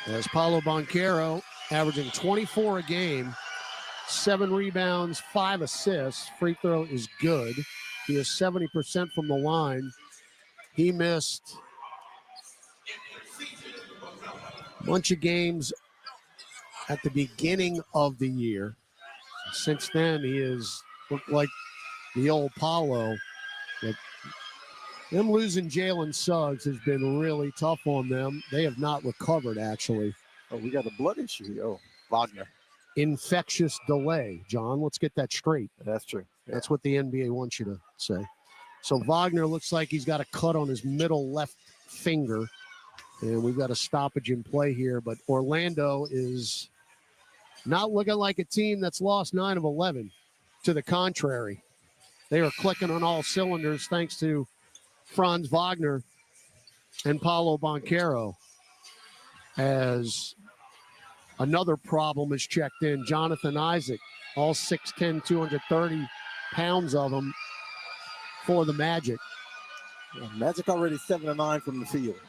as Paolo Banchero, averaging 24 a game, 7 rebounds, 5 assists. Free throw is good. He is 70% from the line. He missed a bunch of games at the beginning of the year. Since then, he has looked like the old Paolo. But them losing Jalen Suggs has been really tough on them. They have not recovered, actually. Oh, we got a blood issue here. Oh, Wagner. Infectious delay, John. Let's get that straight. That's true. That's what the NBA wants you to say. So Wagner looks like he's got a cut on his middle left finger. And we've got a stoppage in play here. But Orlando is not looking like a team that's lost 9 of 11. To the contrary, they are clicking on all cylinders thanks to Franz Wagner and Paolo Banchero. As another problem is checked in, Jonathan Isaac, all 6'10", 230 pounds of him for the Magic. Yeah, Magic already 7 of 9 from the field.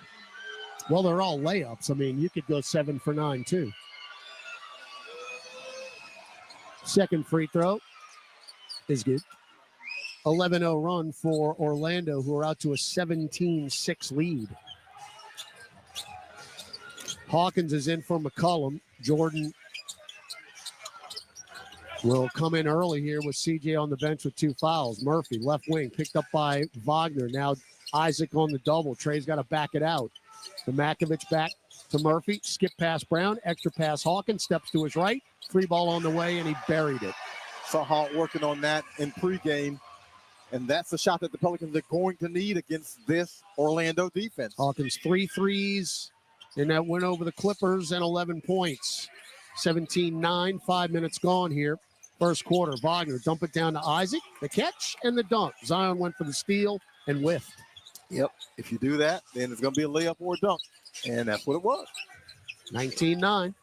Well, they're all layups. I mean, you could go 7 for 9, too. Second free throw is good. 11-0 run for Orlando, who are out to a 17-6 lead. Hawkins is in for McCollum. Jordan will come in early here with CJ on the bench with 2 fouls. Murphy, left wing, picked up by Wagner. Now Isaac on the double. Trey's got to back it out. The Makovich back to Murphy. Skip past Brown. Extra pass Hawkins. Steps to his right. Free ball on the way, and he buried it. Saw Hawk working on that in pregame. And that's a shot that the Pelicans are going to need against this Orlando defense. Hawkins 3 threes. And that went over the Clippers and 11 points. 17-9, 5 minutes gone here. First quarter, Wagner dump it down to Isaac. The catch and the dunk. Zion went for the steal and whiffed. Yep, if you do that, then it's going to be a layup or a dunk. And that's what it was. 19-9.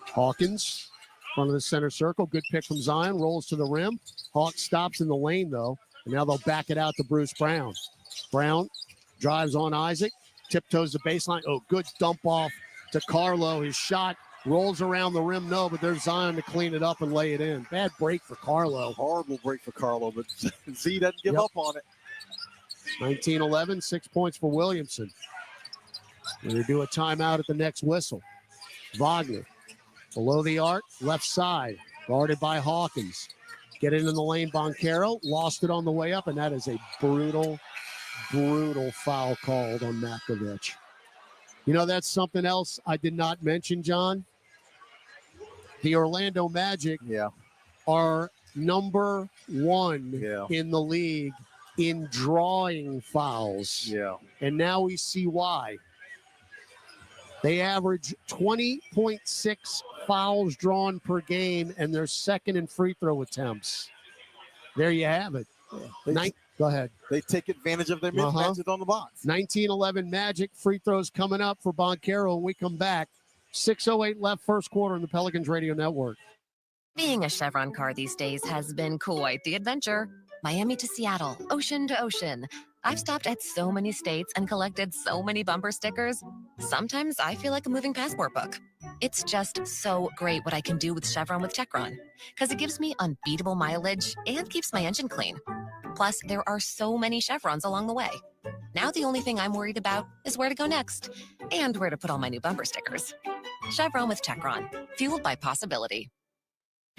Hawkins, front of the center circle. Good pick from Zion. Rolls to the rim. Hawk stops in the lane, though. And now they'll back it out to Bruce Brown. Brown drives on Isaac. Tiptoes the baseline. Oh, good dump off to Carlo. His shot rolls around the rim. No, but there's Zion to clean it up and lay it in. Bad break for Carlo. Horrible break for Carlo, but Z doesn't give up on it. 19-11, 6 points for Williamson. We're going to do a timeout at the next whistle. Wagner, below the arc, left side, guarded by Hawkins. Get it in the lane, Banchero, lost it on the way up, and that is a brutal foul called on Makovich. You know, that's something else I did not mention, John. The Orlando Magic are number 1 in the league in drawing fouls. Yeah. And now we see why. They average 20.6 fouls drawn per game, and they're second in free throw attempts. There you have it. Go ahead. They take advantage of their mismatches on the box. 19-11 Magic. Free throws coming up for Banchero when we come back. 6:08 left, first quarter on the Pelicans Radio Network. Being a Chevron car these days has been quite the adventure. Miami to Seattle, ocean to ocean. I've stopped at so many states and collected so many bumper stickers. Sometimes I feel like a moving passport book. It's just so great what I can do with Chevron with Techron, because it gives me unbeatable mileage and keeps my engine clean. Plus, there are so many chevrons along the way. Now the only thing I'm worried about is where to go next and where to put all my new bumper stickers. Chevron with Techron, fueled by possibility.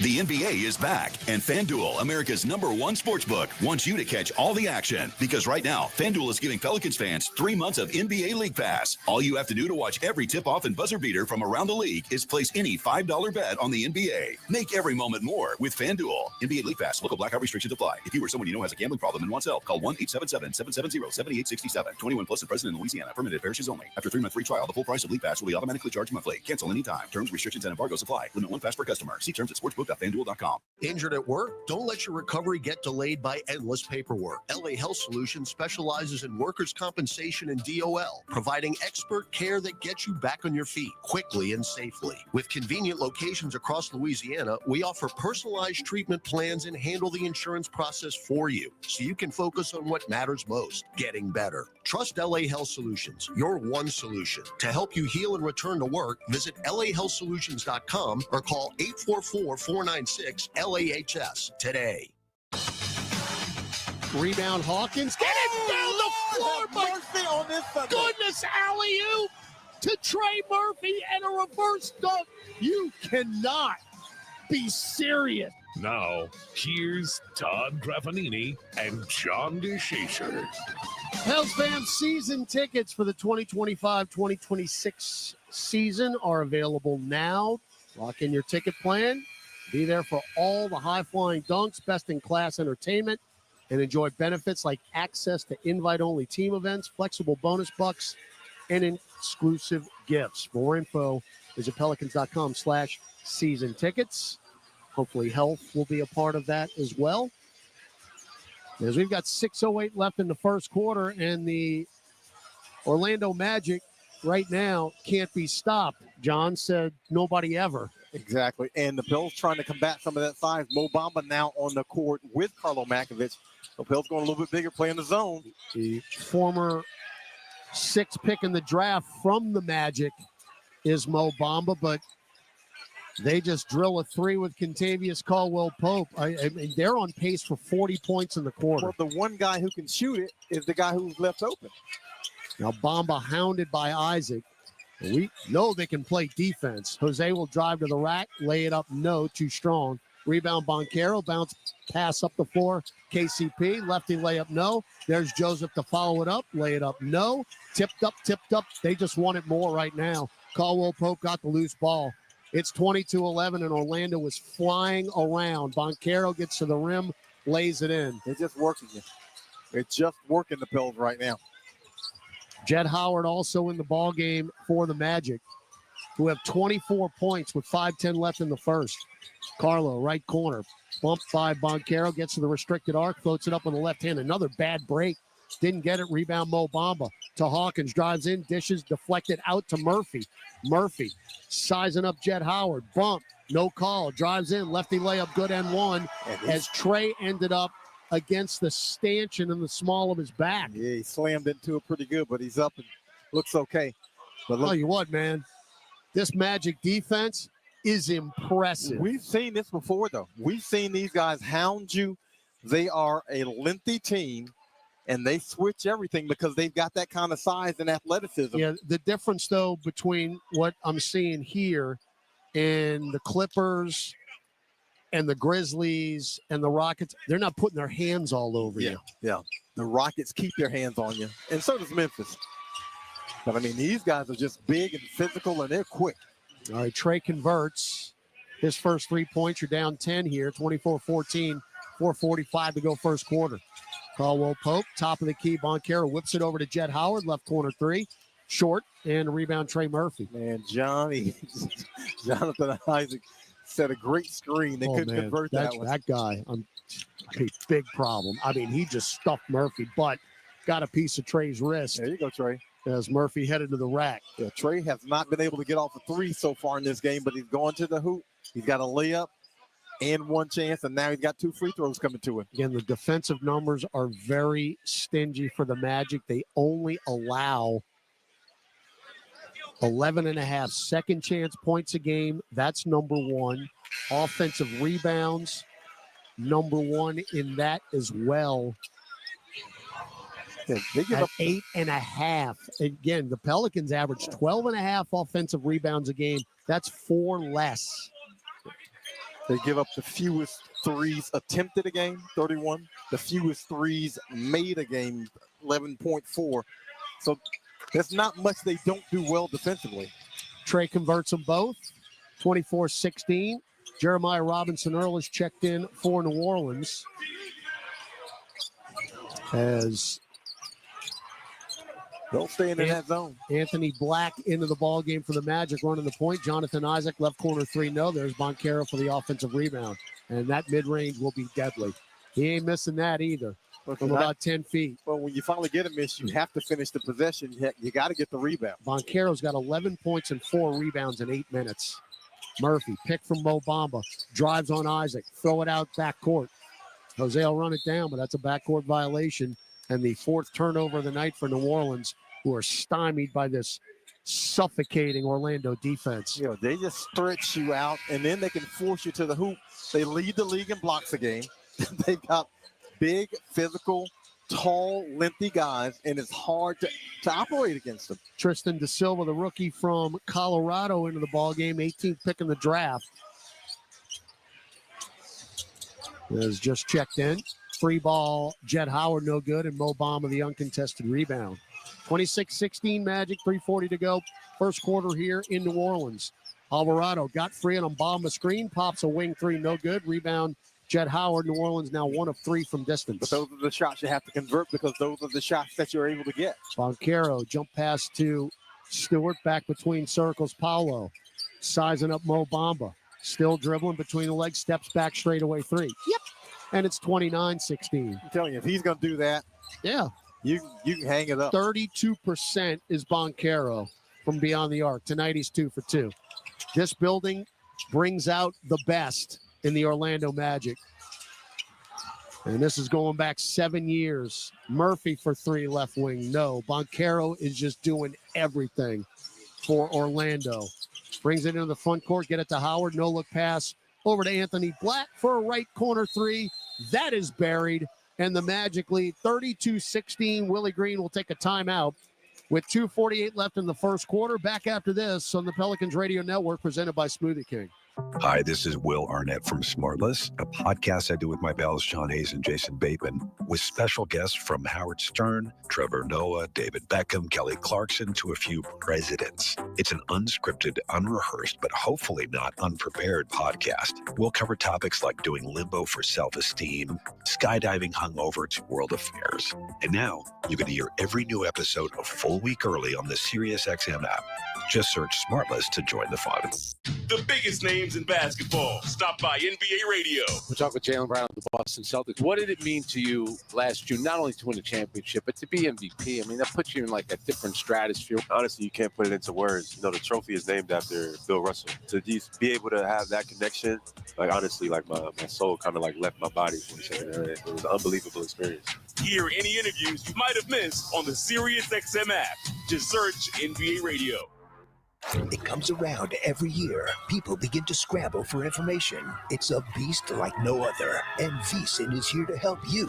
The NBA is back, and FanDuel, America's #1 sportsbook, wants you to catch all the action. Because right now, FanDuel is giving Pelicans fans 3 months of NBA League Pass. All you have to do to watch every tip-off and buzzer beater from around the league is place any $5 bet on the NBA. Make every moment more with FanDuel. NBA League Pass. Local blackout restrictions apply. If you or someone you know has a gambling problem and wants help, call 1-877-770-7867. 21 plus and present in Louisiana. Permitted parishes only. After 3-month free trial, the full price of League Pass will be automatically charged monthly. Cancel anytime. Terms, restrictions, and embargoes apply. Limit 1 pass per customer. See terms at sportsbook Sportsbook.fanduel.com. Injured at work? Don't let your recovery get delayed by endless paperwork. LA Health Solutions specializes in workers' compensation and DOL, providing expert care that gets you back on your feet quickly and safely. With convenient locations across Louisiana, we offer personalized treatment plans and handle the insurance process for you, so you can focus on what matters most, getting better. Trust LA Health Solutions, your one solution. To help you heal and return to work, visit lahealthsolutions.com or call 844-496-LAHS today. Rebound Hawkins. Get it down the floor, my on this goodness, alley-oop to Trey Murphy and a reverse dunk. You cannot be serious. Now, here's Todd Graffanini and John DeShazer. Pels fans, season tickets for the 2025-2026 season are available now. Lock in your ticket plan. Be there for all the high-flying dunks, best-in-class entertainment, and enjoy benefits like access to invite-only team events, flexible bonus bucks, and exclusive gifts. For more info, visit pelicans.com/season tickets. Hopefully health will be a part of that as well. As we've got 6:08 left in the first quarter, and the Orlando Magic right now can't be stopped. John said nobody ever. Exactly. And the Pels trying to combat some of that size. Mo Bamba now on the court with Carlo Makovich. The Pels going a little bit bigger, playing the zone. The former 6th pick in the draft from the Magic is Mo Bamba, but they just drill a 3 with Kentavious Caldwell-Pope. I mean, they're on pace for 40 points in the quarter. Well, the one guy who can shoot it is the guy who's left open. Now Bamba hounded by Isaac. We know they can play defense. Jose will drive to the rack, lay it up, no, too strong. Rebound Banchero, bounce pass up the floor. KCP, lefty layup, no. There's Joseph to follow it up, lay it up, no. Tipped up. They just want it more right now. Caldwell-Pope got the loose ball. It's 22-11, and Orlando is flying around. Banchero gets to the rim, lays it in. They're just working it. They're just working the Pels right now. Jed Howard also in the ball game for the Magic, who have 24 points with 5:10 left in the first. Carlo, right corner, bumped by Banchero, gets to the restricted arc, floats it up on the left hand. Another bad break. Didn't get it. Rebound Mo Bamba to Hawkins. Drives in, dishes, deflected out to Murphy. Murphy sizing up Jed Howard. Bump, no call. Drives in, lefty layup, good and one. As Trey ended up against the stanchion in the small of his back. Yeah, he slammed into it pretty good, but he's up and looks okay. But look, Tell you what, man, this Magic defense is impressive. We've seen this before, though. We've seen these guys hound you. They are a lengthy team, and they switch everything because they've got that kind of size and athleticism. Yeah, the difference, though, between what I'm seeing here and the Clippers and the Grizzlies and the Rockets, they're not putting their hands all over you. Yeah. The Rockets keep their hands on you, and so does Memphis. But, I mean, these guys are just big and physical, and they're quick. All right, Trey converts his first 3 points. You're down 10 here, 24-14, 4:45 to go first quarter. Caldwell-Pope, top of the key. Banchero whips it over to Jed Howard, left corner 3. Short, and a rebound, Trey Murphy. Man, Jonathan Isaac set a great screen. They couldn't convert that one. That guy, a big problem. I mean, he just stuffed Murphy, but got a piece of Trey's wrist. There you go, Trey. As Murphy headed to the rack. Yeah, Trey has not been able to get off a 3 so far in this game, but he's going to the hoop. He's got a layup and one chance, and now he's got 2 free throws coming to him. Again, the defensive numbers are very stingy for the Magic. They only allow 11.5 second chance points a game. That's number 1. Offensive rebounds, number 1 in that as well. Yeah, they give at up 8.5. Again, the Pelicans average 12.5 offensive rebounds a game. That's 4 less. They give up the fewest threes attempted a game, 31. The fewest threes made a game, 11.4. So there's not much they don't do well defensively. Trey converts them both, 24-16. Jeremiah Robinson-Earl is checked in for New Orleans. As Don't stay in that zone. Anthony Black into the ball game for the Magic, running the point. Jonathan Isaac, left corner 3, no. There's Boncaro for the offensive rebound. And that mid-range will be deadly. He ain't missing that either from about 10 feet. Well, when you finally get a miss, you have to finish the possession. You got to get the rebound. Boncaro's got 11 points and 4 rebounds in 8 minutes. Murphy, pick from Mo Bamba, drives on Isaac, throw it out backcourt. Jose will run it down, but that's a backcourt violation. And the 4th turnover of the night for New Orleans, who are stymied by this suffocating Orlando defense. You know, they just stretch you out, and then they can force you to the hoop. They lead the league in blocks a game. They've got big, physical, tall, lengthy guys, and it's hard to operate against them. Tristan Da Silva, the rookie from Colorado, into the ballgame, 18th pick in the draft. Has just checked in. Free ball, Jett Howard, no good, and Mo Bamba, the uncontested rebound. 26-16 Magic, 3:40 to go. First quarter here in New Orleans. Alvarado got free on Bamba screen, pops a wing 3, no good. Rebound, Jett Howard. New Orleans now 1 of 3 from distance. But those are the shots you have to convert because those are the shots that you're able to get. Boncaro, jump pass to Stewart, back between circles. Paolo sizing up Mo Bamba. Still dribbling between the legs, steps back, straightaway 3. Yep. And it's 29-16. I'm telling you, if he's going to do that, yeah, you can hang it up. 32% is Boncaro from beyond the arc. Tonight he's 2 for 2. This building brings out the best in the Orlando Magic. And this is going back 7 years. Murphy for 3, left wing, no. Boncaro is just doing everything for Orlando. Brings it into the front court, get it to Howard, no look pass. Over to Anthony Black for a right corner 3. That is buried. And the Magic lead 32-16. Willie Green will take a timeout with 2:48 left in the first quarter. Back after this on the Pelicans Radio Network, presented by Smoothie King. Hi, this is Will Arnett from Smartless, a podcast I do with my pals Sean Hayes and Jason Bateman, with special guests from Howard Stern, Trevor Noah, David Beckham, Kelly Clarkson, to a few presidents. It's an unscripted, unrehearsed, but hopefully not unprepared podcast. We'll cover topics like doing limbo for self-esteem, skydiving hungover to world affairs. And now you can hear every new episode a full week early on the SiriusXM app. Just search Smartless to join the fun. The biggest names in basketball. Stop by NBA Radio. We're talking with Jaylen Brown of the Boston Celtics. What did it mean to you last June, not only to win a championship, but to be MVP? I mean, that puts you in like a different stratosphere. Honestly, you can't put it into words. You know, the trophy is named after Bill Russell. To just be able to have that connection, like honestly, like my soul kind of like left my body for a second. It was an unbelievable experience. Hear any interviews you might have missed on the SiriusXM app. Just search NBA Radio. It comes around every year. People begin to scramble for information. It's a beast like no other, and VSiN is here to help you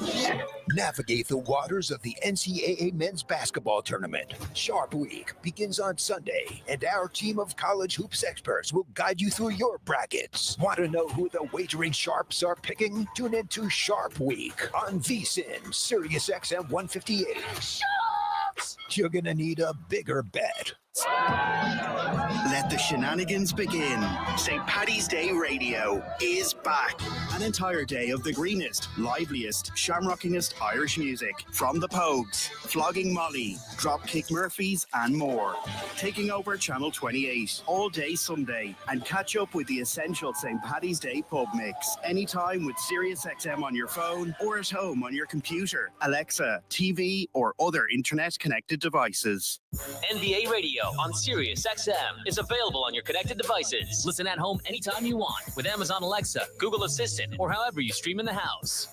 navigate the waters of the NCAA men's basketball tournament. Sharp Week begins on Sunday, and our team of college hoops experts will guide you through your brackets. Want to know who the wagering sharps are picking? Tune into Sharp Week on VSiN, SiriusXM 158. Sharps! You're gonna need a bigger bet. Let the shenanigans begin. St. Paddy's Day Radio is back. An entire day of the greenest, liveliest, shamrockingest Irish music. From the Pogues, Flogging Molly, Dropkick Murphys, and more. Taking over Channel 28 all day Sunday. And catch up with the essential St. Paddy's Day pub mix. Anytime with SiriusXM on your phone or at home on your computer, Alexa, TV, or other internet-connected devices. NBA Radio on SiriusXM is available on your connected devices. Listen at home anytime you want with Amazon Alexa, Google Assistant, or however you stream in the house.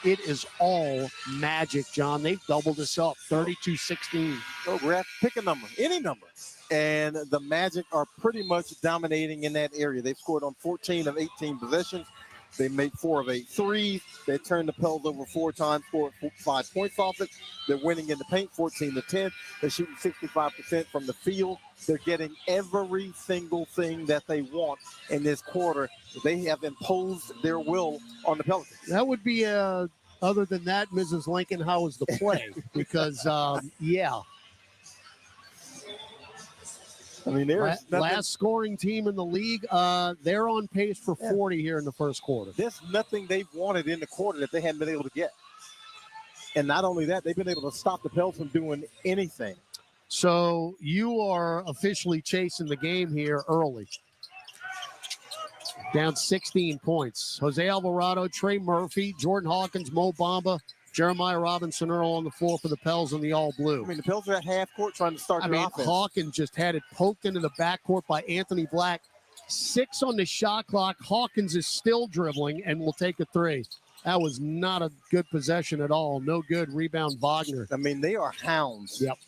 It is all Magic, John. They've doubled this up, 32-16. So Graf, pick a number, any number. And the Magic are pretty much dominating in that area. They've scored on 14 of 18 possessions. They made 4 of 8 threes. They turned the Pels over 4 times, scored 5 points off it. They're winning in the paint, 14-10. They're shooting 65% from the field. They're getting every single thing that they want in this quarter. They have imposed their will on the Pelicans. That would be, other than that, Mrs. Lincoln, how was the play? Because, yeah. I mean, there's last scoring team in the league. They're on pace for 40 here in the first quarter. There's nothing they've wanted in the quarter that they haven't been able to get. And not only that, they've been able to stop the Pels from doing anything. So you are officially chasing the game here early. Down 16 points. Jose Alvarado, Trey Murphy, Jordan Hawkins, Mo Bamba, Jeremiah Robinson Earl on the floor for the Pels in the all blue. I mean, the Pels are at half court trying to start their offense. Hawkins just had it poked into the backcourt by Anthony Black. 6 on the shot clock. Hawkins is still dribbling and will take a 3. That was not a good possession at all. No good. Rebound, Wagner. I mean, they are hounds. Yep.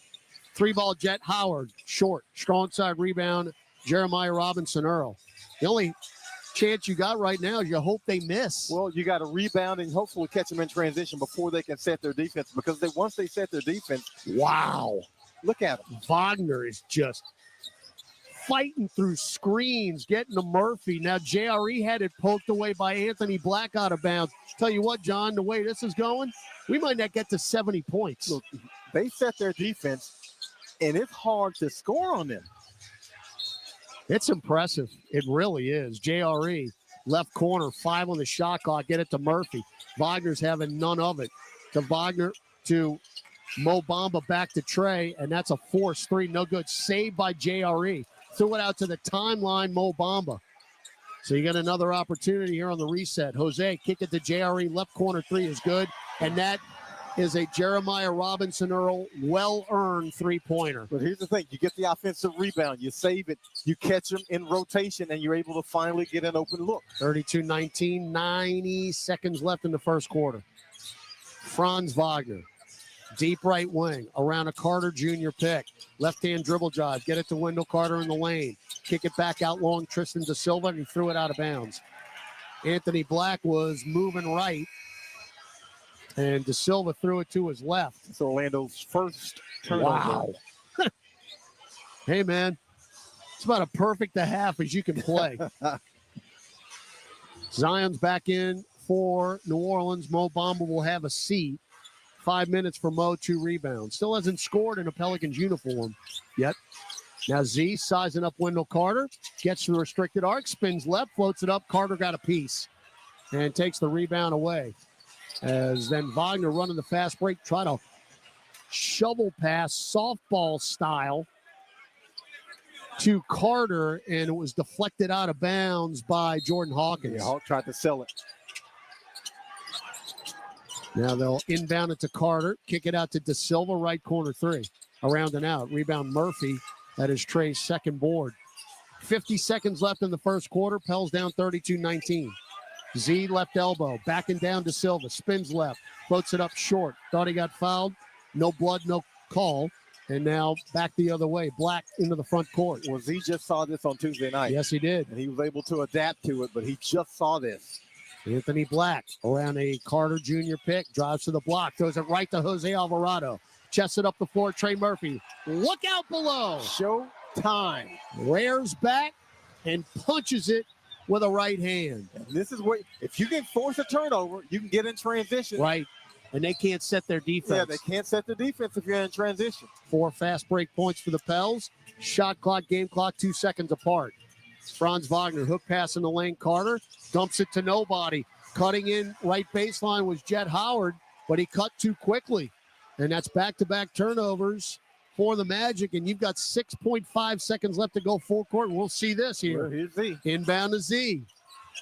3-ball Jet Howard, short. Strong side rebound, Jeremiah Robinson Earl. The only chance you got right now is you hope they miss. Well, you got to rebound and hopefully catch them in transition before they can set their defense, because once they set their defense, wow. Look at them. Wagner is just fighting through screens, getting to Murphy. Now JRE had it poked away by Anthony Black out of bounds. Tell you what, John, the way this is going, we might not get to 70 points. Look, they set their defense, and it's hard to score on them. It's impressive. It really is. JRE, left corner, 5 on the shot clock. Get it to Murphy. Wagner's having none of it. To Wagner, to Mo Bamba, back to Trey, and that's a forced 3. No good. Saved by JRE. Threw it out to the timeline, Mo Bamba. So you got another opportunity here on the reset. Jose, kick it to JRE. Left corner 3 is good. And that is a Jeremiah Robinson Earl well-earned 3-pointer. But here's the thing. You get the offensive rebound. You save it. You catch them in rotation, and you're able to finally get an open look. 32-19, 90 seconds left in the first quarter. Franz Wagner, deep right wing, around a Carter Jr. pick. Left-hand dribble drive. Get it to Wendell Carter in the lane. Kick it back out long, Tristan Da Silva, and he threw it out of bounds. Anthony Black was moving right, and Da Silva threw it to his left. It's Orlando's first turnover. Wow. Hey, man, it's about a perfect a half as you can play. Zion's back in for New Orleans. Mo Bamba will have a seat. 5 minutes for Mo, 2 rebounds. Still hasn't scored in a Pelicans uniform yet. Now Z sizing up Wendell Carter. Gets to the restricted arc, spins left, floats it up. Carter got a piece and takes the rebound away. As then Wagner running the fast break, try to shovel pass, softball style, to Carter, and it was deflected out of bounds by Jordan Hawkins. Yeah, Hawk tried to sell it. Now they'll inbound it to Carter, kick it out to Da Silva, right corner 3. Around and out. Rebound Murphy. That is Trey's second board. 50 seconds left in the first quarter. Pels down 32-19. Z left elbow, backing down to Silva, spins left, floats it up short. Thought he got fouled. No blood, no call. And now back the other way. Black into the front court. Well, Z just saw this on Tuesday night. Yes, he did. And he was able to adapt to it, but he just saw this. Anthony Black around a Carter Jr. pick, drives to the block, throws it right to Jose Alvarado. Chests it up the floor, Trey Murphy. Look out below. Show time. Rears back and punches it with a right hand. And this is where, if you can force a turnover, you can get in transition. Right. And they can't set their defense. Yeah, they can't set the defense if you're in transition. 4 fast break points for the Pels. Shot clock, game clock, 2 seconds apart. Franz Wagner, hook pass in the lane. Carter dumps it to nobody. Cutting in right baseline was Jet Howard, but he cut too quickly. And that's back-to-back turnovers for the Magic, and you've got 6.5 seconds left to go full court. We'll see this here. Well, here's Z. Inbound to Z.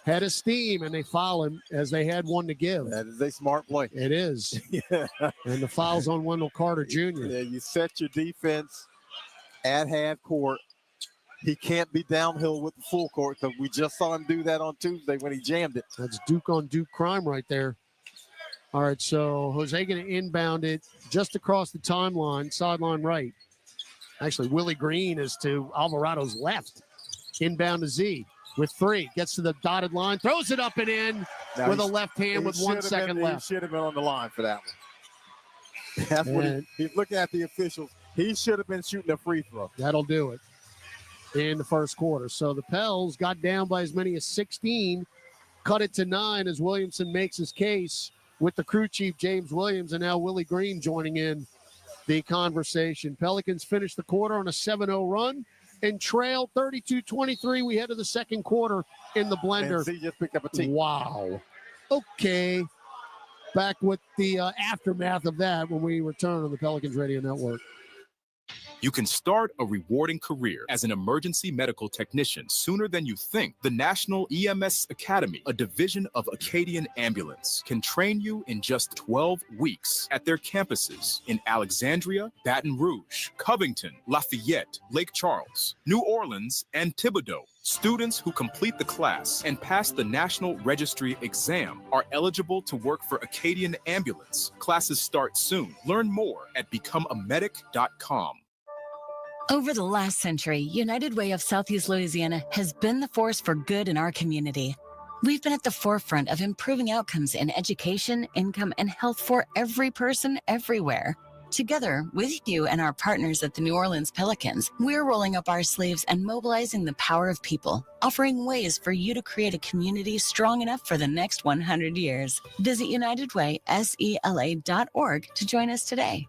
Head of steam, and they foul him as they had one to give. That is a smart play. It is. Yeah. And the foul's on Wendell Carter Jr. Yeah, you set your defense at half court. He can't be downhill with the full court, because we just saw him do that on Tuesday when he jammed it. That's Duke on Duke crime right there. All right, so Jose going to inbound it just across the timeline, sideline right. Actually, Willie Green is to Alvarado's left. Inbound to Z with 3. Gets to the dotted line, throws it up and in Now with a left hand with 1 second left. He should have been on the line for that one. That's what he's looking at the officials. He should have been shooting a free throw. That'll do it in the first quarter. So the Pels got down by as many as 16, cut it to 9 as Williamson makes his case with the crew chief, James Williams, and now Willie Green joining in the conversation. Pelicans finished the quarter on a 7-0 run and trail 32-23. We head to the second quarter in the blender. And Z just picked up a tee. Wow. Okay. Back with the aftermath of that when we return on the Pelicans Radio Network. You can start a rewarding career as an emergency medical technician sooner than you think. The National EMS Academy, a division of Acadian Ambulance, can train you in just 12 weeks at their campuses in Alexandria, Baton Rouge, Covington, Lafayette, Lake Charles, New Orleans, and Thibodaux. Students who complete the class and pass the National Registry exam are eligible to work for Acadian Ambulance. Classes start soon. Learn more at becomeamedic.com. Over the last century, United Way of Southeast Louisiana has been the force for good in our community. We've been at the forefront of improving outcomes in education, income, and health for every person everywhere. Together with you and our partners at the New Orleans Pelicans, we're rolling up our sleeves and mobilizing the power of people, offering ways for you to create a community strong enough for the next 100 years. Visit UnitedWaySELA.org to join us today.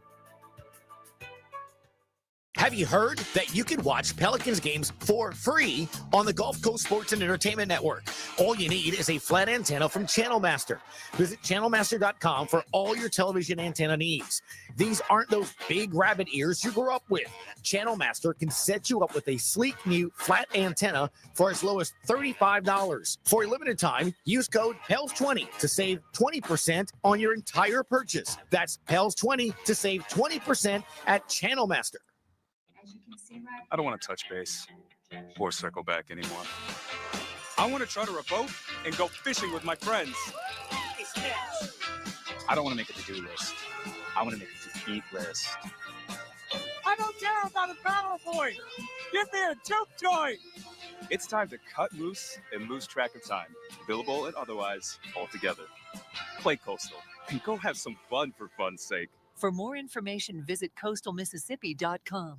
Have you heard that you can watch Pelicans games for free on the Gulf Coast Sports and Entertainment Network? All you need is a flat antenna from Channel Master. Visit channelmaster.com for all your television antenna needs. These aren't those big rabbit ears you grew up with. Channel Master can set you up with a sleek new flat antenna for as low as $35. For a limited time, use code PELS20 to save 20% on your entire purchase. That's PELS20 to save 20% at Channel Master. I don't want to touch base or circle back anymore. I want to charter a boat and go fishing with my friends. I don't want to make a to-do list. I want to make a to-eat list. I don't care about a PowerPoint. Give me a juke joint. It's time to cut loose and lose track of time, billable and otherwise, altogether. Play Coastal and go have some fun for fun's sake. For more information, visit coastalmississippi.com.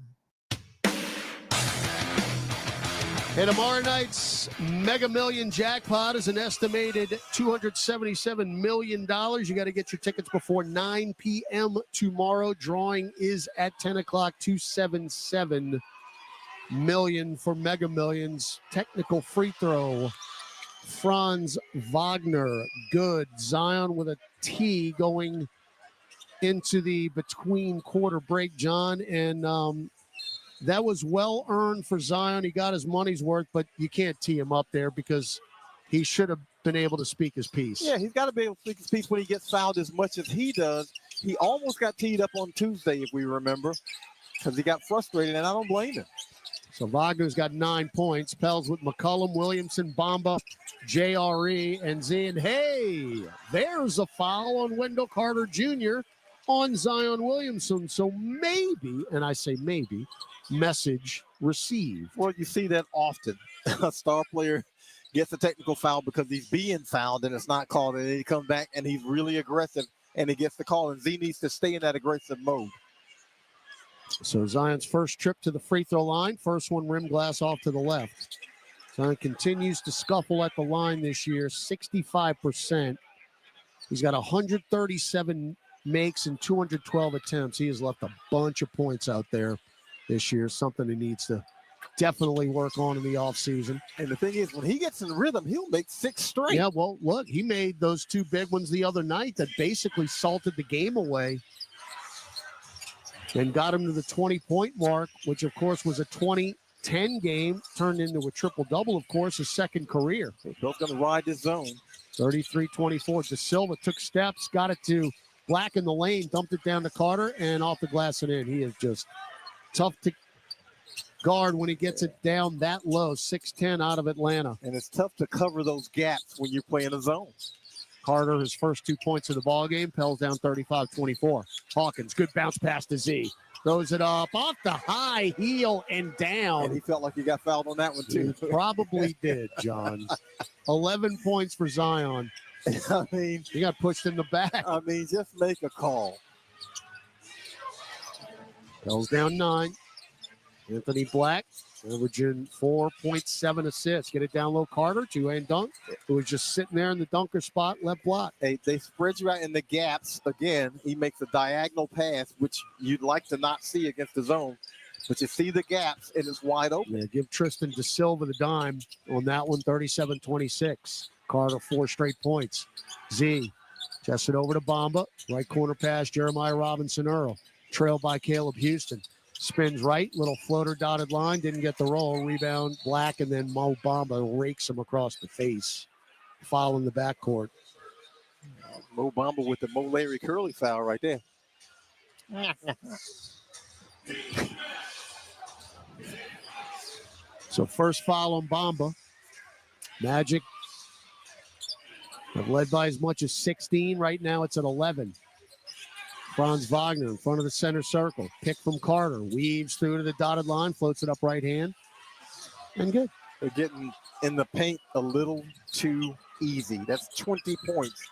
And tomorrow night's Mega Million jackpot is an estimated $277 million. You got to get your tickets before 9 p.m. tomorrow. Drawing is at 10 o'clock, $277 million for Mega Millions. Technical free throw. Franz Wagner, good. Zion with a T going into the between quarter break, John. And that was well earned for Zion. He got his money's worth, but you can't tee him up there because he should have been able to speak his piece. Yeah, he's got to be able to speak his piece when he gets fouled as much as he does. He almost got teed up on Tuesday, if we remember, because he got frustrated, and I don't blame him. So Wagner's got 9 points. Pels with McCollum, Williamson, Bamba, JRE, and Z. And hey, there's a foul on Wendell Carter Jr. on Zion Williamson. So maybe, and I say maybe, message received. Well, you see that often. A star player gets a technical foul because he's being fouled and it's not called, and then he comes back and he's really aggressive and he gets the call, and Z needs to stay in that aggressive mode. So Zion's first trip to the free throw line, first one rim glass off to the left. Zion continues to scuffle at the line this year, 65%. He's got 137 makes and 212 attempts. He has left a bunch of points out there this year, something he needs to definitely work on in the offseason. And the thing is, when he gets in rhythm, he'll make 6 straight. Yeah, well, look, he made those 2 big ones the other night that basically salted the game away and got him to the 20-point mark, which, of course, was a 20-10 game, turned into a triple-double, of course, his second career. Both going to ride this zone. 33-24. De Silva took steps, got it to Black in the lane, dumped it down to Carter, and off the glass and in. He is just tough to guard when he gets it down that low, 6'10" out of Atlanta. And it's tough to cover those gaps when you're playing a zone. Carter, his first 2 points of the ball game. Pels down 35-24. Hawkins, good bounce pass to Z. Throws it up off the high heel and down. And he felt like he got fouled on that one, too. He probably did, John. 11 points for Zion. I mean, he got pushed in the back. I mean, just make a call. Pels down 9. Anthony Black, averaging 4.7 assists. Get it down low, Carter, 2-hand dunk. Who was just sitting there in the dunker spot, left block. Hey, they spread you out in the gaps. Again, he makes a diagonal pass, which you'd like to not see against the zone. But you see the gaps, and it's wide open. Yeah, give Tristan De Silva the dime on that one, 37-26. Carter, 4 straight points. Z Chest it over to Bamba. Right corner pass, Jeremiah Robinson Earl. Trailed by Caleb Houston. Spins right, little floater dotted line. Didn't get the roll. Rebound, Black, and then Mo Bamba rakes him across the face. Foul in the backcourt. Mo Bamba with the Mo Larry Curly foul right there. So first foul on Bamba. Magic have led by as much as 16. Right now it's at 11. Franz Wagner in front of the center circle. Pick from Carter. Weaves through to the dotted line. Floats it up right hand. And good. They're getting in the paint a little too easy. That's 20 points.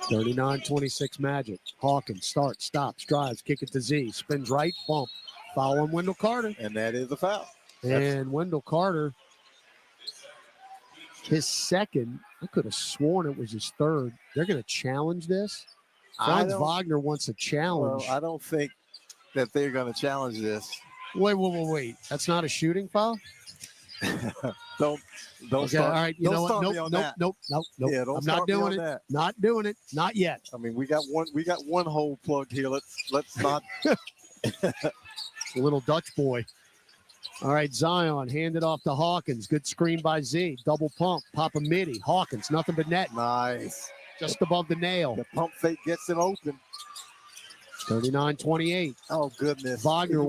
39-26 Magic. Hawkins starts, stops, drives, kick it to Z. Spins right, bump. Foul on Wendell Carter. And that is a foul. And Wendell Carter, his second. I could have sworn it was his third. They're going to challenge this. Franz Wagner wants a challenge. Well, I don't think that they're going to challenge this. Wait. That's not a shooting foul? Don't Okay, start. all right. You know what? Nope. Yeah, don't I'm not start me doing on it. that. Not doing it. Not yet. I mean, we got one hole plugged here. Let's not. Little Dutch boy. All right, Zion handed off to Hawkins. Good screen by Z. Double pump. Papa Midi. Hawkins, nothing but net. Nice. Just above the nail. The pump fake gets him open. 39-28. Oh, goodness. Wagner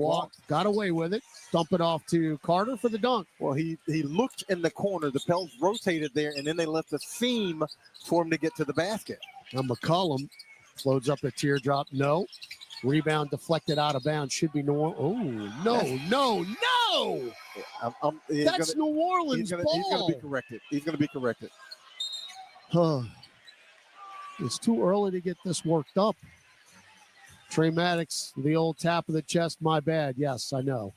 got away with it. Dump it off to Carter for the dunk. Well, he looked in the corner. The Pels rotated there, and then they left a seam for him to get to the basket. Now McCollum floats up a teardrop. No. Rebound deflected out of bounds. Should be no. Oh, no. That's New Orleans ball. He's going to be corrected. He's going to be corrected. It's too early to get this worked up. Trey Maddox, the old tap of the chest. My bad. Yes, I know.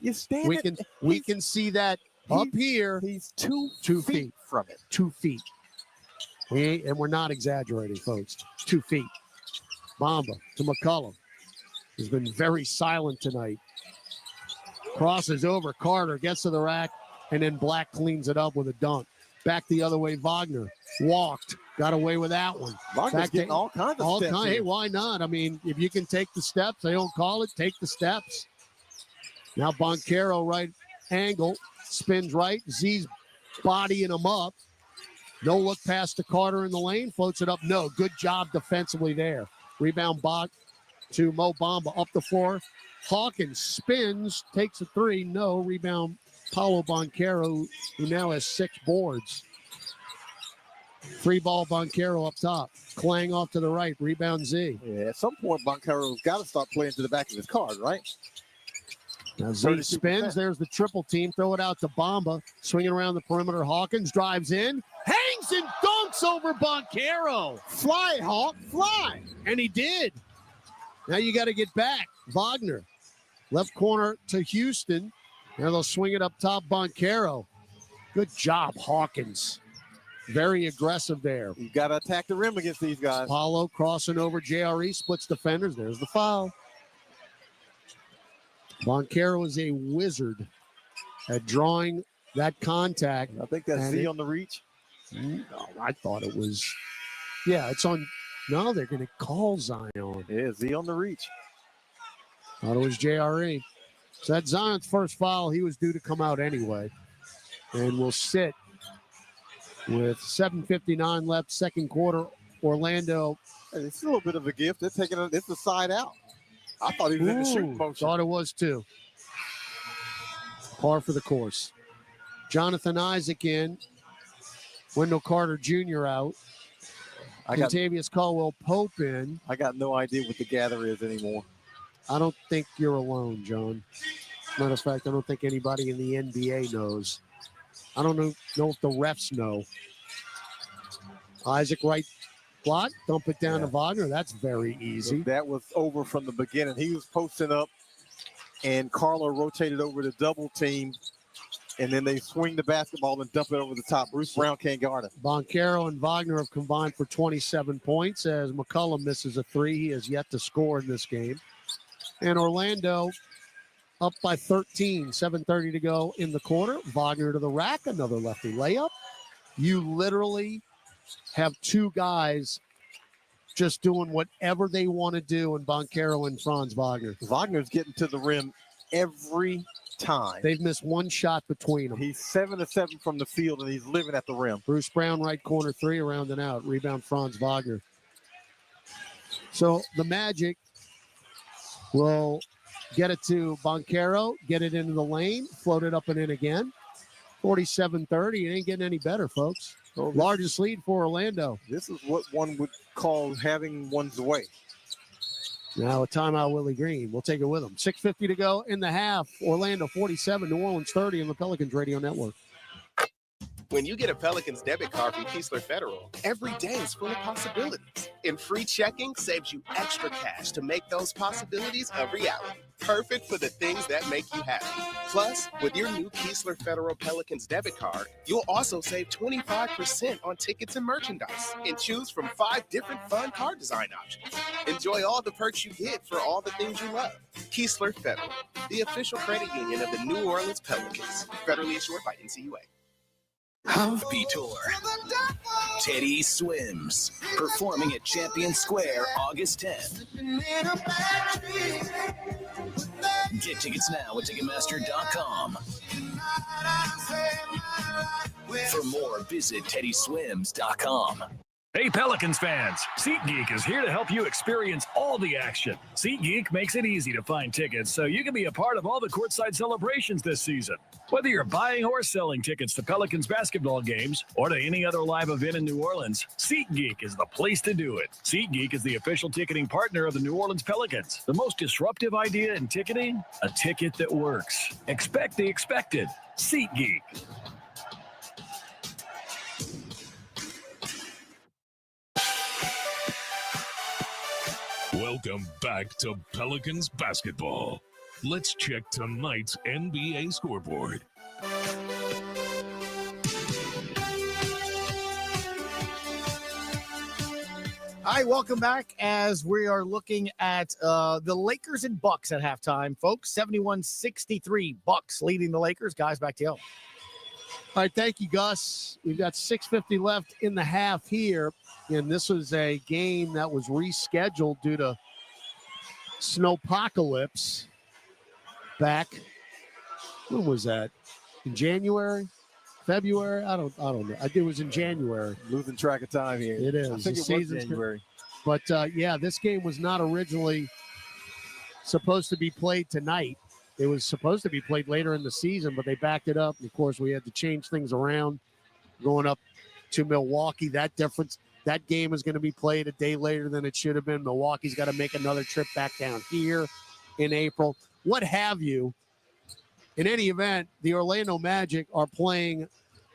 We can see that up here. He's two feet from it. 2 feet. And we're not exaggerating, folks. 2 feet. Bamba to McCollum. He's been very silent tonight. Crosses over. Carter gets to the rack, and then Black cleans it up with a dunk. Back the other way, Wagner. Walked. Got away with that one. Wagner's getting all kinds of steps. Hey, why not? I mean, if you can take the steps, they don't call it, take the steps. Now Boncaro, right angle, spins right. Z's bodying him up. No look past to Carter in the lane, floats it up. No, good job defensively there. Rebound Bach to Mo Bamba up the floor. Hawkins spins, takes a three. No, rebound Paulo Boncaro, who now has 6 boards. Free ball Boncaro up top. Clang off to the right. Rebound Z. Yeah, at some point, Boncaro's got to start playing to the back of his card, right? Now Z spins. There's the triple team. Throw it out to Bamba. Swinging around the perimeter. Hawkins drives in. Hangs and dunks over Boncaro. Fly, Hawk, fly. And he did. Now you got to get back. Wagner. Left corner to Houston. Now they'll swing it up top. Boncaro. Good job, Hawkins. Very aggressive there. You got to attack the rim against these guys. Paulo crossing over JRE, splits defenders. There's the foul. Boncaro is a wizard at drawing that contact. I think that's Z on the reach. No, I thought it was. Yeah, it's on. No, they're going to call Zion. Yeah, Z on the reach. Thought it was JRE. So that's Zion's first foul. He was due to come out anyway. And will sit with 7:59 left, second quarter. Orlando. It's a little bit of a gift. They're taking it. It's a side out. I thought he was in the shooting motion. Thought it was too. Par for the course. Jonathan Isaac in. Wendell Carter Jr. out. Contavious Caldwell Pope in. I got no idea what the gather is anymore. I don't think you're alone, John. Matter of fact, I don't think anybody in the NBA knows. I don't know if the refs know. Isaac right block, dump it down to Wagner. That's very easy. That was over from the beginning. He was posting up, and Carlo rotated over to double team, and then they swing the basketball and dump it over the top. Bruce Brown can't guard it. Boncaro and Wagner have combined for 27 points as McCollum misses a three. He has yet to score in this game. And Orlando up by 13, 7:30 to go in the quarter. Wagner to the rack, another lefty layup. You literally have two guys just doing whatever they want to do in Boncaro and Franz Wagner. Wagner's getting to the rim every time. They've missed one shot between them. He's 7-7 from the field, and he's living at the rim. Bruce Brown, right corner three, around and out. Rebound, Franz Wagner. So the Magic will get it to Boncaro, get it into the lane, float it up and in again. 47-30. It ain't getting any better, folks. Largest lead for Orlando. This is what one would call having one's way. Now a timeout, Willie Green. We'll take it with him. 6:50 to go in the half. Orlando 47, New Orleans 30 on the Pelicans Radio Network. When you get a Pelicans debit card from Keesler Federal, every day is full of possibilities. And free checking saves you extra cash to make those possibilities a reality. Perfect for the things that make you happy. Plus, with your new Keesler Federal Pelicans debit card, you'll also save 25% on tickets and merchandise and choose from 5 different fun card design options. Enjoy all the perks you get for all the things you love. Keesler Federal, the official credit union of the New Orleans Pelicans. Federally insured by NCUA. Happy Tour. Teddy Swims, performing at Champion Square August 10th. Get tickets now at Ticketmaster.com. For more, visit TeddySwims.com. Hey, Pelicans fans, SeatGeek is here to help you experience all the action. SeatGeek makes it easy to find tickets so you can be a part of all the courtside celebrations this season. Whether you're buying or selling tickets to Pelicans basketball games or to any other live event in New Orleans, SeatGeek is the place to do it. SeatGeek is the official ticketing partner of the New Orleans Pelicans. The most disruptive idea in ticketing? A ticket that works. Expect the expected. SeatGeek. Welcome back to Pelicans basketball. Let's check tonight's NBA scoreboard. All right, welcome back as we are looking at the Lakers and Bucks at halftime, folks. 71-63, Bucks leading the Lakers. Guys, back to you. All right, thank you, Gus. We've got 6:50 left in the half here, and this was a game that was rescheduled due to snowpocalypse back. When was that? In January? February? I don't know. I think it was in January. Losing track of time here. It is. I think it was January. But, yeah, this game was not originally supposed to be played tonight. It was supposed to be played later in the season, but they backed it up. And, of course, we had to change things around going up to Milwaukee. That game is going to be played a day later than it should have been. Milwaukee's got to make another trip back down here in April. What have you. In any event, the Orlando Magic are playing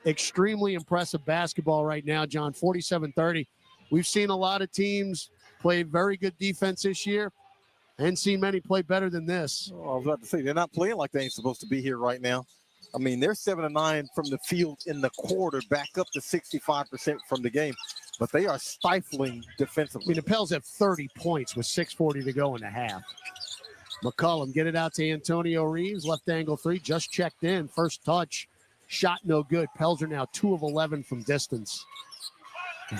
extremely impressive basketball right now, John, 47-30. We've seen a lot of teams play very good defense this year. I hadn't seen many play better than this. Oh, I was about to say, they're not playing like they ain't supposed to be here right now. I mean, they're 7-9 from the field in the quarter, back up to 65% from the game. But they are stifling defensively. I mean, the Pels have 30 points with 6:40 to go in the half. McCollum, get it out to Antonio Reeves. Left angle three, just checked in. First touch, shot no good. Pels are now 2 of 11 from distance.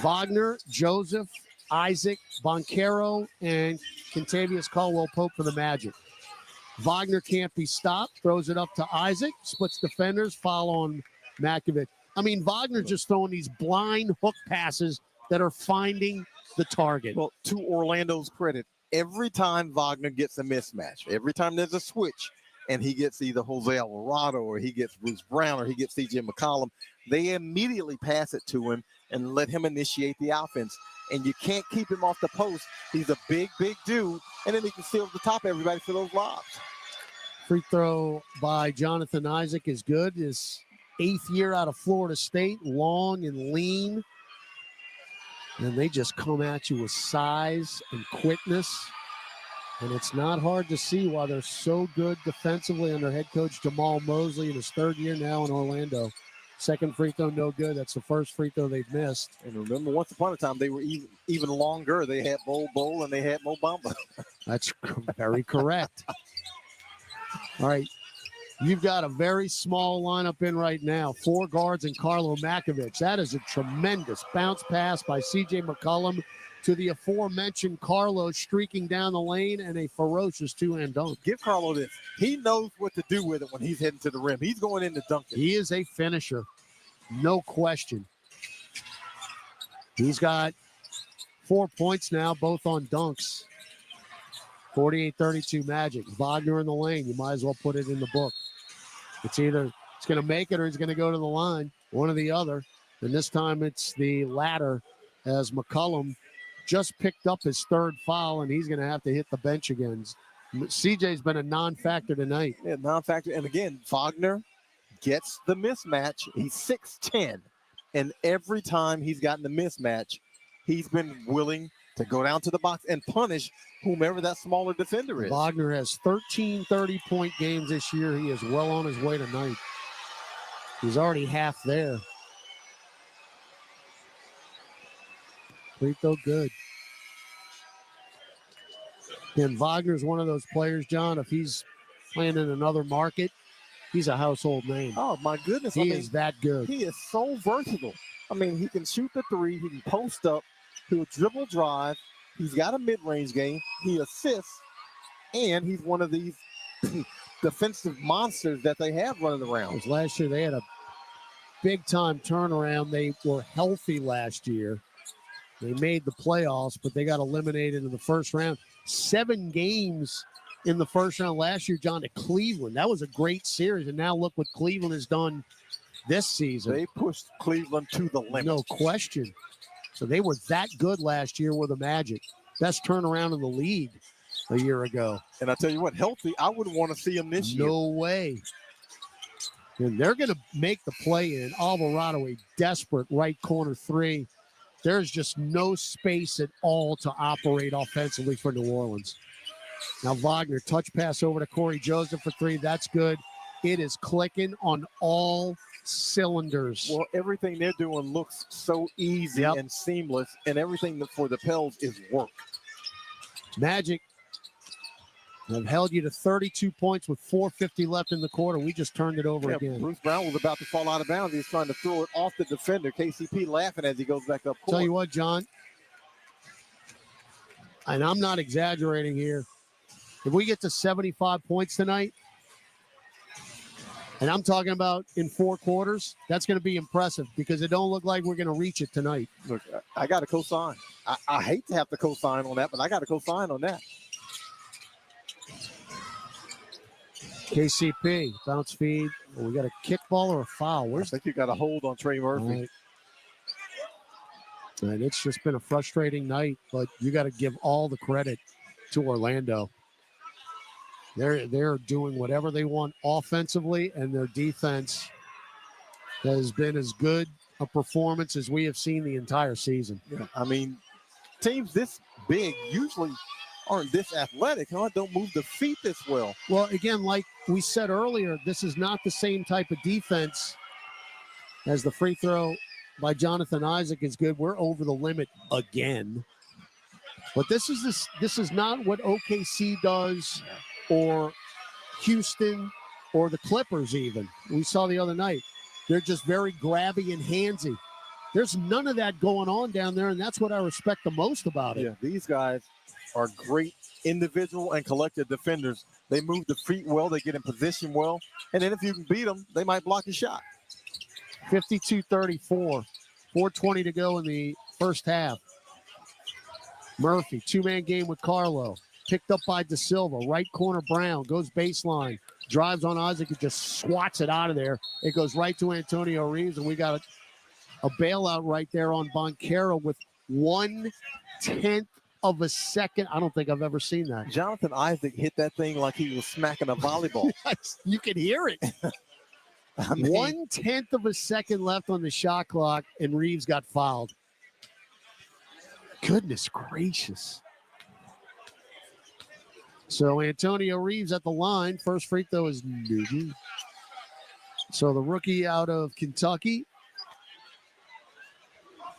Wagner, Joseph, Isaac, Boncaro, and Kentavious Caldwell-Pope for the Magic. Wagner can't be stopped. Throws it up to Isaac. Splits defenders. Foul on Makovic. I mean, Wagner's just throwing these blind hook passes that are finding the target. Well, to Orlando's credit, every time Wagner gets a mismatch, every time there's a switch, and he gets either Jose Alvarado or he gets Bruce Brown or he gets C.J. McCollum, they immediately pass it to him and let him initiate the offense. And you can't keep him off the post. He's a big, big dude, and then he can steal the top of everybody for those lobs. Free throw by Jonathan Isaac is good. His 8th year out of Florida State, long and lean. And they just come at you with size and quickness. And it's not hard to see why they're so good defensively under head coach Jamal Mosley in his 3rd year now in Orlando. Second free throw, no good. That's the first free throw they've missed. And remember, once upon a time, they were even longer. They had Bol and they had Mo Bamba. That's very correct. All right. You've got a very small lineup in right now. 4 guards and Carlo Makovic. That is a tremendous bounce pass by C.J. McCollum to the aforementioned Carlo streaking down the lane and a ferocious two-hand dunk. Give Carlo this. He knows what to do with it when he's heading to the rim. He's going in to dunk it. He is a finisher. No question. He's got 4 points now, both on dunks. 48-32 Magic. Wagner in the lane. You might as well put it in the book. It's either it's going to make it or he's going to go to the line, one or the other. And this time it's the latter as McCollum just picked up his 3rd foul, and he's going to have to hit the bench again. CJ's been a non-factor tonight. Yeah, non-factor. And again, Wagner gets the mismatch. He's 6'10", and every time he's gotten the mismatch, he's been willing to go down to the box and punish whomever that smaller defender is. Wagner has 13 30-point games this year. He is well on his way tonight. He's already half there. Free throw good. And Wagner's one of those players, John, if he's playing in another market, he's a household name. Oh, my goodness. He is that good. He is so versatile. I mean, he can shoot the 3. He can post up. He'll dribble drive. He's got a mid-range game. He assists. And he's one of these defensive monsters that they have running around. Last year, they had a big-time turnaround. They were healthy last year. They made the playoffs, but they got eliminated in the first round. 7 games in the first round last year, John, to Cleveland. That was a great series. And now look what Cleveland has done this season. They pushed Cleveland to the limit. No question. So they were that good last year with the Magic. Best turnaround in the league a year ago. And I tell you what, healthy, I wouldn't want to see them this year. No way. And they're going to make the play in. Alvarado, a desperate right corner 3. There's just no space at all to operate offensively for New Orleans. Now Wagner, touch pass over to Corey Joseph for 3. That's good. It is clicking on all cylinders. Well, everything they're doing looks so easy and seamless, and everything for the Pels is work. Magic have held you to 32 points with 4:50 left in the quarter. We just turned it over again. Bruce Brown was about to fall out of bounds. He's trying to throw it off the defender. KCP laughing as he goes back up court. Tell you what, John, and I'm not exaggerating here, if we get to 75 points tonight, and I'm talking about in 4 quarters, that's going to be impressive because it don't look like we're going to reach it tonight. Look, I got to co-sign. I hate to have to co-sign on that, but I got to co-sign on that. KCP, bounce feed. We got a kickball or a foul? I think you got a hold on Trey Murphy. Right. And it's just been a frustrating night, but you got to give all the credit to Orlando. They're doing whatever they want offensively, and their defense has been as good a performance as we have seen the entire season. Yeah. I mean, teams this big usually aren't this athletic, huh? Don't move the feet this well. Well, again, like we said earlier, this is not the same type of defense as the free throw by Jonathan Isaac is good. We're over the limit again. But this is not what OKC does or Houston or the Clippers even. We saw the other night. They're just very grabby and handsy. There's none of that going on down there, and that's what I respect the most about it. Yeah, these guys are great individual and collective defenders. They move the feet well. They get in position well. And then if you can beat them, they might block a shot. 52-34. 4:20 to go in the first half. Murphy, 2-man game with Carlo. Picked up by Da Silva. Right corner Brown. Goes baseline. Drives on Isaac and just swats it out of there. It goes right to Antonio Reeves. And we got a bailout right there on Boncaro with 1/10 of a second. I don't think I've ever seen that. Jonathan Isaac hit that thing like he was smacking a volleyball. You can hear it. I mean, 1/10 of a second left on the shot clock, and Reeves got fouled. Goodness gracious. So Antonio Reeves at the line. First free throw is Nugent. So the rookie out of Kentucky,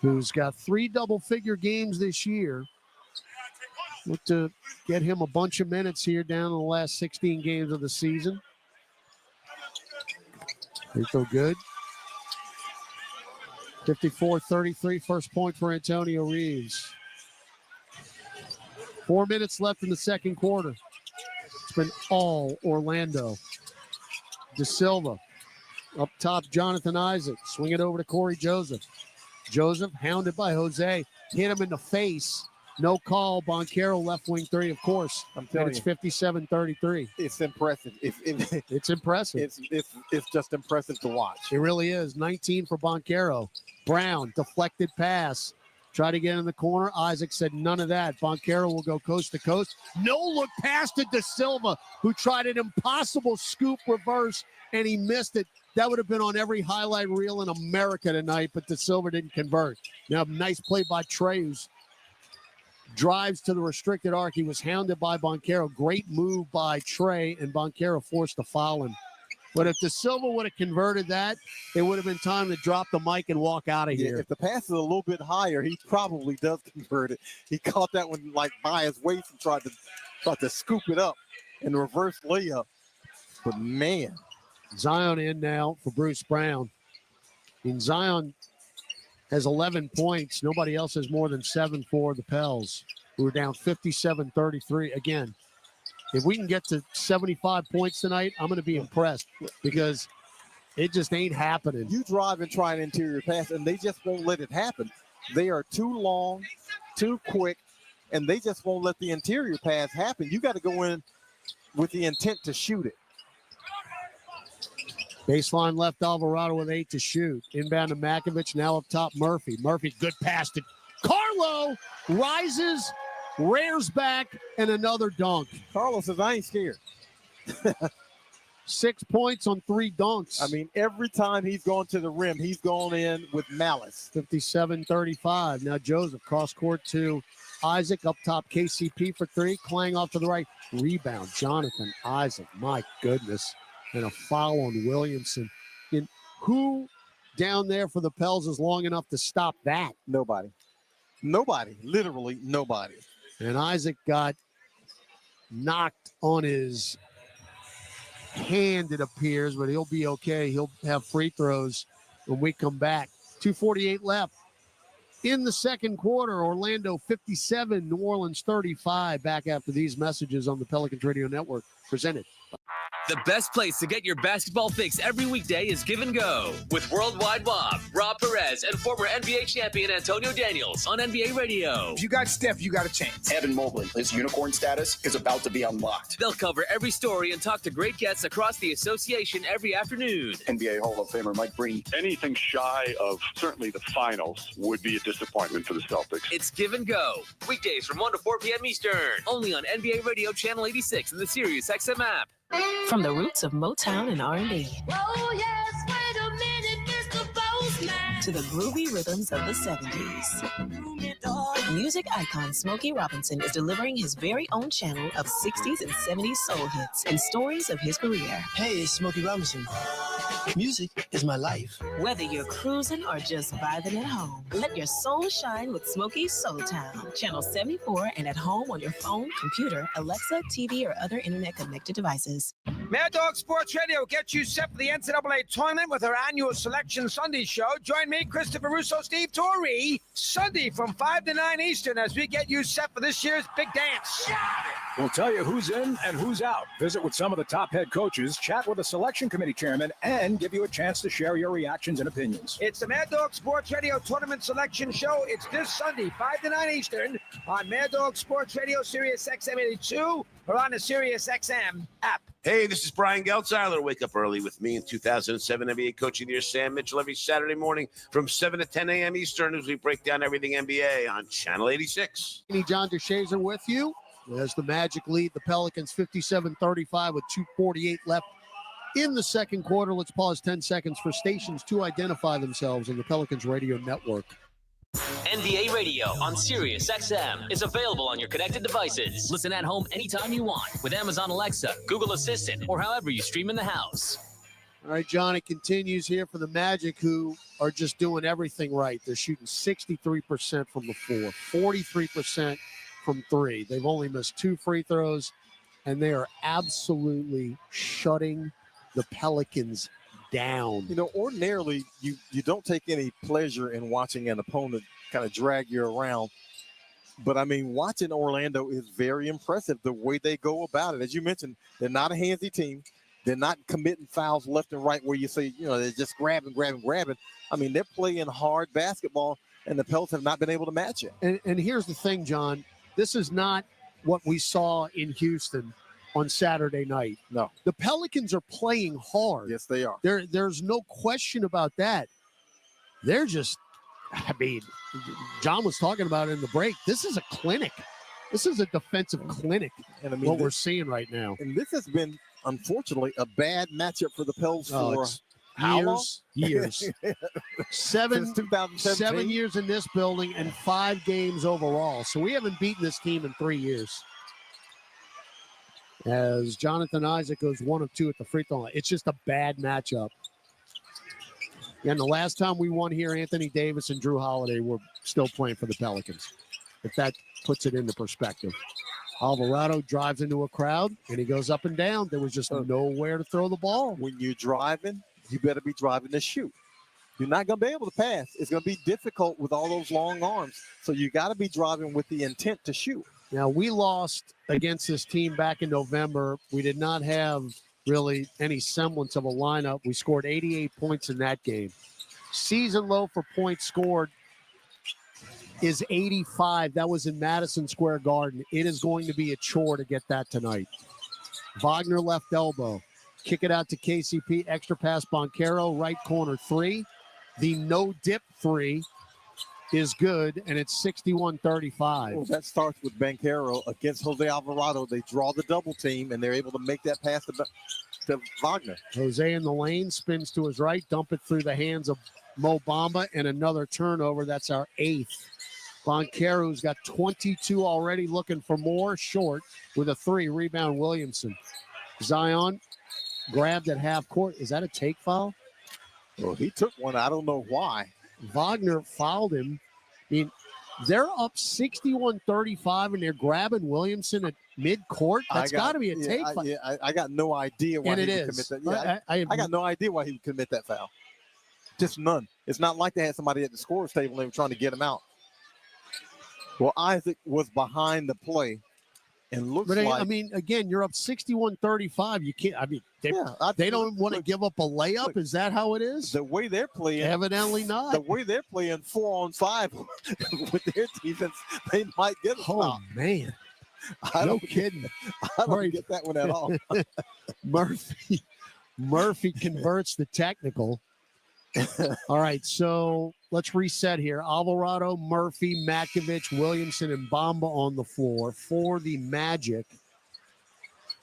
who's got 3 double-figure games this year. Look to get him a bunch of minutes here down in the last 16 games of the season. Free throw good. 54-33, first point for Antonio Reeves. 4 minutes left in the second quarter. It's been all Orlando. De Silva up top, Jonathan Isaac. Swing it over to Corey Joseph. Joseph hounded by Jose. Hit him in the face. No call. Boncaro left wing three, of course. I'm telling you. It's 57-33. It's impressive. It's impressive. It's just impressive to watch. It really is. 19 for Boncaro. Brown, deflected pass. Try to get in the corner. Isaac said none of that. Boncaro will go coast to coast. No look pass to De Silva, who tried an impossible scoop reverse, and he missed it. That would have been on every highlight reel in America tonight, but De Silva didn't convert. Now, nice play by Trey, who drives to the restricted arc. He was hounded by Boncaro. Great move by Trey, and Boncaro forced to foul him. But if De Silva would have converted that, it would have been time to drop the mic and walk out of here. Yeah, if the pass is a little bit higher, he probably does convert it. He caught that one like by his waist and tried to scoop it up in the reverse layup. But man, Zion in now for Bruce Brown. And Zion has 11 points. Nobody else has more than 7 for the Pels, who are down 57-33. Again, if we can get to 75 points tonight, I'm going to be impressed because it just ain't happening. You drive and try an interior pass, and they just won't let it happen. They are too long, too quick, and they just won't let the interior pass happen. You got to go in with the intent to shoot it. Baseline left, Alvarado with 8 to shoot. Inbound to Makovich, now up top, Murphy. Murphy, good pass to Carlo, rises, rears back, and another dunk. Carlo says, I ain't scared. 6 points on 3 dunks. I mean, every time he's gone to the rim, he's gone in with malice. 57-35. Now Joseph, cross court to Isaac, up top, KCP for 3. Clang off to the right. Rebound, Jonathan Isaac. My goodness. And a foul on Williamson. And who down there for the Pels is long enough to stop that? Nobody. Nobody. Literally nobody. And Isaac got knocked on his hand, it appears, but he'll be okay. He'll have free throws when we come back. 2:48 left in the second quarter. Orlando 57, New Orleans 35. Back after these messages on the Pelicans Radio Network, presented. The best place to get your basketball fix every weekday is Give and Go with Worldwide Wob, Rob Perez, and former NBA champion Antonio Daniels on NBA Radio. If you got Steph, you got a chance. Evan Mobley, his unicorn status is about to be unlocked. They'll cover every story and talk to great guests across the association every afternoon. NBA Hall of Famer Mike Breen. Anything shy of certainly the finals would be a disappointment for the Celtics. It's Give and Go, weekdays from 1 to 4 p.m. Eastern, only on NBA Radio Channel 86 and the Sirius XM app. From the roots of Motown and R&B. Oh, yes, wait a minute, Mr. Postman. To the groovy rhythms of the 70s. Music icon Smokey Robinson is delivering his very own channel of 60s and 70s soul hits and stories of his career. Hey, it's Smokey Robinson. Music is my life. Whether you're cruising or just vibing at home, let your soul shine with Smokey's Soul Town. Channel 74 and at home on your phone, computer, Alexa, TV, or other internet-connected devices. Mad Dog Sports Radio gets you set for the NCAA tournament with our annual Selection Sunday show. Join me, Christopher Russo, Steve Torrey, Sunday from 5 to 9 Eastern as we get you set for this year's big dance. We'll tell you who's in and who's out. Visit with some of the top head coaches, chat with a selection committee chairman, and give you a chance to share your reactions and opinions. It's the Mad Dog Sports Radio Tournament Selection Show. It's this Sunday, 5 to 9 Eastern on Mad Dog Sports Radio, Sirius XM 82, or on the Sirius XM app. Hey, this is Brian Geltzeiler. Wake up early with me in 2007 NBA Coach of the Year, Sam Mitchell, every Saturday morning from 7 to 10 a.m. Eastern as we break down everything NBA on Channel 86. John DeShazer with you as the Magic lead the Pelicans 57-35 with 2:48 left in the second quarter. Let's pause 10 seconds for stations to identify themselves on the Pelicans Radio Network. NBA Radio on Sirius XM is available on your connected devices. Listen at home anytime you want with Amazon Alexa, Google Assistant, or however you stream in the house. All right, John, it continues here for the Magic, who are just doing everything right. They're shooting 63% from the floor, 43% from 3. They've only missed 2 free throws, and they are absolutely shutting the Pelicans down. You know, ordinarily, you don't take any pleasure in watching an opponent kind of drag you around. But, I mean, watching Orlando is very impressive, the way they go about it. As you mentioned, they're not a handsy team. They're not committing fouls left and right where you say, you know, they're just grabbing. I mean, they're playing hard basketball, and the Pels have not been able to match it. And here's the thing, John. This is not what we saw in Houston on Saturday night. No. The Pelicans are playing hard. Yes, they are. There's no question about that. They're just, I mean, John was talking about it in the break. This is a clinic. This is a defensive clinic, and I mean, what we're seeing right now. And this has been, unfortunately, a bad matchup for the Pels for how long? Years. Since 2017. 7 years in this building and 5 games overall. So we haven't beaten this team in 3 years. As Jonathan Isaac goes 1 of 2 at the free throw line. It's just a bad matchup. And the last time we won here, Anthony Davis and Drew Holiday were still playing for the Pelicans, if that puts it into perspective. Alvarado drives into a crowd, and he goes up and down. There was just nowhere to throw the ball. When you're driving, you better be driving to shoot. You're not going to be able to pass. It's going to be difficult with all those long arms. So you got to be driving with the intent to shoot. Now, we lost against this team back in November. We did not have really any semblance of a lineup. We scored 88 points in that game. Season low for points scored is 85. That was in Madison Square Garden. It is going to be a chore to get that tonight. Wagner left elbow. Kick it out to KCP. Extra pass, Boncaro, right corner 3. The no-dip 3 is good, and it's 61-35. Well, that starts with Boncaro against Jose Alvarado. They draw the double team, and they're able to make that pass to Wagner. Jose in the lane, spins to his right, dump it through the hands of Mo Bamba, and another turnover. That's our 8th. Boncaro's got 22 already, looking for more, short with a 3. Rebound Williamson. Zion grabbed at half court. Is that a take foul? Well, he took one. I don't know why. Wagner fouled him. I mean, they're up 61-35, and they're grabbing Williamson at mid-court. That's got to be a take foul. I got no idea why he would commit that. Yeah, I got no idea why he would commit that foul. Just none. It's not like they had somebody at the scorer's table and they were trying to get him out. Well, Isaac was behind the play and looks like... I mean, again, you're up 61-35. You can't... I mean, they don't want to give up a layup? Look, is that how it is? The way they're playing... Evidently not. The way they're playing 4-on-5 with their defense, they might get a stop. Oh, man. No kidding. I don't get that one at all. Murphy converts the technical. All right, so let's reset here. Alvarado, Murphy, Makovich, Williamson, and Bamba on the floor. For the Magic,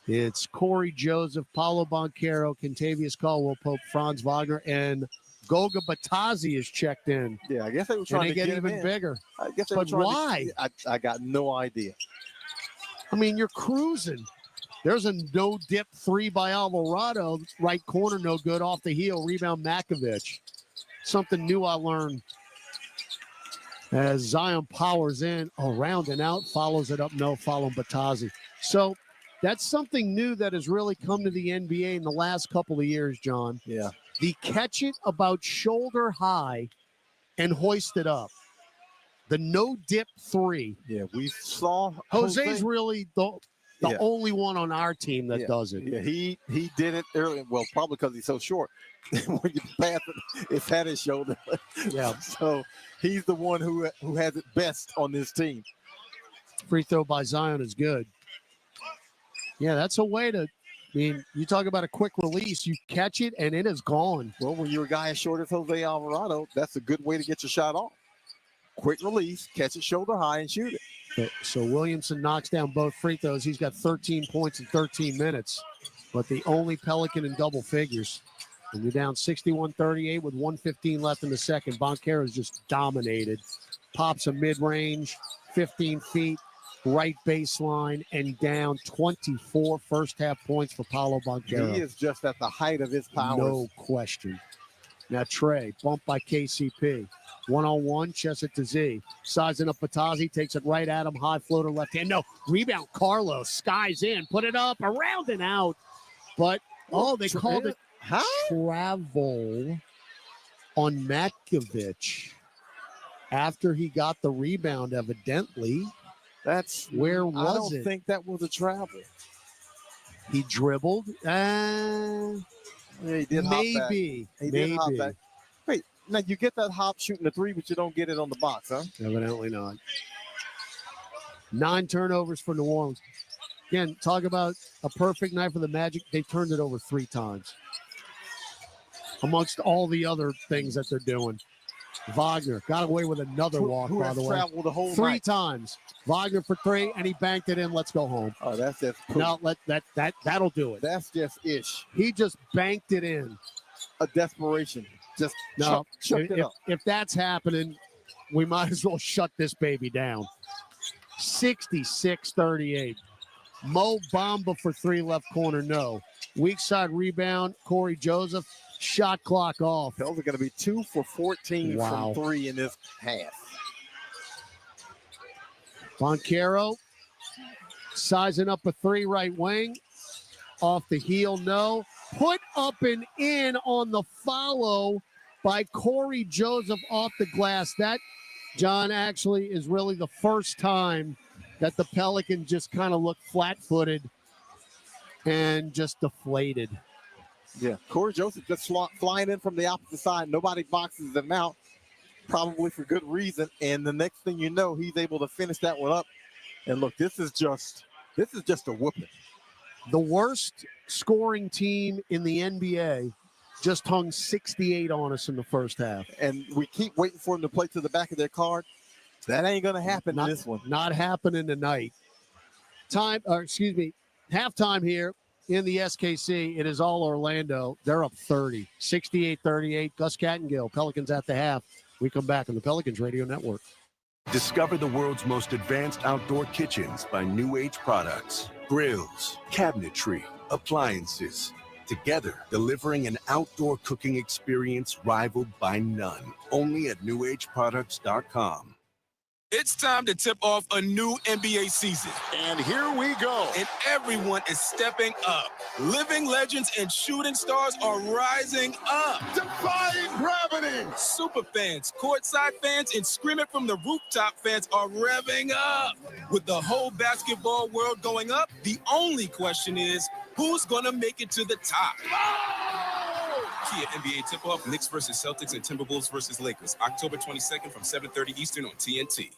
it's Corey Joseph, Paulo Boncaro, Kentavious Caldwell Pope, Franz Wagner, and Goga Batazzi is checked in. Yeah, I guess they were trying to get even in. Bigger. I guess they but were trying why? I got no idea. I mean, you're cruising. There's a no-dip 3 by Alvarado. Right corner, no good. Off the heel, rebound Makovich. Something new I learned. As Zion powers in, around and out, follows it up, no, following Batazzi. So that's something new that has really come to the NBA in the last couple of years, John. Yeah. The catch it about shoulder high and hoist it up. The no-dip 3. Yeah, we saw Jose's really the only one on our team that does it. Yeah, he did it early. Well, probably because he's so short. When you pass it, it's at his shoulder. Yeah. So he's the one who has it best on this team. Free throw by Zion is good. Yeah, that's a way to. I mean, you talk about a quick release. You catch it, and it is gone. Well, when you're a guy as short as Jose Alvarado, that's a good way to get your shot off. Quick release, catch it shoulder high, and shoot it. So Williamson knocks down both free throws. He's got 13 points in 13 minutes, but the only Pelican in double figures. And you're down 61-38 with 1:15 left in the second. Boncaro's just dominated. Pops a mid-range, 15 feet, right baseline, and down 24 first-half points for Paulo Boncaro. He is just at the height of his powers. No question. Now Trey, bumped by KCP. One-on-one, chest it to Z. Sizing up Batazzi, takes it right at him. High floater left hand. No, rebound Carlos. Skies in, put it up, around and out. But, they called it. travel on Matkovic after he got the rebound, evidently. Where was I don't it? think that was a travel. He dribbled. Yeah, he did hop back. Maybe. He did hop back. Wait, now you get that hop shooting the three, but you don't get it on the box, huh? Evidently not. 9 turnovers for New Orleans. Again, talk about a perfect night for the Magic. They turned it over 3 times. Amongst all the other things that they're doing. Wagner got away with another walk, who by has the way. traveled the whole 3 night. times. Wagner for 3, and he banked it in. Let's go home. Oh, that's just No, that'll do it. That's just ish. He just banked it in. A desperation. Just No, chucked it up. if that's happening, we might as well shut this baby down. 66-38. Mo Bamba for 3 left corner, no. Weak side rebound, Corey Joseph. Shot clock off. Pels are going to be 2 for 14 Wow. from 3 in this half. Boncaro sizing up a 3 right wing. Off the heel, no. Put up and in on the follow by Corey Joseph off the glass. That, John, actually is really the first time that the Pelicans just kind of look flat-footed and just deflated. Yeah, Corey Joseph just flying in from the opposite side. Nobody boxes him out, probably for good reason. And the next thing you know, he's able to finish that one up. And look, this is just a whooping. The worst scoring team in the NBA just hung 68 on us in the first half. And we keep waiting for them to play to the back of their card. That ain't going to happen in this one. Not happening tonight. Halftime here in the SKC. It is all Orlando. They're up 30, 68-38. Gus Cattingill, Pelicans at the half. We come back on the Pelicans Radio Network. Discover the world's most advanced outdoor kitchens by New Age Products. Grills, cabinetry, appliances. Together, delivering an outdoor cooking experience rivaled by none. Only at newageproducts.com. It's time to tip off a new NBA season. And here we go. And everyone is stepping up. Living legends and shooting stars are rising up. Defying gravity. Super fans, courtside fans, and scream it from the rooftop fans are revving up. With the whole basketball world going up, the only question is, who's going to make it to the top? Kia NBA tip-off, Knicks versus Celtics and Timberwolves versus Lakers, October 22nd from 7:30 Eastern on TNT.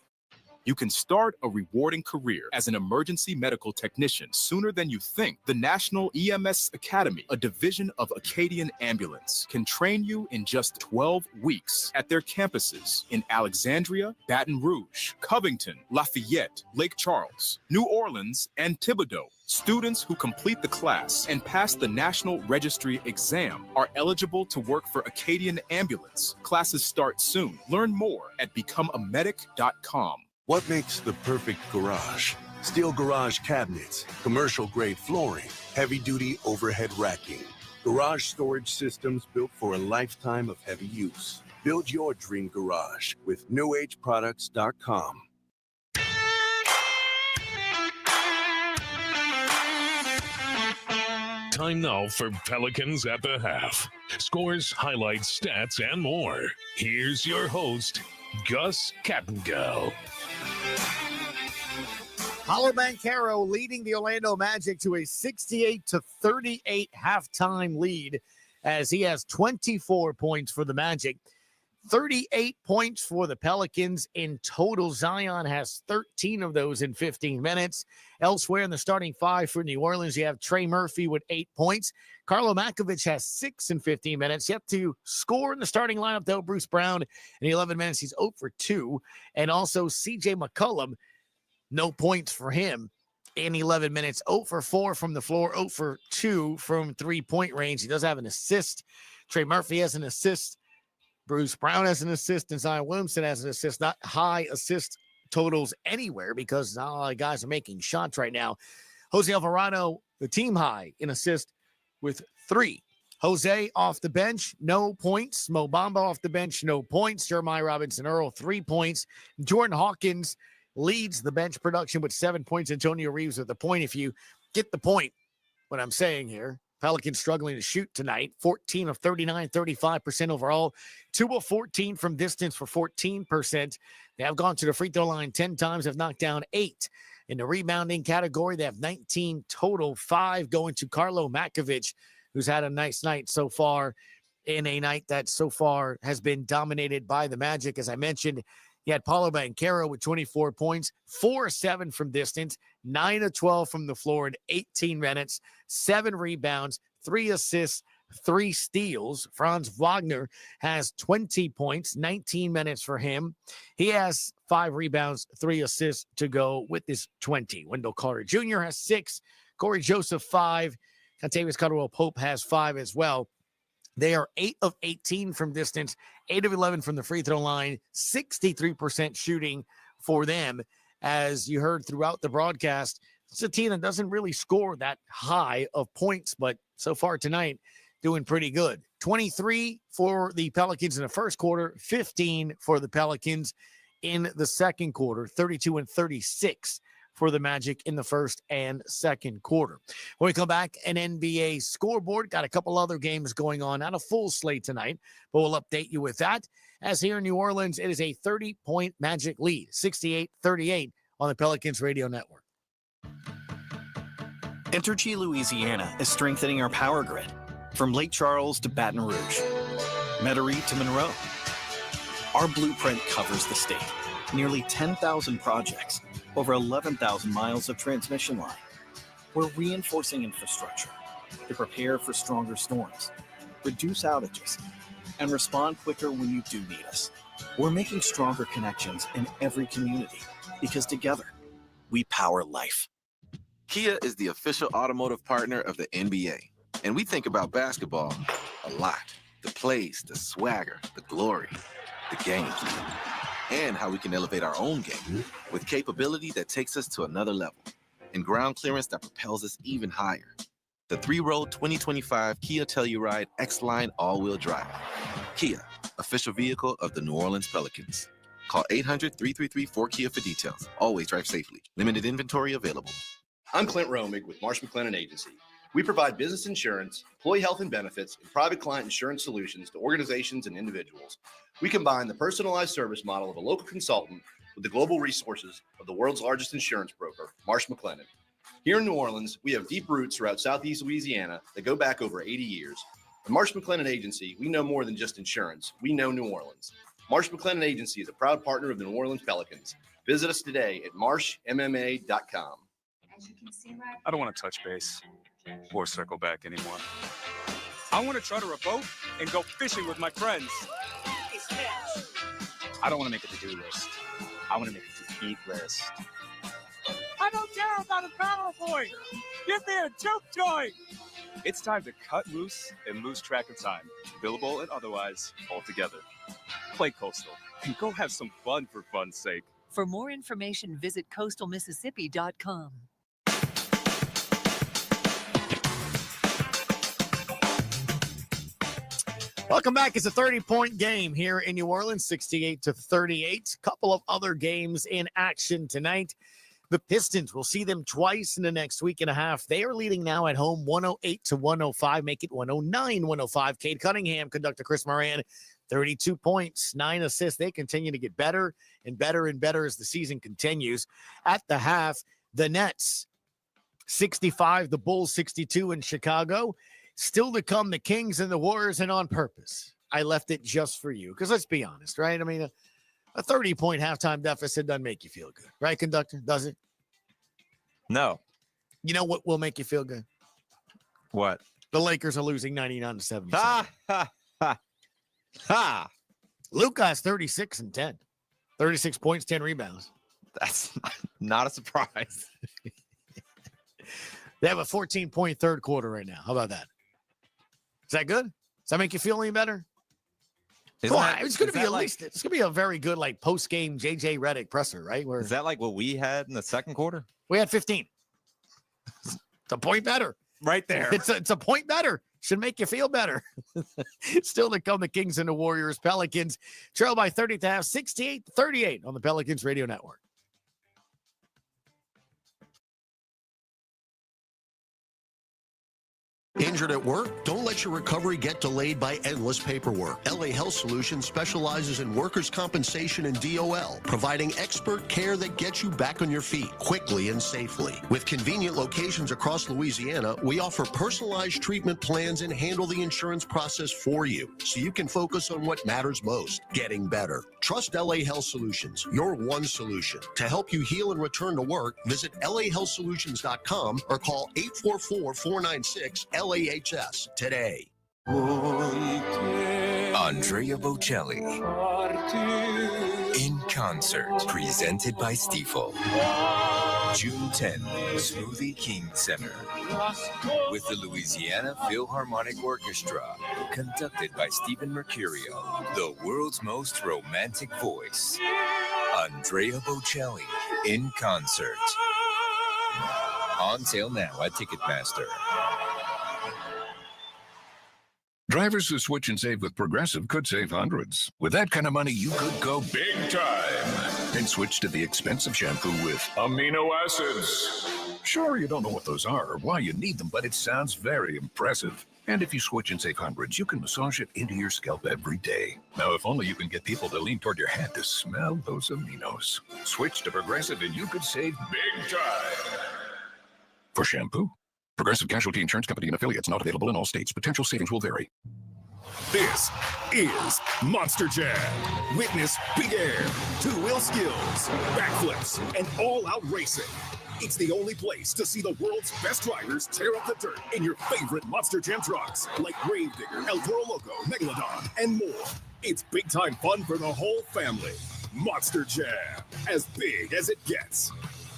You can start a rewarding career as an emergency medical technician sooner than you think. The National EMS Academy, a division of Acadian Ambulance, can train you in just 12 weeks at their campuses in Alexandria, Baton Rouge, Covington, Lafayette, Lake Charles, New Orleans, and Thibodaux. Students who complete the class and pass the National Registry exam are eligible to work for Acadian Ambulance. Classes start soon. Learn more at becomeamedic.com. What makes the perfect garage? Steel garage cabinets, commercial-grade flooring, heavy-duty overhead racking. Garage storage systems built for a lifetime of heavy use. Build your dream garage with newageproducts.com. Time now for Pelicans at the half. Scores, highlights, stats, and more. Here's your host, Gus Cattingill. Paolo Banchero leading the Orlando Magic to a 68-38 halftime lead as he has 24 points for the Magic. 38 points for the Pelicans in total. Zion has 13 of those in 15 minutes. Elsewhere in the starting 5 for New Orleans, you have Trey Murphy with 8 points. Carlo Makovic has 6 in 15 minutes. Yet to score in the starting lineup, though, Bruce Brown in 11 minutes, he's 0 for 2. And also C.J. McCollum, no points for him in 11 minutes. 0 for 4 from the floor, 0 for 2 from three-point range. He does have an assist. Trey Murphy has an assist. Bruce Brown has an assist, and Zion Williamson has an assist. Not high assist totals anywhere because not a lot of guys are making shots right now. Jose Alvarado, the team high in assist with 3. Jose off the bench, no points. Mo Bamba off the bench, no points. Jeremiah Robinson-Earl, 3 points. Jordan Hawkins leads the bench production with 7 points. Antonio Reeves with a point. If you get the point, what I'm saying here, Pelicans struggling to shoot tonight. 14 of 39, 35% overall. 2 of 14 from distance for 14%. They have gone to the free throw line 10 times, have knocked down 8. In the rebounding category, they have 19 total, 5 going to Carlo Makovic, who's had a nice night so far in a night that so far has been dominated by the Magic. As I mentioned, he had Paulo Banchero with 24 points, 4-7 from distance, 9-12 from the floor in 18 minutes, 7 rebounds, 3 assists, 3 steals. Franz Wagner has 20 points, 19 minutes for him. He has 5 rebounds, 3 assists to go with his 20. Wendell Carter Jr. has 6, Corey Joseph 5, Contavious Caldwell-Pope has 5 as well. They are 8 of 18 from distance, 8 of 11 from the free throw line, 63% shooting for them. As you heard throughout the broadcast, it's a team that doesn't really score that high of points, but so far tonight, doing pretty good. 23 for the Pelicans in the first quarter, 15 for the Pelicans in the second quarter, 32 and 36 for the Magic in the first and second quarter. When we come back, an NBA scoreboard. Got a couple other games going on. Not a full slate tonight, but we'll update you with that. As here in New Orleans, it is a 30-point Magic lead, 68-38 on the Pelicans radio network. Entergy Louisiana is strengthening our power grid from Lake Charles to Baton Rouge, Metairie to Monroe. Our blueprint covers the state. Nearly 10,000 projects, over 11,000 miles of transmission line. We're reinforcing infrastructure to prepare for stronger storms, reduce outages, and respond quicker when you do need us. We're making stronger connections in every community because together, we power life. Kia is the official automotive partner of the NBA, and we think about basketball a lot. The plays, the swagger, the glory, the games, and how we can elevate our own game with capability that takes us to another level and ground clearance that propels us even higher. The 3-row 2025 Kia Telluride X-Line all-wheel drive. Kia, official vehicle of the New Orleans Pelicans. Call 800-333-4KIA for details. Always drive safely. Limited inventory available. I'm Clint Romig with Marsh McLennan Agency. We provide business insurance, employee health and benefits, and private client insurance solutions to organizations and individuals. We combine the personalized service model of a local consultant with the global resources of the world's largest insurance broker, Marsh McLennan. Here in New Orleans, we have deep roots throughout Southeast Louisiana that go back over 80 years. At Marsh McLennan Agency, we know more than just insurance. We know New Orleans. Marsh McLennan Agency is a proud partner of the New Orleans Pelicans. Visit us today at marshmma.com. I don't want to touch base or circle back anymore. I want to charter a boat and go fishing with my friends. I don't want to make a to-do list. I want to make a to-eat list. I don't care about a PowerPoint. Give me a juke joint. It's time to cut loose and lose track of time, billable and otherwise, all together. Play Coastal and go have some fun for fun's sake. For more information, visit coastalmississippi.com. Welcome back. It's a 30-point game here in New Orleans, 68-38. Couple of other games in action tonight. The Pistons, will see them twice in the next week and a half. They are leading now at home 108-105. Make it 109-105. Cade Cunningham, conductor Chris Moran, 32 points, 9 assists. They continue to get better and better and better as the season continues. At the half, the Nets, 65, the Bulls, 62 in Chicago. Still to come, the Kings and the Warriors, and on purpose, I left it just for you. Because let's be honest, right? I mean, a 30-point halftime deficit doesn't make you feel good. Right, conductor? Does it? No. You know what will make you feel good? What? The Lakers are losing 99-77. Ha, ha, ha. Ha. Luka has 36 and 10. 36 points, 10 rebounds. That's not a surprise. They have a 14-point third quarter right now. How about that? Is that good? Does that make you feel any better? It's going to be at least, it's going to be a very good, like, post-game JJ Redick presser, right? Where is that like what we had in the second quarter? We had 15. It's a point better. Right there. It's a point better. Should make you feel better. Still to come, the Kings and the Warriors. Pelicans trail by 30 at the half, 68-38 on the Pelicans radio network. Injured at work? Don't let your recovery get delayed by endless paperwork. LA Health Solutions specializes in workers' compensation and DOL, providing expert care that gets you back on your feet quickly and safely. With convenient locations across Louisiana, we offer personalized treatment plans and handle the insurance process for you, so you can focus on what matters most, getting better. Trust LA Health Solutions, your one solution. To help you heal and return to work, visit lahealthsolutions.com or call 844-496-LAHS today. Andrea Bocelli in concert, presented by Stiefel. June 10th, Smoothie King Center, with the Louisiana Philharmonic Orchestra, conducted by Stephen Mercurio, the world's most romantic voice. Andrea Bocelli in concert. On sale now at Ticketmaster. Drivers who switch and save with Progressive could save hundreds. With that kind of money, you could go big time and switch to the expensive shampoo with amino acids. Sure, you don't know what those are or why you need them, but it sounds very impressive. And if you switch and save hundreds, you can massage it into your scalp every day. Now, if only you can get people to lean toward your head to smell those aminos. Switch to Progressive and you could save big time. For shampoo. Progressive Casualty Insurance Company and affiliates, not available in all states. Potential savings will vary. This is Monster Jam. Witness big air, two-wheel skills, backflips, and all-out racing. It's the only place to see the world's best drivers tear up the dirt in your favorite Monster Jam trucks, like Gravedigger, El Toro Loco, Megalodon, and more. It's big-time fun for the whole family. Monster Jam, as big as it gets.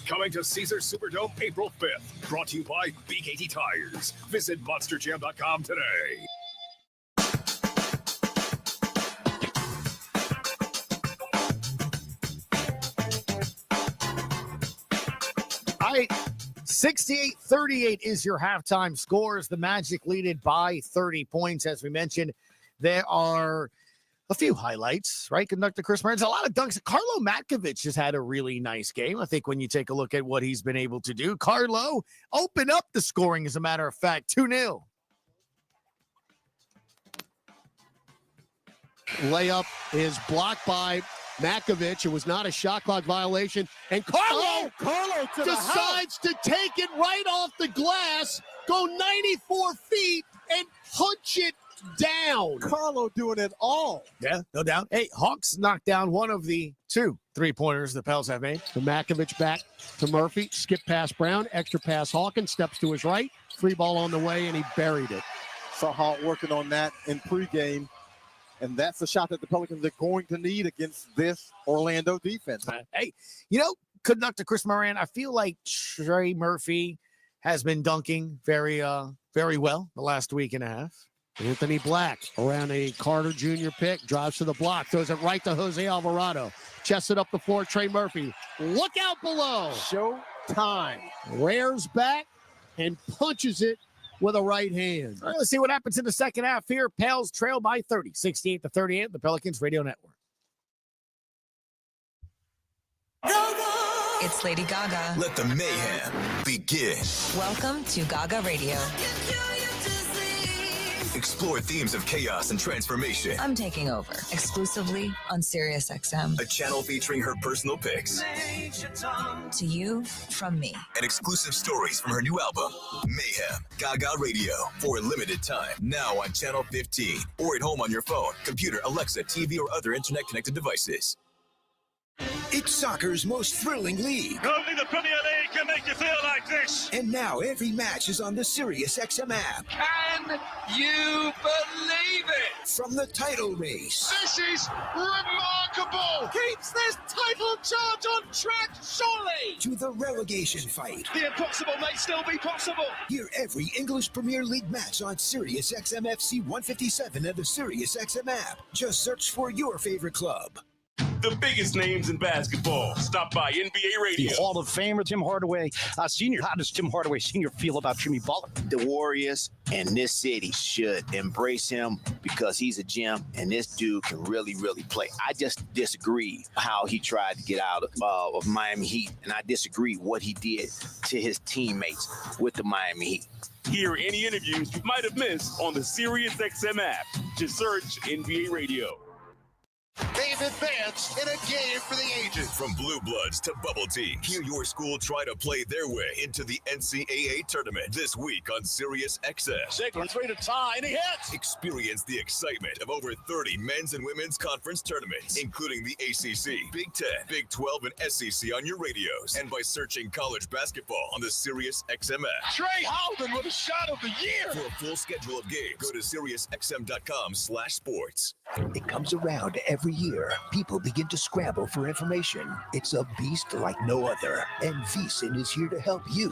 Coming to Caesars Superdome April 5th. Brought to you by BKT Tires. Visit monsterjam.com today. All right, 68-38 is your halftime scores. The Magic lead it by 30 points. As we mentioned, there are a few highlights, right? Conductor Chris Burns, a lot of dunks. Carlo Matkovic has had a really nice game. I think when you take a look at what he's been able to do, Carlo opened up the scoring, as a matter of fact, 2-0. Layup is blocked by Matkovic. It was not a shot clock violation. And Carlo decides to take it right off the glass, go 94 feet, and punch it down. Carlo doing it all. Yeah, no doubt. Hey, Hawks knocked down one of the 2 3-pointers the Pels have made. The Matkovic back to Murphy. Skip pass Brown. Extra pass Hawkins. Steps to his right. Free ball on the way, and he buried it. Saw Hawk working on that in pregame. And that's the shot that the Pelicans are going to need against this Orlando defense. Hey, you know, conductor Chris Moran, I feel like Trey Murphy has been dunking very well the last week and a half. Anthony Black around a Carter Jr. pick, drives to the block, throws it right to Jose Alvarado. Chests it up the floor, Trey Murphy. Look out below. Show time. Rears back and punches it with a right hand. All right, let's see what happens in the second half here. Pels trail by 30, 68-38, the Pelicans Radio Network. It's Lady Gaga. Let the mayhem begin. Welcome to Gaga Radio. Explore themes of chaos and transformation. I'm taking over exclusively on Sirius XM. A channel featuring her personal picks. To you from me. And exclusive stories from her new album, Mayhem. Gaga Radio for a limited time. Now on Channel 15 or at home on your phone, computer, Alexa, TV, or other internet-connected devices. It's soccer's most thrilling league. Only the Premier League can make you feel like this. And now every match is on the Sirius XM app. Can you believe it? From the title race. This is remarkable. Keeps this title charge on track, surely. To the relegation fight. The impossible may still be possible. Hear every English Premier League match on Sirius XM FC 157 and the Sirius XM app. Just search for your favorite club. The biggest names in basketball. Stop by NBA Radio. The Hall of Famer, Tim Hardaway Sr. How does Tim Hardaway Sr. feel about Jimmy Butler? The Warriors and this city should embrace him because he's a gem, and this dude can really, really play. I just disagree how he tried to get out of Miami Heat, and I disagree what he did to his teammates with the Miami Heat. Hear any interviews you might have missed on the SiriusXM app. Just search NBA Radio. They've advanced in a game for the ages. From blue bloods to bubble teams, hear your school try to play their way into the NCAA tournament this week on SiriusXM. Ziegler, 3 to tie, and he hits. Experience the excitement of over 30 men's and women's conference tournaments, including the ACC, Big Ten, Big 12, and SEC on your radios, and by searching college basketball on the SiriusXM app. Trey Howden with a shot of the year. For a full schedule of games, go to SiriusXM.com/sports. It comes around every year. People begin to scramble for information. It's a beast like no other, and VSiN is here to help you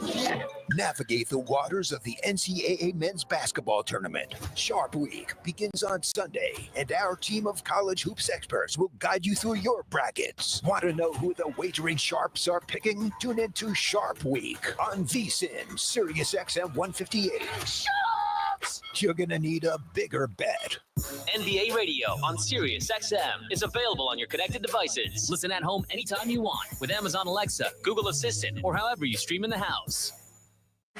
navigate the waters of the NCAA men's basketball tournament. Sharp Week begins on Sunday, and our team of college hoops experts will guide you through your brackets. Want to know who the wagering sharps are picking? Tune into Sharp Week on VSiN, SiriusXM 158. Sharps! You're going to need a bigger bet. NBA Radio on SiriusXM is available on your connected devices. Listen at home anytime you want with Amazon Alexa, Google Assistant, or however you stream in the house.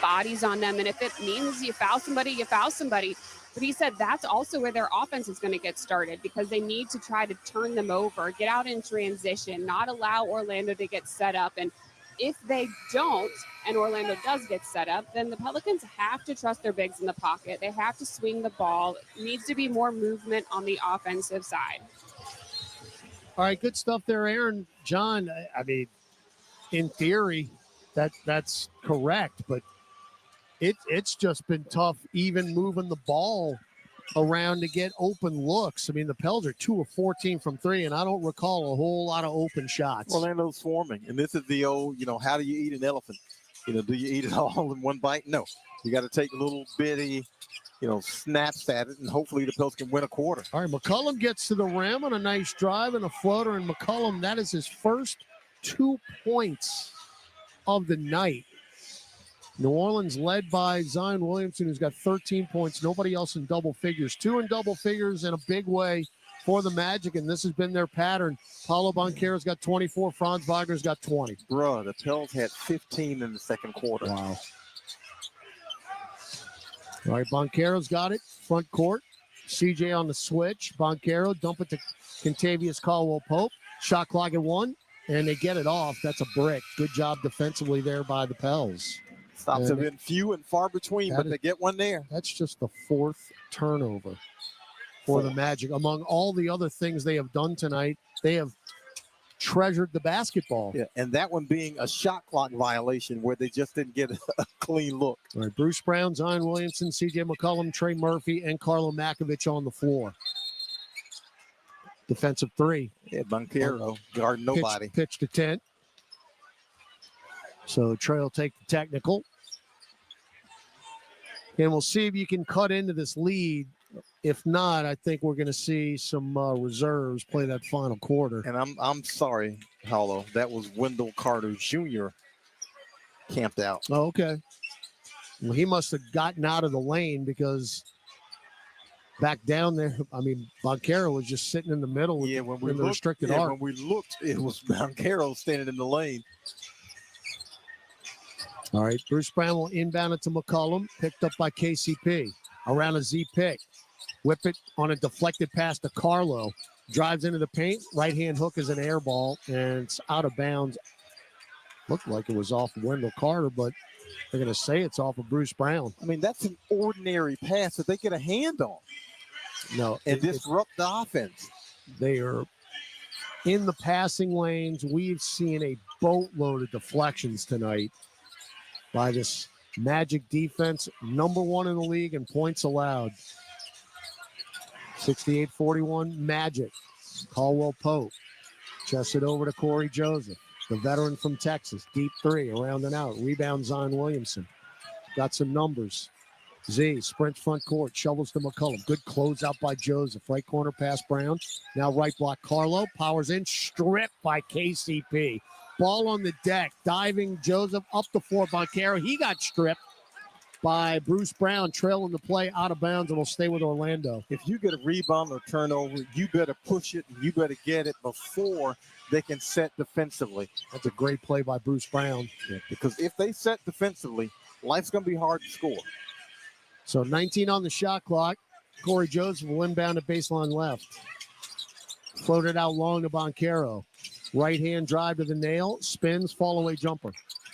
Bodies on them, and if it means you foul somebody, you foul somebody. But he said that's also where their offense is going to get started, because they need to try to turn them over, get out in transition, not allow Orlando to get set up. And if they don't, and Orlando does get set up, then the Pelicans have to trust their bigs in the pocket. They have to swing the ball. It needs to be more movement on the offensive side. All right, good stuff there, Aaron. John, I mean, in theory, that's correct, but it's just been tough even moving the ball around to get open looks. I mean, the Pels are 2 of 14 from 3, and I don't recall a whole lot of open shots. Orlando's swarming, and this is the old, how do you eat an elephant? Do you eat it all in one bite? No. You got to take little bitty, snaps at it, and hopefully the Pels can win a quarter. All right, McCollum gets to the rim on a nice drive and a floater, and McCollum, that is his first 2 points of the night. New Orleans led by Zion Williamson, who's got 13 points. Nobody else in double figures. 2 in double figures in a big way for the Magic, and this has been their pattern. Paulo Banchero's got 24. Franz Wagner's got 20. Bruh, the Pels had 15 in the second quarter. Wow. All right, Banchero's got it. Front court. CJ on the switch. Banchero dump it to Kentavious Caldwell-Pope. Shot clock at 1, and they get it off. That's a brick. Good job defensively there by the Pels. Stops have been few and far between, but they get one there. That's just the 4th turnover for the Magic. Among all the other things they have done tonight, they have treasured the basketball. Yeah, and that one being a shot clock violation where they just didn't get a clean look. All right, Bruce Brown, Zion Williamson, C.J. McCollum, Trey Murphy, and Carlo Makovich on the floor. Defensive 3. Yeah, Banchero guarding nobody. Pitch to 10. So Trey will take the technical. And we'll see if you can cut into this lead. If not, I think we're going to see some reserves play that final quarter. And I'm sorry, Hollow. That was Wendell Carter Jr. camped out. Oh, okay. Well, he must have gotten out of the lane, because back down there, I mean, Banchero was just sitting in the middle with the restricted arc. When we looked, it was Banchero standing in the lane. All right, Bruce Brown will inbound it to McCollum, picked up by KCP. Around a Z pick. Whip it on a deflected pass to Carlo. Drives into the paint. Right-hand hook is an air ball, and it's out of bounds. Looked like it was off of Wendell Carter, but they're going to say it's off of Bruce Brown. I mean, that's an ordinary pass that they get a hand on. No. And disrupt the offense. They are in the passing lanes. We've seen a boatload of deflections tonight by this Magic defense, number 1 in the league in points allowed. 68-41 Magic. Caldwell Pope. Chests it over to Corey Joseph, the veteran from Texas. Deep 3, around and out. Rebound Zion Williamson. Got some numbers. Z sprints front court, shovels to McCollum. Good closeout by Joseph. Right corner pass Brown. Now right block Carlo. Powers in, stripped by KCP. Ball on the deck, diving Joseph up the floor. Banchero, he got stripped by Bruce Brown, trailing the play out of bounds, and will stay with Orlando. If you get a rebound or turnover, you better push it, and you better get it before they can set defensively. That's a great play by Bruce Brown. Yeah, because if they set defensively, life's going to be hard to score. So 19 on the shot clock. Corey Joseph will inbound at baseline left. Floated out long to Boncaro. Right-hand drive to the nail. Spins, fall-away jumper.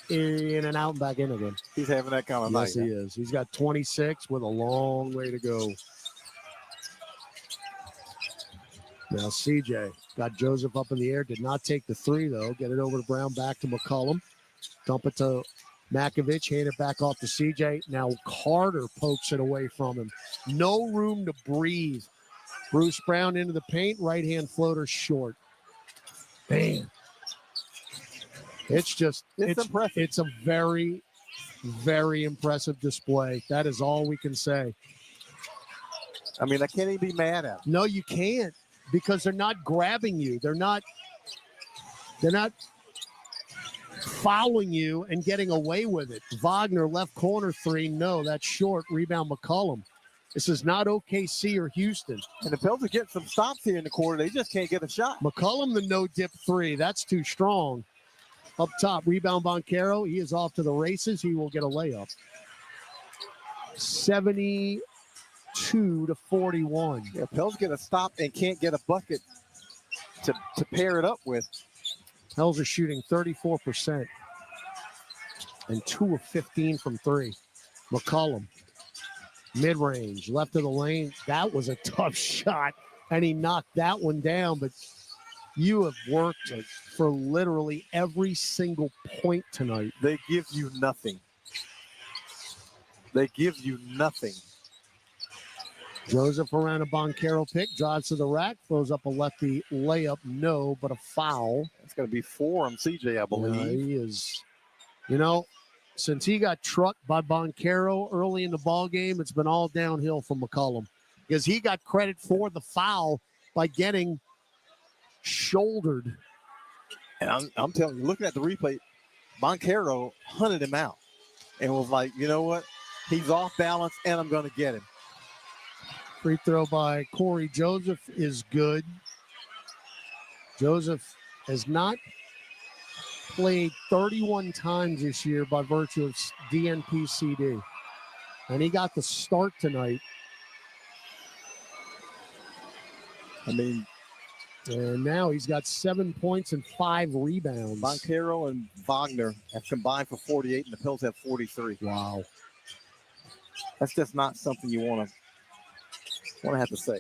In and out and back in again. He's having that kind of night. Yes, he is. He's got 26 with a long way to go. Now CJ got Joseph up in the air. Did not take the three, though. Get it over to Brown, back to McCollum. Dump it to Makovich. Hand it back off to CJ. Now Carter pokes it away from him. No room to breathe. Bruce Brown into the paint. Right-hand floater short. Man. It's impressive. It's a very, very impressive display. That is all we can say. I mean, I can't even be mad at him. No, you can't, because they're not grabbing you. They're not fouling you and getting away with it. Wagner, left corner three. No, that's short. Rebound McCollum. This is not OKC or Houston. And the Pels are getting some stops here in the quarter. They just can't get a shot. McCollum, the no-dip three. That's too strong. Up top, rebound Boncaro. He is off to the races. He will get a layup. 72-41. Yeah, Pels get a stop and can't get a bucket to pair it up with. Pels are shooting 34% and 2 of 15 from three. McCollum, mid-range, left of the lane. That was a tough shot, and he knocked that one down, but you have worked for literally every single point tonight. They give you nothing. They give you nothing. Joseph around a Boncaro pick, drives to the rack, throws up a lefty layup. No, but a foul. It's going to be 4 on CJ, I believe. He is, since he got trucked by Boncaro early in the ball game, it's been all downhill for McCollum, because he got credit for the foul by getting shouldered. And I'm telling you, looking at the replay, Boncaro hunted him out and was like, you know what? He's off balance, and I'm going to get him. Free throw by Corey Joseph is good. Joseph has not played 31 times this year by virtue of DNP CD. And he got the start tonight. And now he's got 7 points and 5 rebounds. Boncaro and Wagner have combined for 48, and the Pels have 43. Wow. That's just not something you want to have to say.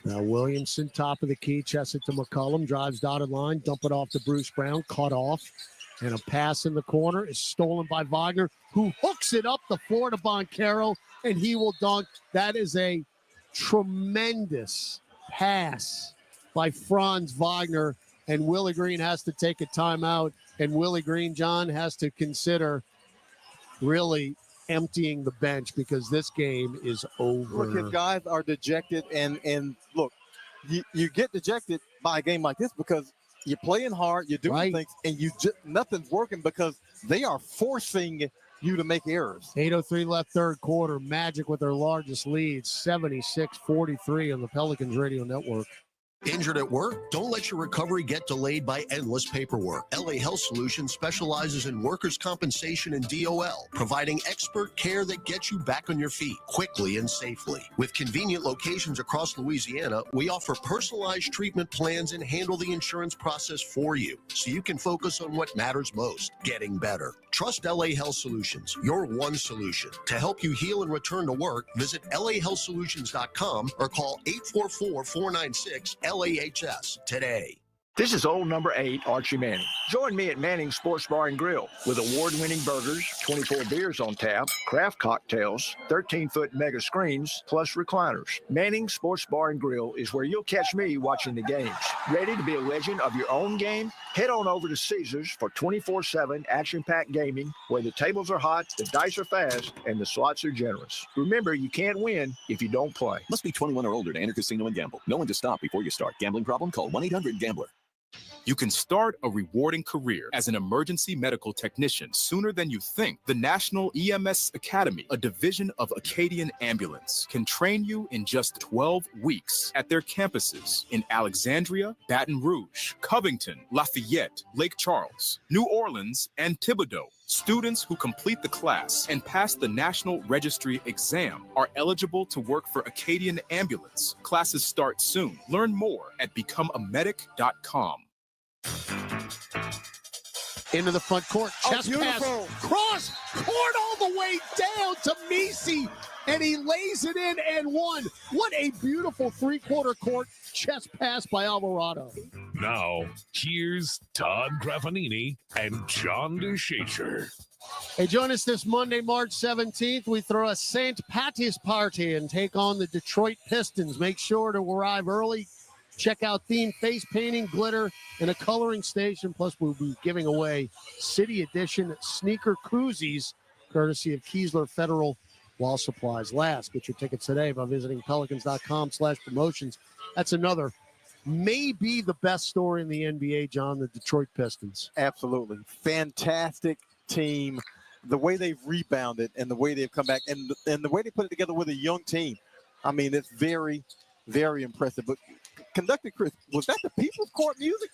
Now Williamson, top of the key, chest it to McCollum, drives dotted line, dump it off to Bruce Brown, cut off, and a pass in the corner is stolen by Wagner, who hooks it up the floor to Boncaro, and he will dunk. That is a tremendous pass by Franz Wagner, and Willie Green has to take a timeout, and Willie Green, John, has to consider really emptying the bench, because this game is over. Look, his guys are dejected, and look, you get dejected by a game like this because you're playing hard, you're doing things, and nothing's working because they are forcing you to make errors. 8:03 left, third quarter. Magic with their largest lead, 76-43 on the Pelicans radio network. Injured at work? Don't let your recovery get delayed by endless paperwork. LA Health Solutions specializes in workers' compensation and DOL, providing expert care that gets you back on your feet quickly and safely. With convenient locations across Louisiana, we offer personalized treatment plans and handle the insurance process for you, so you can focus on what matters most, getting better. Trust LA Health Solutions, your one solution. To help you heal and return to work, visit lahealthsolutions.com or call 844-496-LAHS today. This is old number 8, Archie Manning. Join me at Manning's Sports Bar and Grill with award-winning burgers, 24 beers on tap, craft cocktails, 13-foot mega screens, plus recliners. Manning's Sports Bar and Grill is where you'll catch me watching the games. Ready to be a legend of your own game? Head on over to Caesars for 24/7 action-packed gaming, where the tables are hot, the dice are fast, and the slots are generous. Remember, you can't win if you don't play. Must be 21 or older to enter casino and gamble. Knowing to stop before you start. Gambling problem? Call 1-800-GAMBLER. You can start a rewarding career as an emergency medical technician sooner than you think. The National EMS Academy, a division of Acadian Ambulance, can train you in just 12 weeks at their campuses in Alexandria, Baton Rouge, Covington, Lafayette, Lake Charles, New Orleans, and Thibodaux. Students who complete the class and pass the National Registry exam are eligible to work for Acadian Ambulance. Classes start soon. Learn more at becomeamedic.com. Into the front court. Chest pass. Cross court all the way down to Misi. And he lays it in and one. What a beautiful three-quarter court chest pass by Alvarado. Now, here's Todd Graffanini and John DeShazer. Hey, join us this Monday, March 17th. We throw a St. Patty's party and take on the Detroit Pistons. Make sure to arrive early. Check out themed face painting, glitter, and a coloring station. Plus, we'll be giving away City Edition sneaker koozies, courtesy of Keesler Federal while supplies last. Get your tickets today by visiting pelicans.com/promotions. That's another, maybe the best story in the NBA, John, the Detroit Pistons. Absolutely. Fantastic team. The way they've rebounded and the way they've come back and the way they put it together with a young team. I mean, it's very, very impressive. But Conductor Chris, was that the People's Court music?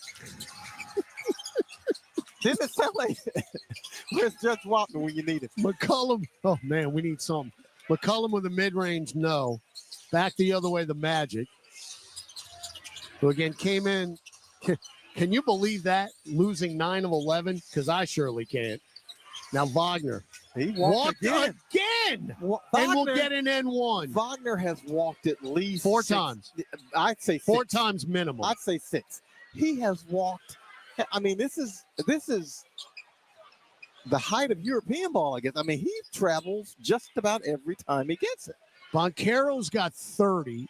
Didn't it sound like where's Judge Walton when you need it? McCollum, oh man, we need some. McCollum with a mid-range, no. Back the other way, the Magic, who again came in. Can you believe that? Losing 9 of 11? Because I surely can't. Now Wagner. He walked again. And we'll get an N1. Wagner has walked at least 4 6, times. I'd say 4 times minimum. I'd say 6. He has walked. I mean, this is the height of European ball, I guess. I mean, he travels just about every time he gets it. Banchero's got 30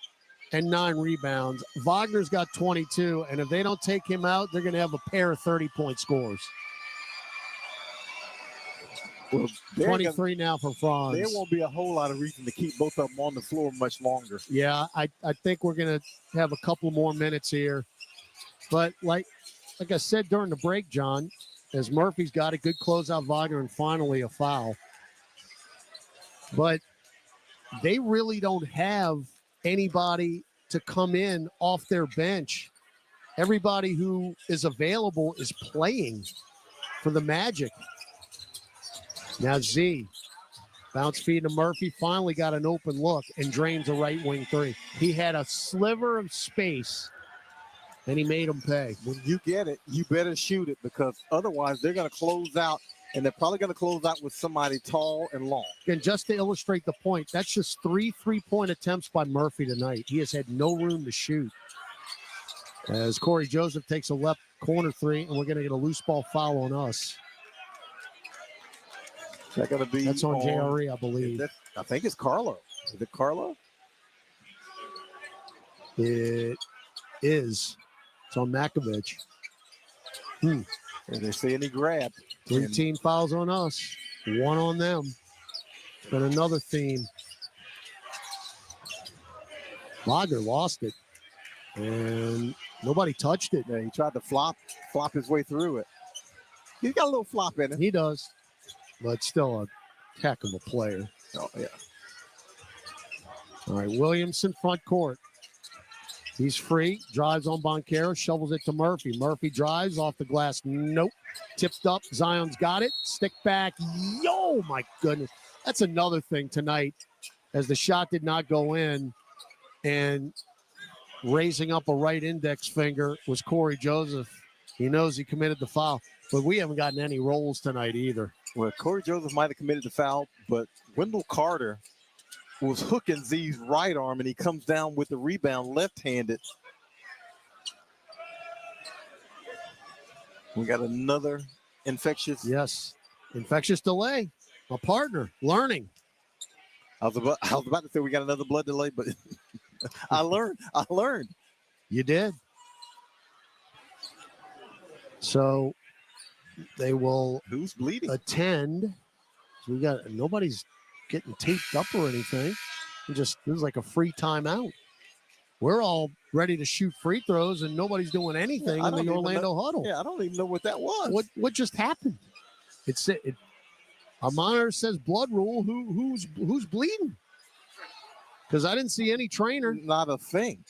and 9 rebounds. Wagner's got 22, and if they don't take him out, they're going to have a pair of 30-point scores. Well, 23 now for Franz. There won't be a whole lot of reason to keep both of them on the floor much longer. Yeah, I think we're going to have a couple more minutes here. But like I said during the break, John, as Murphy's got a good closeout, Wagner, and finally a foul. But they really don't have anybody to come in off their bench. Everybody who is available is playing for the Magic. Now Z, bounce feed to Murphy, finally got an open look and drains a right wing 3. He had a sliver of space, and he made him pay. When you get it, you better shoot it, because otherwise they're going to close out, and they're probably going to close out with somebody tall and long. And just to illustrate the point, that's just 3 3-point attempts by Murphy tonight. He has had no room to shoot. As Corey Joseph takes a left corner 3, and we're going to get a loose ball foul on us. That's going to be That's on JRE, I believe. I think it's Carlo. Is it Carlo? It is. It's on Makovich. And they're saying he grabbed. 3 team fouls on us. 1 on them. It's been another theme. Wagner lost it. And nobody touched it. Yeah, he tried to flop his way through it. He's got a little flop in it. He does. But still a heck of a player. Oh, yeah. All right, Williamson front court. He's free, drives on Banchero, shovels it to Murphy. Murphy drives off the glass. Nope. Tipped up. Zion's got it. Stick back. Yo, my goodness. That's another thing tonight, as the shot did not go in. And raising up a right index finger was Corey Joseph. He knows he committed the foul. But we haven't gotten any rolls tonight either. Well, Corey Joseph might have committed the foul, but Wendell Carter was hooking Z's right arm, and he comes down with the rebound left-handed. We got another infectious. Yes, infectious delay. My partner, learning. I was about to say we got another blood delay, but I learned. You did. So they will Who's bleeding? attend. So we got nobody's getting taped up or anything. This is like a free timeout. we're all ready to shoot free throws, and nobody's doing anything in the Orlando huddle. Yeah, I don't even know what that was. What just happened? Our monitor says blood rule. Who's bleeding? Because I didn't see any trainer. Not a thing.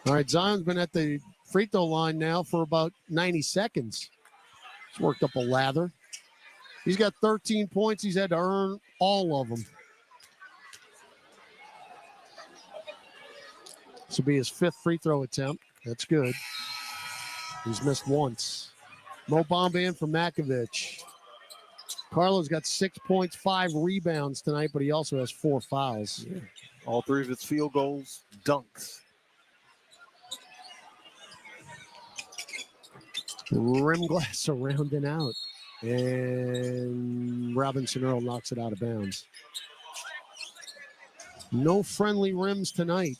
All right, Zion's been at the free throw line now for about 90 seconds. He's worked up a lather. He's got 13 points. He's had to earn all of them. This will be his 5th free throw attempt. That's good. He's missed once. Mo Bamba in for Makovich. Carlo's got 6 points, 5 rebounds tonight, but he also has 4 fouls. Yeah. All 3 of his field goals, dunks. Rim glass around and out. And Robinson Earl knocks it out of bounds. No friendly rims tonight.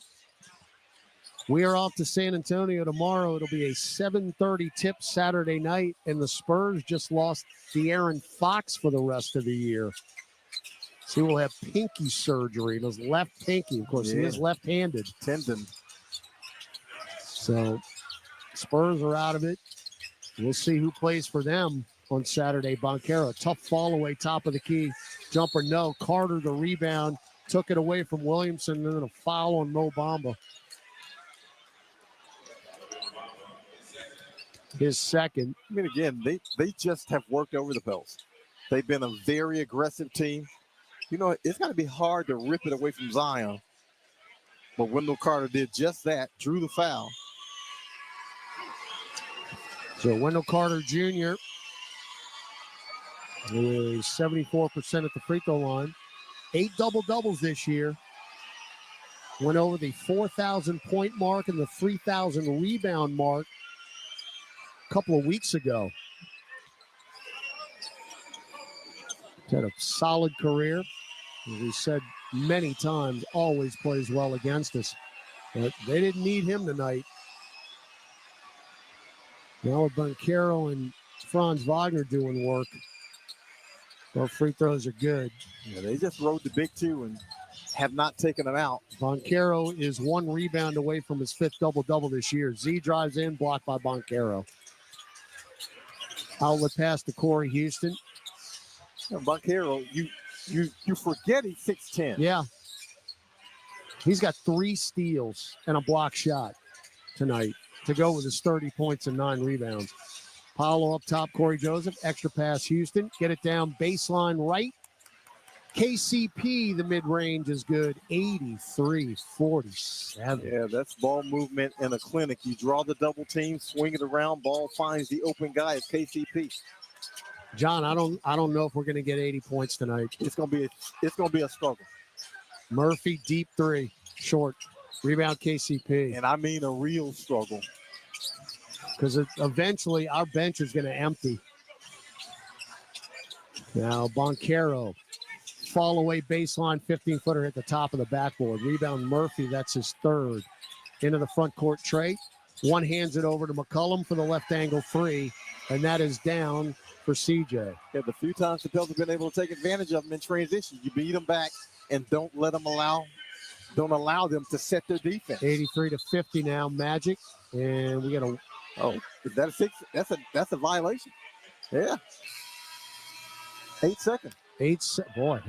We are off to San Antonio tomorrow. It'll be a 7:30 tip Saturday night, and the Spurs just lost De'Aaron Fox for the rest of the year. So he will have pinky surgery in his left pinky. Of course, he is left-handed. Tendon. So Spurs are out of it. We'll see who plays for them on Saturday. Banchero, tough fall away, top of the key. Jumper, no. Carter, the rebound, took it away from Williamson, and then a foul on Mo Bamba. His second. I mean, again, they just have worked over the Pels. They've been a very aggressive team. You know, it's going to be hard to rip it away from Zion. But Wendell Carter did just that, drew the foul. So Wendell Carter Jr. is 74% at the free throw line. 8 double-doubles this year. Went over the 4,000-point mark and the 3,000 rebound mark a couple of weeks ago. He's had a solid career. As we said many times, always plays well against us. But they didn't need him tonight. Now with Banchero and Franz Wagner doing work, both free throws are good. Yeah, they just rode the big 2 and have not taken them out. Banchero is 1 rebound away from his 5th double-double this year. Z drives in, blocked by Banchero. Outlet pass to Corey Houston. Banchero, you forget he's 6'10". Yeah. He's got 3 steals and a block shot tonight to go with his 30 points and 9 rebounds. Paolo up top, Corey Joseph. Extra pass, Houston. Get it down baseline right. KCP, the mid-range is good. 83-47. Yeah, that's ball movement in a clinic. You draw the double team, swing it around, ball finds the open guy. It's KCP. John, I don't know if we're going to get 80 points tonight. It's gonna be a struggle. Murphy, deep 3, short. Rebound KCP. And I mean a real struggle. Because eventually our bench is going to empty. Now Banchero, fall away baseline, 15-footer at the top of the backboard. Rebound Murphy, that's his 3rd. Into the front court, Trey. One hands it over to McCollum for the left angle 3, and that is down for CJ. Yeah, the few times the Pels have been able to take advantage of them in transition, you beat them back and don't allow them to set their defense. 83-50 now, Magic, and we got a. Oh, is that a 6? That's a violation. Yeah. 8 seconds. Boy,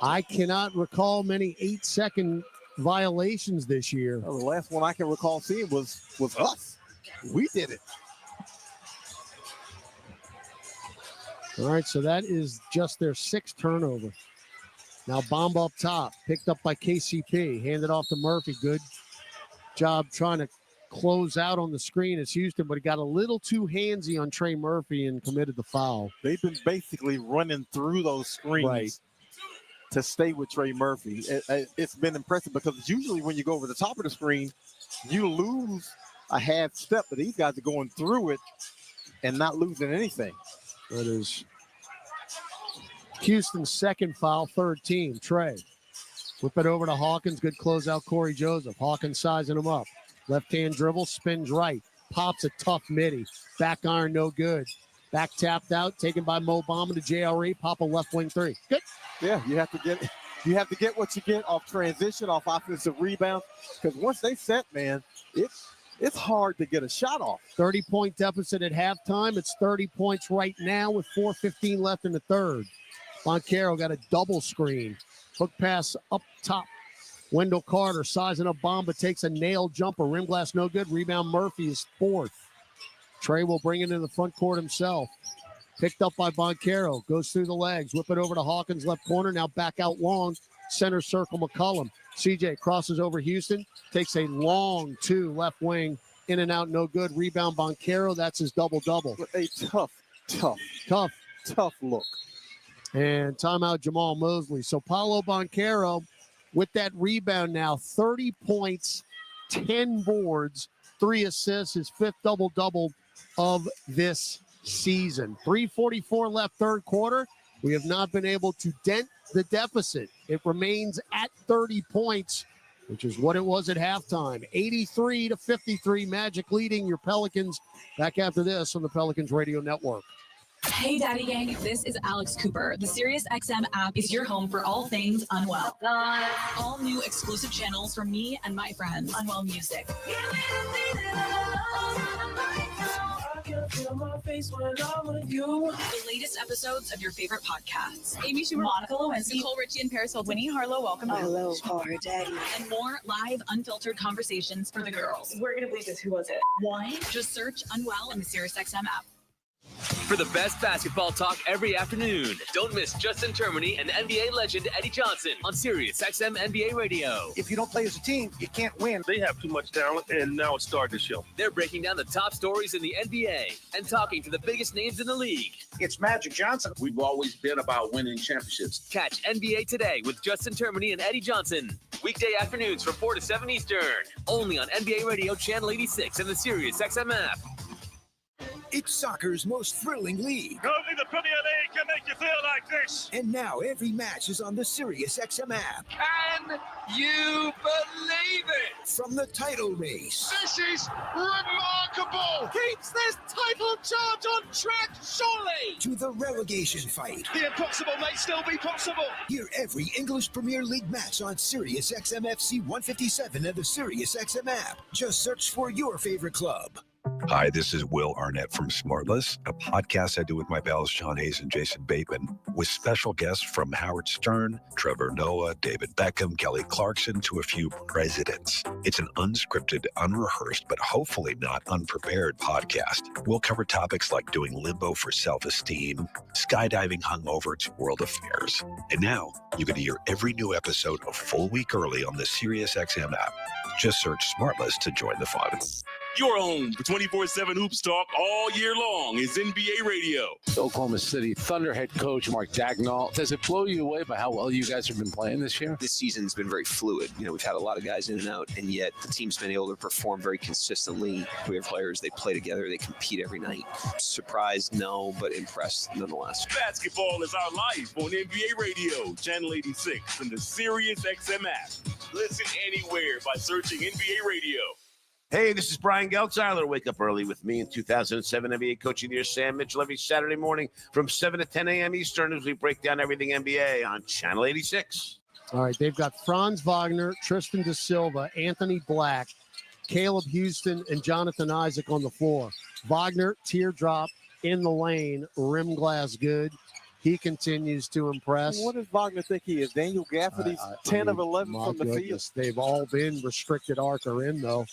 I cannot recall many 8-second violations this year. Well, the last one I can recall seeing was us. We did it. All right, so that is just their 6th turnover. Now Bamba up top, picked up by KCP, handed off to Murphy. Good job trying to close out on the screen. It's Houston, but he got a little too handsy on Trey Murphy and committed the foul. They've been basically running through those screens to stay with Trey Murphy. It's been impressive because usually when you go over the top of the screen, you lose a half step, but these guys are going through it and not losing anything. That is Houston's 2nd foul, 3rd team. Trey. Flip it over to Hawkins. Good closeout, Corey Joseph. Hawkins sizing him up. Left-hand dribble, spins right. Pops a tough midi. Back iron, no good. Back tapped out, taken by Mo Bamba to JRE. Pop a left wing 3. Good. Yeah, you have to You have to get what you get off transition, off offensive rebound, because once they set, man, it's hard to get a shot off. 30-point deficit at halftime. It's 30 points right now with 4:15 left in the third. Boncaro got a double screen. Hook pass up top. Wendell Carter sizing up Bamba, takes a nail jumper. Rim glass no good. Rebound Murphy is fourth. Trey will bring it in the front court himself. Picked up by Boncaro. Goes through the legs. Whip it over to Hawkins, left corner. Now back out long. Center circle McCollum. CJ crosses over Houston. Takes a long two left wing. In and out, no good. Rebound Boncaro. That's his double-double. A tough look. And timeout Jamal Mosley. So Paolo Boncaro with that rebound now. 30 points, 10 boards, 3 assists. His fifth double-double of this season. 3:44 left third quarter. We have not been able to dent the deficit. It remains at 30 points, which is what it was at halftime. 83-53, Magic leading your Pelicans. Back after this on the Pelicans Radio Network. Hey, Daddy Gang, this is Alex Cooper. The SiriusXM app is your home for all things Unwell. All new exclusive channels from me and my friends. Unwell Music. The latest episodes of your favorite podcasts. Amy Schumer, Monica Lewinsky, Nicole Richie and Paris Hilton, Winnie Harlow, welcome. Hello, hard daddy. And more live, unfiltered conversations for the girls. We're going to believe this. Who was it? Why? Just search Unwell in the SiriusXM app. For the best basketball talk every afternoon, don't miss Justin Termini and NBA legend Eddie Johnson on SiriusXM NBA Radio. If you don't play as a team, you can't win. They have too much talent, and now it's starting to show. They're breaking down the top stories in the NBA and talking to the biggest names in the league. It's Magic Johnson. We've always been about winning championships. Catch NBA Today with Justin Termini and Eddie Johnson. Weekday afternoons from 4 to 7 Eastern. Only on NBA Radio Channel 86 and the SiriusXM app. It's soccer's most thrilling league. Only the Premier League can make you feel like this. And now every match is on the SiriusXM app. Can you believe it? From the title race. This is remarkable. Keeps this title charge on track, surely. To the relegation fight. The impossible may still be possible. Hear every English Premier League match on SiriusXM FC 157 and the SiriusXM app. Just search for your favorite club. Hi, this is Will Arnett from Smartless, a podcast I do with my pals Sean Hayes and Jason Bateman, with special guests from Howard Stern, Trevor Noah, David Beckham, Kelly Clarkson, to a few presidents. It's an unscripted, unrehearsed, but hopefully not unprepared podcast. We'll cover topics like doing limbo for self-esteem, skydiving hungover to world affairs. And now you can hear every new episode a full week early on the SiriusXM app. Just search Smartless to join the fun. Your home for 24/7 Hoops Talk all year long is NBA Radio. Oklahoma City Thunder head coach Mark Dagnall. Does it blow you away by how well you guys have been playing this year? This season's been very fluid. You know, we've had a lot of guys in and out, and yet the team's been able to perform very consistently. We have players, they play together, they compete every night. Surprised, no, but impressed nonetheless. Basketball is our life on NBA Radio, Channel 86, and the SiriusXM app. Listen anywhere by searching NBA Radio. Hey, this is Brian Geltzeiler. Wake up early with me in 2007 NBA Coach of the Year, Sam Mitchell, every Saturday morning from 7 to 10 a.m. Eastern as we break down everything NBA on Channel 86. All right, they've got Franz Wagner, Tristan Da Silva, Anthony Black, Caleb Houston, and Jonathan Isaac on the floor. Wagner, teardrop in the lane, rim glass good. He continues to impress. What does Wagner think he is? Daniel Gafford's 10 of 11 from the field. They've all been restricted arc or in, though.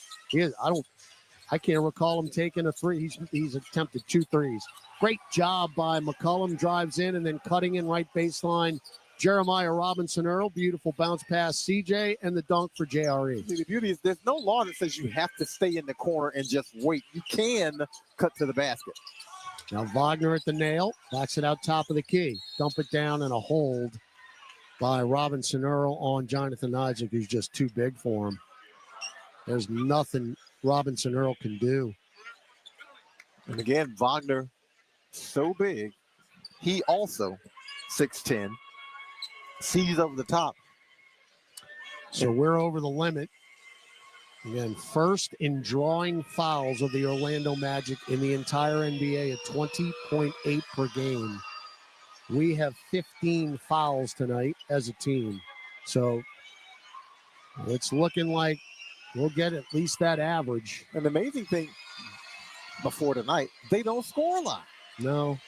I can't recall him taking a three. He's attempted 2 threes. Great job by McCollum. Drives in and then cutting in right baseline. Jeremiah Robinson-Earl. Beautiful bounce pass, CJ, and the dunk for JRE. See, the beauty is there's no law that says you have to stay in the corner and just wait. You can cut to the basket. Now Wagner at the nail, backs it out top of the key. Dump it down and a hold by Robinson-Earl on Jonathan Isaac, who's just too big for him. There's nothing Robinson-Earl can do. And again, Wagner, so big. He also 6'10", sees over the top. So we're over the limit. Again, first in drawing fouls of the Orlando Magic in the entire NBA at 20.8 per game. We have 15 fouls tonight as a team. So it's looking like we'll get at least that average. And the amazing thing before tonight, they don't score a lot. No.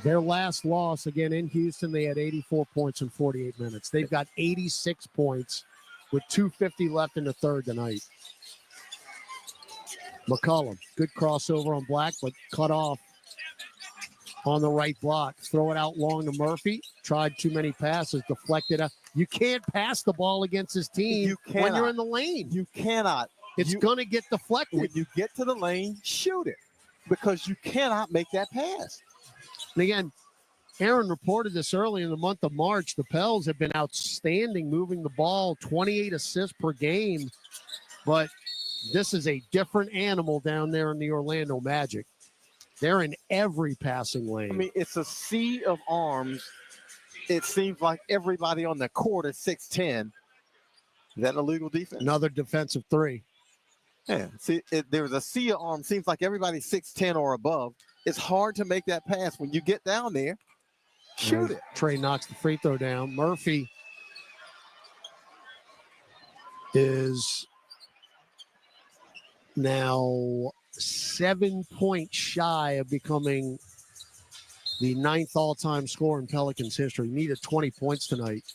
Their last loss, again, in Houston, they had 84 points in 48 minutes. They've got 86 points with 2:50 left in the third tonight. McCollum, good crossover on Black, but cut off on the right block. Throw it out long to Murphy. Tried too many passes, deflected. You can't pass the ball against this team when you're in the lane. You cannot. It's going to get deflected. When you get to the lane, shoot it, because you cannot make that pass. And again, Aaron reported this early in the month of March. The Pels have been outstanding moving the ball, 28 assists per game. But this is a different animal down there in the Orlando Magic. They're in every passing lane. I mean, it's a sea of arms. It seems like everybody on the court is 6'10". Is that illegal defense? Another defensive three. Yeah, see, there's a sea of arms. Seems like everybody's 6'10" or above. It's hard to make that pass. When you get down there, shoot it. Trey knocks the free throw down. Murphy is now 7 points shy of becoming the 9th all-time scorer in Pelicans history. Needed 20 points tonight.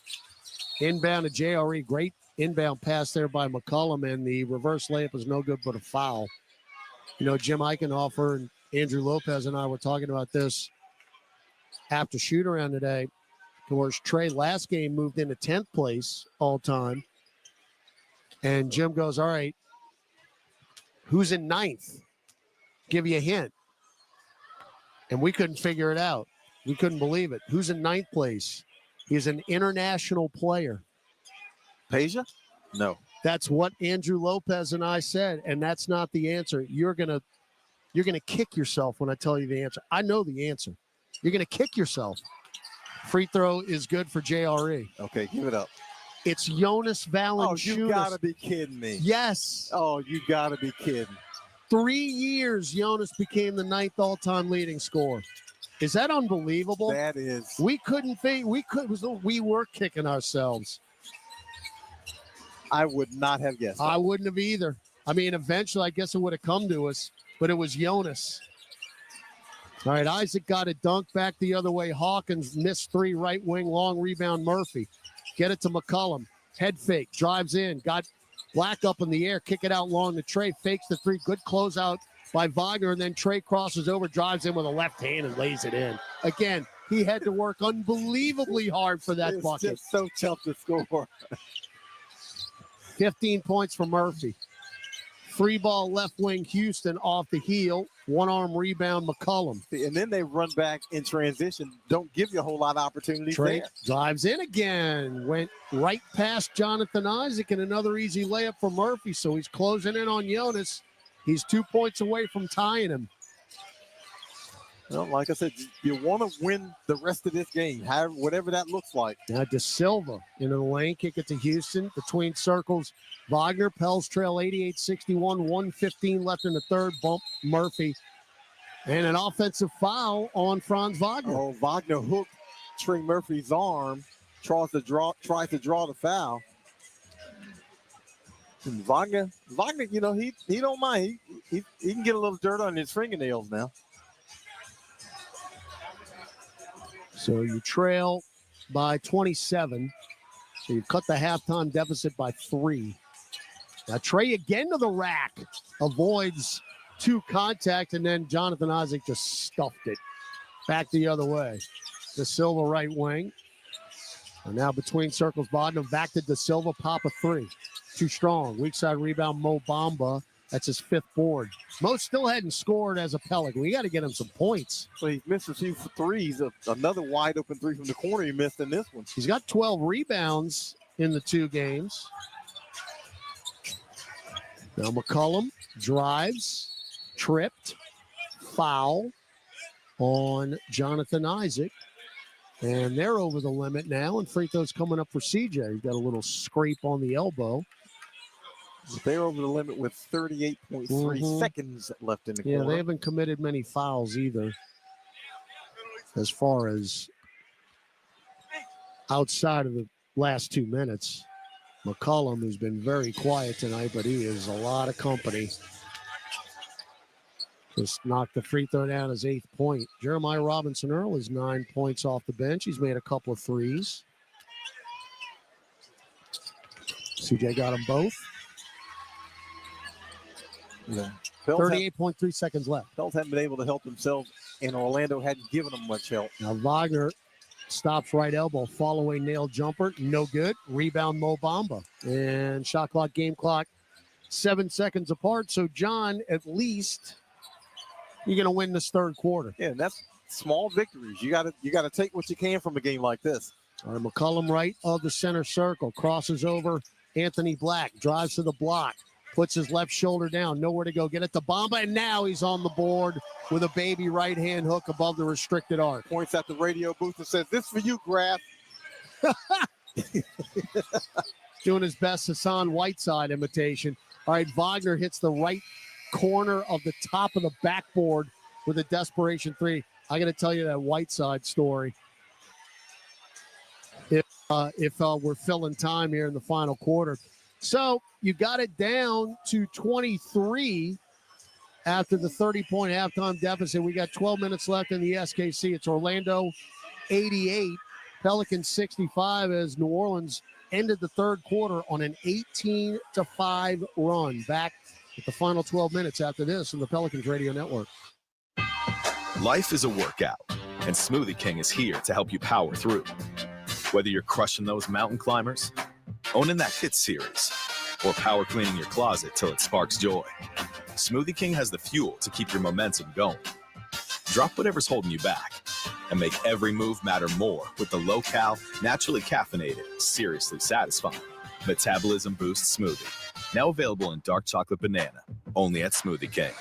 Inbound to JRE. Great inbound pass there by McCollum, and the reverse layup is no good but a foul. You know, Jim Eichenhofer and Andrew Lopez and I were talking about this after shoot-around today. Of course, Trey last game moved into 10th place all-time. And Jim goes, all right, who's in 9th? Give you a hint. And we couldn't figure it out. We couldn't believe it. Who's in 9th place? He's an international player. Peja? No. That's what Andrew Lopez and I said, and that's not the answer. You're gonna kick yourself when I tell you the answer. I know the answer. You're gonna kick yourself. Free throw is good for JRE. Okay, give it up. It's Jonas Valanciunas. Oh, you gotta be kidding me. Yes. Oh, you gotta be kidding. 3 years, Jonas became the 9th all-time leading scorer. Is that unbelievable? That is. We couldn't think. We were kicking ourselves. I would not have guessed that. I wouldn't have either. I mean, eventually, I guess it would have come to us, but it was Jonas. All right, Isaac got a dunk back the other way. Hawkins missed 3, right wing, long rebound, Murphy. Get it to McCollum. Head fake, drives in, got Black up in the air, kick it out long to Trey, fakes the 3. Good closeout by Wagner, and then Trey crosses over, drives in with a left hand and lays it in. Again, he had to work unbelievably hard for that bucket. It's just so tough to score. 15 points for Murphy. 3-ball left wing Houston off the heel. 1-arm rebound McCollum. And then they run back in transition. Don't give you a whole lot of opportunities Trey there. drives in again. Went right past Jonathan Isaac, and another easy layup for Murphy. So he's closing in on Jonas. He's 2 points away from tying him. Well, like I said, you want to win the rest of this game, whatever that looks like. Now De Silva into the lane, kick it to Houston. Between circles, Wagner. Pels trail 88-61, 1:15 left in the third. Bump Murphy. And an offensive foul on Franz Wagner. Oh, Wagner hooked Trey Murphy's arm, tries to draw the foul. And Wagner, you know, he don't mind. He can get a little dirt on his fingernails now. So you trail by 27. So you cut the halftime deficit by 3. Now Trey again to the rack. Avoids 2 contact, and then Jonathan Isaac just stuffed it. Back the other way. De Silva right wing. And now between circles, Bodnar back to De Silva, pop a 3. Too strong. Weak side rebound, Mo Bamba. That's his 5th board. Mo still hadn't scored as a Pelican. We got to get him some points. So he missed a few threes. Another wide open 3 from the corner he missed in this one. He's got 12 rebounds in the 2 games. Now McCollum drives, tripped, foul on Jonathan Isaac. And they're over the limit now, and free throw's coming up for CJ. He's got a little scrape on the elbow. They're over the limit with 38.3 seconds left in the quarter. Yeah, they haven't committed many fouls either. as far as outside of the last 2 minutes. McCollum has been very quiet tonight, but he is a lot of company. Just knocked the free throw down, his 8th point. Jeremiah Robinson-Earl is 9 points off the bench. He's made a couple of threes. CJ got them both. Yeah. 38.3 seconds left. Pels haven't been able to help themselves, and Orlando hadn't given them much help. Now Wagner stops right elbow, follow a nail jumper, no good. Rebound Mo Bamba. And shot clock, game clock, 7 seconds apart. So John, at least you're going to win this third quarter. Yeah, and that's small victories. You got to take what you can from a game like this. All right, McCollum right of the center circle, crosses over Anthony Black, drives to the block, puts his left shoulder down, nowhere to go. Get it to Bamba, and now he's on the board with a baby right-hand hook above the restricted arc. Points at the radio booth and says, "This for you, Graf." Doing his best Hassan Whiteside imitation. All right, Wagner hits the right corner of the top of the backboard with a desperation three. I got to tell you that Whiteside story. If we're filling time here in the final quarter. So you got it down to 23 after the 30-point halftime deficit. We got 12 minutes left in the SKC. It's Orlando 88, Pelicans 65 as New Orleans ended the third quarter on an 18-5 run. Back at the final 12 minutes after this on the Pelicans Radio Network. Life is a workout, and Smoothie King is here to help you power through. Whether you're crushing those mountain climbers, owning that hit series, or power cleaning your closet till it sparks joy, Smoothie King has the fuel to keep your momentum going. Drop whatever's holding you back and make every move matter more with the low-cal, naturally caffeinated, seriously satisfying Metabolism Boost Smoothie. Now available in dark chocolate banana, only at Smoothie King.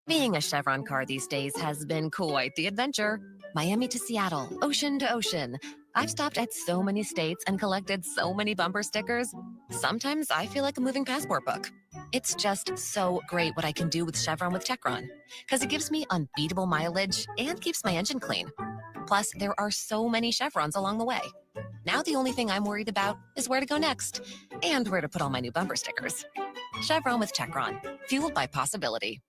Being a Chevron car these days has been quite the adventure. Miami to Seattle, ocean to ocean. I've stopped at so many states and collected so many bumper stickers. Sometimes I feel like a moving passport book. It's just so great what I can do with Chevron with Techron, because it gives me unbeatable mileage and keeps my engine clean. Plus, there are so many Chevrons along the way. Now the only thing I'm worried about is where to go next and where to put all my new bumper stickers. Chevron with Techron, fueled by possibility.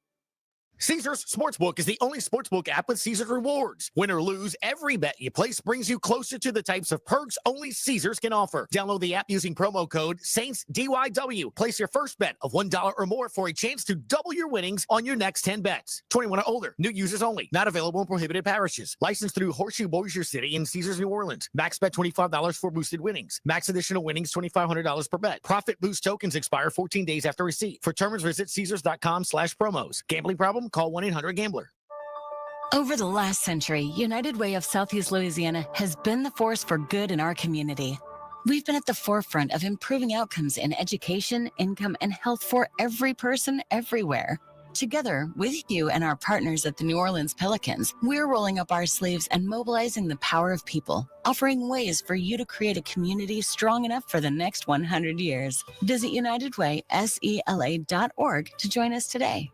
Caesars Sportsbook is the only sportsbook app with Caesars rewards. Win or lose, every bet you place brings you closer to the types of perks only Caesars can offer. Download the app using promo code SAINTSDYW. Place your first bet of $1 or more for a chance to double your winnings on your next 10 bets. 21 or older. New users only. Not available in prohibited parishes. Licensed through Horseshoe Bossier City and Caesars New Orleans. Max bet $25 for boosted winnings. Max additional winnings $2,500 per bet. Profit boost tokens expire 14 days after receipt. For terms, visit Caesars.com/promos. Gambling problem? Call 1-800-GAMBLER. Over the last century, United Way of Southeast Louisiana has been the force for good in our community. We've been at the forefront of improving outcomes in education, income, and health for every person everywhere. Together, with you and our partners at the New Orleans Pelicans, we're rolling up our sleeves and mobilizing the power of people, offering ways for you to create a community strong enough for the next 100 years. Visit UnitedWaySELA.org to join us today.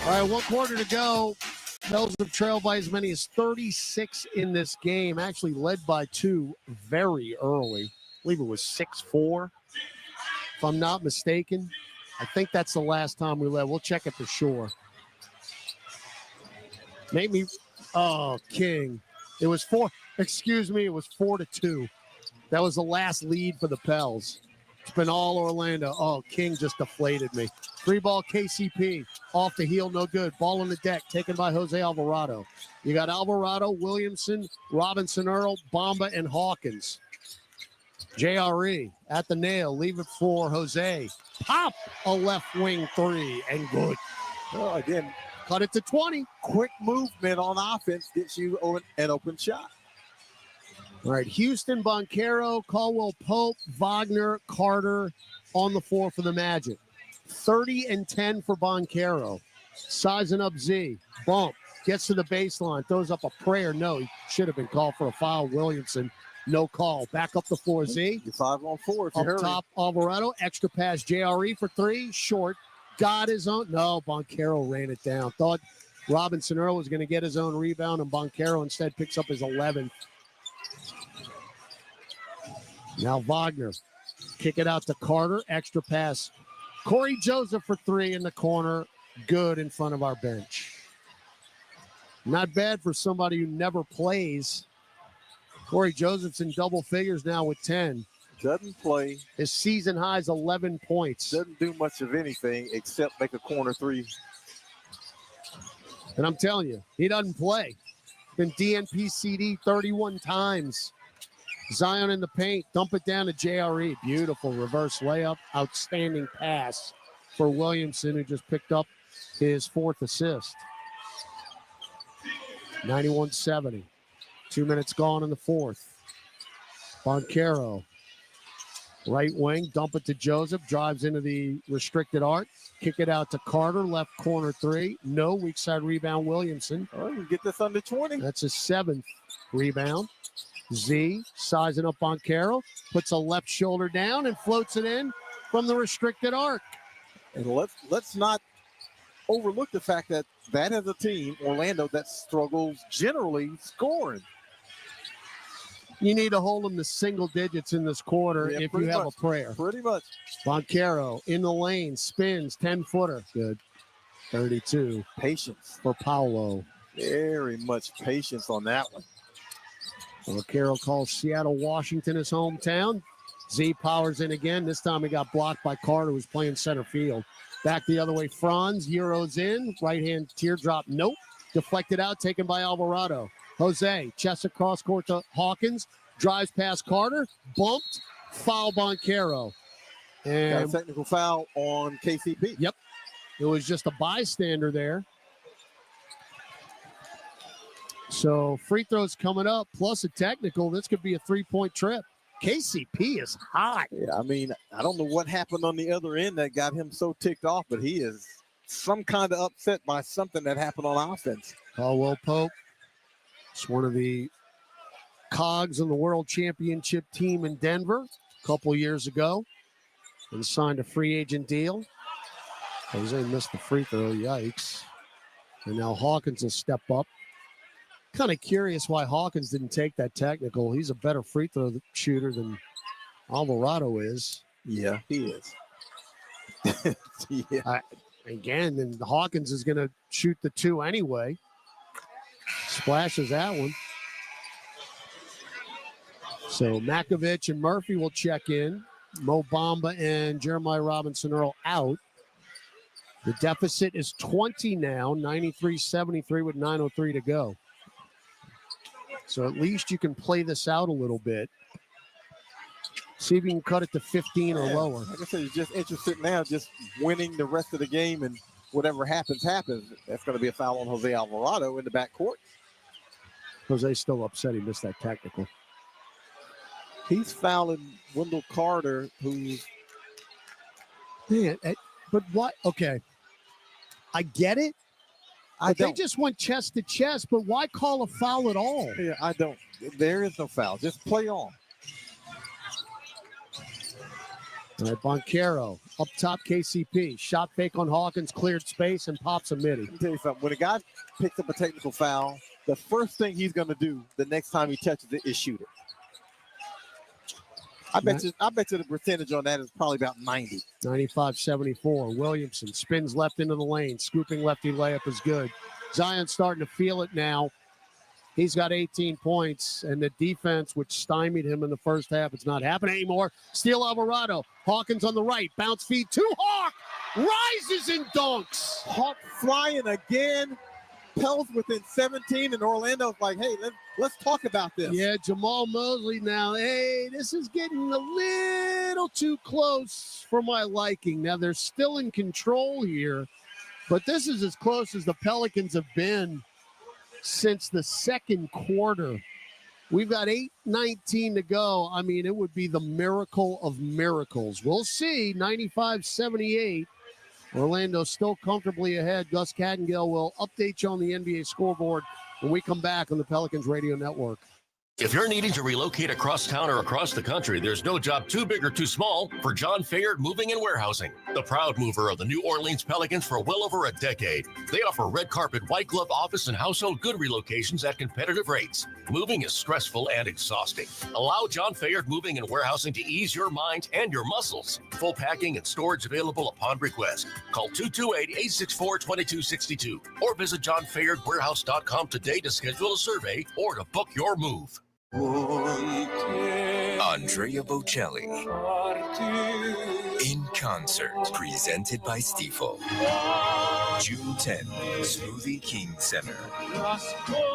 All right, 1 quarter to go. Pels have trailed by as many as 36 in this game, actually led by 2 very early. I believe it was 6-4, if I'm not mistaken. I think that's the last time we led. We'll check it for sure. King. It was 4-2. That was the last lead for the Pels. It's been all Orlando. Oh, King just deflated me. 3-ball KCP. Off the heel, no good. Ball on the deck, taken by Jose Alvarado. You got Alvarado, Williamson, Robinson-Earl, Bamba, and Hawkins. JRE at the nail. Leave it for Jose. Pop a left wing 3 and good. Well, again, cut it to 20. Quick movement on offense gets you an open shot. All right, Houston, Boncaro, Caldwell Pope, Wagner, Carter on the floor for the Magic. 30-10 for Boncaro. Sizing up Z. Bump. Gets to the baseline. Throws up a prayer. No, he should have been called for a foul. Williamson No call. Back up the floor, Z. You're 5-on-4 if you Up hurry. top, Alvarado. Extra pass, JRE for three. Short. Got his own. No, Boncaro ran it down. Thought Robinson Earl was going to get his own rebound, and Boncaro instead picks up his 11th. Now Wagner. Kick it out to Carter. Extra pass. Corey Joseph for three in the corner. Good in front of our bench. Not bad for somebody who never plays. Corey Joseph's in double figures now with 10. Doesn't play. His season high is 11 points. Doesn't do much of anything except make a corner three. And I'm telling you, he doesn't play. Been DNP CD 31 times. Zion in the paint. Dump it down to JRE. Beautiful reverse layup. Outstanding pass for Williamson, who just picked up his fourth assist. 91-70. 2 minutes gone in the fourth. Boncaro. Right wing. Dump it to Joseph. Drives into the restricted arc. Kick it out to Carter. Left corner three. No. Weak side rebound, Williamson. Oh, you get this under 20. That's his 7th rebound. Z sizing up Boncaro. Puts a left shoulder down and floats it in from the restricted arc. And let's not overlook the fact that is a team, Orlando, that struggles generally scoring. You need to hold them to single digits in this quarter if you have a prayer. Pretty much. Boncaro in the lane, spins, 10-footer. Good. 32. Patience for Paolo. Very much patience on that one. Boncaro calls Seattle, Washington his hometown. Z powers in again. This time he got blocked by Carter, who's playing center field. Back the other way, Franz, Euros in. Right-hand teardrop, nope. Deflected out, taken by Alvarado. Jose, chest across court to Hawkins. Drives past Carter. Bumped. Foul Boncaro. And got a technical foul on KCP. Yep. It was just a bystander there. So free throws coming up, plus a technical. This could be a three-point trip. KCP is hot. Yeah, I mean, I don't know what happened on the other end that got him so ticked off, but he is some kind of upset by something that happened on offense. Caldwell Pope. It's one of the cogs of the world championship team in Denver a couple years ago and signed a free agent deal. Jose missed the free throw. Yikes. And now Hawkins will step up. Kind of curious why Hawkins didn't take that technical. He's a better free throw shooter than Alvarado is. Yeah, he is. Yeah. Again, and Hawkins is going to shoot the two anyway. Splashes that one. So Makovich and Murphy will check in. Mo Bamba and Jeremiah Robinson Earl out. The deficit is 20 now, 93-73 with 9:03 to go. So at least you can play this out a little bit. See if you can cut it to 15 or lower. Like I said, you're just interested now, just winning the rest of the game, and whatever happens, happens. That's going to be a foul on Jose Alvarado in the backcourt. Jose's still upset he missed that technical. He's fouling Wendell Carter, who's... Man, but what? Okay. I get it. They just went chest to chest, but why call a foul at all? Yeah, I don't. There is no foul. Just play on. All right, Boncaro, up top KCP. Shot fake on Hawkins, cleared space, and pops a midi. Let me tell you something. When a guy picks up a technical foul, the first thing he's going to do the next time he touches it is shoot it. I bet you the percentage on that is probably about 90. 95-74. Williamson spins left into the lane. Scooping lefty layup is good. Zion's starting to feel it now. He's got 18 points, and the defense, which stymied him in the first half, it's not happening anymore. Steal Alvarado. Hawkins on the right. Bounce feed to Hawk. Rises and dunks. Hawk flying again. Pels within 17, and Orlando's like, hey, let's talk about this. Yeah, Jamal Mosley now. Hey, this is getting a little too close for my liking. Now, they're still in control here, but this is as close as the Pelicans have been since the second quarter. We've got 8:19 to go. I mean, it would be the miracle of miracles. We'll see. 95-78. Orlando still comfortably ahead. Gus Kattengell will update you on the NBA scoreboard when we come back on the Pelicans Radio Network. If you're needing to relocate across town or across the country, there's no job too big or too small for John Fayard Moving and Warehousing, the proud mover of the New Orleans Pelicans for well over a decade. They offer red carpet, white glove office and household good relocations at competitive rates. Moving is stressful and exhausting. Allow John Fayard Moving and Warehousing to ease your mind and your muscles. Full packing and storage available upon request. Call 228-864-2262 or visit johnfayardwarehouse.com today to schedule a survey or to book your move. Andrea Bocelli in concert, presented by Stifel. June 10th, Smoothie King Center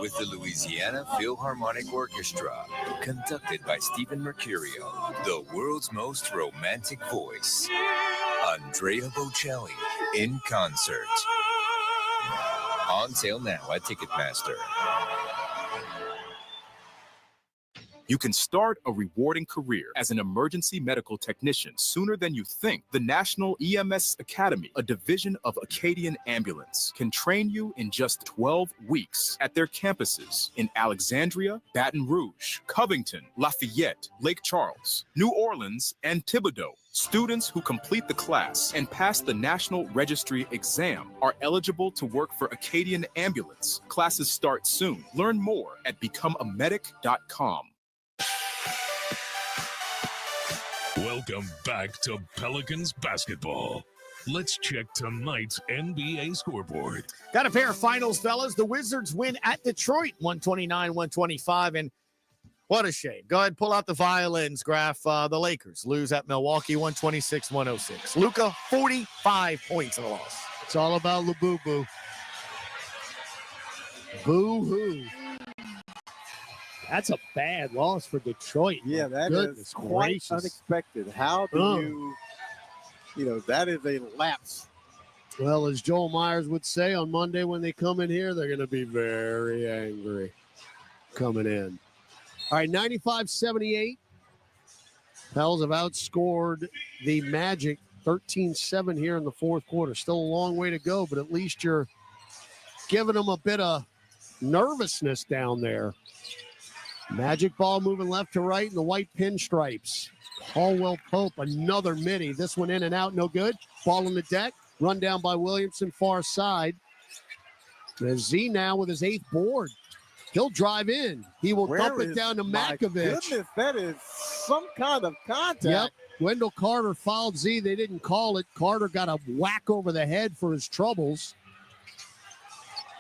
with the Louisiana Philharmonic Orchestra, conducted by Stephen Mercurio, the world's most romantic voice. Andrea Bocelli in concert. On sale now at Ticketmaster. You can start a rewarding career as an emergency medical technician sooner than you think. The National EMS Academy, a division of Acadian Ambulance, can train you in just 12 weeks at their campuses in Alexandria, Baton Rouge, Covington, Lafayette, Lake Charles, New Orleans, and Thibodaux. Students who complete the class and pass the National Registry exam are eligible to work for Acadian Ambulance. Classes start soon. Learn more at becomeamedic.com. Welcome back to Pelicans basketball. Let's check tonight's NBA scoreboard. Got a pair of finals, fellas. The Wizards win at Detroit, 129-125, and what a shame. Go ahead, pull out the violins, Graf. The Lakers lose at Milwaukee, 126-106. Luka, 45 points in the loss. It's all about LaBoo-Boo. Boo-hoo. That's a bad loss for Detroit. Yeah, that is quite unexpected. How do that is a lapse. Well, as Joel Myers would say on Monday when they come in here, they're going to be very angry coming in. All right, 95-78. Pels have outscored the Magic 13-7 here in the fourth quarter. Still a long way to go, but at least you're giving them a bit of nervousness down there. Magic ball moving left to right in the white pinstripes. Caldwell Pope, another midi. This one in and out, no good. Ball on the deck. Run down by Williamson, far side. There's Z now with his 8th board. He'll drive in. He will dump it down to Makovich. Goodness, that is some kind of contact. Yep. Wendell Carter fouled Z. They didn't call it. Carter got a whack over the head for his troubles.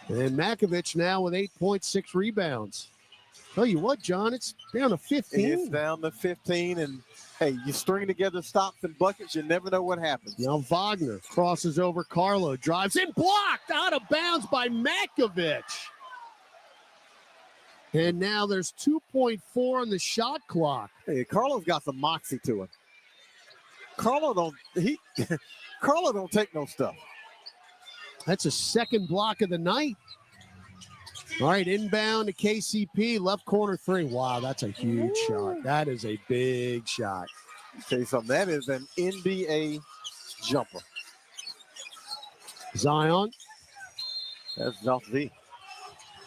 And Makovich now with 8.6 rebounds. Tell you what, John, it's down to 15. It's down to 15, and hey, you string together stops and buckets, you never know what happens. Now Wagner crosses over Carlo, drives in, blocked out of bounds by Makovich. And now there's 2.4 on the shot clock. Hey, Carlo's got some moxie to him. Carlo don't take no stuff. That's a second block of the night. All right, inbound to KCP, left corner 3. Wow, that's a huge shot. That is a big shot. I'll tell you something, that is an NBA jumper. Zion. That's off Z.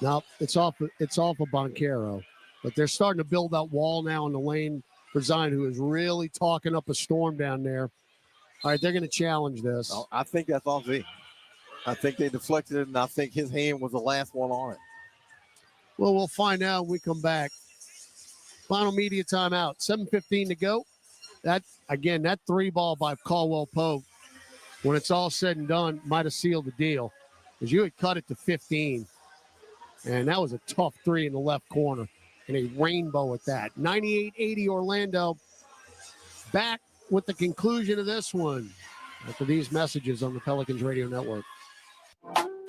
No, it's off of Boncaro. But they're starting to build that wall now in the lane for Zion, who is really talking up a storm down there. All right, they're going to challenge this. Oh, I think that's off Z. I think they deflected it, and I think his hand was the last one on it. Well, we'll find out when we come back. Final media timeout. 7:15 to go. That 3 ball by Caldwell Pope, when it's all said and done, might have sealed the deal. Because you had cut it to 15. And that was a tough 3 in the left corner. And a rainbow at that. 98-80 Orlando. Back with the conclusion of this one after these messages on the Pelicans Radio Network.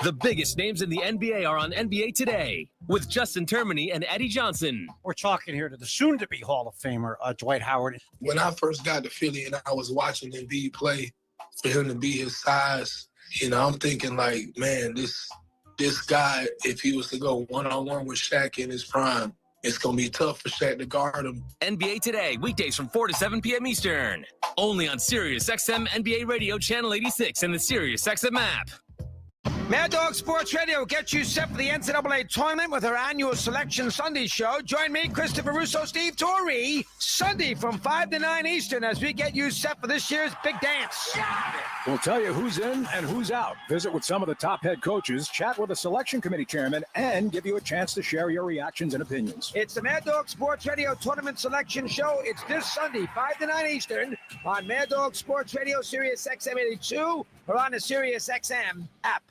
The biggest names in the NBA are on NBA Today with Justin Termini and Eddie Johnson. We're talking here to the soon-to-be Hall of Famer, Dwight Howard. When I first got to Philly and I was watching Embiid play, for him to be his size, I'm thinking like, man, this guy, if he was to go one-on-one with Shaq in his prime, it's going to be tough for Shaq to guard him. NBA Today, weekdays from 4 to 7 p.m. Eastern. Only on Sirius XM NBA Radio Channel 86 and the Sirius XM app. Mad Dog Sports Radio gets you set for the NCAA tournament with our annual Selection Sunday show. Join me, Christopher Russo, Steve Torrey, Sunday from 5 to 9 Eastern as we get you set for this year's big dance. We'll tell you who's in and who's out. Visit with some of the top head coaches, chat with a selection committee chairman, and give you a chance to share your reactions and opinions. It's the Mad Dog Sports Radio Tournament Selection Show. It's this Sunday, 5 to 9 Eastern on Mad Dog Sports Radio, Sirius XM 82, or on the Sirius XM app.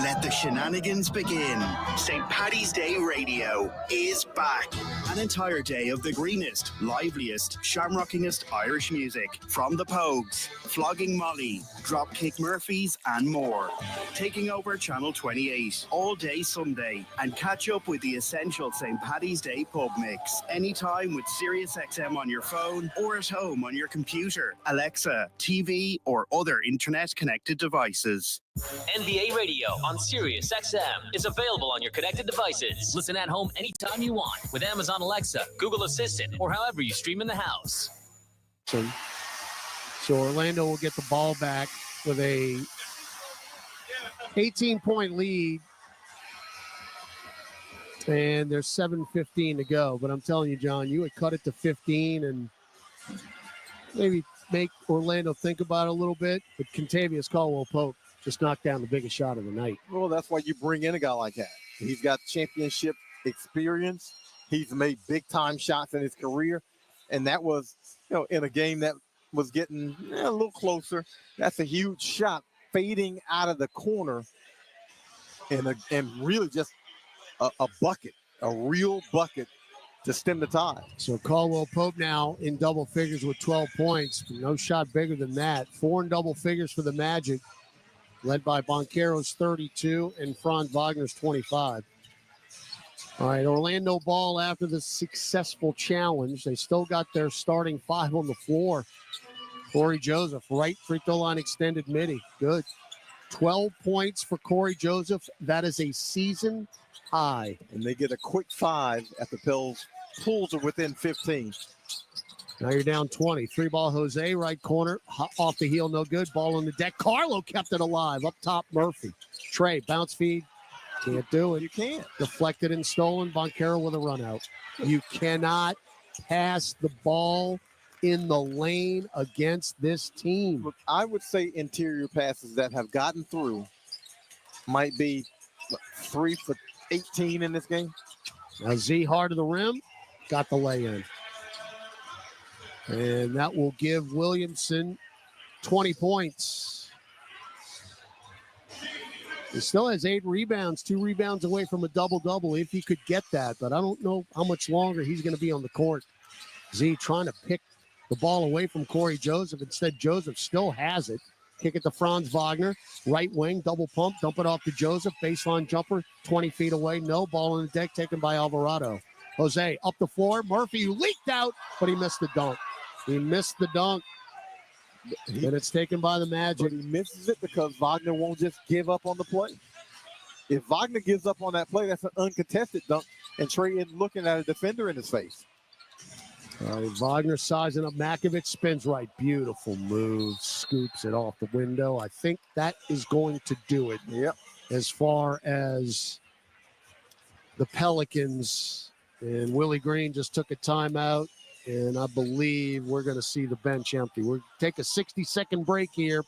Let the shenanigans begin. St. Paddy's Day Radio is back. An entire day of the greenest, liveliest, shamrockingest Irish music from the Pogues, Flogging Molly, Dropkick Murphys, and more. Taking over Channel 28 all day Sunday, and catch up with the essential St. Paddy's Day pub mix anytime with Sirius XM on your phone or at home on your computer, Alexa, TV, or other internet-connected devices. NBA Radio on Sirius XM is available on your connected devices. Listen at home anytime you want with Amazon Alexa, Google Assistant, or however you stream in the house. So Orlando will get the ball back with a 18-point lead. And there's 7:15 to go. But I'm telling you, John, you would cut it to 15 and maybe make Orlando think about it a little bit. But Contavious Caldwell-Pope just knocked down the biggest shot of the night. Well, that's why you bring in a guy like that. He's got championship experience. He's made big-time shots in his career. And that was, in a game that was getting a little closer. That's a huge shot fading out of the corner and really just a bucket, a real bucket to stem the tide. So Caldwell-Pope now in double figures with 12 points. No shot bigger than that. 4 in double figures for the Magic, led by Banchero's 32 and Franz Wagner's 25. All right, Orlando ball after the successful challenge. They still got their starting 5 on the floor. Corey Joseph, right free throw line extended midi. Good. 12 points for Corey Joseph. That is a season high. And they get a quick 5 at the Pels. Pools are within 15. Now you're down 20. 3-ball Jose, right corner. Off the heel, no good. Ball on the deck. Carlo kept it alive. Up top, Murphy. Trey, bounce feed. Can't do it. You can't. Deflected and stolen. Banchero with a run out. You cannot pass the ball in the lane against this team. Look, I would say interior passes that have gotten through might be 3 for 18 in this game. Now Z hard to the rim. Got the lay-in. And that will give Williamson 20 points. He still has 8 rebounds, 2 rebounds away from a double-double if he could get that. But I don't know how much longer he's going to be on the court. Z trying to pick the ball away from Corey Joseph. Instead, Joseph still has it. Kick it to Franz Wagner. Right wing, double pump. Dump it off to Joseph. Baseline jumper, 20 feet away. No, ball on the deck taken by Alvarado. Jose up the floor. Murphy leaked out, but he missed the dunk. He missed the dunk. And it's taken by the Magic. But he misses it because Wagner won't just give up on the play. If Wagner gives up on that play, that's an uncontested dunk. And Trey isn't looking at a defender in his face. All right, Wagner sizing up. Makovich spins right. Beautiful move. Scoops it off the window. I think that is going to do it. Yep. As far as the Pelicans. And Willie Green just took a timeout. And I believe we're going to see the bench empty. We'll take a 60-second break here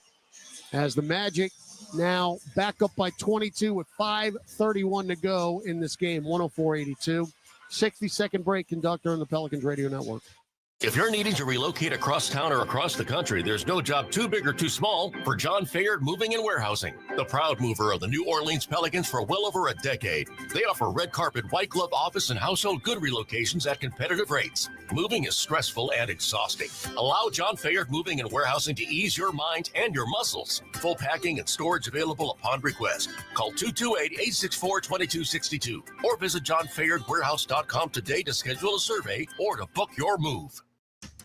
as the Magic now back up by 22 with 5:31 to go in this game, 104-82. 60-second break, conductor on the Pelicans Radio Network. If you're needing to relocate across town or across the country, there's no job too big or too small for John Fayard Moving and Warehousing, the proud mover of the New Orleans Pelicans for well over a decade. They offer red carpet, white glove office and household good relocations at competitive rates. Moving is stressful and exhausting. Allow John Fayard Moving and Warehousing to ease your mind and your muscles. Full packing and storage available upon request. Call 228-864-2262 or visit johnfayardwarehouse.com today to schedule a survey or to book your move.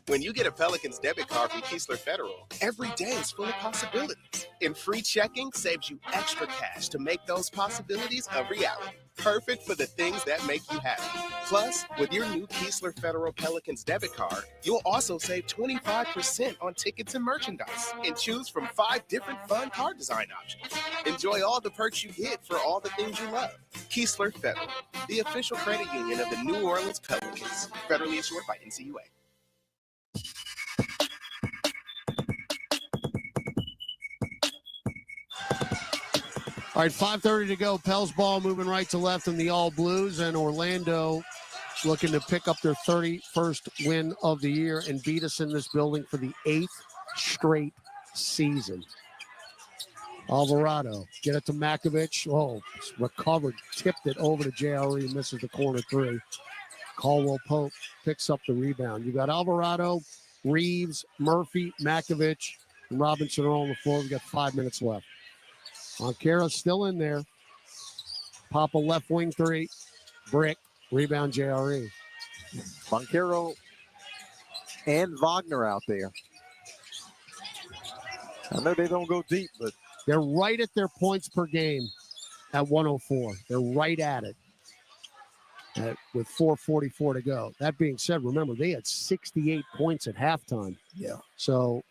When you get a Pelicans debit card from Keesler Federal, every day is full of possibilities. And free checking saves you extra cash to make those possibilities a reality. Perfect for the things that make you happy. Plus, with your new Keesler Federal Pelicans debit card, you'll also save 25% on tickets and merchandise and choose from 5 different fun card design options. Enjoy all the perks you get for all the things you love. Keesler Federal, the official credit union of the New Orleans Pelicans. Federally insured by NCUA. All right, 5:30 to go. Pels ball moving right to left in the All Blues, and Orlando looking to pick up their 31st win of the year and beat us in this building for the 8th straight season. Alvarado, get it to Makovich. Oh, recovered, tipped it over to JRE, misses the corner 3. Caldwell Pope picks up the rebound. You got Alvarado, Reeves, Murphy, Makovich, and Robinson are on the floor. We've got 5 minutes left. Onkara's still in there. Pop a left wing 3. Brick. Rebound JRE. Moncaro and Wagner out there. I know they don't go deep, but they're right at their points per game at 104. They're right at it with 4:44 to go. That being said, remember, they had 68 points at halftime. Yeah. So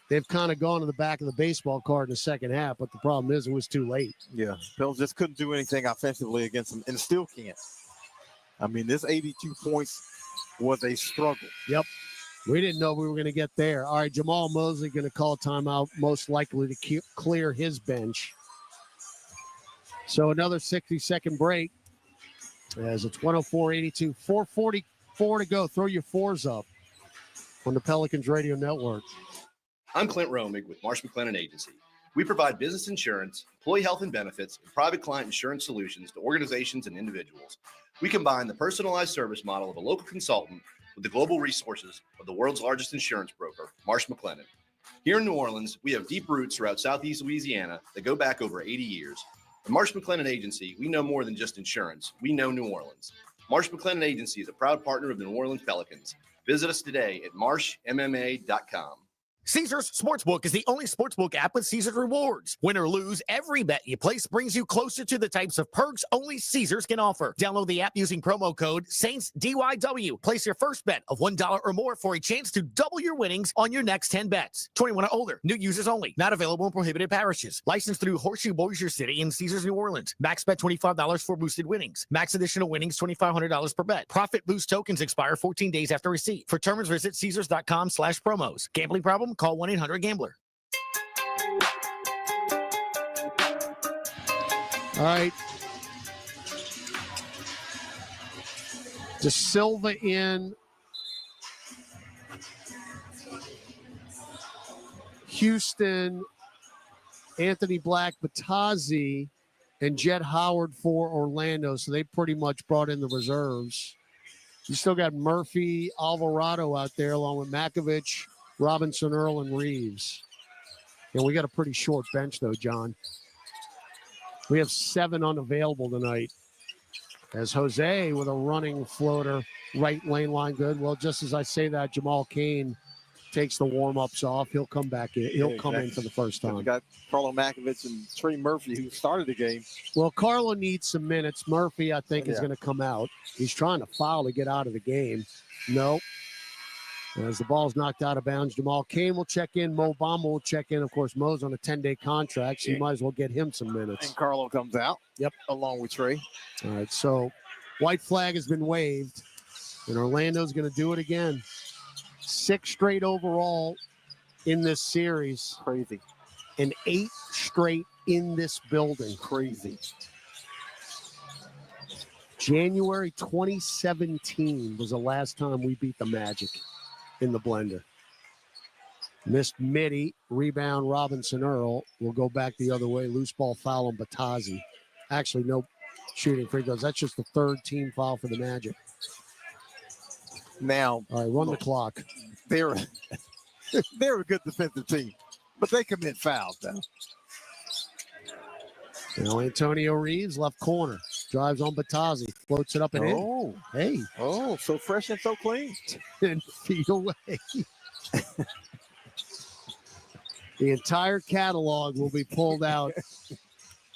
they've kind of gone to the back of the baseball card in the second half, but the problem is it was too late. Yeah, Pels just couldn't do anything offensively against them and still can't. I mean, this 82 points was a struggle. Yep. We didn't know we were going to get there. All right, Jamal Mosley going to call timeout, most likely to clear his bench. So another 60-second break as it's 104-82, 4:44 to go. Throw your 4s up on the Pelicans Radio Network. I'm Clint Romig with Marsh McLennan Agency. We provide business insurance, employee health and benefits, and private client insurance solutions to organizations and individuals. We combine the personalized service model of a local consultant with the global resources of the world's largest insurance broker, Marsh McLennan. Here in New Orleans, we have deep roots throughout Southeast Louisiana that go back over 80 years. At Marsh McLennan Agency, we know more than just insurance. We know New Orleans. Marsh McLennan Agency is a proud partner of the New Orleans Pelicans. Visit us today at marshmma.com. Caesars Sportsbook is the only sportsbook app with Caesars rewards. Win or lose, every bet you place brings you closer to the types of perks only Caesars can offer. Download the app using promo code SAINTSDYW. Place your first bet of $1 or more for a chance to double your winnings on your next 10 bets. 21 or older. New users only. Not available in prohibited parishes. Licensed through Horseshoe Bossier City and Caesars New Orleans. Max bet $25 for boosted winnings. Max additional winnings $2,500 per bet. Profit boost tokens expire 14 days after receipt. For terms, visit Caesars.com/promos. Gambling problem? Call 1-800-GAMBLER. All right. De Silva in. Houston, Anthony Black, Batazzi, and Jet Howard for Orlando. So they pretty much brought in the reserves. You still got Murphy, Alvarado out there along with Makovich, Robinson, Earl, and Reeves. And we got a pretty short bench, though, John. We have 7 unavailable tonight. As Jose with a running floater, right lane line good. Well, just as I say that, Jamal Cain takes the warm-ups off. He'll come back in. He'll come in for the first time. We got Carlo Makovich and Trey Murphy who started the game. Well, Carlo needs some minutes. Murphy, I think, is going to come out. He's trying to foul to get out of the game. Nope. As the ball's knocked out of bounds, Jamal Cain will check in. Mo Bamba will check in. Of course, Mo's on a 10-day contract, so you might as well get him some minutes. And Carlo comes out. Yep. Along with Trey. All right, so white flag has been waved, and Orlando's going to do it again. 6 straight overall in this series. Crazy. And 8 straight in this building. Crazy. January 2017 was the last time we beat the Magic in the blender. Missed midi, rebound Robinson Earl. We'll go back the other way. Loose ball foul on Batazzi. Actually, no shooting free throws. That's just the 3rd team foul for the Magic. Now, all right, run the clock. They're a good defensive team, but they commit fouls now. Now Antonio Reeves, left corner. drives on Batazzi, floats it up and in. Oh, Hey. Oh, so fresh and so clean. 10 feet away. The entire catalog will be pulled out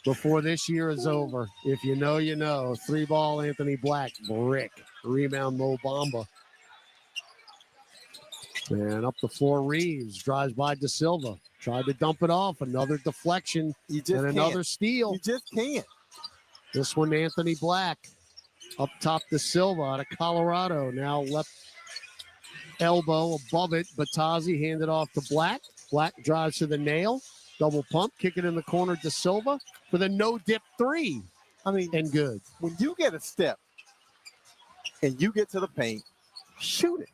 before this year is over. If you know, you know. 3-ball, Anthony Black, brick. Rebound, Mo Bamba. And up the floor, Reeves drives by De Silva. Tried to dump it off. Another deflection and another steal. You just can't. This one, Anthony Black. Up top, De Silva out of Colorado. Now left elbow above it. Batazzi handed off to Black. Black drives to the nail. Double pump. Kick it in the corner. De Silva for the no-dip 3. I mean, and good. When you get a step and you get to the paint, shoot it.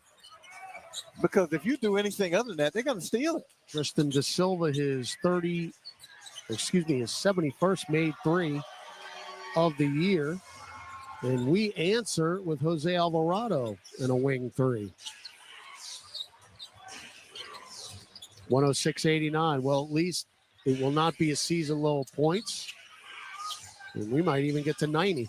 Because if you do anything other than that, they're going to steal it. Tristan De Silva, his 71st made 3 of the year. And we answer with Jose Alvarado in a wing 3. 106.89. Well, at least it will not be a season low of points. And we might even get to 90.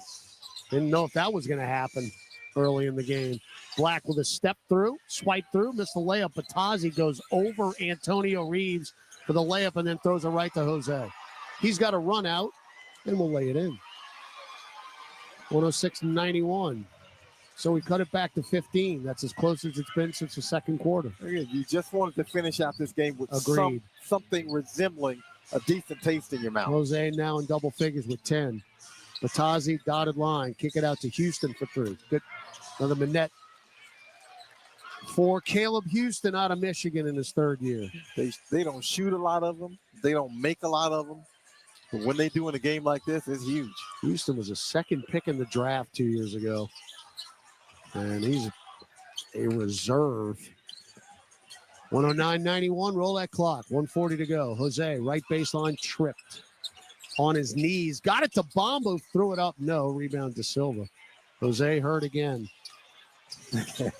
Didn't know if that was going to happen early in the game. Black with a step through, swipe through, missed the layup. Batazzi goes over Antonio Reeves for the layup and then throws it right to Jose. He's got a run out, and we'll lay it in. 106.91. So we cut it back to 15. That's as close as it's been since the second quarter. You just wanted to finish out this game with Agreed. something resembling a decent taste in your mouth. Jose now in double figures with 10. Batazzi, dotted line. Kick it out to Houston for 3. Good. Another Manette for Caleb Houston out of Michigan in his 3rd year. They don't shoot a lot of them. They don't make a lot of them. But when they do in a game like this, it's huge. Houston was a 2nd pick in the draft 2 years ago. And he's a reserve. 109.91, roll that clock. 1:40 to go. Jose, right baseline, tripped. On his knees. Got it to Bamba, threw it up. No, rebound to Silva. Jose hurt again.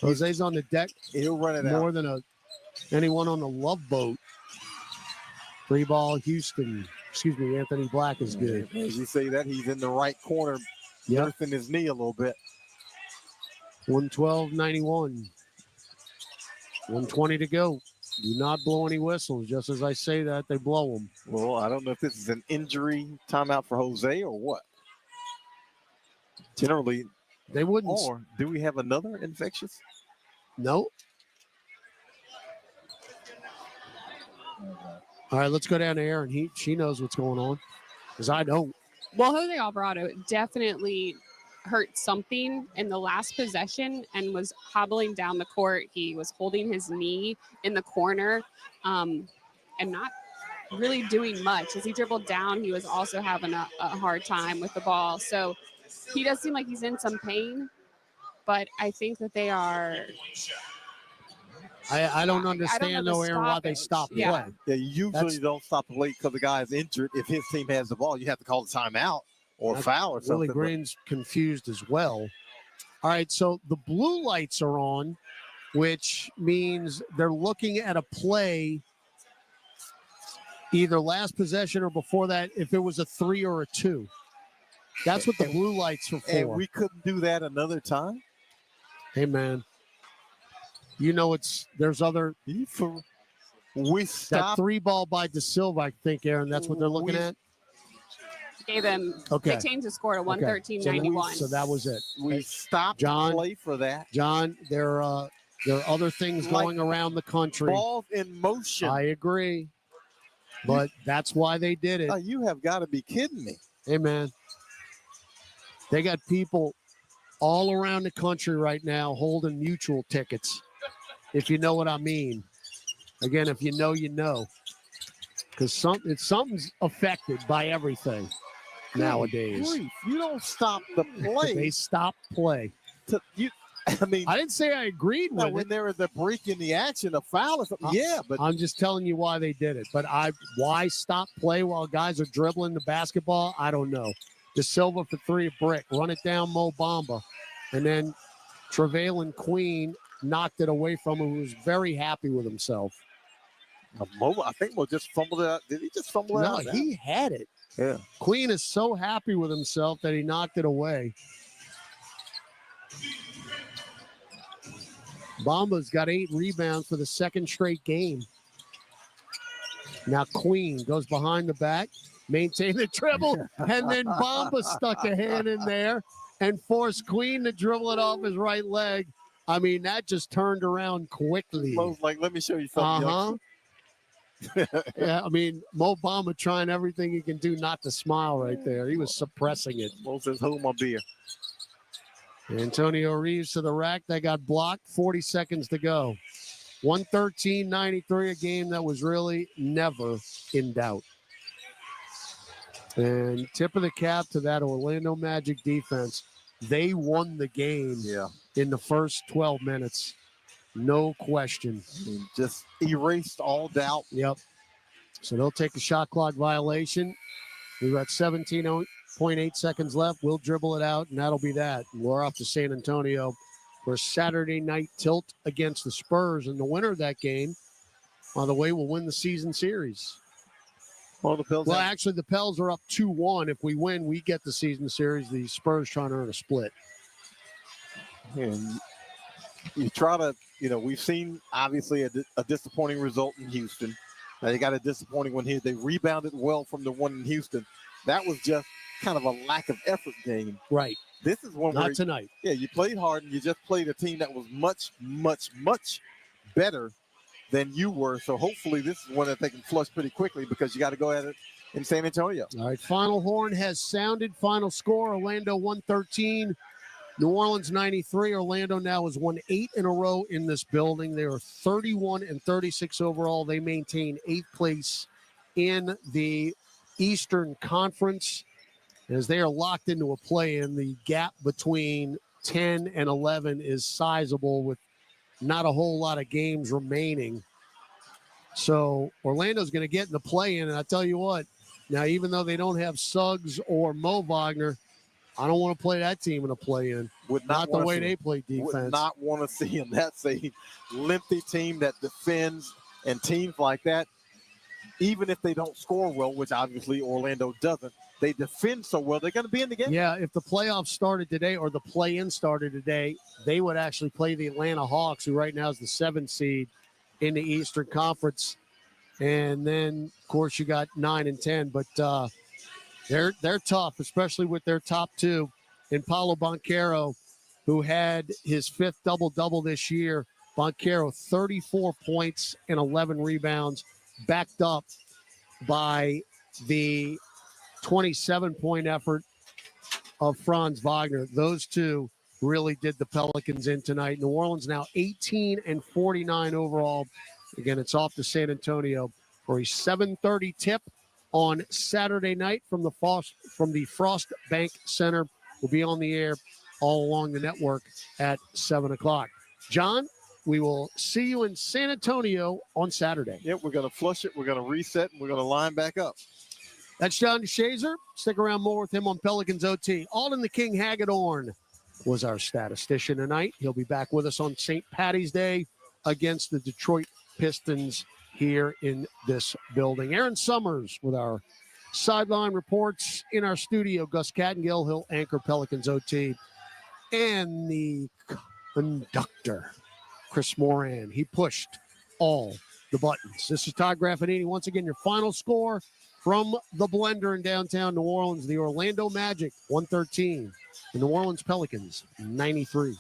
Jose's on the deck. He'll run it more out. than anyone on the Love Boat. 3-ball, Houston. Anthony Black is good. As you say that, he's in the right corner, nursing his knee a little bit. 112.91. 1:20 to go. Do not blow any whistles. Just as I say that, they blow them. Well, I don't know if this is an injury timeout for Jose or what. Generally, they wouldn't. Or do we have another infectious? No. All right, let's go down to Aaron. She knows what's going on, because I don't. Well, Jose Alvarado definitely hurt something in the last possession and was hobbling down the court. He was holding his knee in the corner and not really doing much. As he dribbled down, he was also having a hard time with the ball. So he does seem like he's in some pain, but I think that they are... I don't understand, though, Aaron, why they stopped play. Yeah, you usually don't stop the play because the guy is injured. If his team has the ball, you have to call the timeout or foul or something. Willie Green's confused as well. All right, so the blue lights are on, which means they're looking at a play either last possession or before that, if it was a 3 or a 2. That's what the blue lights are for. And we couldn't do that another time? Hey, man. You know, there's other. We that stopped. 3-ball by De Silva, I think, Aaron. That's what they're looking at. Gave them. Okay. They changed the score to 113.91. So that was it. We stopped play for that. John, there are other things going around the country. Balls in motion. I agree. But that's why they did it. You have got to be kidding me. Hey, man. They got people all around the country right now holding mutual tickets, if you know what I mean. Again, if you know, you know. Because something's affected by everything nowadays. You don't stop the play. They stop play. I didn't say I agreed with when it. there is a break in the action, a foul or something. But I'm just telling you why they did it. But why stop play while guys are dribbling the basketball? I don't know. De Silva for 3, brick. Run it down, Mo Bamba. And then Trevelyan Queen knocked it away from him, who was very happy with himself. I think Mo just fumbled it out. Did he just fumble it out? No, he had it. Yeah. Queen is so happy with himself that he knocked it away. Bamba's got 8 rebounds for the second straight game. Now Queen goes behind the back, maintain the dribble, and then Bamba stuck a hand in there and forced Queen to dribble it off his right leg. I mean, that just turned around quickly. Mo's like, let me show you something. Yeah, I mean, Mo Bamba trying everything he can do not to smile right there. He was suppressing it. Mo says, hold my beer. Antonio Reeves to the rack. That got blocked. 40 seconds to go. 113-93, a game that was really never in doubt. And tip of the cap to that Orlando Magic defense. They won the game in the first 12 minutes. No question. Just erased all doubt. Yep. So they'll take a shot clock violation. We've got 17.8 seconds left. We'll dribble it out, and that'll be that. We're off to San Antonio for a Saturday night tilt against the Spurs. And the winner of that game, by the way, will win the season series. Well, the Pels actually, the Pels are up 2-1. If we win, we get the season series. The Spurs trying to earn a split. And you try to, we've seen obviously a disappointing result in Houston. They got a disappointing one here. They rebounded well from the one in Houston. That was just kind of a lack of effort game. Right. This is one Not tonight. Yeah, you played hard and you just played a team that was much, much, much better than you were. So hopefully this is one that they can flush pretty quickly because you got to go at it in San Antonio. All right, final horn has sounded. Final score, Orlando 113, New Orleans 93. Orlando now has won 8 in a row in this building. They are 31-36 overall. They maintain 8th place in the Eastern Conference. As they are locked into a play-in, the gap between 10 and 11 is sizable with not a whole lot of games remaining. So Orlando's going to get in the play-in, and I tell you what, now even though they don't have Suggs or Mo Wagner, I don't want to play that team in a play-in. Not the way they play defense. Would not want to see them. That's a lengthy team that defends, and teams like that, even if they don't score well, which obviously Orlando doesn't, they defend so well, they're going to be in the game. Yeah, if the playoffs started today or the play-in started today, they would actually play the Atlanta Hawks, who right now is the 7th seed in the Eastern Conference. And then, of course, you got 9 and 10. But they're tough, especially with their top 2. And Paolo Banchero, who had his 5th double-double this year. Banchero, 34 points and 11 rebounds, backed up by the 27-point effort of Franz Wagner. Those two really did the Pelicans in tonight. New Orleans now 18-49 overall. Again, it's off to San Antonio for a 7:30 tip on Saturday night from the Frost Bank Center. We'll be on the air all along the network at 7 o'clock. John, we will see you in San Antonio on Saturday. Yep, we're going to flush it, we're going to reset, and we're going to line back up. That's John DeShazer. Stick around more with him on Pelicans OT. Alden the King Hagedorn was our statistician tonight. He'll be back with us on St. Patty's Day against the Detroit Pistons here in this building. Aaron Summers with our sideline reports in our studio. Gus Cattengill, he'll anchor Pelicans OT. And the conductor, Chris Moran. He pushed all the buttons. This is Todd Graffinini. Once again, your final score from the Blender in downtown New Orleans, the Orlando Magic 113, the New Orleans Pelicans 93.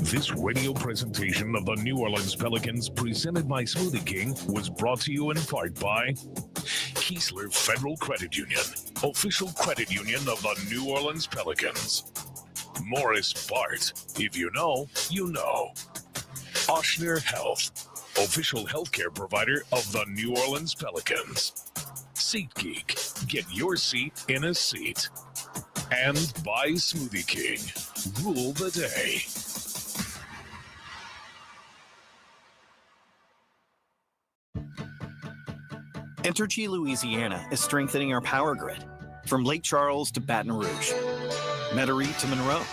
This radio presentation of the New Orleans Pelicans, presented by Smoothie King, was brought to you in part by Keesler Federal Credit Union, official credit union of the New Orleans Pelicans. Morris Bart, if you know, you know. Oshner Health, official healthcare provider of the New Orleans Pelicans. SeatGeek, get your seat in a seat. And by Smoothie King, rule the day. Entergy Louisiana is strengthening our power grid from Lake Charles to Baton Rouge, Metairie to Monroe.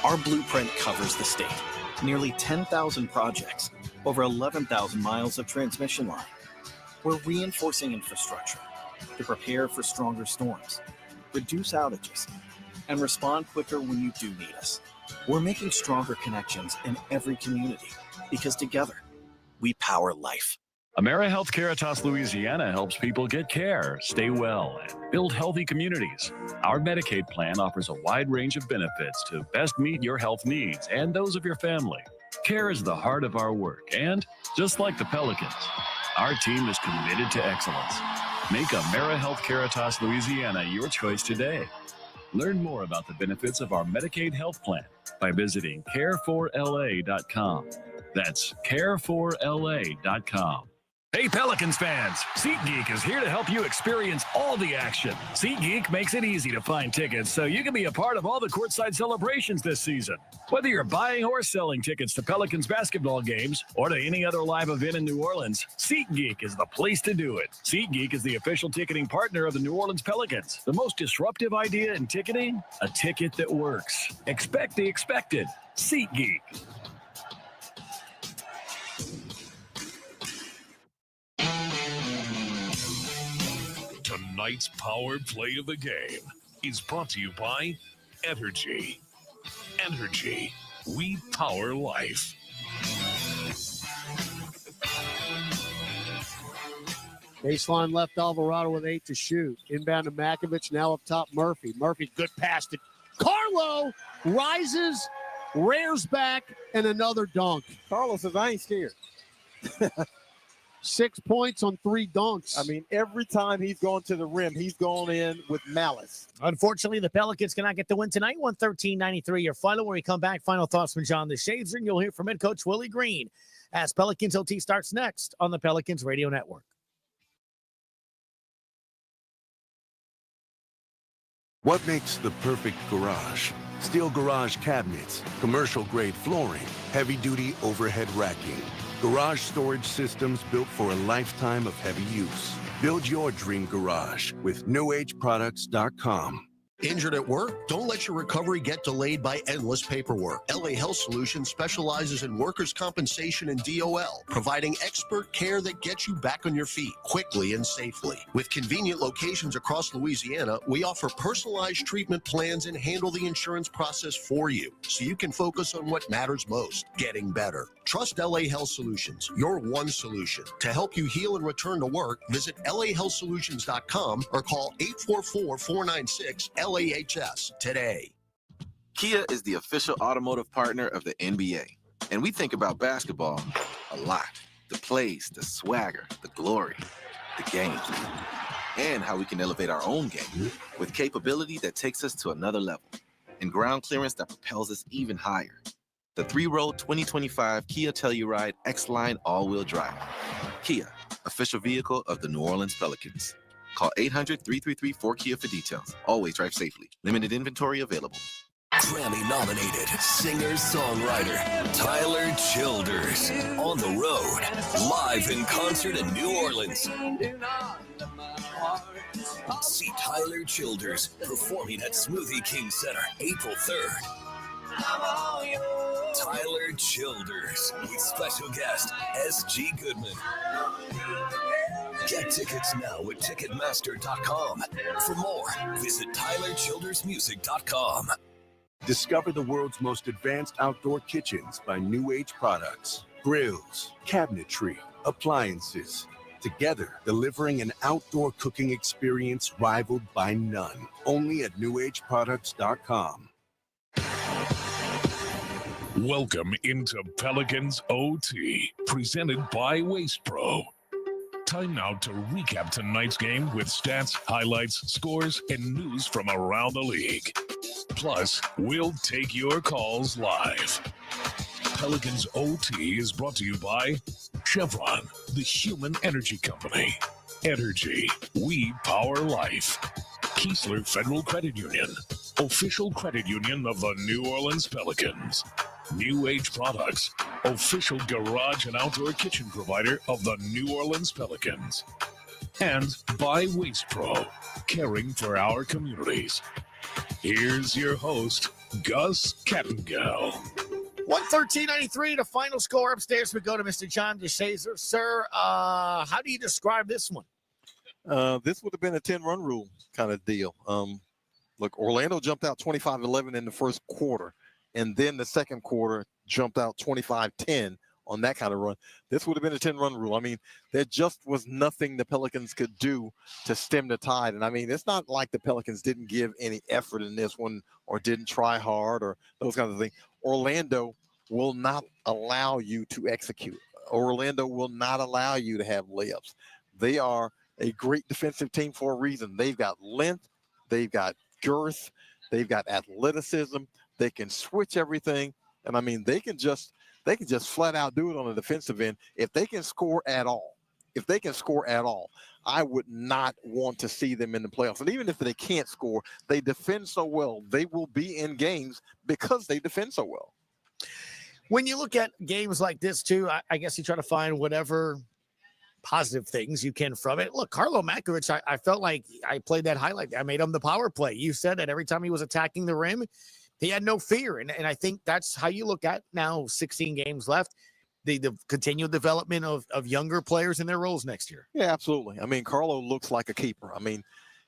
Our blueprint covers the state, nearly 10,000 projects, over 11,000 miles of transmission line. We're reinforcing infrastructure to prepare for stronger storms, reduce outages, and respond quicker when you do need us. We're making stronger connections in every community because together, we power life. AmeriHealth Caritas Louisiana helps people get care, stay well, and build healthy communities. Our Medicaid plan offers a wide range of benefits to best meet your health needs and those of your family. Care is the heart of our work, and just like the Pelicans, our team is committed to excellence. Make AmeriHealth Caritas Louisiana your choice today. Learn more about the benefits of our Medicaid health plan by visiting care4la.com. That's care4la.com. Hey, Pelicans fans, SeatGeek is here to help you experience all the action. SeatGeek makes it easy to find tickets so you can be a part of all the courtside celebrations this season. Whether you're buying or selling tickets to Pelicans basketball games or to any other live event in New Orleans, SeatGeek is the place to do it. SeatGeek is the official ticketing partner of the New Orleans Pelicans. The most disruptive idea in ticketing? A ticket that works. Expect the expected. SeatGeek. Tonight's power play of the game is brought to you by Energy. Energy, we power life. Baseline left, Alvarado with 8 to shoot. Inbound to Makovich, now up top Murphy. Murphy, good pass to Carlo, rises, rears back, and another dunk. Carlo says, I ain't scared. 6 points on 3 dunks. I mean, every time he's going to the rim, he's going in with malice. Unfortunately, the Pelicans cannot get the win tonight. 113-93 your final. When we come back, final thoughts from John DeShazer, and you'll hear from head coach Willie Green as Pelicans OT starts next on the Pelicans Radio Network. What makes the perfect garage? Steel garage cabinets, commercial-grade flooring, heavy-duty overhead racking. Garage storage systems built for a lifetime of heavy use. Build your dream garage with newageproducts.com. Injured at work? Don't let your recovery get delayed by endless paperwork. LA Health Solutions specializes in workers' compensation and DOL, providing expert care that gets you back on your feet quickly and safely. With convenient locations across Louisiana, we offer personalized treatment plans and handle the insurance process for you, so you can focus on what matters most, getting better. Trust LA Health Solutions, your one solution. To help you heal and return to work, visit lahealthsolutions.com or call 844-496-LAHS today. Kia is the official automotive partner of the NBA, and we think about basketball a lot. The plays, the swagger, the glory, the game, and how we can elevate our own game with capability that takes us to another level and ground clearance that propels us even higher. The 3-row 2025 Kia Telluride X-Line all-wheel drive. Kia, official vehicle of the New Orleans Pelicans. Call 800-333-4KIA for details. Always drive safely. Limited inventory available. Grammy-nominated singer-songwriter Tyler Childers on the road, live in concert in New Orleans. See Tyler Childers performing at Smoothie King Center April 3rd. Tyler Childers with special guest S.G. Goodman. Get tickets now at Ticketmaster.com. For more, visit TylerChildersMusic.com. Discover the world's most advanced outdoor kitchens by New Age Products. Grills, cabinetry, appliances. Together, delivering an outdoor cooking experience rivaled by none. Only at NewAgeProducts.com. Welcome into Pelicans OT, presented by Waste Pro. Time now to recap tonight's game with stats, highlights, scores, and news from around the league. Plus, we'll take your calls live. Pelicans OT is brought to you by Chevron, the human energy company. Energy, we power life. Keesler Federal Credit Union, official credit union of the New Orleans Pelicans. New Age Products, official garage and outdoor kitchen provider of the New Orleans Pelicans. And by Waste Pro, caring for our communities. Here's your host, Gus Kattengell. 113.93, the final score upstairs. We go to Mr. John DeShazer. Sir, how do you describe this one? This would have been a 10-run rule kind of deal. Look, Orlando jumped out 25-11 in the first quarter, and then the second quarter jumped out 25-10 on that kind of run. This would have been a 10-run rule. I mean, there just was nothing the Pelicans could do to stem the tide. And, I mean, it's not like the Pelicans didn't give any effort in this one or didn't try hard or those kinds of things. Orlando will not allow you to execute. Orlando will not allow you to have layups. They are a great defensive team for a reason. They've got length. They've got girth. They've got athleticism. They can switch everything. And, I mean, they can just flat out do it on the defensive end. If they can score at all, I would not want to see them in the playoffs. And even if they can't score, they defend so well. They will be in games because they defend so well. When you look at games like this, too, I guess you try to find whatever positive things you can from it. Look, Carlo Makovic, I felt like I played that highlight. I made him the power play. You said that every time he was attacking the rim, he had no fear. And I think that's how you look at now 16 games left, the continued development of younger players in their roles next year. Yeah, absolutely. I mean, Carlo looks like a keeper. I mean,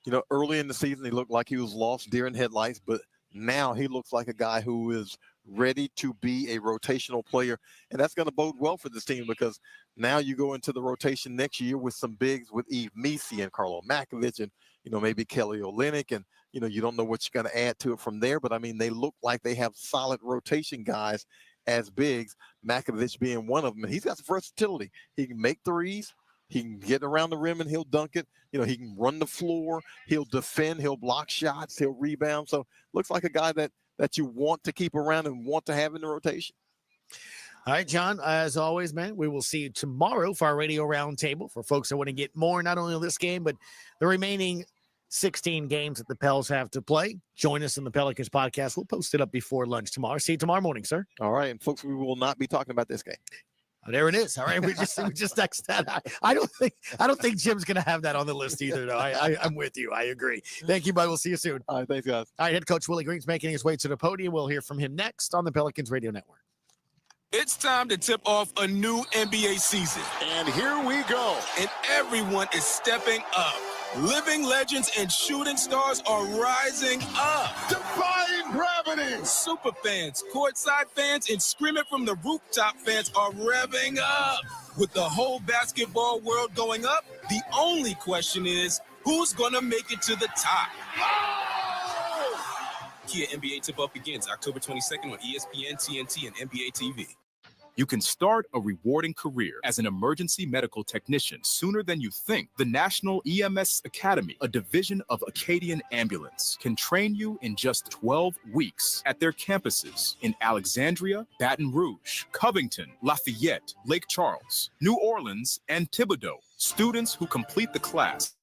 you know, early in the season, he looked like he was lost deer in headlights, but now he looks like a guy who is ready to be a rotational player. And that's going to bode well for this team because now you go into the rotation next year with some bigs with Yves Messi and Carlo Makovic and, you know, maybe Kelly Olynyk. And, you know, you don't know what you're going to add to it from there. But, I mean, they look like they have solid rotation guys as bigs, Makovic being one of them. And he's got some versatility. He can make threes. He can get around the rim and he'll dunk it. You know, he can run the floor. He'll defend. He'll block shots. He'll rebound. So looks like a guy that you want to keep around and want to have in the rotation. All right, John, as always, man, we will see you tomorrow for our radio roundtable for folks that want to get more, not only on this game, but the remaining 16 games that the Pels have to play. Join us in the Pelicans podcast. We'll post it up before lunch tomorrow. See you tomorrow morning, sir. All right. And folks, we will not be talking about this game. Oh, there it is. All right. We just text that. I don't think Jim's going to have that on the list either, though. I'm with you. I agree. Thank you, bud. We'll see you soon. All right. Thanks, guys. All right. Head coach Willie Green's making his way to the podium. We'll hear from him next on the Pelicans Radio Network. It's time to tip off a new NBA season. And here we go. And everyone is stepping up. Living legends and shooting stars are rising up. Defying gravity. Super fans, courtside fans, and screaming from the rooftop fans are revving up. With the whole basketball world going up, the only question is, who's going to make it to the top? Kia NBA tip-off begins October 22nd on ESPN, TNT, and NBA TV. You can start a rewarding career as an emergency medical technician sooner than you think. The National EMS Academy, a division of Acadian Ambulance, can train you in just 12 weeks at their campuses in Alexandria, Baton Rouge, Covington, Lafayette, Lake Charles, New Orleans, and Thibodaux. Students who complete the class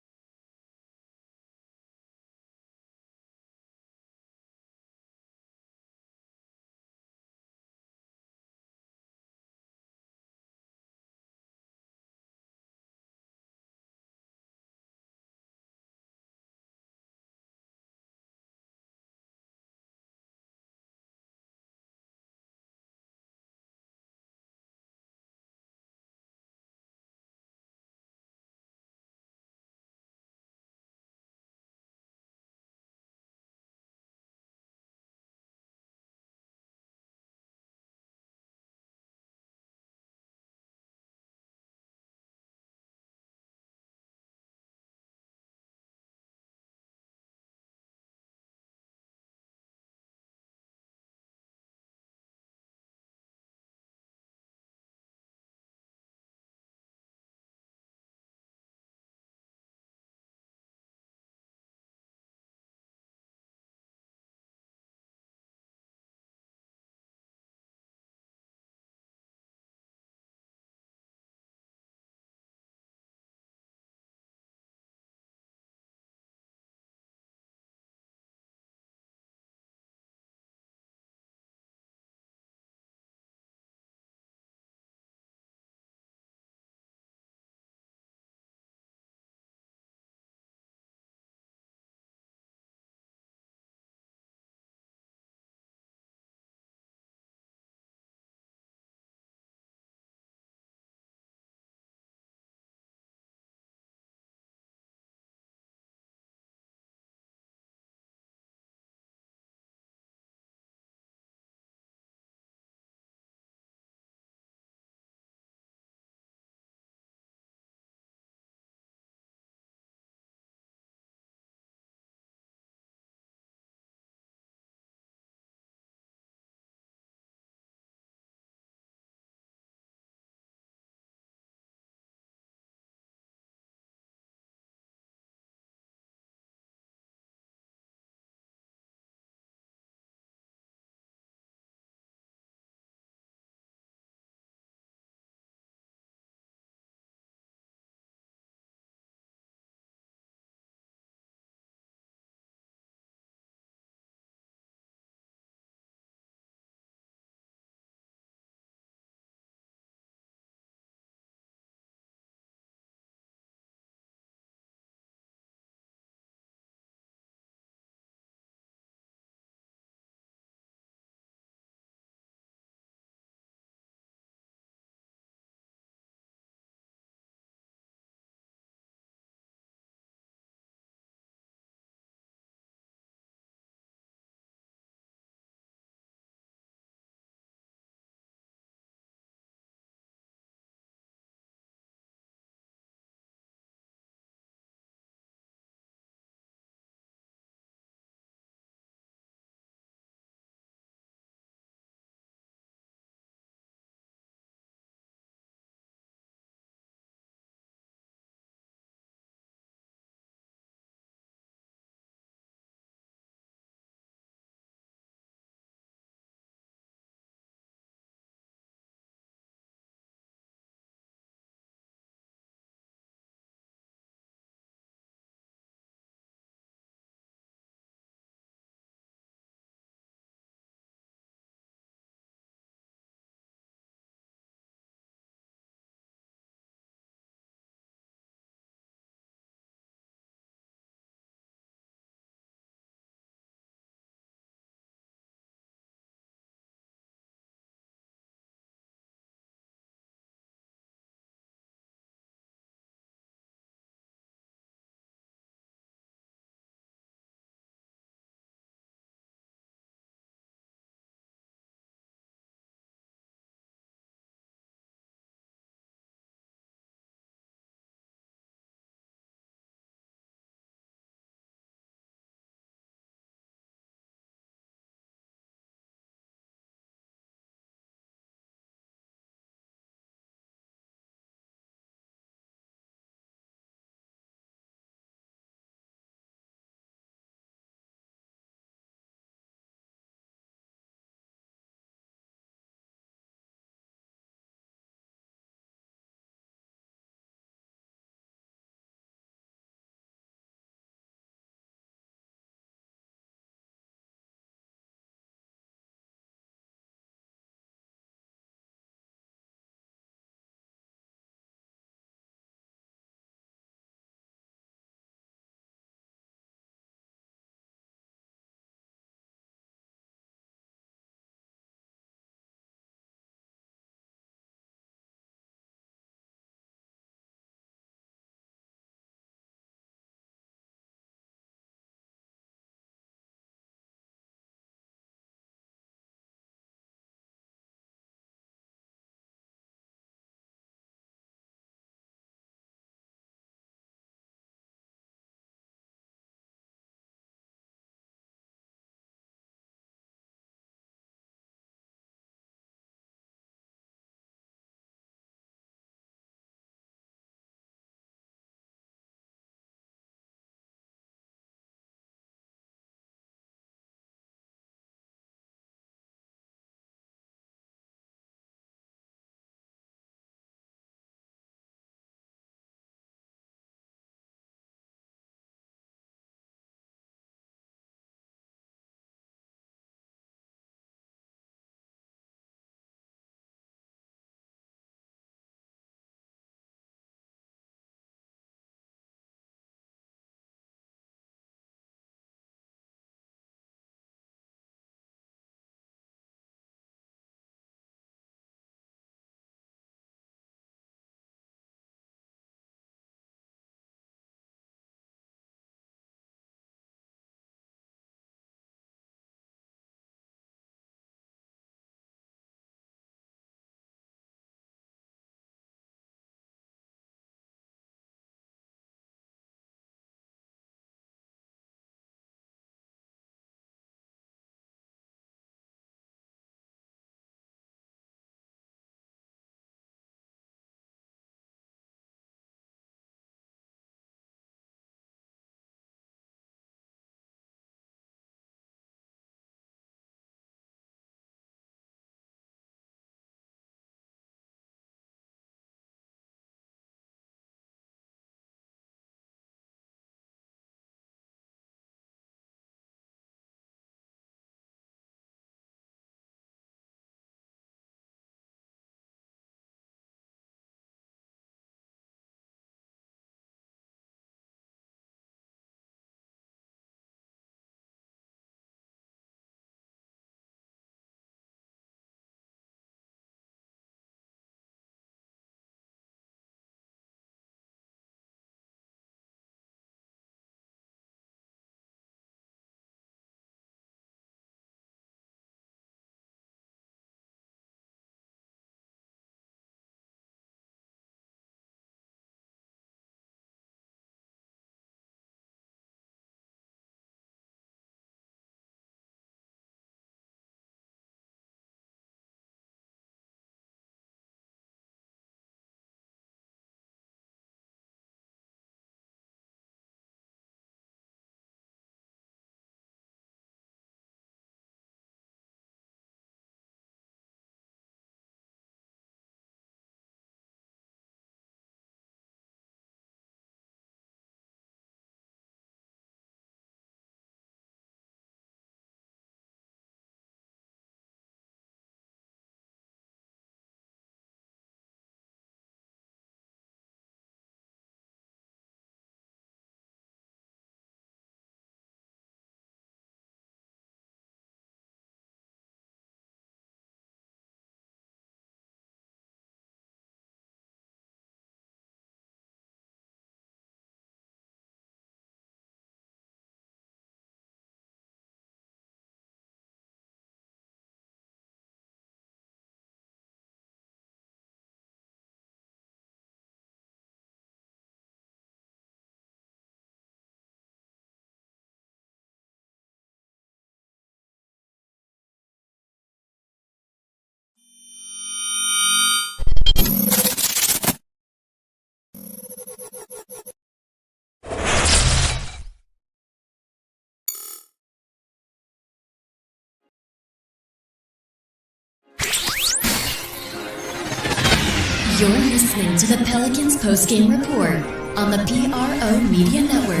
You're listening to the Pelicans Postgame Report on the PRO Media Network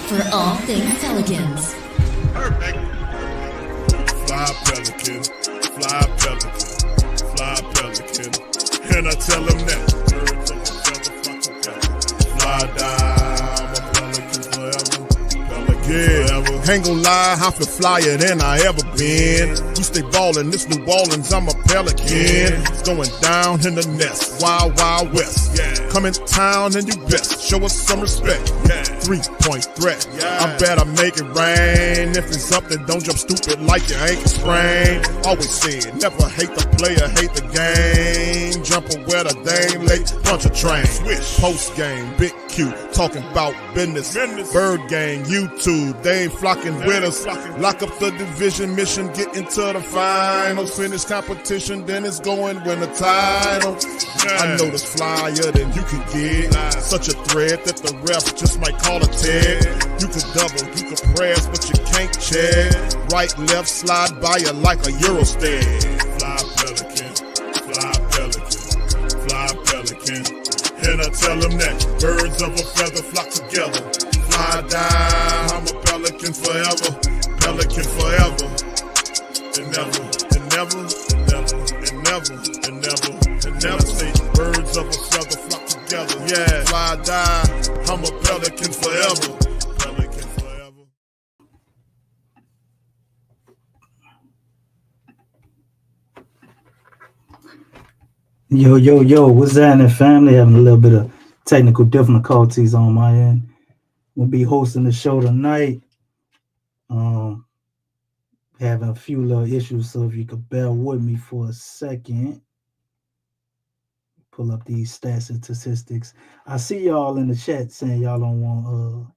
for all things Pelicans. Perfect. Fly Pelican, fly Pelican, fly Pelican. And I tell them that. Birds of a feather flock together. Fly down, I'm a Pelican forever. Pelican forever. Ain't gon' lie, I feel flyer than I ever been. We stay ballin', this New Orleans, I'm a Pelican. It's going down in the nest, wild, wild west. Come in town and you best show us some respect. 3-point threat, I better make it rain. If it's up, then don't jump stupid like your ankle sprain. Always said, never hate the player, hate the game. Jumping where the dame late, punch a train. Post game, big Q, talking about business. Bird gang, YouTube, they ain't flocking with us. Lock up the division mission, get into the finals. Finish competition, then it's going win the title. I know this flyer than you can get. Such a threat that the ref just might call a tag. You could double, you could press, but you can't check. Right, left, slide by you like a Eurostag. Fly Pelican, fly Pelican, fly Pelican. And I tell them that birds of a feather flock together. Fly down, I'm a Pelican forever. Pelican forever. And never, and never, and never, and never, and never, and never say birds of a feather flock together. Yeah, fly down, I'm a Pelican forever. Pelican forever. Yo, what's happening, family? Having a little bit of technical difficulties on my end. We'll be hosting the show tonight. Having a few little issues, so if you could bear with me for a second. Pull up these stats and statistics. I see y'all in the chat saying y'all don't want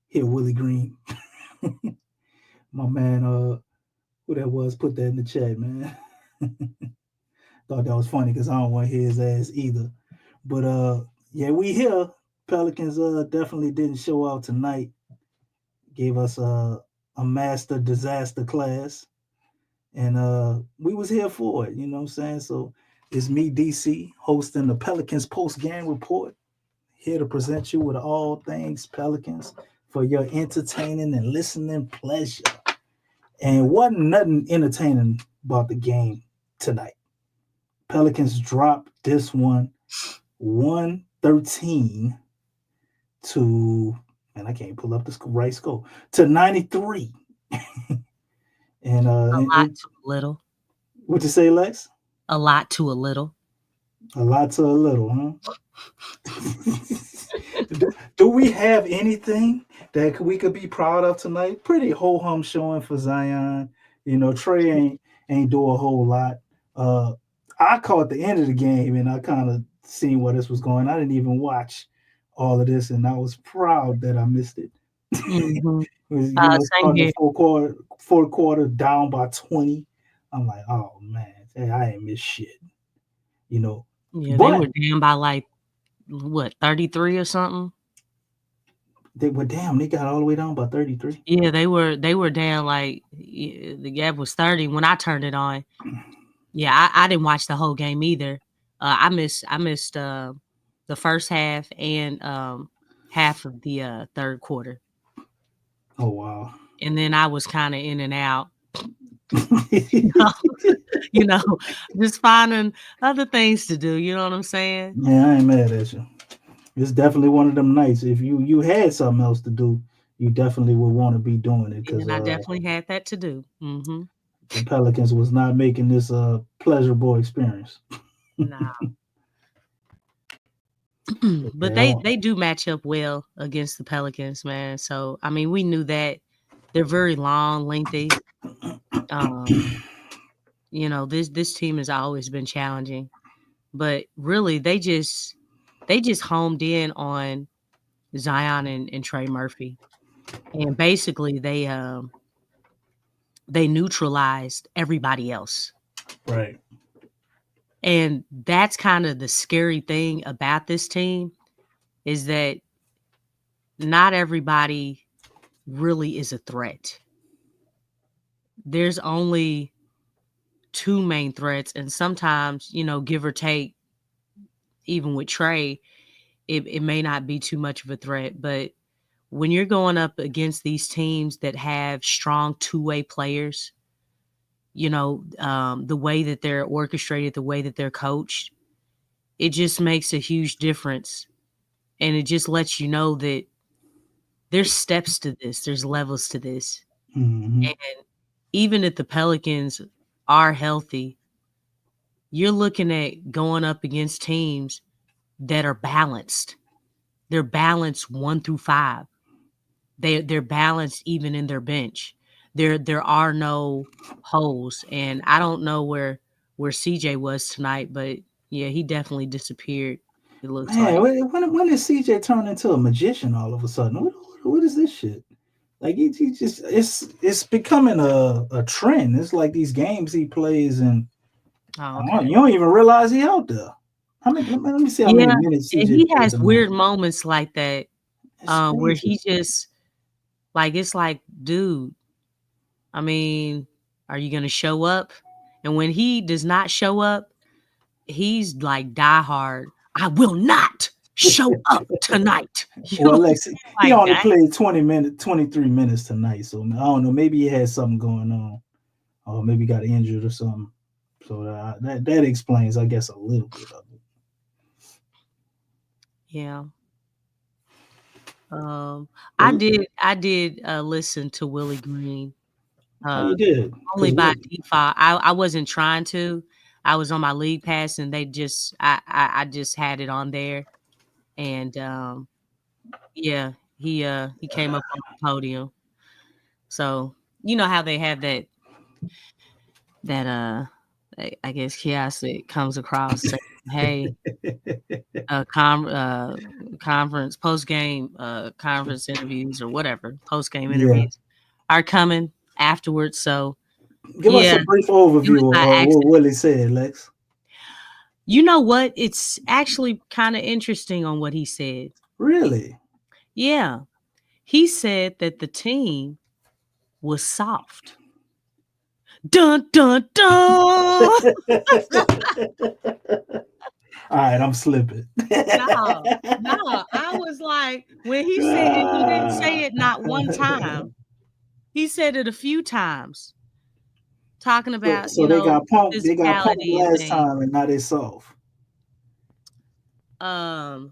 hit Willie Green. My man, who that was, put that in the chat, man. Thought that was funny because I don't want to hear his ass either. But yeah, we here. Pelicans definitely didn't show out tonight. Gave us a master disaster class. And we was here for it, you know what I'm saying? So it's me, DC, hosting the Pelicans post-game report. Here to present you with all things Pelicans for your entertaining and listening pleasure. And wasn't nothing entertaining about the game tonight. Pelicans dropped this one 113 to, and I can't pull up the right score, to 93. And a lot to a little. What'd you say, Lex? A lot to a little. A lot to a little, huh? Do we have anything that we could be proud of tonight? Pretty ho-hum showing for Zion. You know, Trey ain't do a whole lot. I caught the end of the game and I kind of seen where this was going. I didn't even watch all of this, and I was proud that I missed it. Mm-hmm. Same here. Fourth quarter down by 20. I'm like, oh man, I ain't missed shit. You know. Yeah, they were down by like what, 33 or something. They were down. They got all the way down by 33. Yeah, they were down like the gap was 30 when I turned it on. Yeah, I didn't watch the whole game either. I missed the first half and half of the third quarter. Oh wow! And then I was kind of in and out. you know, just finding other things to do. You know what I'm saying? Yeah, I ain't mad at you. It's definitely one of them nights. If you had something else to do, you definitely would want to be doing it. And I definitely had that to do. Mm-hmm. The Pelicans was not making this a pleasurable experience. No. But they do match up well against the Pelicans, man. So, I mean, we knew that. They're very long, lengthy. You know, this team has always been challenging. But really, they just homed in on Zion and Trey Murphy. And basically, they neutralized everybody else. Right. And that's kind of the scary thing about this team is that not everybody really is a threat. There's only two main threats, and sometimes, you know, give or take, even with Trey, it may not be too much of a threat. But when you're going up against these teams that have strong two-way players, the way that they're orchestrated, the way that they're coached, it just makes a huge difference. And it just lets you know that there's steps to this. There's levels to this. Mm-hmm. And even if the Pelicans are healthy, you're looking at going up against teams that are balanced. They're balanced 1 through 5. They're balanced even in their bench. There are no holes. And I don't know where CJ was tonight, but yeah, he definitely disappeared. It looks Man, like. when did CJ turn into a magician all of a sudden? What is this shit? Like he just it's becoming a trend. It's like these games he plays and you don't even realize he out there. Let me see how many minutes CJ and he played has tonight. weird moments like that, where he crazy. just it's like, dude, I mean, are you gonna show up? And when he does not show up, he's like diehard. I will not show up tonight. Well, Lexi, he only that. played 23 minutes tonight. So I don't know. Maybe he had something going on, or maybe got injured or something. So that explains, I guess, a little bit of it. Yeah. I did listen to Willie Green. You did? Only by default. I wasn't trying to. I was on my league pass, and they just I just had it on there, and he came up on the podium. So you know how they have that I guess chaos that comes across saying, hey, conference post-game conference interviews or whatever, post-game interviews are coming afterwards. So give us a brief overview of what Willie said, Lex. You know what? It's actually kind of interesting on what he said. Really? Yeah. He said that the team was soft. Dun, dun, dun. All right, I'm slipping. No, I was like, when he said it, he didn't say it not one time. He said it a few times. Talking about, so they got punked. They got punked last time, and now they're soft. I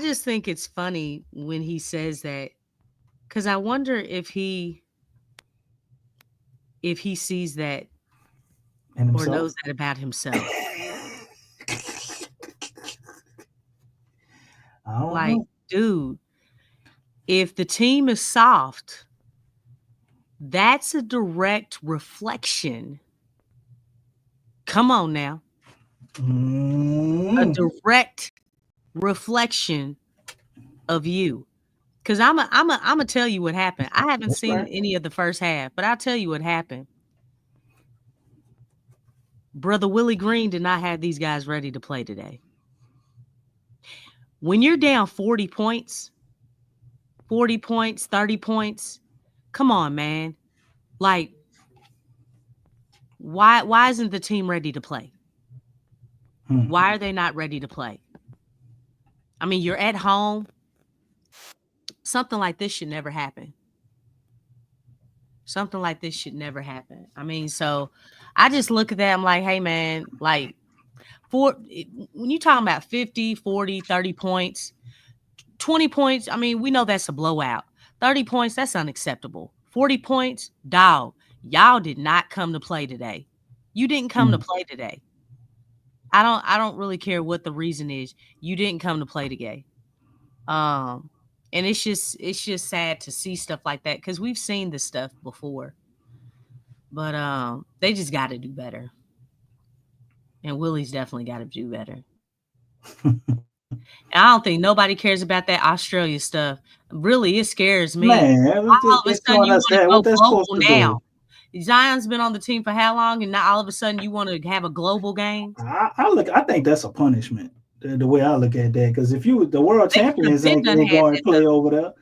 just think it's funny when he says that, because I wonder if he sees that or knows that about himself. Like, dude, if the team is soft, that's a direct reflection. Come on now. A direct reflection of you. Because I'm a tell you what happened. I haven't seen any of the first half, but I'll tell you what happened. Brother Willie Green did not have these guys ready to play today. When you're down 40 points, 30 points, come on, man. Like, why isn't the team ready to play? Why are they not ready to play? I mean, you're at home. Something like this should never happen. Something like this should never happen. I mean, so I just look at that. I'm like, hey, man, like, when you're talking about 50, 40, 30 points, 20 points, I mean, we know that's a blowout. 30 points, that's unacceptable. 40 points, dog, y'all did not come to play today. You didn't come to play today. I don't really care what the reason is. You didn't come to play today. And it's just sad to see stuff like that, because we've seen this stuff before. But they just got to do better. And Willie's definitely got to do better. I don't think nobody cares about that Australia stuff. Really, it scares me. Man, all of a sudden you want to go global now. Zion's been on the team for how long, and now all of a sudden you want to have a global game? I think that's a punishment. The way I look at that, because if the world champions ain't going to play over there,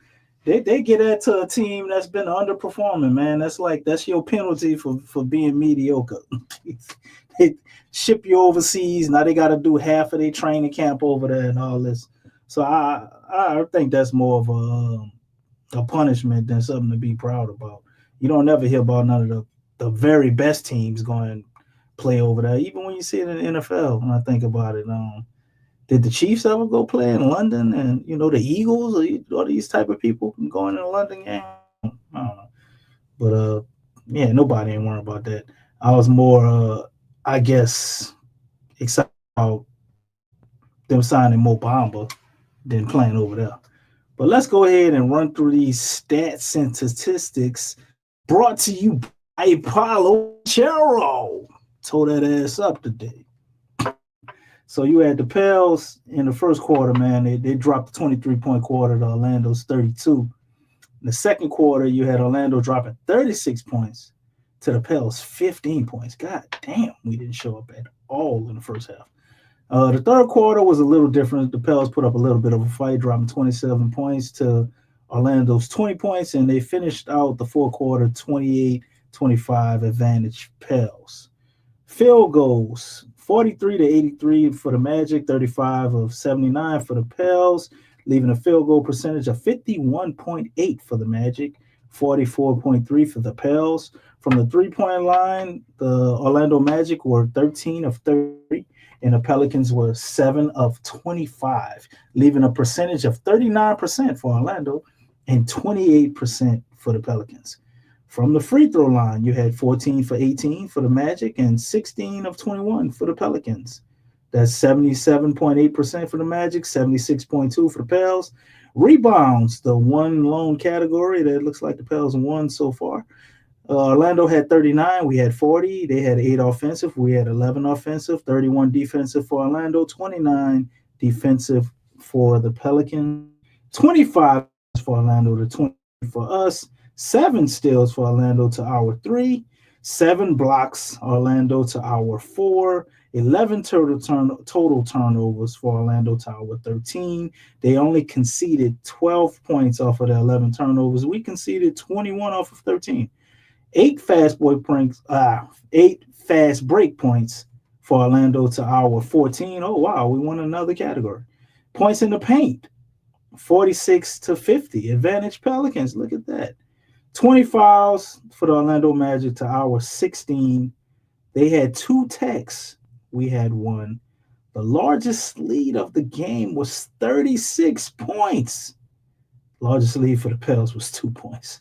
They get that to a team that's been underperforming, man. That's your penalty for being mediocre. They ship you overseas. Now they got to do half of their training camp over there and all this. So I think that's more of a punishment than something to be proud about. You don't ever hear about none of the very best teams going play over there, even when you see it in the NFL. When I think about it, did the Chiefs ever go play in London? And the Eagles or all these type of people going in a London game? I don't know, but yeah, nobody ain't worried about that. I was more, I guess, excited about them signing Mo Bamba than playing over there. But let's go ahead and run through these stats and statistics brought to you by Paulo Chero. Tore that ass up today. So you had the Pels in the first quarter, man. They dropped the 23-point quarter to Orlando's 32. In the second quarter, you had Orlando dropping 36 points to the Pels 15 points. God damn, we didn't show up at all in the first half. The third quarter was a little different. The Pels put up a little bit of a fight, dropping 27 points to Orlando's 20 points, and they finished out the fourth quarter 28-25 advantage Pels. Field goals, 43-83 for the Magic, 35 of 79 for the Pels, leaving a field goal percentage of 51.8 for the Magic, 44.3 for the Pels. From the three-point line, the Orlando Magic were 13 of 30, and the Pelicans were 7 of 25, leaving a percentage of 39% for Orlando and 28% for the Pelicans. From the free throw line, you had 14 for 18 for the Magic and 16 of 21 for the Pelicans. That's 77.8% for the Magic, 76.2 for the Pels. Rebounds, the one lone category that looks like the Pels won so far. Orlando had 39, we had 40. They had 8 offensive, we had 11 offensive, 31 defensive for Orlando, 29 defensive for the Pelicans, 25 for Orlando to 20 for us, 7 steals for Orlando to our 3, 7 blocks Orlando to our 4, 11 total turnovers for Orlando to our 13. They only conceded 12 points off of the 11 turnovers. We conceded 21 off of 13. 8 fast break points for Orlando to our 14. Oh, wow, we won another category. Points in the paint, 46-50. Advantage Pelicans, look at that. 20 fouls for the Orlando Magic to our 16. They had 2 techs. We had 1. The largest lead of the game was 36 points. Largest lead for the Pels was 2 points.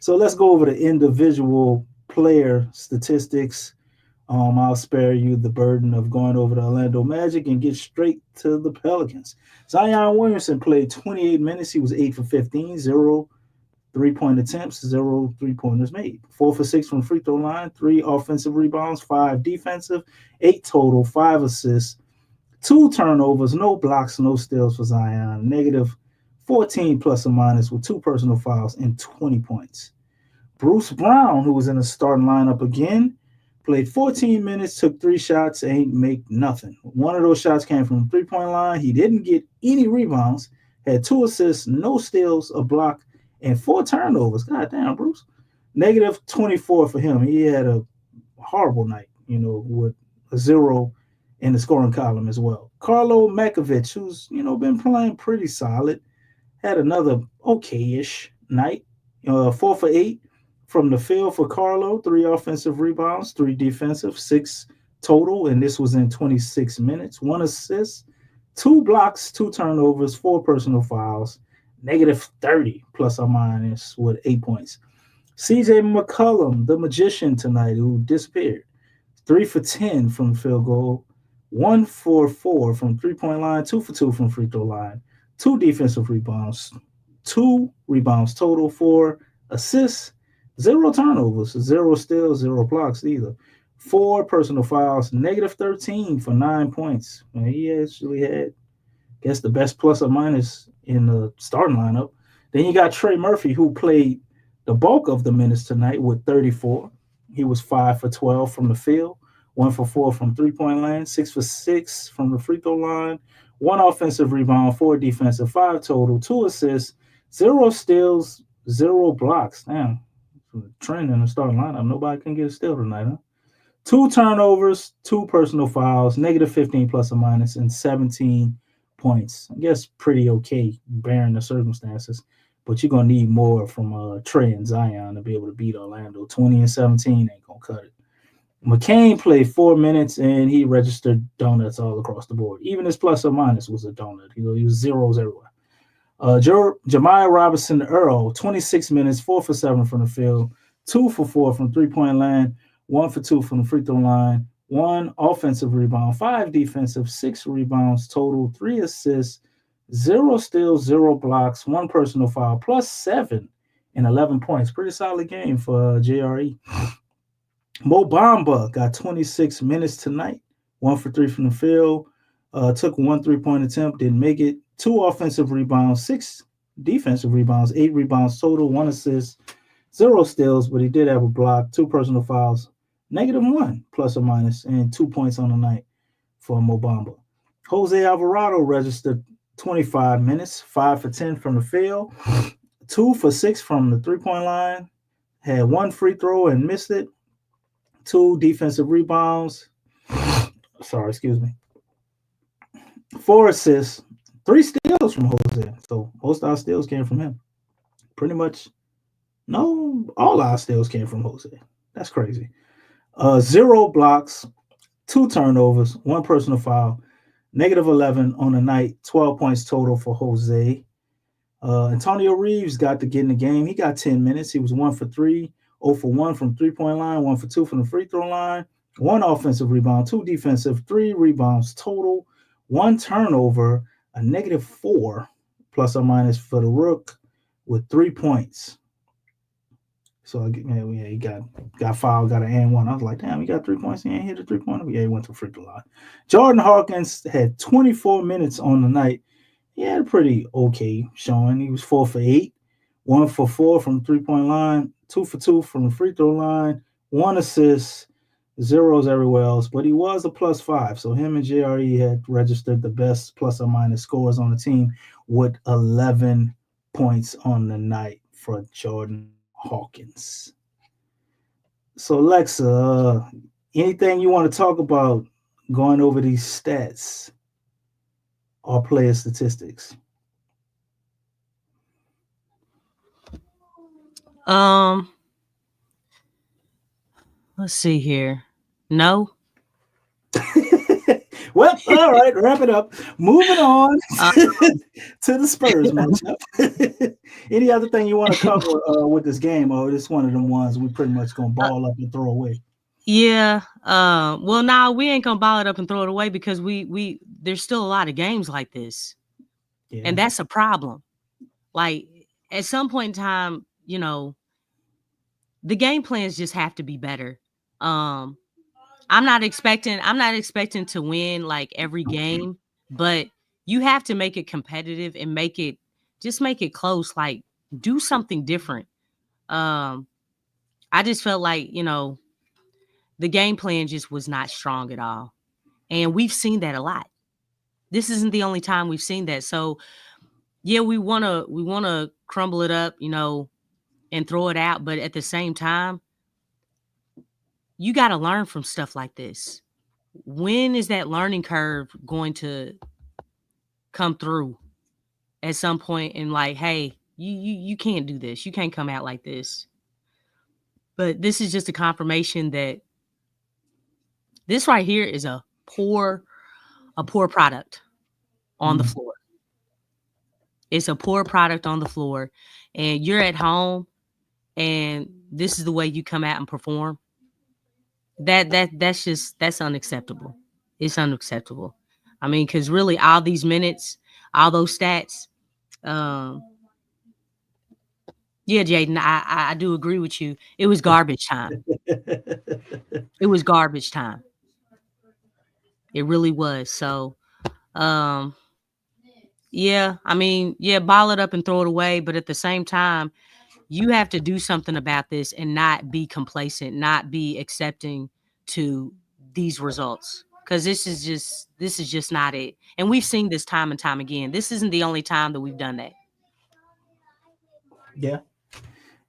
So let's go over the individual player statistics. I'll spare you the burden of going over the Orlando Magic and get straight to the Pelicans. Zion Williamson played 28 minutes. He was 8 for 15, 0 3-point attempts, 0 3-pointers made. 4 for 6 from the free throw line, 3 offensive rebounds, 5 defensive, 8 total, 5 assists, 2 turnovers, no blocks, no steals for Zion. Negative 14 plus or minus with 2 personal fouls and 20 points. Bruce Brown, who was in the starting lineup again, played 14 minutes, took 3 shots, ain't make nothing. 1 of those shots came from the 3-point line. He didn't get any rebounds, had 2 assists, no steals, a block, and 4 turnovers. God damn, Bruce. Negative 24 for him. He had a horrible night, with a 0 in the scoring column as well. Carlo Makovich, who's, been playing pretty solid, had another okay-ish night. 4 for 8 from the field for Carlo, 3 offensive rebounds, 3 defensive, 6 total, and this was in 26 minutes. 1 assist, 2 blocks, 2 turnovers, 4 personal fouls, negative 30 plus or minus with 8 points. CJ McCollum, the magician tonight, who disappeared, 3 for 10 from the field goal, 1 for 4 from 3-point line, 2 for 2 from free throw line, 2 defensive rebounds, 2 rebounds total, 4 assists, 0 turnovers, 0 steals, 0 blocks either, 4 personal fouls, negative 13 for 9 points. And he actually had, I guess, the best plus or minus in the starting lineup. Then you got Trey Murphy, who played the bulk of the minutes tonight with 34. He was 5 for 12 from the field, 1 for 4 from 3-point line, 6 for 6 from the free throw line, 1 offensive rebound, 4 defensive, 5 total, 2 assists, 0 steals, 0 blocks. Damn, trend in the starting lineup. Nobody can get a steal tonight, huh? 2 turnovers, 2 personal fouls, negative 15 plus or minus, and 17 points. I guess pretty okay, bearing the circumstances. But you're gonna need more from Trey and Zion to be able to beat Orlando. 20 and 17 ain't gonna cut it. McCain played 4 minutes and he registered donuts all across the board. Even his plus or minus was a donut. He was zeros everywhere. Jemiah Robinson Earl, 26 minutes, 4 for 7 from the field, 2 for 4 from 3-point land, 1 for 2 from the free throw line, 1 offensive rebound, 5 defensive, 6 rebounds total, 3 assists, 0 steals, 0 blocks, 1 personal foul, plus 7 and 11 points. Pretty solid game for JRE. Mo Bamba got 26 minutes tonight, 1 for 3 from the field, took 1 3-point attempt, didn't make it. 2 offensive rebounds, 6 defensive rebounds, 8 rebounds total, 1 assist, 0 steals, but he did have a block, 2 personal fouls, negative 1 plus or minus, and 2 points on the night for Mo Bamba. Jose Alvarado registered 25 minutes, 5 for 10 from the field, 2 for 6 from the 3-point line, had 1 free throw and missed it, 2 defensive rebounds, 4 assists, 3 steals from Jose. So most of our steals came from him. Pretty much, no, all our steals came from Jose. That's crazy. 0 blocks, 2 turnovers, 1 personal foul, negative 11 on the night, 12 points total for Jose. Antonio Reeves got to get in the game. He got 10 minutes. He was 1 for 3, 0 for 1 from 3-point line, 1 for 2 from the free throw line, 1 offensive rebound, 2 defensive, 3 rebounds total, 1 turnover, a negative 4 plus or minus for the Rook with 3 points. So he got fouled, got an and 1. I was like, damn, he got 3 points. He ain't hit a 3-pointer. Yeah, he went to free throw line. Jordan Hawkins had 24 minutes on the night. He had a pretty okay showing. He was 4 for 8, 1 for 4 from 3-point line, 2 for 2 from the free throw line, 1 assist, 0s everywhere else, but he was a plus 5. So him and JRE had registered the best plus or minus scores on the team with 11 points on the night for Jordan Hawkins. So Lexxah, anything you want to talk about going over these stats or player statistics? Let's see here. No. Well, all right, wrap it up. Moving on to the Spurs matchup. Any other thing you want to cover with this game, or is this one of them ones we pretty much gonna ball up and throw away? Yeah. Well, now we ain't gonna ball it up and throw it away because we there's still a lot of games like this, and that's a problem. Like at some point in time, the game plans just have to be better. I'm not expecting to win like every game, but you have to make it competitive and make it close. Like do something different. I just felt like, the game plan just was not strong at all. And we've seen that a lot. This isn't the only time we've seen that. So yeah, we wanna crumble it up, and throw it out, but at the same time, you got to learn from stuff like this. When is that learning curve going to come through at some point and like, hey, you can't do this. You can't come out like this. But this is just a confirmation that this right here is a poor product on the floor. It's a poor product on the floor, and you're at home and this is the way you come out and perform. That's unacceptable. It's unacceptable. I mean, because really all these minutes, all those stats, yeah, Jaden, I do agree with you. It was garbage time. It was garbage time. It really was. So, yeah, I mean, yeah, ball it up and throw it away. But at the same time, you have to do something about this and not be complacent, not be accepting to these results. Because this is just not it. And we've seen this time and time again. This isn't the only time that we've done that. Yeah.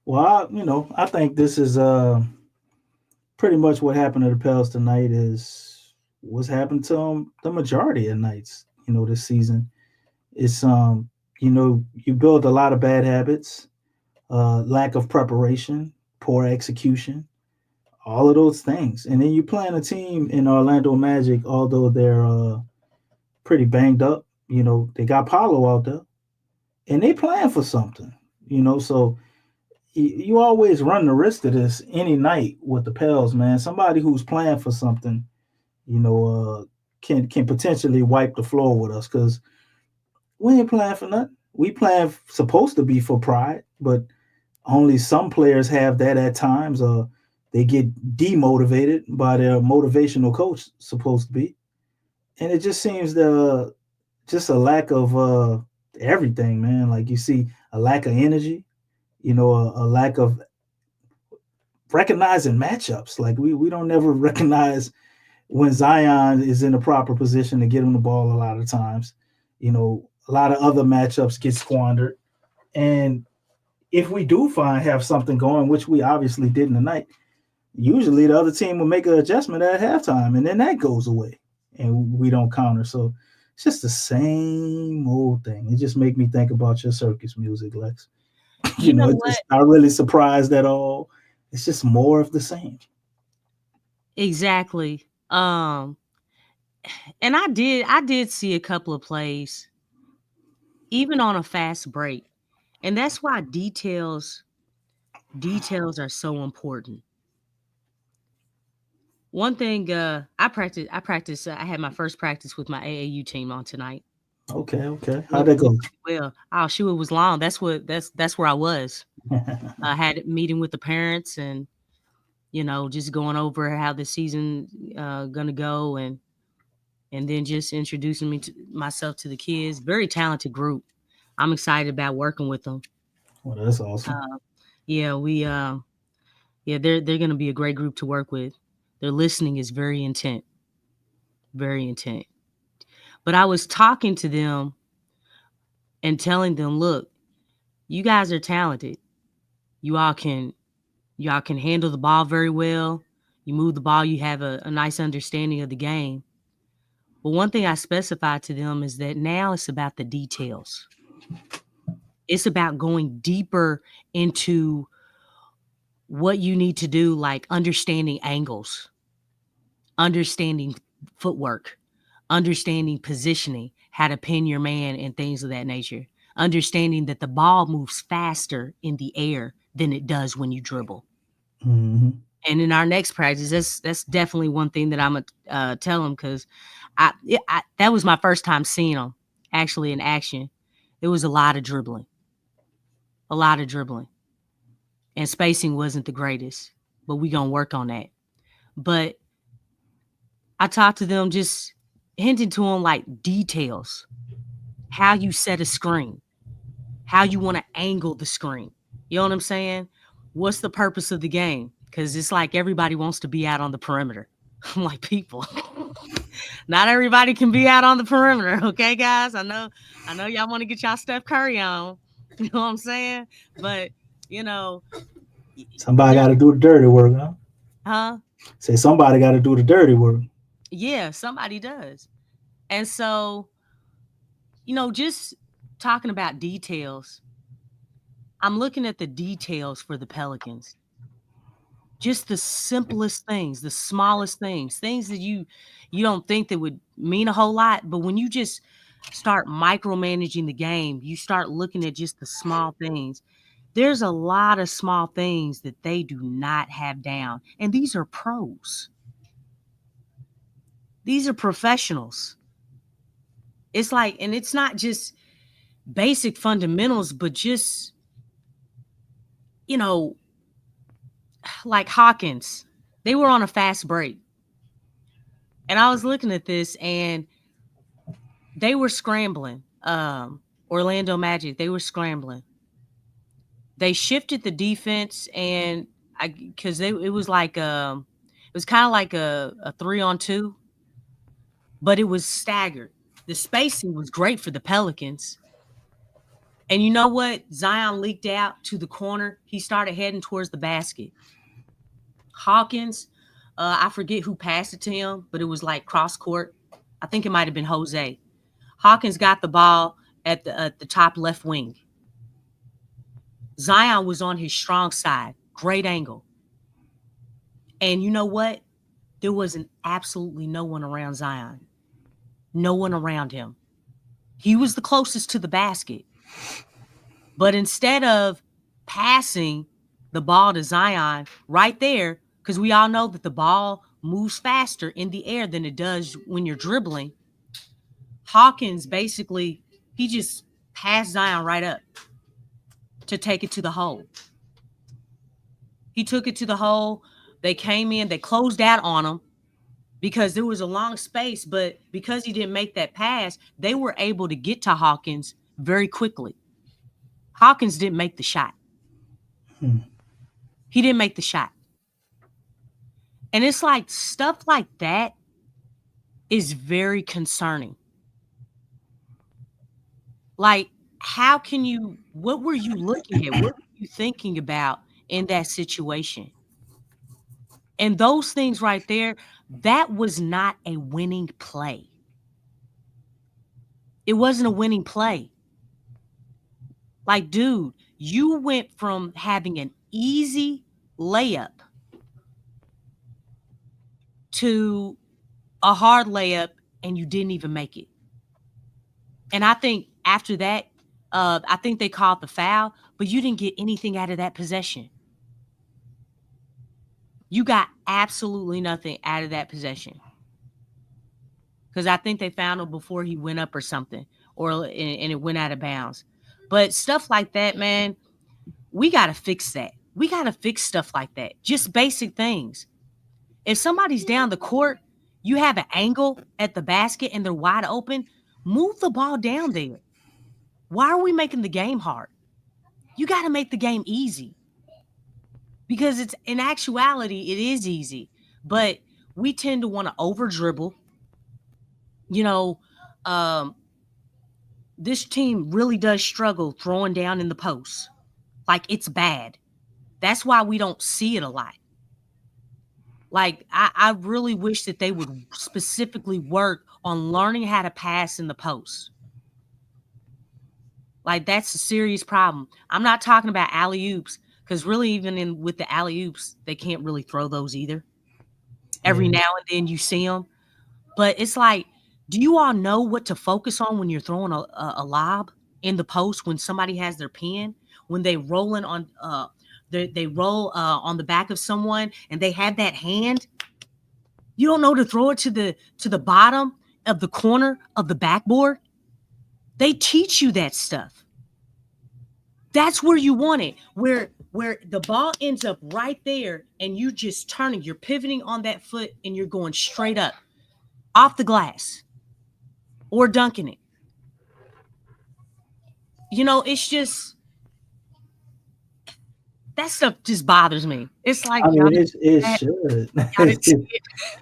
Well, I think this is pretty much what happened to the Pels tonight is what's happened to them the majority of nights, this season. It's you build a lot of bad habits, lack of preparation, poor execution, all of those things. And then you playing a team in Orlando Magic, although they're pretty banged up, they got Paolo out there and they playing for something, so you always run the risk of this any night with the Pels, man. Somebody who's playing for something, can potentially wipe the floor with us because we ain't playing for nothing. We playing supposed to be for pride, but only some players have that at times. They get demotivated by their motivational coach, supposed to be, and it just seems just a lack of everything, man. Like you see a lack of energy. A lack of recognizing matchups. Like we don't never recognize when Zion is in the proper position to get him the ball a lot of times. A lot of other matchups get squandered. And if we do have something going, which we obviously didn't tonight, usually the other team will make an adjustment at halftime and then that goes away and we don't counter. So it's just the same old thing. It just makes me think about your circus music, Lex. It's just not really surprised at all. It's just more of the same. Exactly. And I did see a couple of plays, even on a fast break. And that's why details are so important. One thing I had my first practice with my AAU team on tonight. Okay. How'd that go? Well, oh shoot, it was long. That's where I was. I had a meeting with the parents and just going over how the season gonna go and then just introducing myself to the kids. Very talented group. I'm excited about working with them. Well, that's awesome. They're gonna be a great group to work with. Their listening is very intent. Very intent. But I was talking to them and telling them, look, you guys are talented. You all can handle the ball very well. You move the ball, you have a nice understanding of the game. But one thing I specified to them is that now it's about the details. It's about going deeper into what you need to do, like understanding angles, understanding footwork, understanding positioning, how to pin your man and things of that nature. Understanding that the ball moves faster in the air than it does when you dribble. Mm-hmm. And in our next practice, that's definitely one thing that I'm gonna tell them because that was my first time seeing them actually in action. It was a lot of dribbling, and spacing wasn't the greatest, but we gonna work on that. But I talked to them, just hinting to them like details, how you set a screen, how you want to angle the screen. You know what I'm saying? What's the purpose of the game? Because it's like everybody wants to be out on the perimeter. I'm like, people, not everybody can be out on the perimeter. Okay, guys? I know y'all want to get y'all Steph Curry on. You know what I'm saying? But, somebody got to do the dirty work, huh? Huh? Say somebody got to do the dirty work. Yeah, somebody does. And so, just talking about details, I'm looking at the details for the Pelicans. Just the simplest things, the smallest things that you don't think that would mean a whole lot. But when you just start micromanaging the game, you start looking at just the small things. There's a lot of small things that they do not have down. And these are pros. These are professionals. It's like, and it's not just basic fundamentals, but just, like Hawkins, they were on a fast break. And I was looking at this and they were scrambling. Orlando Magic, they were scrambling. They shifted the defense and because it was like it was kind of like a 3-on-2, but it was staggered. The spacing was great for the Pelicans. And you know what? Zion leaked out to the corner. He started heading towards the basket. Hawkins, I forget who passed it to him, but it was like cross court. I think it might have been Jose. Hawkins got the ball at the top left wing. Zion was on his strong side. Great angle. And you know what? There wasn't absolutely no one around Zion. No one around him. He was the closest to the basket. But instead of passing the ball to Zion right there, because we all know that the ball moves faster in the air than it does when you're dribbling, Hawkins basically, he just passed Zion right up to take it to the hole. He took it to the hole. They came in, they closed out on him because there was a long space, but because he didn't make that pass, they were able to get to Hawkins very quickly. Hawkins didn't make the shot. He didn't make the shot. And it's like stuff like that is very concerning. Like, how can you, what were you looking at? What were you thinking about in that situation? And those things right there, that was not a winning play. It wasn't a winning play. Like, dude, you went from having an easy layup to a hard layup and you didn't even make it. And I think after that, I think they called the foul, but you didn't get anything out of that possession. You got absolutely nothing out of that possession. Because I think they found him before he went up or something, and it went out of bounds. But stuff like that, man, we got to fix that. We got to fix stuff like that. Just basic things. If somebody's down the court, you have an angle at the basket and they're wide open, move the ball down there. Why are we making the game hard? You got to make the game easy. Because it's, in actuality, it is easy. But we tend to want to over dribble. You know, this team really does struggle throwing down in the post. Like, it's bad. That's why we don't see it a lot. Like, I really wish that they would specifically work on learning how to pass in the post. Like, that's a serious problem. I'm not talking about alley-oops, because really even with the alley-oops, they can't really throw those either. Every now and then you see them. But it's like, do you all know what to focus on when you're throwing a lob in the post when somebody has their pin? When they rolling on they roll on the back of someone and they have that hand? You don't know to throw it to the bottom of the corner of the backboard? They teach you that stuff. That's where you want it, where the ball ends up right there and you just turning, you're pivoting on that foot and you're going straight up off the glass or dunking it. You know, it's just, that stuff just bothers me. It's like, I mean, it should.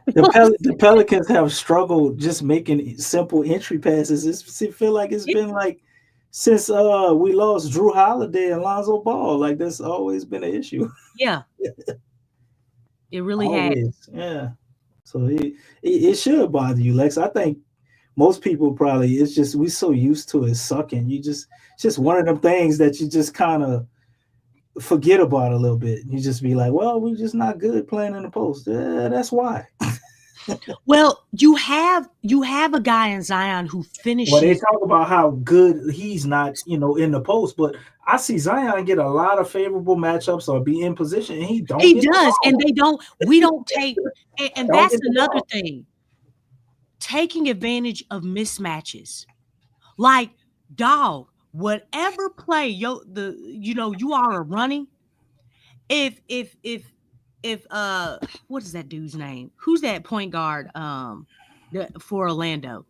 The Pelicans have struggled just making simple entry passes. It feel like it's been like since we lost Drew Holiday and Lonzo Ball. Like, that's always been an issue. Yeah, it really has. Yeah, so it should bother you, Lex. I think most people probably, it's just we so used to it sucking. It's just one of them things that you just kind of forget about a little bit. You just be like, well, we're just not good playing in the post. That's why. Well, you have a guy in Zion who finishes. Well, they talk about how good he's not, in the post, but I see Zion get a lot of favorable matchups or be in position, and he does, and we don't take, and that's another thing. Taking advantage of mismatches. Like, dog, whatever play you are running, if what is that dude's name? Who's that point guard for Orlando?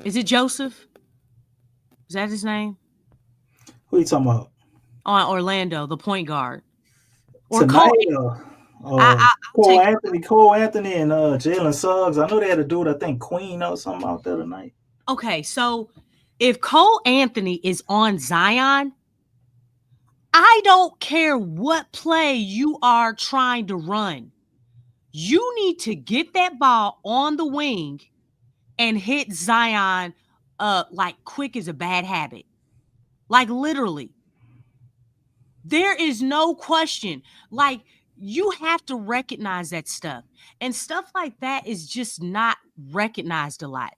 Is it Joseph? Is that his name? Who are you talking about? On Orlando, the point guard. Or Cole Anthony and Jalen Suggs. I know they had a dude, I think Queen or something out there tonight. Okay, so if Cole Anthony is on Zion, I don't care what play you are trying to run. You need to get that ball on the wing and hit Zion like quick as a bad habit. Like literally. There is no question. Like you have to recognize that stuff. And stuff like that is just not recognized a lot.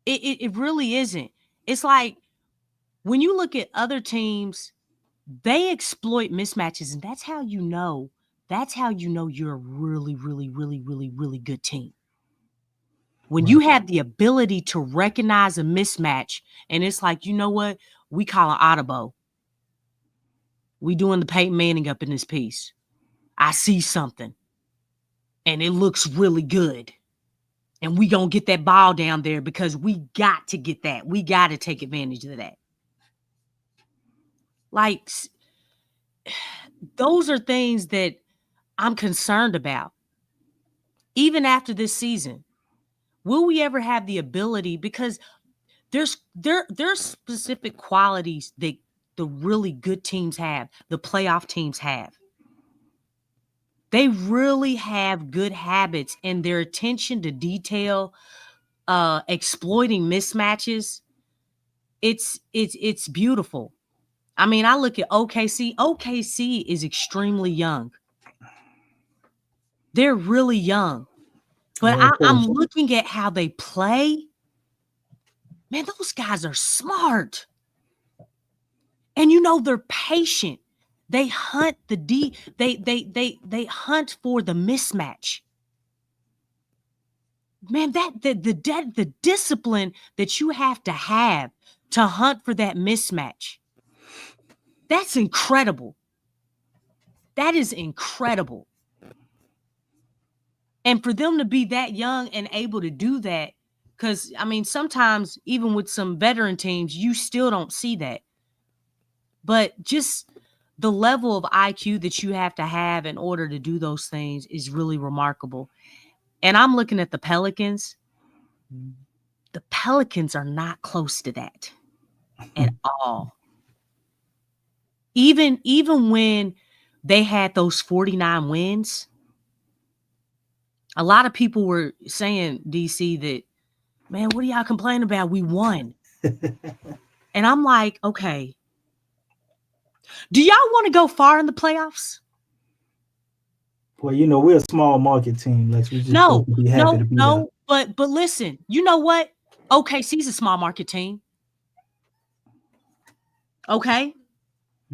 It really isn't. It's like when you look at other teams, they exploit mismatches, and that's how you know you're a really, really, really, really, really good team. When you have the ability to recognize a mismatch, and it's like, you know what? We call an audible. We doing the Peyton Manning up in this piece. I see something, and it looks really good. And we gonna get that ball down there because we got to get that. We got to take advantage of that. Like, those are things that I'm concerned about. Even after this season, will we ever have the ability? Because there's specific qualities that the really good teams have, the playoff teams have. They really have good habits, and their attention to detail, exploiting mismatches. It's beautiful. I mean, I look at OKC. OKC is extremely young. They're really young. But I'm looking at how they play. Man, those guys are smart. And you know they're patient. They hunt they hunt for the mismatch. Man, the discipline that you have to hunt for that mismatch. That's incredible. That is incredible. And for them to be that young and able to do that, because, I mean, sometimes even with some veteran teams, you still don't see that. But just the level of IQ that you have to have in order to do those things is really remarkable. And I'm looking at the Pelicans. The Pelicans are not close to that at all. Even when they had those 49 wins, a lot of people were saying, DC, that, man, what are y'all complaining about? We won. And I'm like, okay, do y'all want to go far in the playoffs? Well, you know, we're a small market team, Lex. We just supposed to be happy to be there. But listen, you know what? OKC's a small market team. Okay.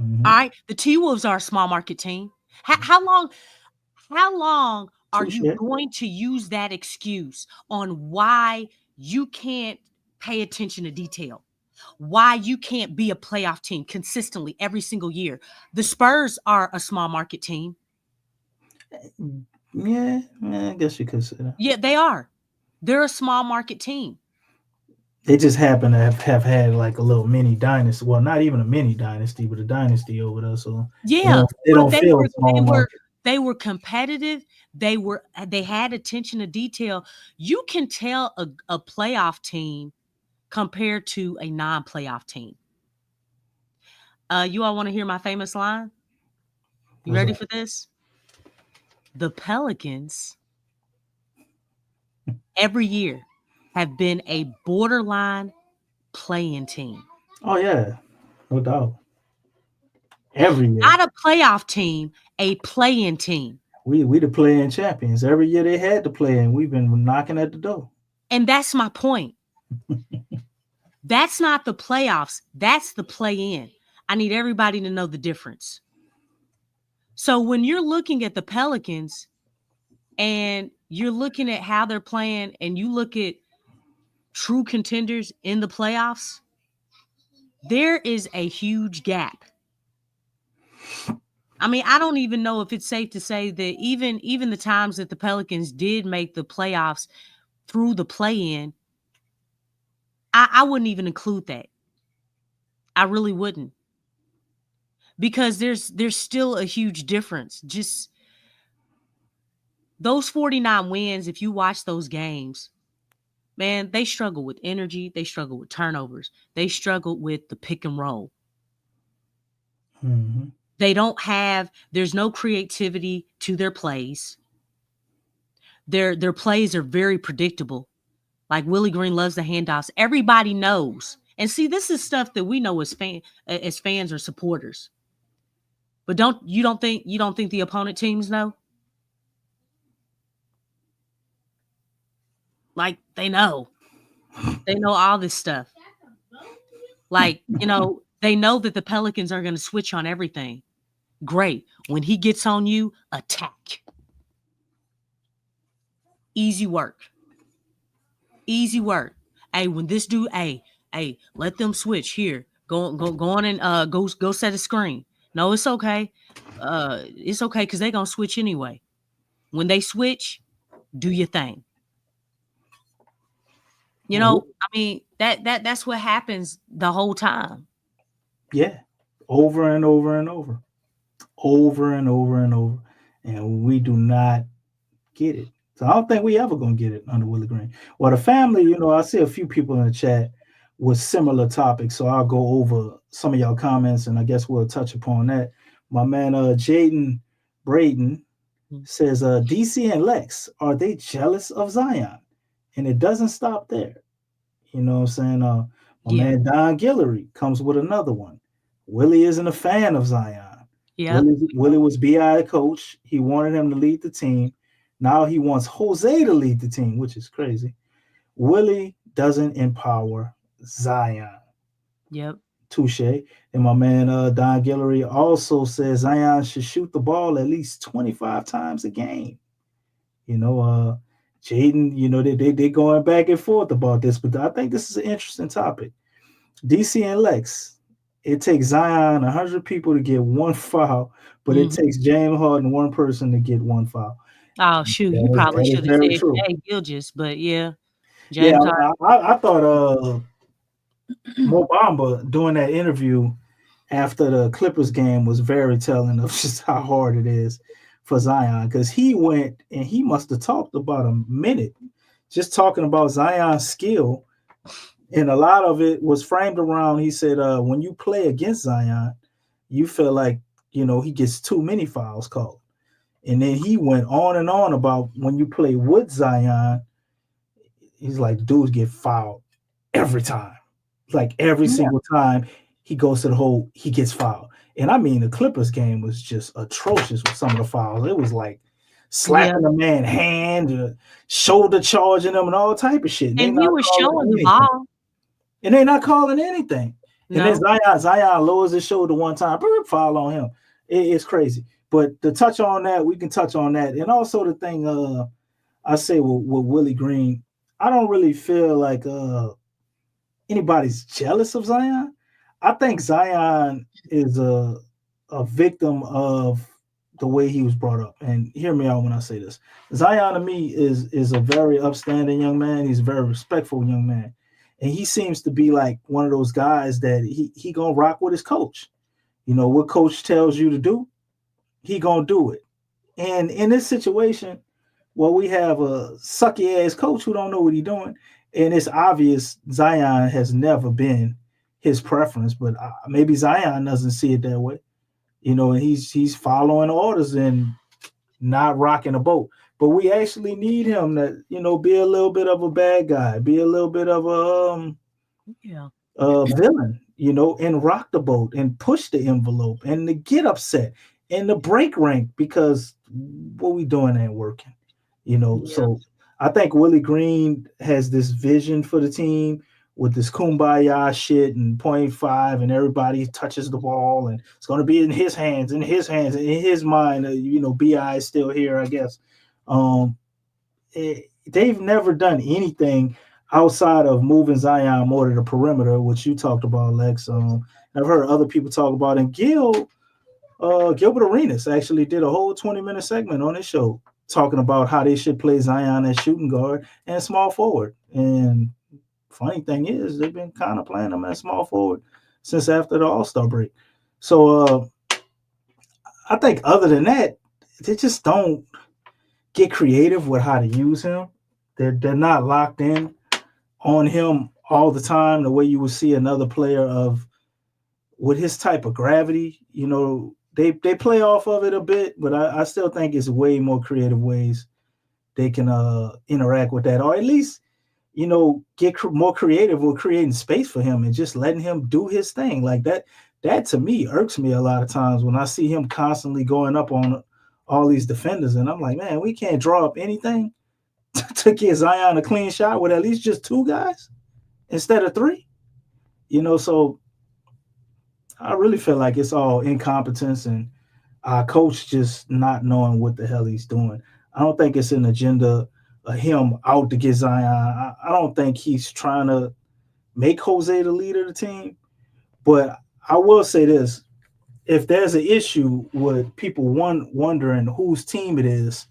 Mm-hmm. All right. The T-Wolves are a small market team. How long are you going to use that excuse on why you can't pay attention to detail? Why you can't be a playoff team consistently every single year? The Spurs are a small market team. Yeah, I guess you could say that. Yeah, they are. They're a small market team. They just happen to have had like a little mini dynasty. Well, not even a mini dynasty, but a dynasty over there. So yeah, they don't feel small market. They were competitive. They had attention to detail. You can tell a playoff team compared to a non-playoff team. You all want to hear my famous line? You ready for this? The Pelicans every year have been a borderline play-in team. Oh yeah, no doubt. Every year. Not a playoff team, a play-in team. We the play-in champions. Every year they had to play in. We've been knocking at the door. And that's my point. That's not the playoffs. That's the play-in. I need everybody to know the difference. So when you're looking at the Pelicans and you're looking at how they're playing and you look at true contenders in the playoffs, there is a huge gap. I mean, I don't even know if it's safe to say that even the times that the Pelicans did make the playoffs through the play-in, I wouldn't even include that. I really wouldn't. Because there's still a huge difference. Just those 49 wins, if you watch those games, man, they struggle with energy. They struggle with turnovers. They struggle with the pick and roll. Mm-hmm. There's no creativity to their plays. Their plays are very predictable. Like Willie Green loves the handoffs. Everybody knows. And see, this is stuff that we know as fans or supporters. But you don't think the opponent teams know? Like they know. They know all this stuff. Like, they know that the Pelicans are going to switch on everything. Great. When he gets on you, attack. Easy work. Easy work. Hey, when this dude, hey, let them switch here. Go on and go set a screen. No, it's okay. It's okay because they're gonna switch anyway. When they switch, do your thing. I mean, that's what happens the whole time. Yeah. Over and over and over. Over and over and over. And we do not get it. So I don't think we ever gonna get it under Willie Green. Well, the family, I see a few people in the chat with similar topics, so I'll go over some of y'all comments, and I guess we'll touch upon that. My man, Jaden Braden says, DC and Lex, are they jealous of Zion? And it doesn't stop there. You know what I'm saying? My man Don Guillory comes with another one. Willie isn't a fan of Zion. Yeah. Willie was BI coach. He wanted him to lead the team. Now he wants Jose to lead the team, which is crazy. Willie doesn't empower Zion. Yep. Touche. And my man Don Guillory also says Zion should shoot the ball at least 25 times a game. Jaden, they going back and forth about this, but I think this is an interesting topic. DC and Lex, it takes Zion 100 people to get one foul, but it takes James Harden one person to get one foul. Oh shoot, you probably should have said Jay Gilgeous, but yeah. James I thought Mo Bamba doing that interview after the Clippers game was very telling of just how hard it is for Zion, because he went and he must have talked about a minute just talking about Zion's skill, and a lot of it was framed around, he said, when you play against Zion, you feel like, he gets too many fouls called. And then he went on and on about when you play with Zion, he's like, dudes get fouled every time. Like every single time he goes to the hole, he gets fouled. And I mean, the Clippers game was just atrocious with some of the fouls. It was like slapping a man's hand, shoulder charging them, and all type of shit. And he was showing the ball. And they're not calling anything. No. And then Zion lowers his shoulder one time, foul on him. It's crazy. But to touch on that, we can touch on that. And also the thing I say with Willie Green, I don't really feel like anybody's jealous of Zion. I think Zion is a victim of the way he was brought up. And hear me out when I say this. Zion to me is a very upstanding young man. He's a very respectful young man. And he seems to be like one of those guys that he gonna rock with his coach. What coach tells you to do, he gonna do it. And in this situation, we have a sucky ass coach who don't know what he's doing, and it's obvious Zion has never been his preference, but maybe Zion doesn't see it that way, and he's following orders and not rocking a boat. But we actually need him to, be a little bit of a bad guy, be a little bit of a villain, and rock the boat and push the envelope and to get upset and to break rank, because what we doing ain't working, So I think Willie Green has this vision for the team with this kumbaya shit and 0.5 and everybody touches the ball and it's going to be in his hands, in his mind, BI is still here, I guess. They've never done anything outside of moving Zion more to the perimeter, which you talked about, Lex. I've heard other people talk about, and Gilbert Arenas actually did a whole 20-minute segment on his show talking about how they should play Zion as shooting guard and small forward. And funny thing is, they've been kind of playing him as small forward since after the All-Star break. So I think other than that, they just don't get creative with how to use him. They're not locked in. on him all the time, the way you would see another player of with his type of gravity. You know, they play off of it a bit, but I still think it's way more creative ways they can interact with that, or at least, you know, get more creative with creating space for him and just letting him do his thing. Like that to me irks me a lot of times when I see him constantly going up on all these defenders, and I'm like, man, we can't draw up anything to get Zion a clean shot with at least just 2 guys instead of 3. You know, so I really feel like it's all incompetence and our coach just not knowing what the hell he's doing. I don't think it's an agenda of him out to get Zion. I don't think he's trying to make Jose the leader of the team. But I will say this. If there's an issue with people wondering whose team it is,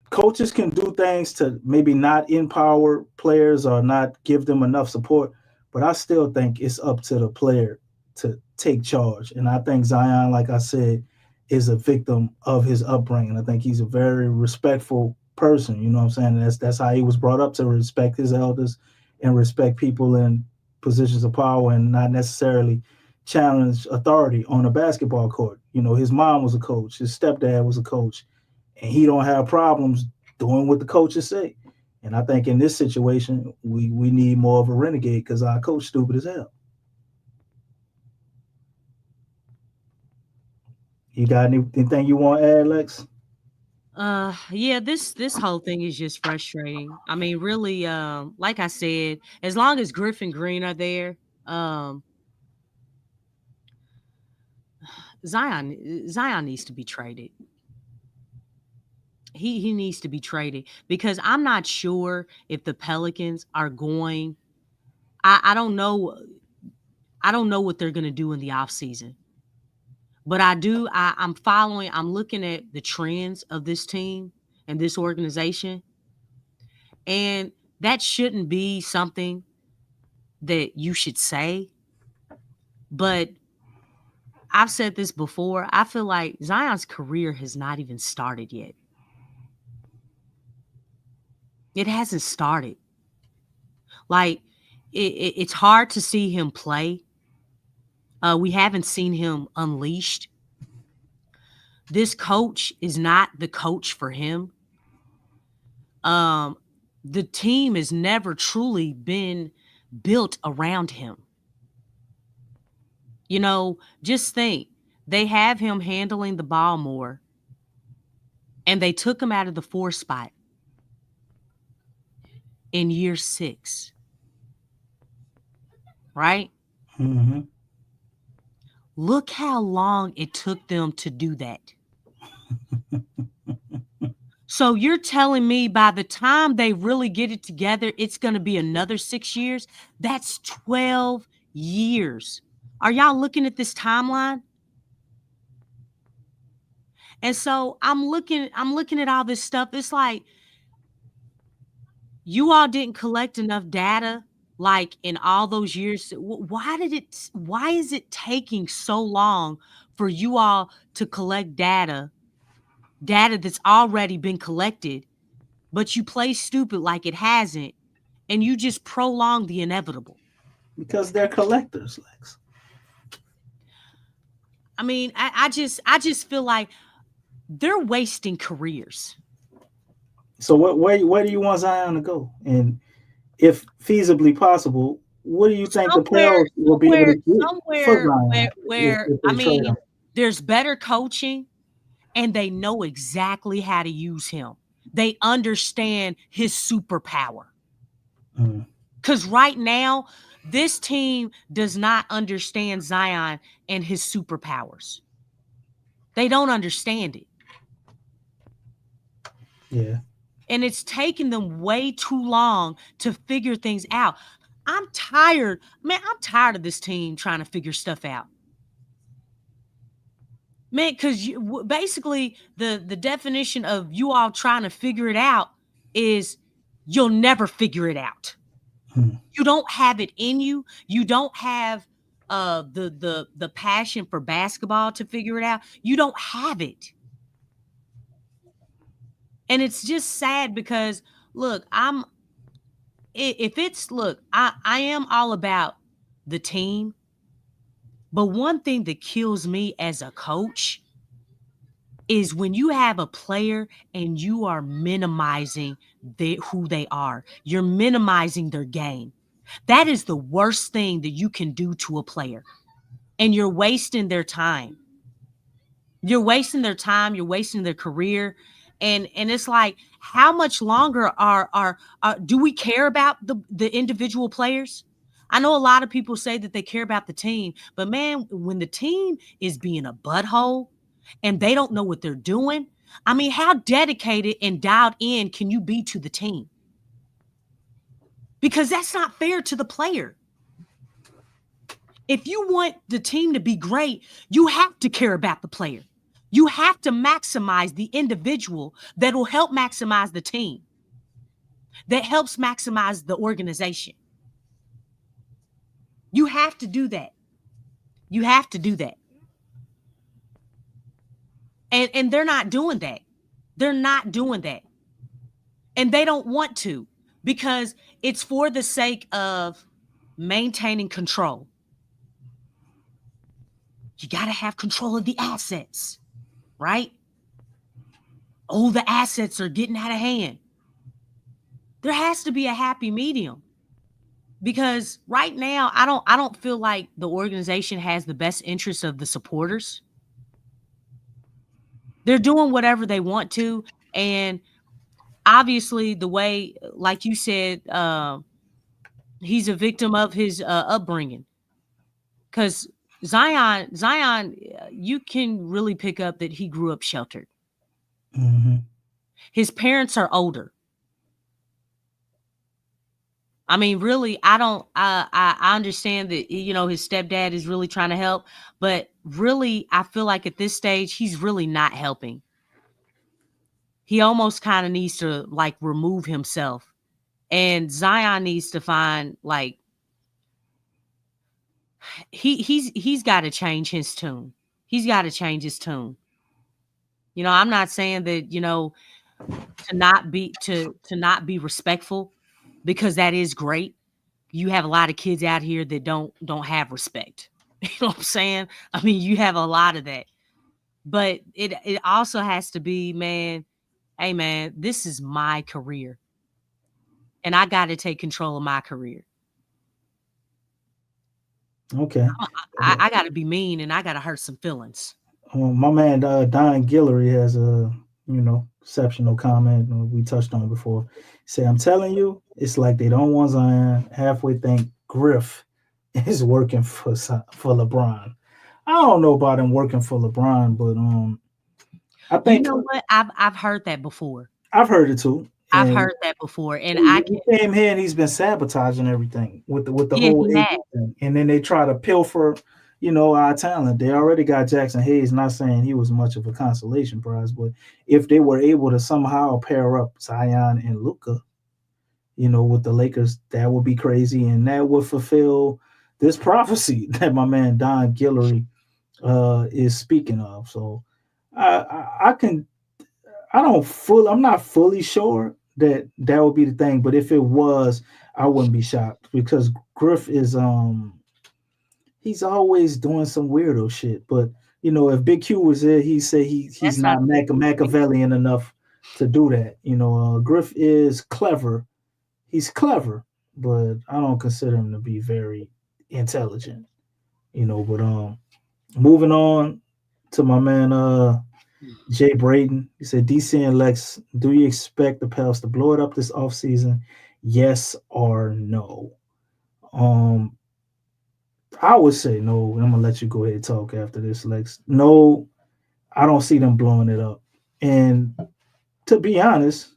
coaches can do things to maybe not empower players or not give them enough support, but I still think it's up to the player to take charge. And I think Zion, like I said, is a victim of his upbringing. I think he's a very respectful person. You know what I'm saying? That's how he was brought up, to respect his elders and respect people in positions of power and not necessarily challenge authority on a basketball court. You know, his mom was a coach, his stepdad was a coach, and he don't have problems doing what the coaches say. And I think in this situation, we need more of a renegade because our coach stupid as hell. You got anything you want to add, Lex? Yeah, this whole thing is just frustrating. I mean, really, like I said, as long as Griffin Green are there, Zion needs to be traded. He needs to be traded because I'm not sure if the Pelicans are going. I don't know. I don't know what they're going to do in the offseason. But I'm looking at the trends of this team and this organization. And that shouldn't be something that you should say. But I've said this before. I feel like Zion's career has not even started yet. It hasn't started. Like, it's hard to see him play. We haven't seen him unleashed. This coach is not the coach for him. The team has never truly been built around him. You know, just think, they have him handling the ball more, and they took him out of the 4 spot in year 6. Right? Mm-hmm. Look how long it took them to do that. So you're telling me by the time they really get it together, it's going to be another 6 years? That's 12 years. Are y'all looking at this timeline? And so I'm looking at all this stuff. It's like, you all didn't collect enough data, like, in all those years. Why is it taking so long for you all to collect data that's already been collected, but you play stupid like it hasn't, and you just prolong the inevitable? Because they're collectors, Lex. I mean, I just feel like they're wasting careers. So where do you want Zion to go? And if feasibly possible, what do you think the Pels will be able to get for Zion? Where I mean, there's better coaching, and they know exactly how to use him. They understand his superpower. Because right now, this team does not understand Zion and his superpowers. They don't understand it. Yeah. And it's taken them way too long to figure things out. I'm tired. Man, I'm tired of this team trying to figure stuff out. Man, because basically the definition of you all trying to figure it out is you'll never figure it out. You don't have it in you. You don't have the passion for basketball to figure it out. You don't have it. And it's just sad because, look, if it's look, I am all about the team, but one thing that kills me as a coach is when you have a player and you are minimizing who they are. You're minimizing their game. That is the worst thing that you can do to a player. And you're wasting their time. You're wasting their time. You're wasting their career. And it's like, how much longer do we care about the individual players? I know a lot of people say that they care about the team, but man, when the team is being a butthole and they don't know what they're doing, I mean, how dedicated and dialed in can you be to the team? Because that's not fair to the player. If you want the team to be great, you have to care about the player. You have to maximize the individual that will help maximize the team, that helps maximize the organization. You have to do that. You have to do that. And they're not doing that. They're not doing that. And they don't want to, because it's for the sake of maintaining control. You got to have control of the assets, right? Oh, the assets are getting out of hand. There has to be a happy medium, because right now I don't feel like the organization has the best interest of the supporters. They're doing whatever they want to, and obviously the way, like you said, he's a victim of his upbringing. Because Zion, you can really pick up that he grew up sheltered. Mm-hmm. His parents are older. I mean, really, I understand that, you know, his stepdad is really trying to help, but really, I feel like at this stage, he's really not helping. He almost kind of needs to like remove himself, and Zion needs to find like, he's got to change his tune. He's got to change his tune. You know, I'm not saying that, you know, to not be respectful, because that is great. You have a lot of kids out here that don't have respect. You know what I'm saying? I mean, you have a lot of that. But it also has to be, man, hey man, this is my career. And I got to take control of my career. Okay. I got to be mean, and I got to hurt some feelings. My man Don Guillory has a exceptional comment we touched on before. Say, I'm telling you, it's like they don't want Zion. Halfway think Griff is working for LeBron. I don't know about him working for LeBron, but I think, you know what, I've heard that before. I've heard it too. I've heard that before, and he came here and he's been sabotaging everything with the whole AD thing, and then they try to pilfer, our talent. They already got Jackson Hayes. Not saying he was much of a consolation prize, but if they were able to somehow pair up Zion and Luka, with the Lakers, that would be crazy, and that would fulfill this prophecy that my man Don Guillory is speaking of. So I'm not fully sure that would be the thing, but if it was, I wouldn't be shocked, because Griff is he's always doing some weirdo shit. But if Big Q was there, he'd say he's not Machiavellian enough to do that. Griff is clever. He's clever, but I don't consider him to be very intelligent. But moving on to my man Jay Braden. He said, DC and Lex, do you expect the Pels to blow it up this offseason? Yes or no? I would say no. I'm gonna let you go ahead and talk after this, Lex. No, I don't see them blowing it up. And to be honest,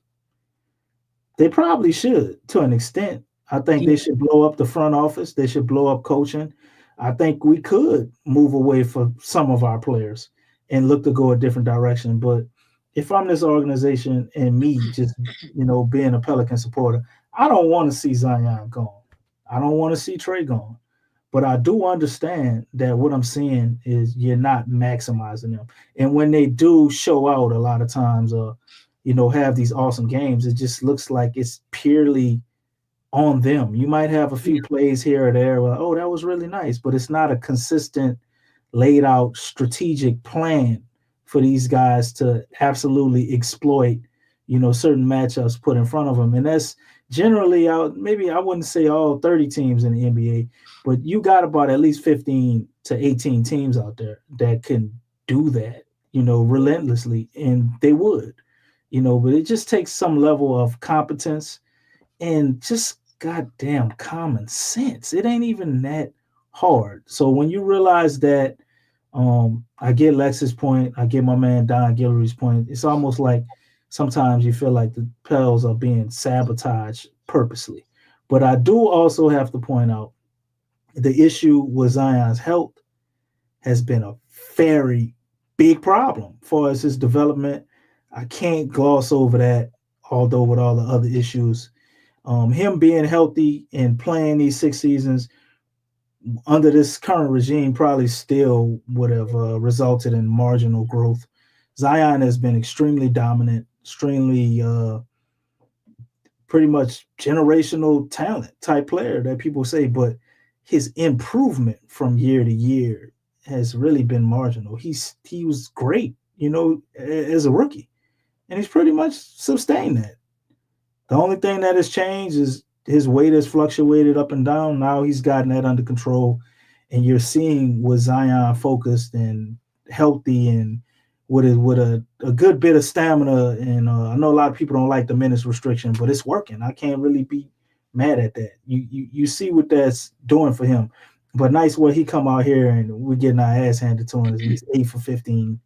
they probably should, to an extent. I think they should blow up the front office. They should blow up coaching. I think we could move away from some of our players and look to go a different direction. But if I'm this organization and me just, being a Pelican supporter, I don't want to see Zion gone. I don't want to see Trey gone. But I do understand that what I'm seeing is you're not maximizing them. And when they do show out a lot of times, have these awesome games, it just looks like it's purely on them. You might have a few plays here or there where, oh, that was really nice, but it's not a consistent, laid out strategic plan for these guys to absolutely exploit, certain matchups put in front of them. And that's generally out. Maybe I wouldn't say all 30 teams in the NBA, but you got about at least 15 to 18 teams out there that can do that, relentlessly, and they would, but it just takes some level of competence and just goddamn common sense. It ain't even that hard. So when you realize that, I get Lex's point, I get my man Don Guillory's point. It's almost like sometimes you feel like the Pels are being sabotaged purposely. But I do also have to point out the issue with Zion's health has been a very big problem for us, his development. I can't gloss over that, although with all the other issues. Him being healthy and playing these 6 seasons under this current regime probably still would have resulted in marginal growth. Zion has been extremely dominant, extremely pretty much generational talent type player that people say, but his improvement from year to year has really been marginal. He was great, as a rookie, and he's pretty much sustained that. The only thing that has changed is his weight has fluctuated up and down. Now he's gotten that under control, and you're seeing with Zion focused and healthy and with a good bit of stamina. And I know a lot of people don't like the minutes restriction, but it's working. I can't really be mad at that. You see what that's doing for him. But nice where he come out here and we're getting our ass handed to him. He's 8 for 15.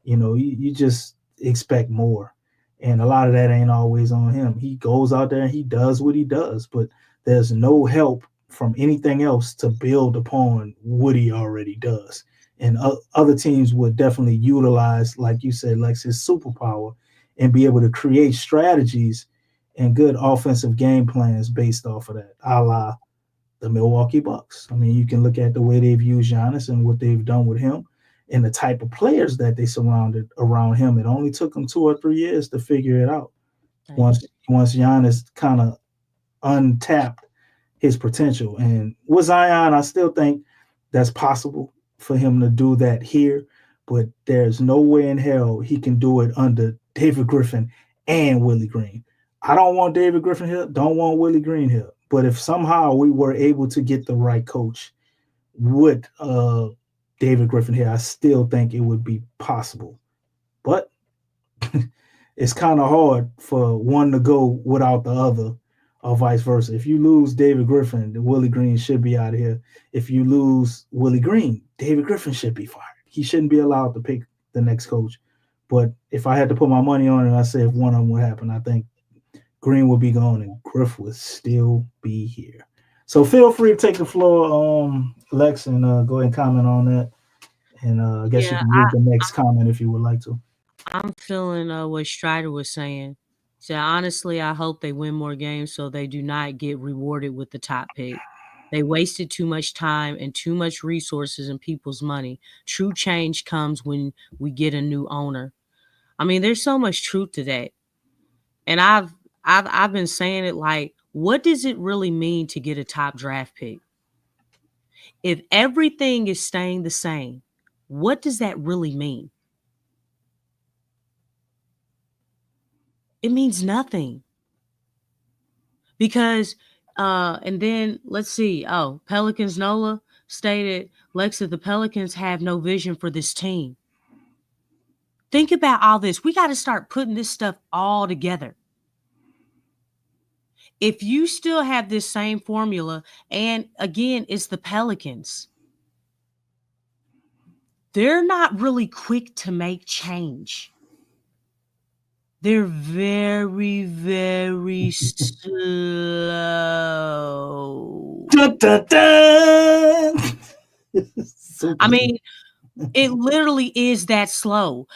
You just expect more. And a lot of that ain't always on him. He goes out there and he does what he does, but there's no help from anything else to build upon what he already does. And other teams would definitely utilize, like you said, Lex, his superpower and be able to create strategies and good offensive game plans based off of that, a la the Milwaukee Bucks. I mean, you can look at the way they've used Giannis and what they've done with him and the type of players that they surrounded around him. It only took them 2 or 3 years to figure it out. Once Giannis kind of untapped his potential. And with Zion, I still think that's possible for him to do that here, but there's no way in hell he can do it under David Griffin and Willie Green. I don't want David Griffin here, don't want Willie Green here. But if somehow we were able to get the right coach with David Griffin here, I still think it would be possible. But it's kind of hard for one to go without the other or vice versa. If you lose David Griffin, then Willie Green should be out of here. If you lose Willie Green, David Griffin should be fired. He shouldn't be allowed to pick the next coach. But if I had to put my money on it, I say if one of them would happen, I think Green would be gone and Griff would still be here. So feel free to take the floor, Lex, and go ahead and comment on that. And I guess you can use the next comment if you would like to. I'm feeling what Strider was saying. So honestly, I hope they win more games so they do not get rewarded with the top pick. They wasted too much time and too much resources and people's money. True change comes when we get a new owner. I mean, there's so much truth to that. And I've been saying it like, what does it really mean to get a top draft pick? If everything is staying the same, what does that really mean? It means nothing. Because, and then let's see. Oh, Pelicans Nola stated, Lexxah, the Pelicans have no vision for this team. Think about all this. We got to start putting this stuff all together. If you still have this same formula, and again, it's the Pelicans, they're not really quick to make change. They're very, very slow. Dun, dun, dun. So I mean, it literally is that slow.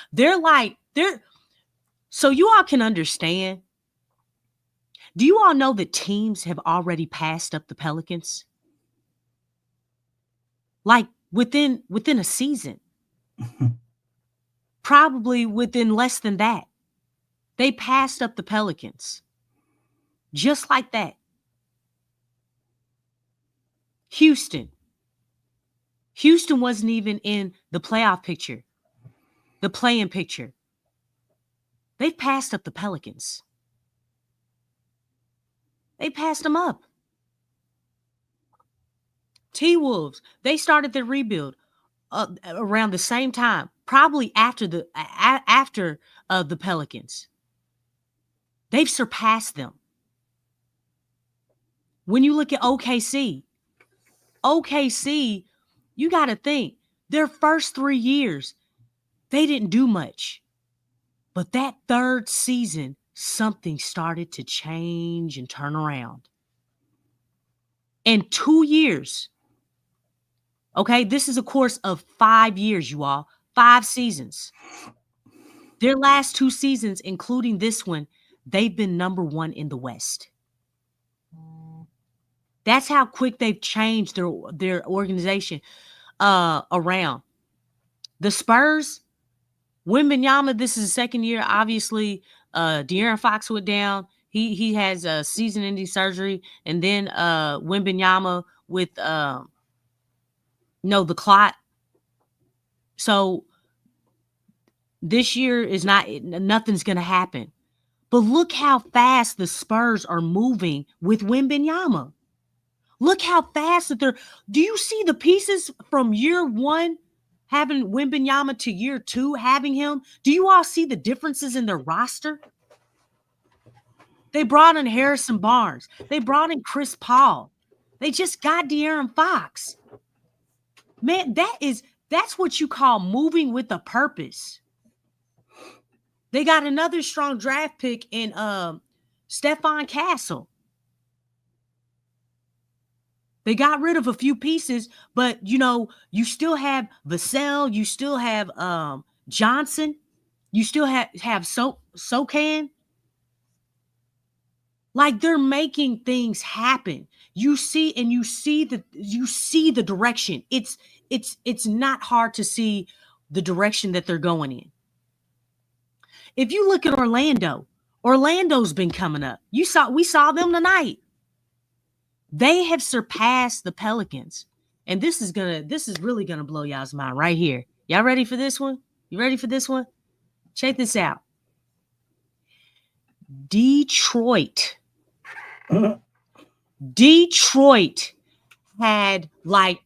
So you all can understand. Do you all know that teams have already passed up the Pelicans? Like within a season. Probably within less than that. They passed up the Pelicans. Just like that. Houston. Houston wasn't even in the playoff picture, the play-in picture. They've passed up the Pelicans. They passed them up. T-Wolves, they started their rebuild around the same time, probably after the Pelicans. They've surpassed them. When you look at OKC, you got to think their first 3 years, they didn't do much. But that third season, something started to change and turn around. In 2 years, okay, this is a course of 5 years, you all, 5 seasons. Their last 2 seasons, including this one, they've been number 1 in the West. That's how quick they've changed their organization around. The Spurs, Wembanyama, this is the second year. Obviously, De'Aaron Fox went down. He has a season-ending surgery. And then Wembanyama with the clot. So this year is nothing's going to happen. But look how fast the Spurs are moving with Wembanyama. Look how fast that they're. Do you see the pieces from year 1 having Wembanyama to year 2 having him? Do you all see the differences in their roster? They brought in Harrison Barnes. They brought in Chris Paul. They just got De'Aaron Fox. Man, that's what you call moving with a purpose. They got another strong draft pick in Stephon Castle. They got rid of a few pieces, but, you still have Vassell. You still have Johnson. You still have Sokan. Like, they're making things happen. You see the direction. It's not hard to see the direction that they're going in. If you look at Orlando's been coming up. We saw them tonight. They have surpassed the Pelicans. And this is really gonna blow y'all's mind right here. Y'all ready for this one? You ready for this one? Check this out. Detroit had like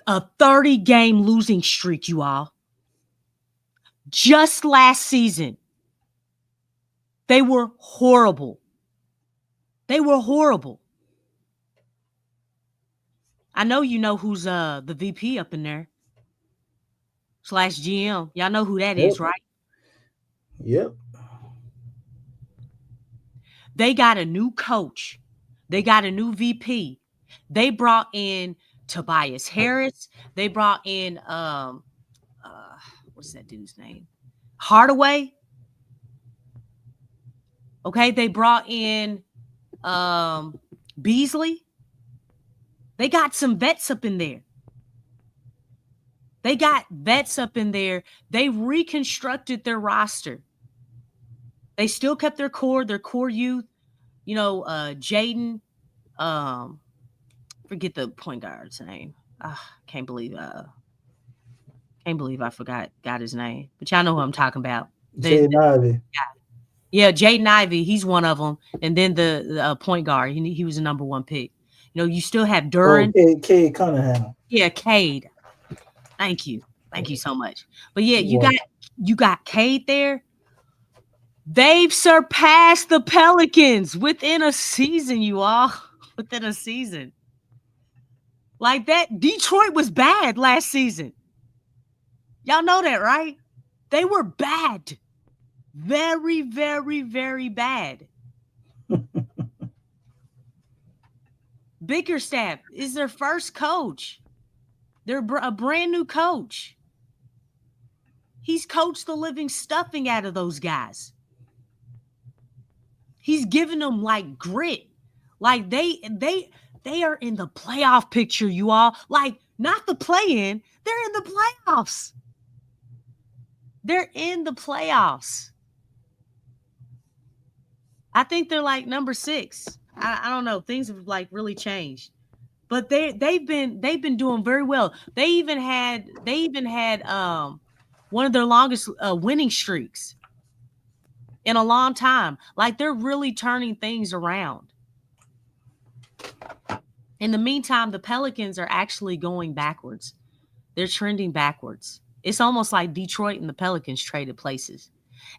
a 30-game losing streak, you all. Just last season. They were horrible. I know you know who's the VP up in there / GM. Y'all know who that is, right? Yep. They got a new coach. They got a new VP. They brought in Tobias Harris. They brought in what's that dude's name? Hardaway. Okay, they brought in Beasley. They got some vets up in there. They reconstructed their roster. They still kept their core youth. Jaden. Forget the point guard's name. Can't believe I got his name. But y'all know who I'm talking about. Jaden Ivey. Yeah, Jaden Ivey. He's one of them. And then the point guard. He was a number 1 pick. You still have Duran. Cade Cunningham. Yeah, Cade. Thank you so much. But yeah, you got Cade there. They've surpassed the Pelicans within a season, you all. Within a season. Like that, Detroit was bad last season. Y'all know that, right? They were bad. Very, very, very bad. Bickerstaff is their first coach. They're a brand new coach. He's coached the living stuffing out of those guys. He's giving them like grit. Like they are in the playoff picture, you all. Like not the play-in. They're in the playoffs. They're in the playoffs. I think they're like number 6. I don't know. Things have like really changed. but they've been doing very well. They even had one of their longest winning streaks in a long time. Like, they're really turning things around. In the meantime, the Pelicans are actually going backwards. They're trending backwards. It's almost like Detroit and the Pelicans traded places.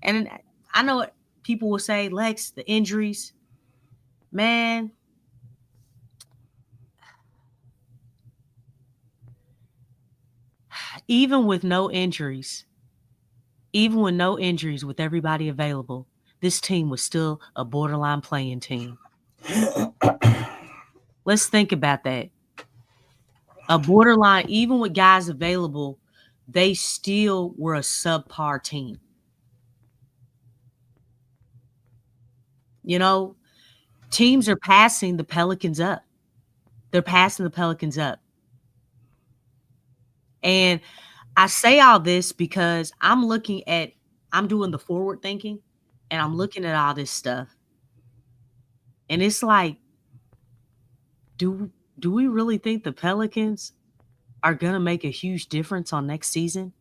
And I know what people will say, Lex, the injuries. Man, even with no injuries, with everybody available, this team was still a borderline playing team. Let's think about that. A borderline, even with guys available, they still were a subpar team. You know, teams are passing the Pelicans up. They're passing the Pelicans up. And I say all this because I'm doing the forward thinking, and I'm looking at all this stuff. And it's like, do we really think the Pelicans are going to make a huge difference on next season?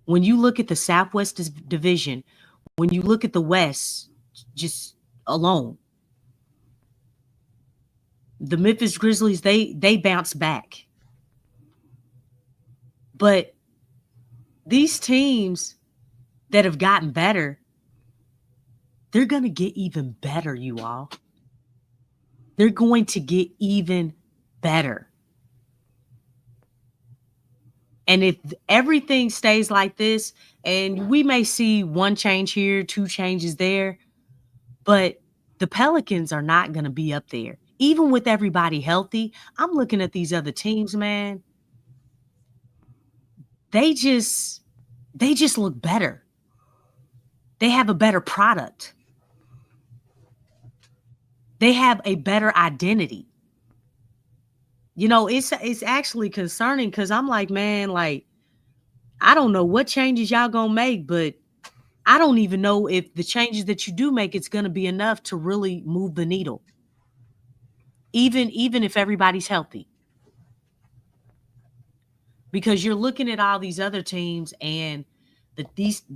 When you look at the Southwest Division, when you look at the West just alone, the Memphis Grizzlies, they bounce back. But these teams that have gotten better, they're going to get even better, you all. They're going to get even better. And if everything stays like this, and we may see one change here, two changes there, but the Pelicans are not going to be up there. Even with everybody healthy, I'm looking at these other teams, man. They just look better. They have a better product. They have a better identity. You know, it's actually concerning because I'm like, man, like, I don't know what changes y'all gonna make, but I don't even know if the changes that you do make, it's gonna be enough to really move the needle. Even if everybody's healthy. Because you're looking at all these other teams and the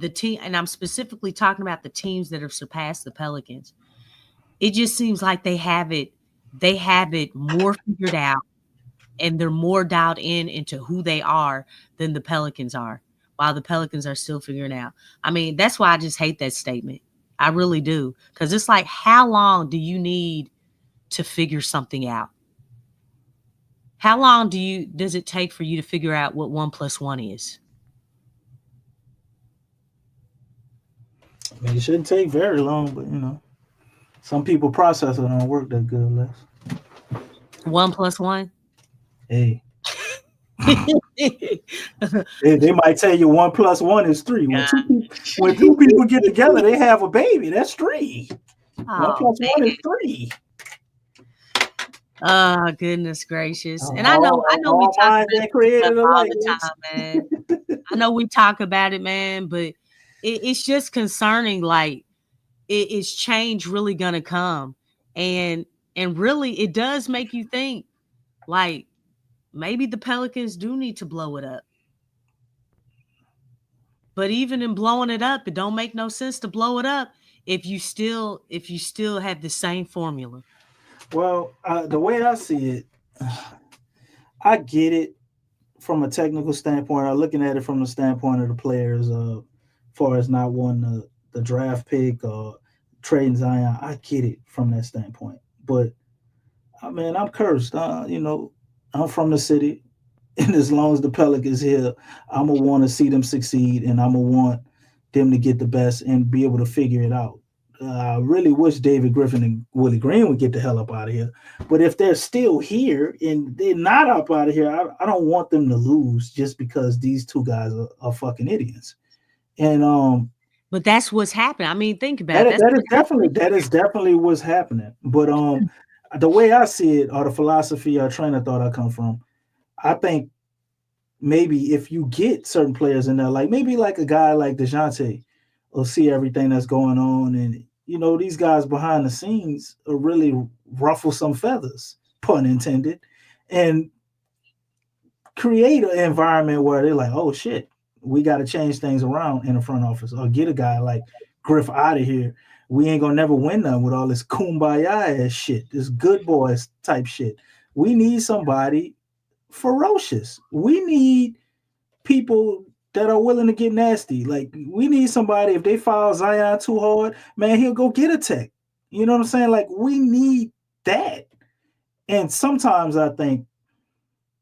team, and I'm specifically talking about the teams that have surpassed the Pelicans. It just seems like they have it more figured out, and they're more dialed into who they are than the Pelicans are, while the Pelicans are still figuring out. I mean, that's why I just hate that statement. I really do. Because it's like, how long do you need to figure something out? How long does it take for you to figure out what 1 + 1 is? I mean, it shouldn't take very long, but you know, some people process it don't work that good, Les. 1 + 1? Hey. they might tell you 1 + 1 is 3. When two people get together, they have a baby. That's 3. 1 + 1 is 3. Oh, goodness gracious. And I know we talk about it all the time, man. I know we talk about it, man, but it's just concerning. Like, is change really gonna come? And really, it does make you think, like, maybe the Pelicans do need to blow it up. But even in blowing it up, it don't make no sense to blow it up if you still have the same formula. Well, the way I see it, I get it from a technical standpoint. I'm looking at it from the standpoint of the players, far as not wanting the draft pick or trading Zion. I get it from that standpoint. But, I mean, I'm cursed. You know, I'm from the city. And as long as the Pelicans here, I'm going to want to see them succeed, and I'm going to want them to get the best and be able to figure it out. I really wish David Griffin and Willie Green would get the hell up out of here. But if they're still here and they're not up out of here, I don't want them to lose just because these two guys are fucking idiots. And but that's what's happening. I mean, think about it. That is definitely what's happening. But the way I see it, or the philosophy or train of thought I come from, I think maybe if you get certain players in there, like maybe like a guy like DeJounte will see everything that's going on, and these guys behind the scenes are really ruffle some feathers, pun intended, and create an environment where they're like, oh shit, we got to change things around in the front office or get a guy like Griff out of here. We ain't gonna never win nothing with all this kumbaya ass shit, this good boys type shit. We need somebody ferocious. We need people that are willing to get nasty. Like, we need somebody, if they foul Zion too hard, man, he'll go get a tech. You know what I'm saying? Like, we need that. And sometimes I think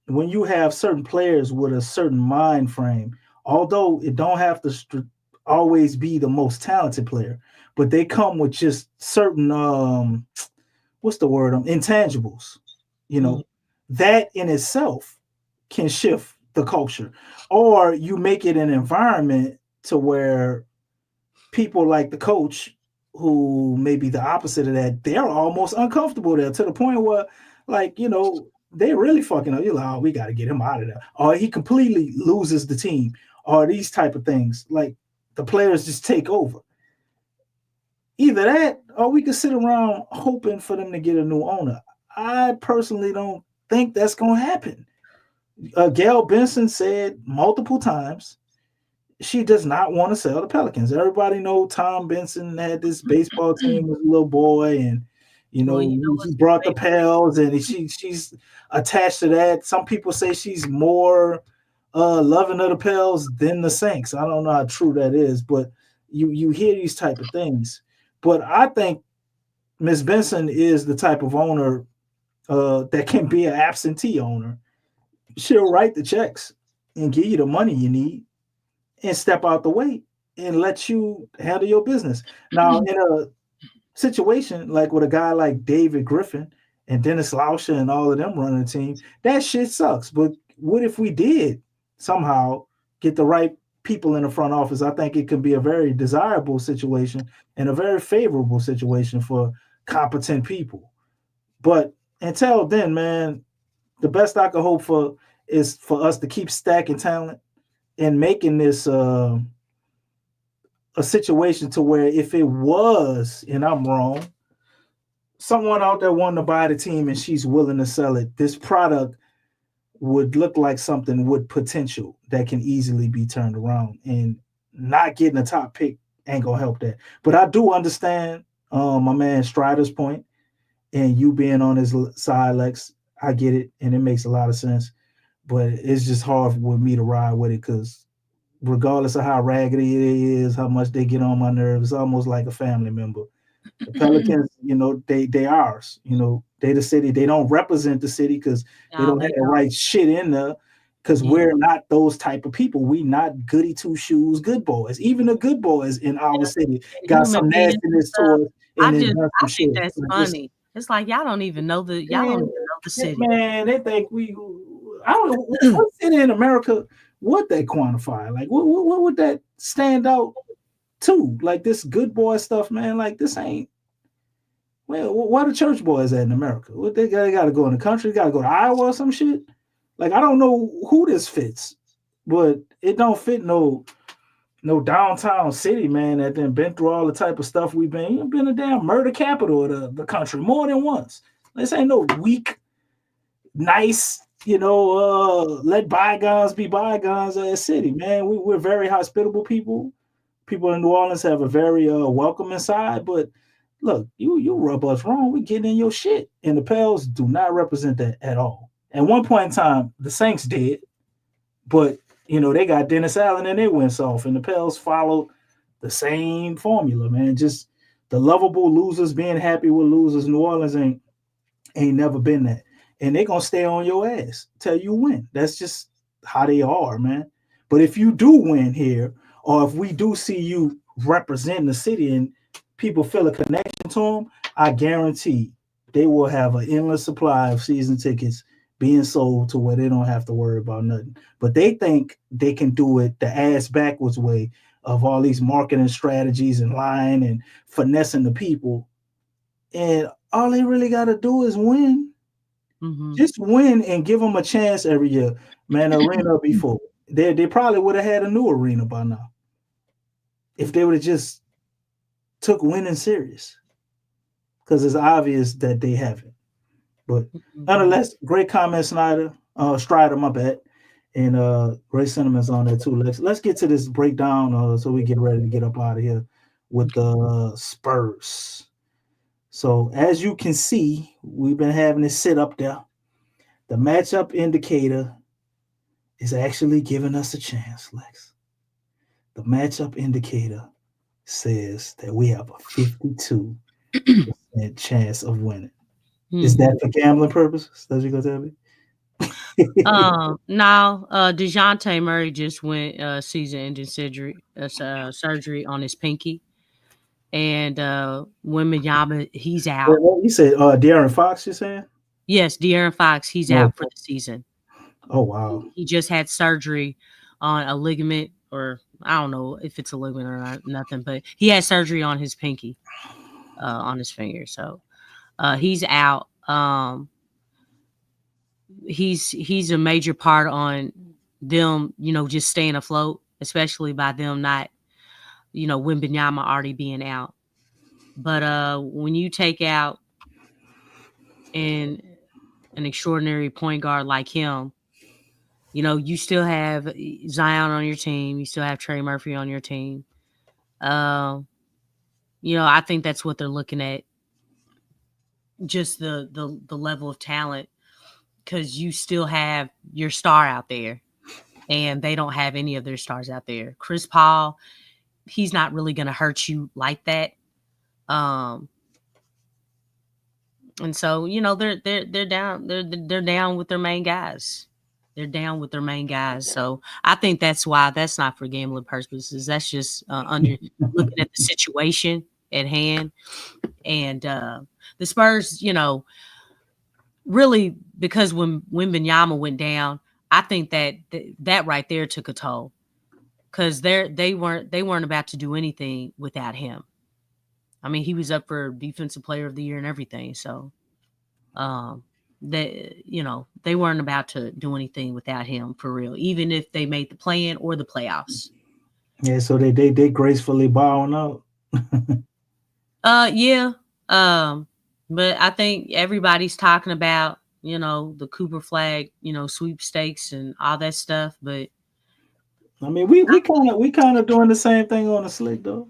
when you have certain players with a certain mind frame, although it don't have to always be the most talented player, but they come with just certain what's the word? Intangibles. That in itself can shift the culture. Or you make it an environment to where people like the coach, who may be the opposite of that, they're almost uncomfortable there, to the point where, like, they really fucking up. You're like, oh, we got to get him out of there. Or he completely loses the team, or these type of things. Like, the players just take over. Either that, or we could sit around hoping for them to get a new owner. I personally don't think that's going to happen. Gail Benson said multiple times she does not want to sell the Pelicans. Everybody know Tom Benson had this baseball team as a little boy, and he brought the Pels, and she's attached to that. Some people say she's more loving of the Pels than the Saints. I don't know how true that is, but you hear these type of things. But I think Miss Benson is the type of owner that can be an absentee owner. She'll write the checks and give you the money you need and step out the way and let you handle your business. Now, in a situation like with a guy like David Griffin and Dennis Lauscher and all of them running the team, that shit sucks. But what if we did somehow get the right people in the front office? I think it could be a very desirable situation and a very favorable situation for competent people. But until then, man, the best I could hope for is for us to keep stacking talent and making this a situation to where, if it was, and I'm wrong, someone out there wanting to buy the team and she's willing to sell it, this product would look like something with potential that can easily be turned around. And not getting a top pick ain't gonna help that. But I do understand my man Strider's point, and you being on his side, Lex. I get it, and it makes a lot of sense. But it's just hard with me to ride with it, because regardless of how raggedy it is, how much they get on my nerves, it's almost like a family member. The Pelicans, they ours. They the city. They don't represent the city because they don't have the right shit in there, because we're not those type of people. We not goody two shoes good boys. Even the good boys in our city got some nastiness to it. I think that's funny. It's like y'all don't even know the city. Man, they think I don't know what city in America would they quantify? Like, what would that stand out to? Like, this good boy stuff, man. Like, this ain't. Well, why the church boys at in America? What they got to go in the country? Got to go to Iowa or some shit? Like, I don't know who this fits, but it don't fit no downtown city, man, that then been through all the type of stuff we've been. You've been a damn murder capital of the country more than once. This ain't no weak, nice, let bygones be bygones city, man. We're very hospitable people. People in New Orleans have a very welcoming side, but look, you rub us wrong, we getting in your shit. And the Pels do not represent that at all. At one point in time, the Saints did, but they got Dennis Allen and it went off, and the Pels followed the same formula, man. Just the lovable losers being happy with losers. New Orleans ain't never been that. And they're going to stay on your ass till you win. That's just how they are, man. But if you do win here, or if we do see you represent the city and people feel a connection to them, I guarantee they will have an endless supply of season tickets being sold to where they don't have to worry about nothing. But they think they can do it the ass backwards way of all these marketing strategies and lying and finessing the people. And all they really got to do is win. Mm-hmm. Just win and give them a chance every year. Man, the arena before. They probably would have had a new arena by now. If they would have just took winning serious, because it's obvious that they haven't. But nonetheless, great comment, Strider, my bad. And great sentiments on that too. Let's get to this breakdown so we get ready to get up out of here with the Spurs. So as you can see, we've been having this sit up there. The matchup indicator is actually giving us a chance, Lex. The matchup indicator says that we have a 52% chance of winning. Is that for gambling purposes? That's what you're gonna tell me? No. DeJounte Murray just went season-ending surgery on his pinky, and Wembanyama, he's out. You said De'Aaron Fox, you're saying? Yes, De'Aaron Fox, he's out for the season. Oh wow! He just had surgery on a ligament, or I don't know if it's a ligament or not, nothing, but he had surgery on his pinky, on his finger. So he's out. He's a major part on them, just staying afloat, especially by them not, Wembanyama already being out. But when you take out an extraordinary point guard like him, you still have Zion on your team. You still have Trey Murphy on your team. I think that's what they're looking at. Just the level of talent, because you still have your star out there, and they don't have any of their stars out there. Chris Paul, he's not really going to hurt you like that. And so, they're down. They're down with their main guys. They're down with their main guys. So I think that's why that's not for gambling purposes. That's just looking at the situation at hand. And the Spurs, really, because when Wembanyama went down, I think that right there took a toll, because they weren't about to do anything without him. I mean, he was up for Defensive Player of the Year and everything. So they weren't about to do anything without him for real, even if they made the play-in or the playoffs. Yeah, so they gracefully bowing out. Yeah. But I think everybody's talking about, the Cooper Flag, sweepstakes and all that stuff. But I mean, we kind of doing the same thing on the slick though,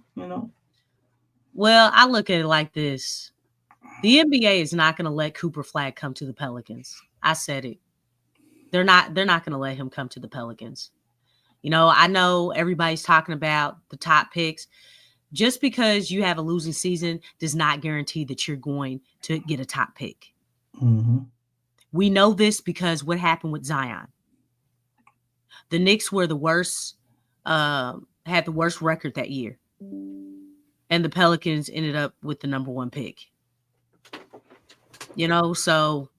Well, I look at it like this. The NBA is not going to let Cooper Flag come to the Pelicans. I said it. They're not going to let him come to the Pelicans. I know everybody's talking about the top picks. Just because you have a losing season does not guarantee that you're going to get a top pick. Mm-hmm. We know this because what happened with Zion. The Knicks were the worst, had the worst record that year. And the Pelicans ended up with the number 1 pick. So,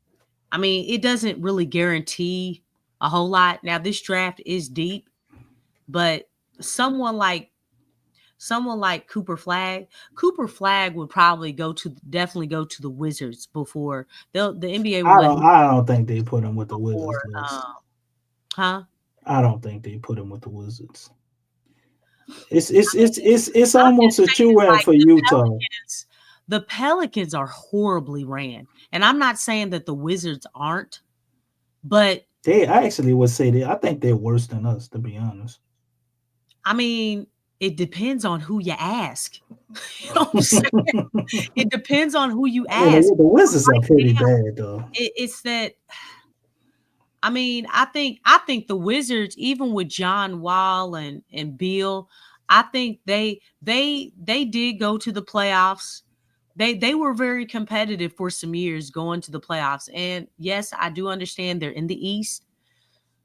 I mean, it doesn't really guarantee a whole lot. Now, this draft is deep, but someone like Cooper Flag would probably definitely go to the Wizards before the NBA. I don't think they put him with the Wizards. Huh? I don't think they put him with the Wizards. It's almost a chew-in for Utah. The Pelicans are horribly ran, and I'm not saying that the Wizards aren't, but I actually would say I think they're worse than us, to be honest. I mean, it depends on who you ask. You know what I'm saying? It depends on who you ask. Yeah, the Wizards are pretty bad, though. It's that. I mean, I think the Wizards, even with John Wall and Beal, I think they did go to the playoffs. They were very competitive for some years going to the playoffs. And yes, I do understand they're in the East,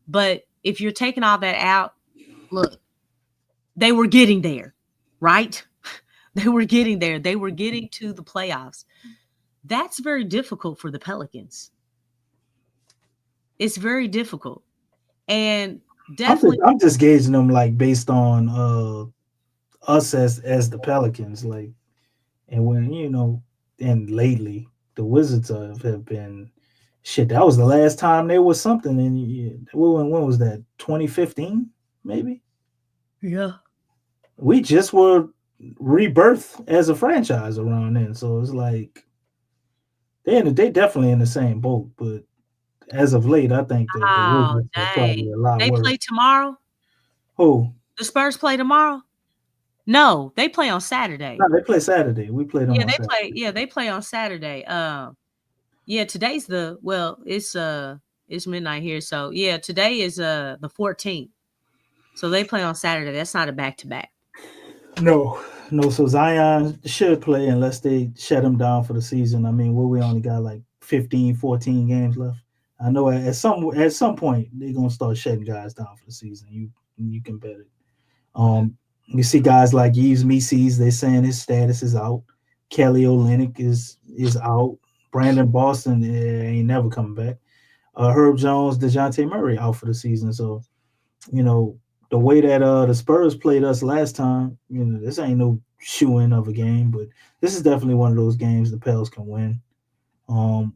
but if you're taking all that out, look, they were getting there, right? They were getting there. They were getting to the playoffs. That's very difficult for the Pelicans. It's very difficult. And definitely I'm just gauging them like based on us as the Pelicans, like, and when and lately the Wizards have been shit. That was the last time there was something. And when was that? 2015, maybe. Yeah. We just were rebirth as a franchise around then. So it's like they definitely in the same boat. But as of late, I think the Oh, Wizards are probably dang. a lot They worse. play tomorrow? Who? The Spurs play tomorrow? No, they play on Saturday. No, they play Saturday. We played them Yeah, on Saturday. they play on Saturday. Yeah, today's it's midnight here. So yeah, today is the 14th. So they play on Saturday. That's not a back-to-back. No. So Zion should play unless they shut him down for the season. I mean, we only got like 15, 14 games left. I know at some point they're gonna start shutting guys down for the season. You can bet it. You see guys like Yves Mises, they're saying his status is out. Kelly Olynyk is out. Brandon Boston ain't never coming back. Herb Jones, DeJounte Murray out for the season. So, the way that the Spurs played us last time, this ain't no shoe-in of a game, but this is definitely one of those games the Pels can win.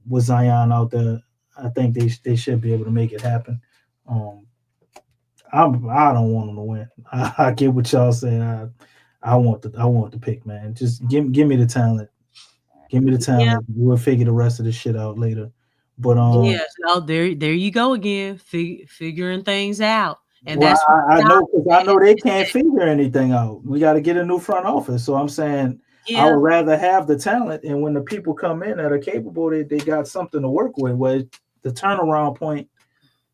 With Zion out there, I think they should be able to make it happen. I don't want them to win. I get what y'all saying. I want the pick, man. Just give me the talent. Give me the talent. Yeah. We'll figure the rest of the shit out later. But Yeah, so there you go again, figuring things out. And well, that's I know they can't figure anything out. We got to get a new front office. So I'm saying I would rather have the talent, and when the people come in that are capable, they got something to work with. Where the turnaround point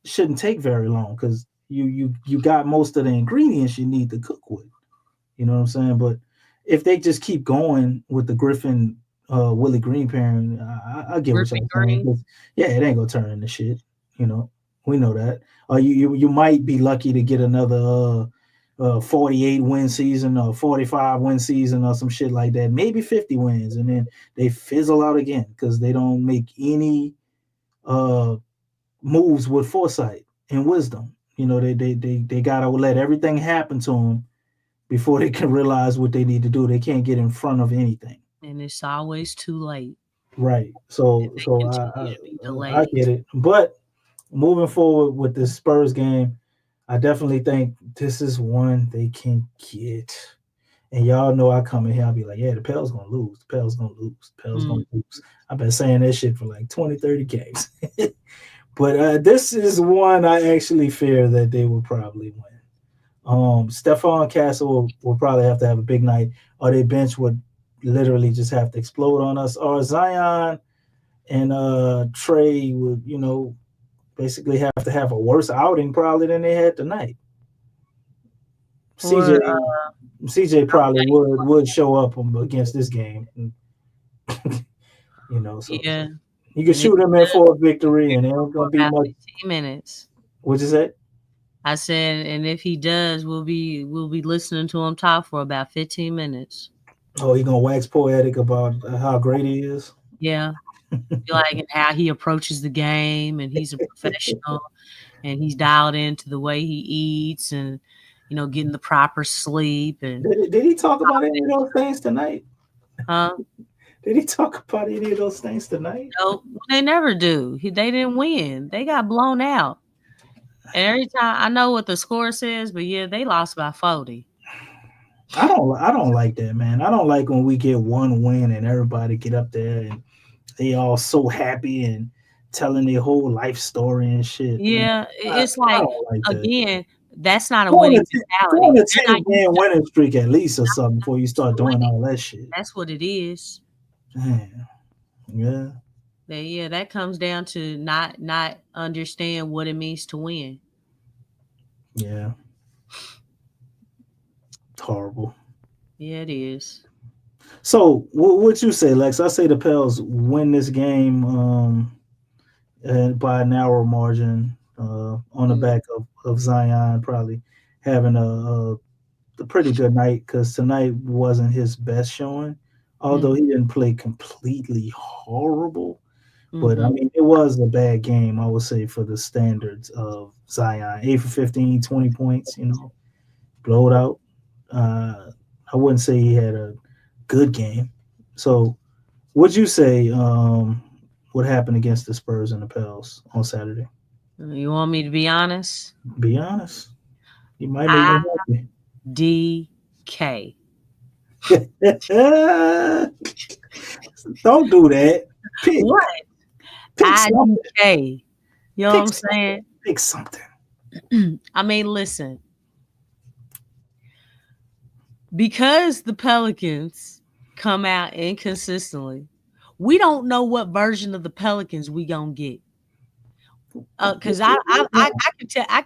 shouldn't take very long because you got most of the ingredients you need to cook with. You know what I'm saying? But if they just keep going with the Griffin Willie Green pairing, I get what y'all saying. Yeah, it ain't gonna turn into shit. We know that. You might be lucky to get another 48 win season or 45 win season or some shit like that. Maybe 50 wins, and then they fizzle out again because they don't make any moves with foresight and wisdom. They gotta let everything happen to them before they can realize what they need to do. They can't get in front of anything. And it's always too late. Right. So I get it. But moving forward with this Spurs game, I definitely think this is one they can get. And y'all know I come in here, I'll be like, yeah, the Pels gonna lose. The Pels gonna lose. The Pels gonna lose. I've been saying that shit for like 20, 30 games. But this is one I actually fear that they will probably win. Stephon Castle will probably have to have a big night, or their bench would literally just have to explode on us, or Zion and Trey would, basically have to have a worse outing probably than they had tonight. CJ probably would show up against this game. So yeah. You can shoot him in for a victory, and it ain't gonna be much. 15 minutes. What'd you say? I said, and if he does, we'll be listening to him talk for about 15 minutes. Oh, he gonna wax poetic about how great he is. Yeah, like how he approaches the game, and he's a professional, and he's dialed into the way he eats, and getting the proper sleep. And did he talk about any of those things tonight? Huh? Did he talk about any of those things tonight? No, they never do. They didn't win. They got blown out. And every time, I know what the score says, but yeah, they lost by 40. I don't like that, man. I don't like when we get one win and everybody get up there and they all so happy and telling their whole life story and shit. Yeah, it's like again, that's not a go winning on a mentality. 10-game winning streak at least or something before you start doing all that shit. That's what it is. Damn. Yeah. Yeah, that comes down to not understand what it means to win. Yeah. It's horrible. Yeah, it is. So, what you say, Lex? I say the Pels win this game by a narrow margin on the back of Zion probably having a pretty good night because tonight wasn't his best showing, although he didn't play completely horrible. But, I mean, it was a bad game, I would say, for the standards of Zion. 8 for 15, 20 points, blowed out. I wouldn't say he had a good game. So what'd you say what happened against the Spurs and the Pels on Saturday? You want me to be honest? Be honest. You might make me happy. DK. Don't do that. Pick, What? pick something. IDK. You know what I'm saying? Pick something. I mean, listen. Because the Pelicans come out inconsistently, we don't know what version of the Pelicans we gonna get. Because I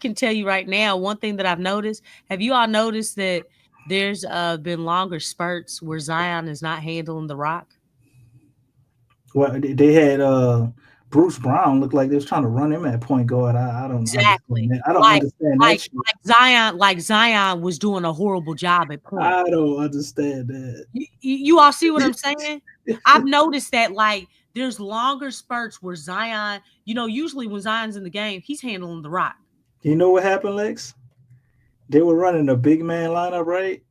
can tell you right now, one thing that I've noticed. Have you all noticed that there's been longer spurts where Zion is not handling the rock? Well, they had Bruce Brown look like they was trying to run him at point guard. I don't Exactly. understand that. I don't Like, understand like, that shit. like Zion was doing a horrible job at point. I don't understand that. You all see what I'm saying? I've noticed that like there's longer spurts where Zion, usually when Zion's in the game, he's handling the rock. You know what happened, Lex? They were running a big man lineup, right?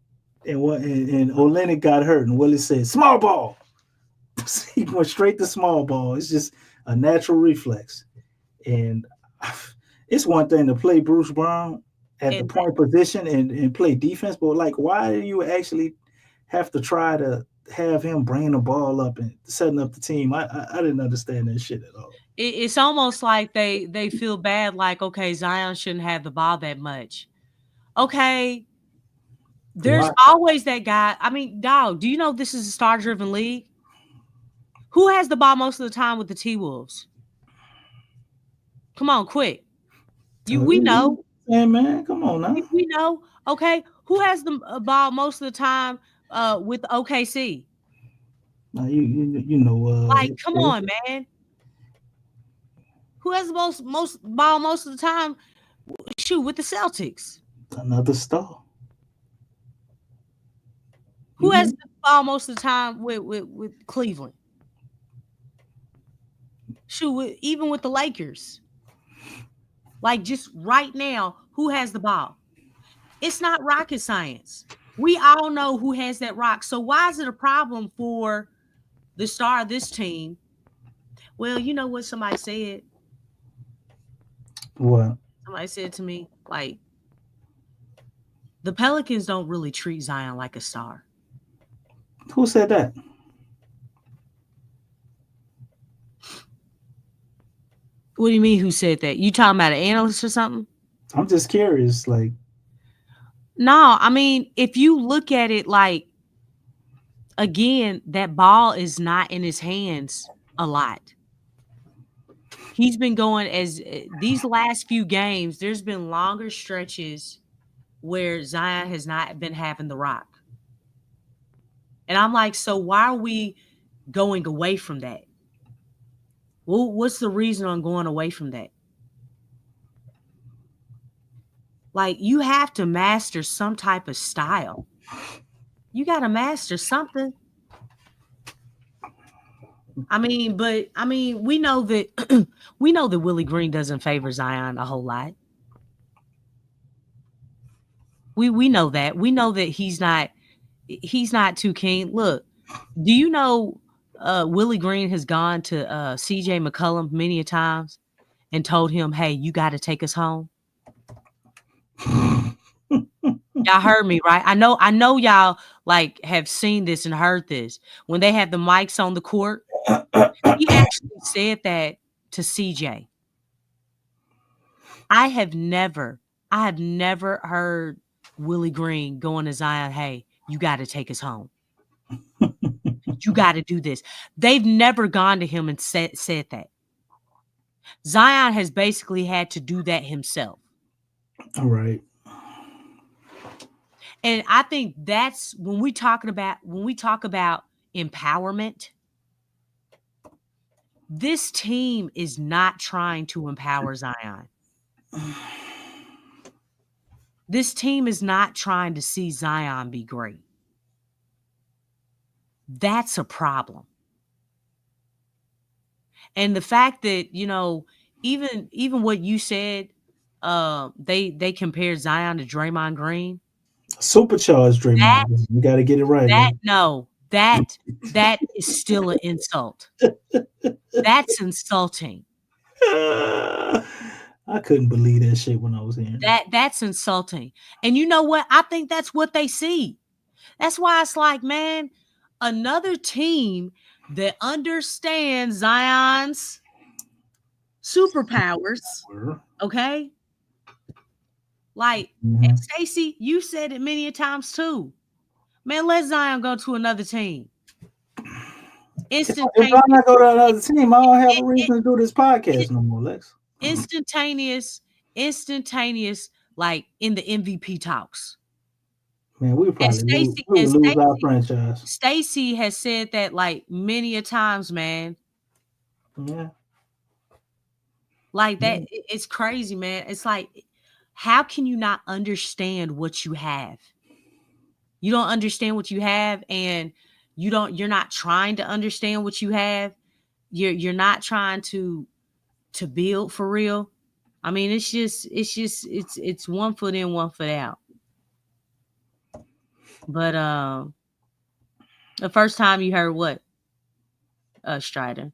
And Olynyk got hurt, and Willie said, "Small ball." He went straight to small ball. It's just a natural reflex. And it's one thing to play Bruce Brown at the point position and play defense, but like, why do you actually have to try to have him bringing the ball up and setting up the team? I didn't understand that shit at all. It's almost like they feel bad, like, okay, Zion shouldn't have the ball that much. Okay, there's always that guy. I mean, dog, do you know this is a star-driven league? Who has the ball most of the time with the T-Wolves? Come on, quick. We know. Hey, man, come on now. We know. Okay, who has the ball most of the time with OKC? You know. Like, come on, man. Who has the most ball most of the time? Shoot, with the Celtics. Another star. Who has the ball most of the time with Cleveland? Shoot, even with the Lakers. Like, just right now, who has the ball? It's not rocket science. We all know who has that rock. So why is it a problem for the star of this team? Well, you know what somebody said? What? Somebody said to me, like, the Pelicans don't really treat Zion like a star. Who said that? What do you mean, who said that? You talking about an analyst or something? I'm just curious. Like, no, I mean, if you look at it, like, again, that ball is not in his hands a lot. He's been going these last few games, there's been longer stretches where Zion has not been having the rock. And I'm like, so why are we going away from that? Well, what's the reason on going away from that? Like, you have to master some type of style. You got to master something. We know that Willie Green doesn't favor Zion a whole lot. We know that. We know that he's not too keen. Look, do you know Willie Green has gone to CJ McCollum many a times and told him, "Hey, you got to take us home." Y'all heard me, right? I know y'all like have seen this and heard this. When they have the mics on the court, he actually said that to CJ. I have never heard Willie Green going to Zion, "Hey, you got to take us home. You got to do this." They've never gone to him and said that. Zion has basically had to do that himself. All right. And I think that's when we talk about empowerment. This team is not trying to empower Zion. This team is not trying to see Zion be great. That's a problem. And the fact that, even what you said, they compared Zion to Draymond Green. Supercharged Draymond. You got to get it right. That is still an insult. That's insulting. I couldn't believe that shit when I was hearing that's insulting. And you know what? I think that's what they see. That's why it's like, man, another team that understands Zion's superpowers, okay? Like, and Stacey, you said it many a times too. Man, let Zion go to another team. If I'm not go to another team, I don't have a reason to do this podcast no more, Lex. Instantaneous, like in the MVP talks. Man, we would probably lose our franchise. Stacey has said that like many a times, man. Yeah. Like that, it's crazy, man. It's like, how can you not understand what you have? You don't understand what you have, and you're not trying to understand what you have. You're not trying to build for real. I mean, it's 1 foot in, 1 foot out. But the first time you heard what? Strider.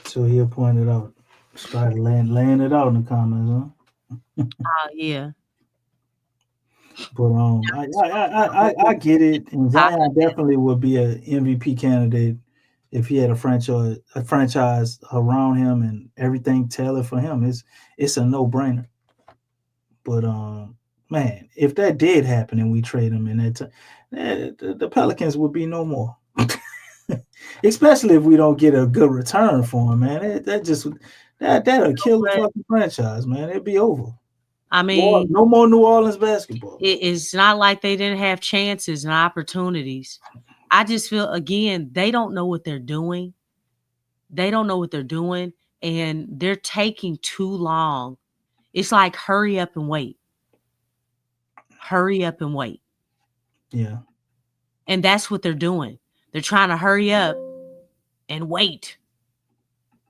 So he'll point it out. Strider laying it out in the comments, huh? Oh yeah. But I get it, and Zion definitely would be an MVP candidate if he had a franchise around him and everything tailored for him. It's a no-brainer. But man, if that did happen and we trade him in that the Pelicans would be no more. Especially if we don't get a good return for him, man. That'll kill the fucking franchise, man. It'd be over. I mean, no more New Orleans basketball. It's not like they didn't have chances and opportunities. I just feel, again, they don't know what they're doing. They don't know what they're doing, and they're taking too long. It's like, hurry up and wait. Hurry up and wait. Yeah. And that's what they're doing. They're trying to hurry up and wait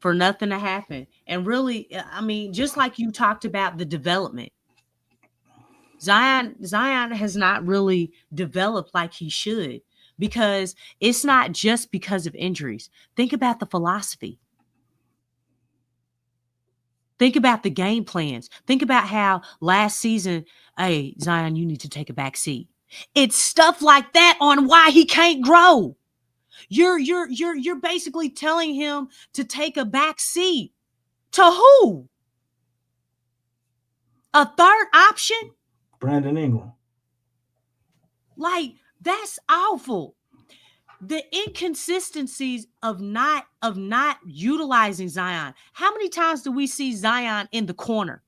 for nothing to happen. And really, I mean, just like you talked about the development, Zion has not really developed like he should, because it's not just because of injuries. Think about the philosophy. Think about the game plans. Think about how last season, hey, Zion, you need to take a back seat. It's stuff like that on why he can't grow. You're basically telling him to take a back seat. To who? A third option? Brandon Ingram. Like, that's awful. The inconsistencies of not utilizing Zion. How many times do we see Zion in the corner?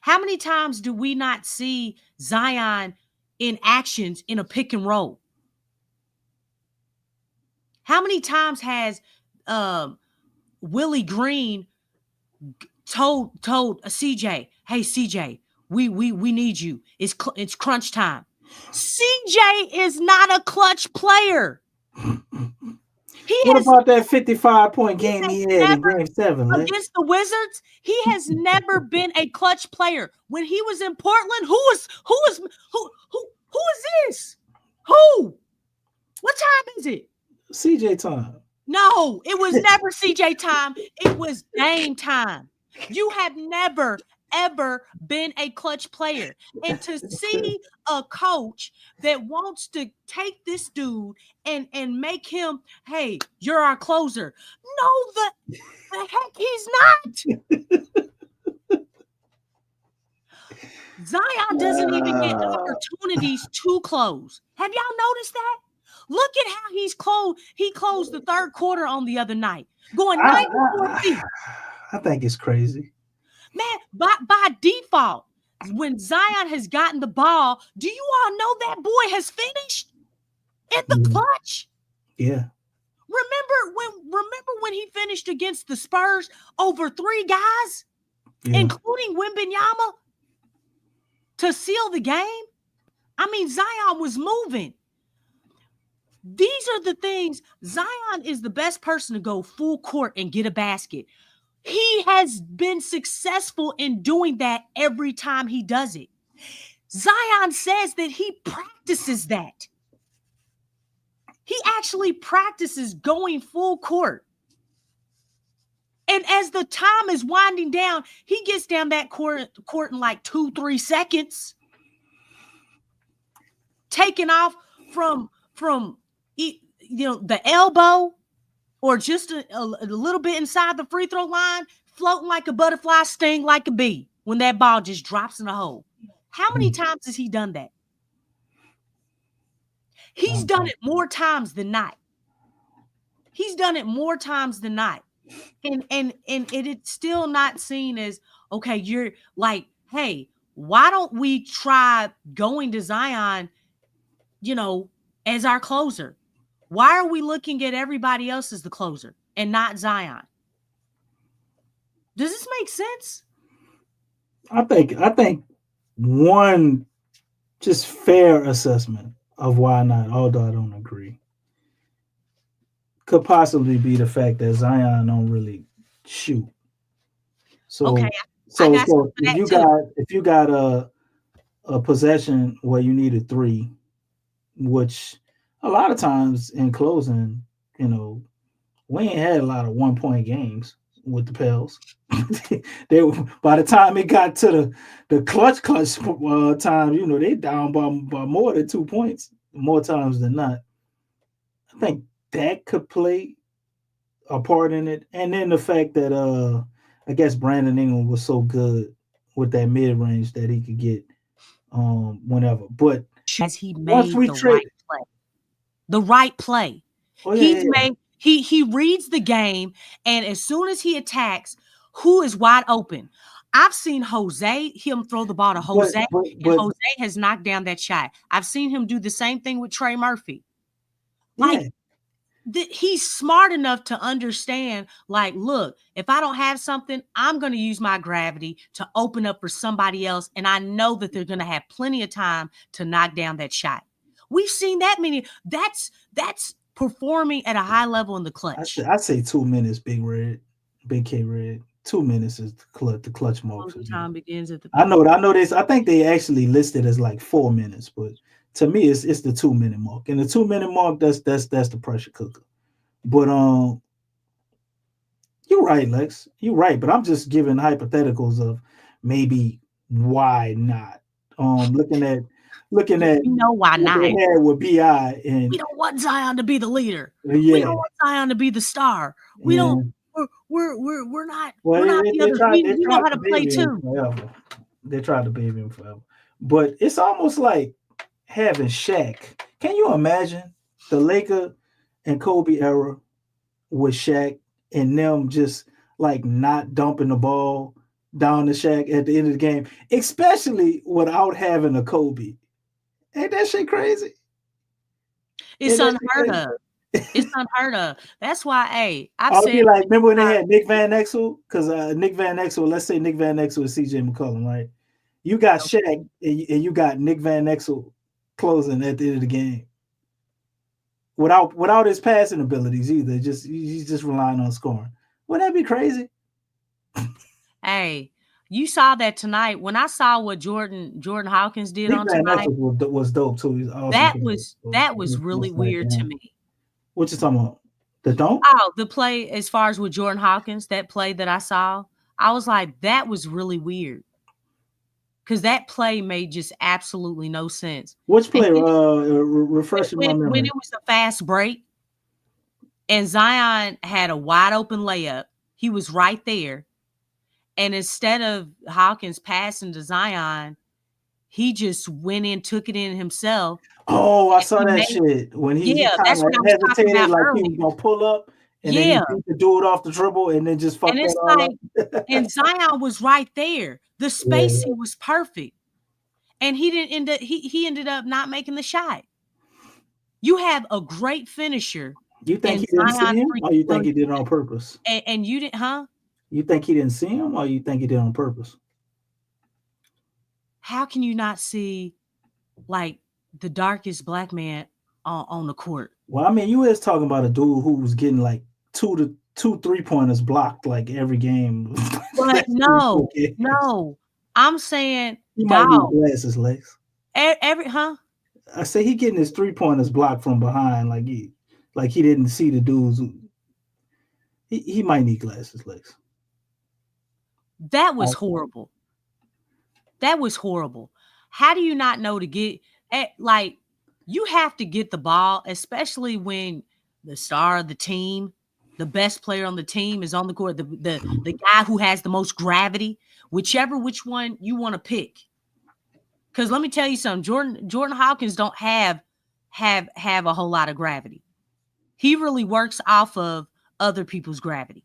How many times do we not see Zion in actions in a pick and roll? How many times has Willie Green told CJ, hey CJ, we need you. It's crunch time. CJ is not a clutch player. What about that 55-point game he had in Game 7 against the Wizards? He has never been a clutch player. When he was in Portland, who is this? Who? What time is it? CJ time. No, it was never CJ time. It was Dame time. You have never, ever been a clutch player. And to see a coach that wants to take this dude and make him, hey, you're our closer. No, the heck he's not. Zion doesn't even get opportunities to close. Have y'all noticed that? Look at how he closed the third quarter on the other night, going 94 feet. I think it's crazy. Man, by default, when Zion has gotten the ball, do you all know that boy has finished in the clutch? Yeah. Remember when he finished against the Spurs over 3 guys, including Wembanyama, to seal the game? I mean, Zion was moving. These are the things. Zion is the best person to go full court and get a basket. He has been successful in doing that every time he does it. Zion says that he practices that. He actually practices going full court. And as the time is winding down, he gets down that court in like 2-3 seconds, taking off from the elbow or just a little bit inside the free throw line, floating like a butterfly, sting like a bee when that ball just drops in the hole. How many times has he done that? He's done it more times than not. He's done it more times than not. And it's still not seen as, okay, you're like, hey, why don't we try going to Zion, as our closer? Why are we looking at everybody else as the closer and not Zion? Does this make sense? I think one just fair assessment of why not, although I don't agree, could possibly be the fact that Zion don't really shoot. So, okay, so if you got a possession where you need a 3, which a lot of times in closing, we ain't had a lot of 1-point games with the Pels. They by the time it got to the clutch time, they down by more than 2 points more times than not. I think that could play a part in it, and then the fact that I guess Brandon Ingram was so good with that mid range that he could get whenever. But as he made the right play. Oh, yeah, He reads the game, and as soon as he attacks, who is wide open? I've seen him throw the ball to Jose, and Jose has knocked down that shot. I've seen him do the same thing with Trey Murphy. He's smart enough to understand, like, look, if I don't have something, I'm going to use my gravity to open up for somebody else, and I know that they're going to have plenty of time to knock down that shot. We've seen that many. That's performing at a high level in the clutch. I say 2 minutes, Big K Red. 2 minutes is the clutch mark. Time begins at the. I know this. I think they actually listed as like 4 minutes, but to me, it's the 2 minute mark. And the 2 minute mark, that's the pressure cooker. But you're right, Lex. You're right. But I'm just giving hypotheticals of maybe why not. Looking at why not with BI, and we don't want Zion to be the leader. Yeah. We don't want Zion to be the star. We don't. We're not. We're not the other. We know how to play too. They tried to baby him forever, but it's almost like having Shaq. Can you imagine the Laker and Kobe era with Shaq and them just like not dumping the ball down to Shaq at the end of the game, especially without having a Kobe? Ain't that shit crazy? It's unheard of. It's unheard of. That's why, I've said, like, remember when they had Nick Van Exel? Because Nick Van Exel, let's say Nick Van Exel is CJ McCollum, right? You got Shaq and you got Nick Van Exel closing at the end of the game. Without his passing abilities either. He's just relying on scoring. Wouldn't that be crazy? Hey, you saw that tonight. When I saw what Jordan Hawkins did Nick on Van tonight, Exel was dope too. That was really weird to me. What you talking about? The dunk? Oh, the play as far as with Jordan Hawkins, that play that I saw, I was like, that was really weird. Because that play made just absolutely no sense. Which play? Refreshing my memory. When it was a fast break and Zion had a wide open layup, he was right there. And instead of Hawkins passing to Zion, he just went in, took it in himself. Oh, I saw that shit when he that's what I was talking about like earlier. he was gonna pull up and then he could do it off the dribble and then just fuck and it's that all like, up. and Zion was right there. The spacing was perfect, and he didn't end up. He ended up not making the shot. You have a great finisher. You think he didn't see him, or you think he did it on purpose? And you didn't, huh? You think he didn't see him, or you think he did it on purpose? How can you not see, like, the darkest black man on the court? Well, I mean, you was talking about a dude who was getting like 2 3-pointers blocked like every game. But no, I'm saying he might need glasses, Lex. I say he getting his 3-pointers blocked from behind, like he didn't see the dudes. He might need glasses, Lex. That was horrible. That was horrible. How do you not know to get like you have to get the ball, especially when the star of the team, the best player on the team is on the court, the guy who has the most gravity, which one you want to pick. Because let me tell you something, Jordan Hawkins don't have a whole lot of gravity. He really works off of other people's gravity.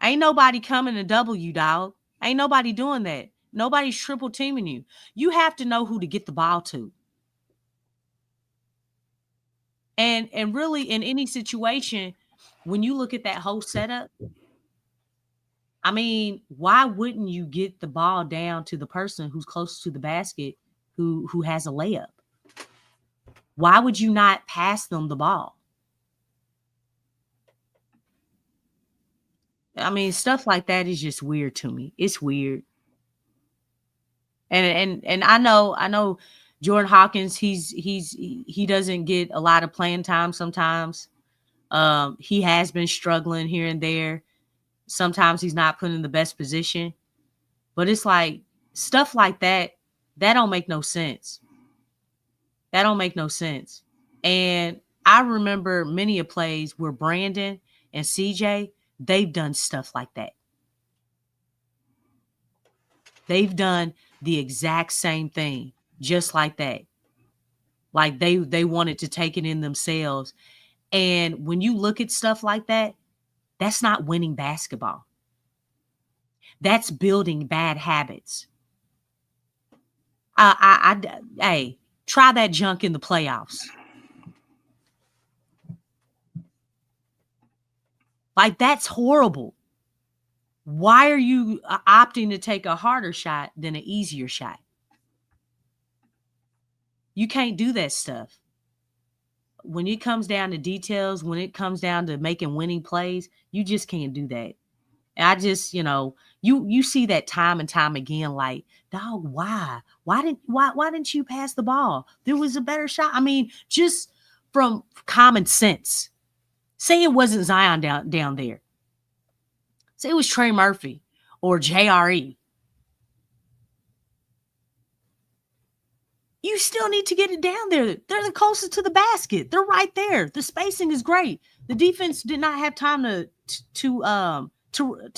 Ain't nobody coming to double you, dog. Ain't nobody doing that. Nobody's triple teaming you. You have to know who to get the ball to. And really in any situation, when you look at that whole setup, I mean, why wouldn't you get the ball down to the person who's closest to the basket who has a layup? Why would you not pass them the ball? I mean, stuff like that is just weird to me. It's weird. And I know Jordan Hawkins, he doesn't get a lot of playing time sometimes. He has been struggling here and there. Sometimes he's not put in the best position. But it's like stuff like that don't make no sense. That don't make no sense. And I remember many of plays where Brandon and CJ, they've done stuff like that. They've done the exact same thing, just like that. Like they wanted to take it in themselves. And when you look at stuff like that, that's not winning basketball. That's building bad habits. Hey, try that junk in the playoffs. Like, that's horrible. Why are you opting to take a harder shot than an easier shot? You can't do that stuff. When it comes down to details, when it comes down to making winning plays, you just can't do that. And I just, you see that time and time again, like, dog, why didn't you pass the ball? There was a better shot. I mean, just from common sense. Say it wasn't Zion down there. Say it was Trey Murphy or JRE. You still need to get it down there. They're the closest to the basket. They're right there. The spacing is great. The defense did not have time to